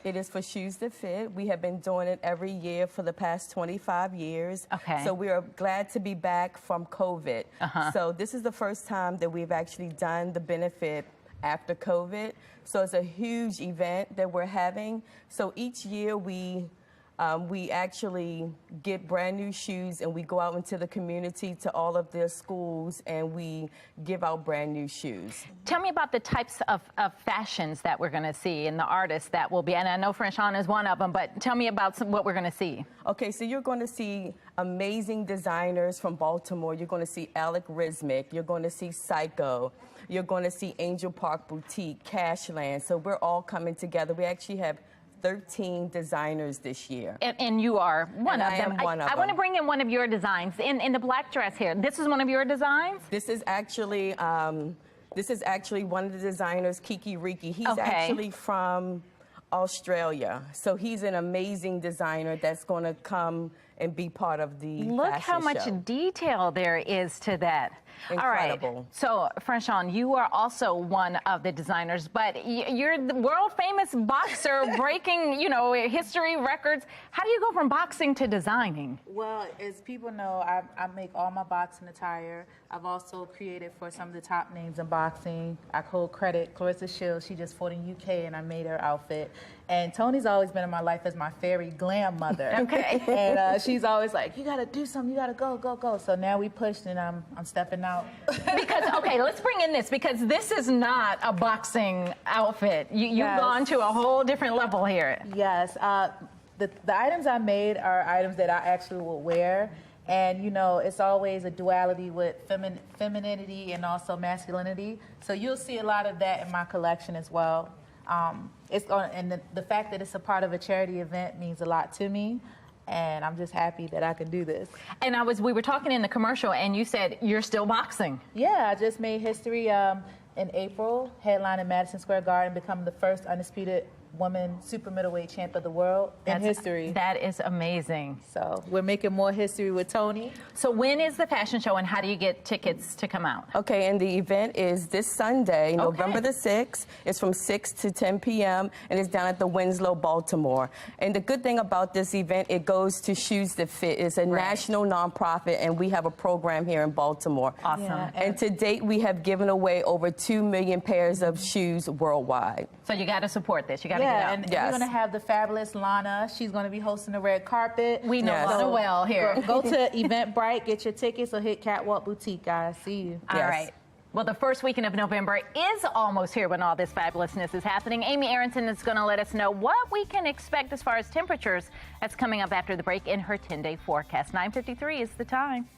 It is for Shoes That Fit. We have been doing it every year for the past 25 years. Okay. So we are glad to be back from COVID. So this is the first time that we've actually done the benefit after COVID. So it's a huge event that we're having. So each year we actually get brand new shoes and we go out into the community to all of their schools and we give out brand new shoes. Tell me about the types of fashions that we're going to see and the artists that will be, and I know Franchon is one of them, but tell me about what we're going to see. Okay, so you're going to see amazing designers from Baltimore. You're going to see Alec Rismic. You're going to see Psycho. You're going to see Angel Park Boutique, Cashland. So we're all coming together. We actually have 13 designers this year. And you are one of them. I want to bring in one of your designs in the black dress here. This is one of your designs? This is actually one of the designers, Kiki Riki. He's actually from Australia. So he's an amazing designer that's going to come and be part of the Look fashion how much show. detail there is to that. Incredible. All right. So, Franchon, you are also one of the designers, but you're the world-famous boxer breaking, history records. How do you go from boxing to designing? Well, as people know, I make all my boxing attire. I've also created for some of the top names in boxing. I hold credit Clarissa Shields. She just fought in UK, and I made her outfit. And Tony's always been in my life as my fairy glam mother. Okay. And she's always like, you got to do something. You got to go, go, go. So now we pushed, and I'm stepping out. Because, okay, let's bring in this, because this is not a boxing outfit. You've gone to a whole different level here. Yes. The items I made are items that I actually will wear. And, it's always a duality with femininity and also masculinity. So you'll see a lot of that in my collection as well. And the fact that it's a part of a charity event means a lot to me. And I'm just happy that I can do this. And we were talking in the commercial, and you said you're still boxing. Yeah, I just made history in April, headline in Madison Square Garden, becoming the first undisputed woman super middleweight champ of the world in history. That is amazing. So we're making more history with Tony. So when is the fashion show, and how do you get tickets to come out? Okay, and the event is this Sunday, November the 6th. It's from 6 to 10 p.m. and it's down at the Winslow, Baltimore. And the good thing about this event, it goes to Shoes That Fit. It's a national nonprofit, and we have a program here in Baltimore. Awesome. Yeah, and to date, we have given away over 2 million pairs of shoes worldwide. So you got to support this. You got to and we're going to have the fabulous Lana. She's going to be hosting the red carpet. We know Lana well here. Go to Eventbrite, get your tickets, or hit Catwalk Boutique, guys. See you. All right. Well, the first weekend of November is almost here when all this fabulousness is happening. Amy Aronson is going to let us know what we can expect as far as temperatures. That's coming up after the break in her 10-day forecast. 9:53 is the time.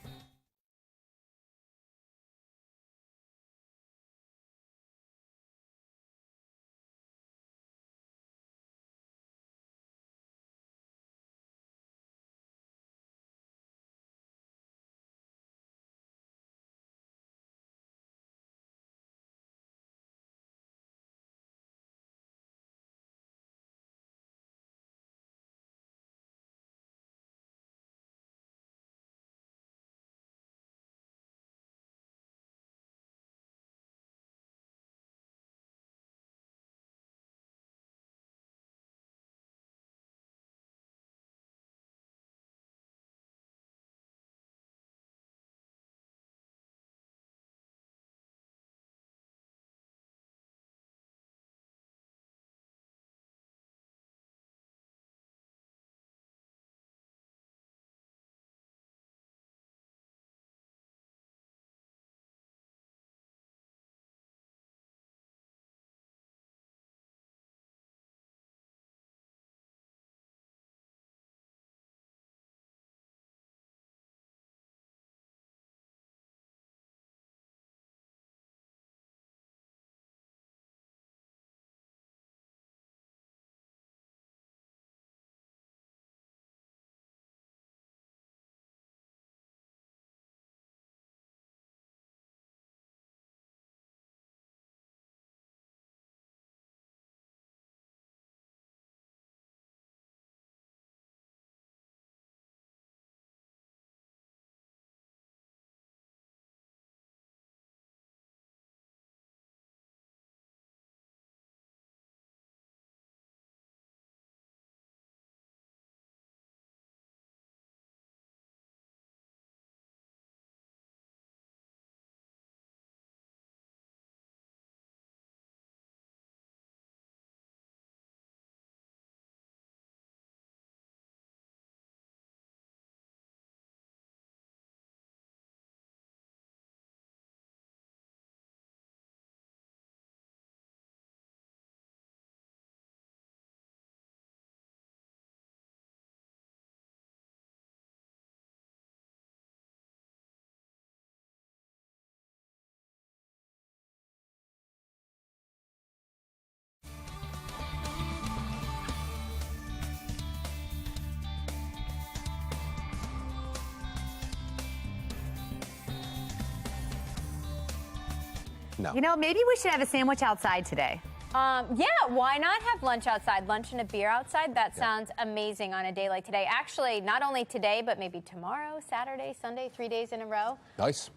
No. You know, maybe we should have a sandwich outside today. Yeah, why not have lunch outside? Lunch and a beer outside? That sounds amazing on a day like today. Actually, not only today, but maybe tomorrow, Saturday, Sunday, 3 days in a row. Nice.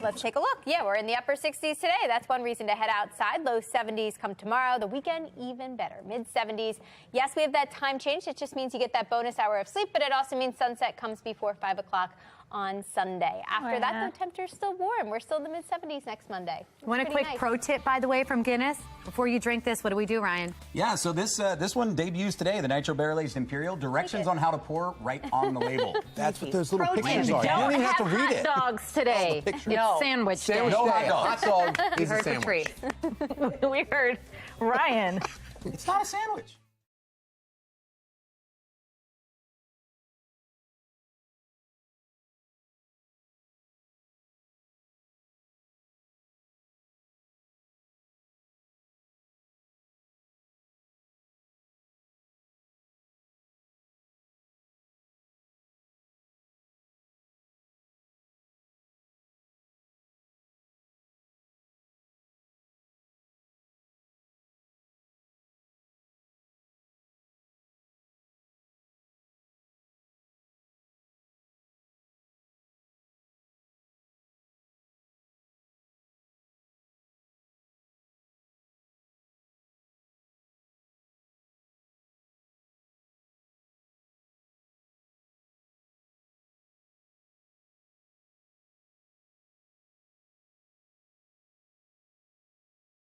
Let's take a look. Yeah, we're in the upper 60s today. That's one reason to head outside. Low 70s come tomorrow. The weekend, even better. Mid 70s. Yes, we have that time change. It just means you get that bonus hour of sleep, but it also means sunset comes before 5 o'clock on Sunday. After that, though, temperature's still warm. We're still in the mid 70s next Monday. Want a quick pro tip, by the way, from Guinness? Before you drink this, what do we do, Ryan? Yeah, so this one debuts today, the Nitro Barrel Aged Imperial. Directions on how to pour right on the label. That's what those little Pro pictures tip, are. You don't even have to read it. hot dogs today. It's sandwich day. Sandwich day. Hot dog We is a heard sandwich. Patrice. We heard Ryan. It's not a sandwich.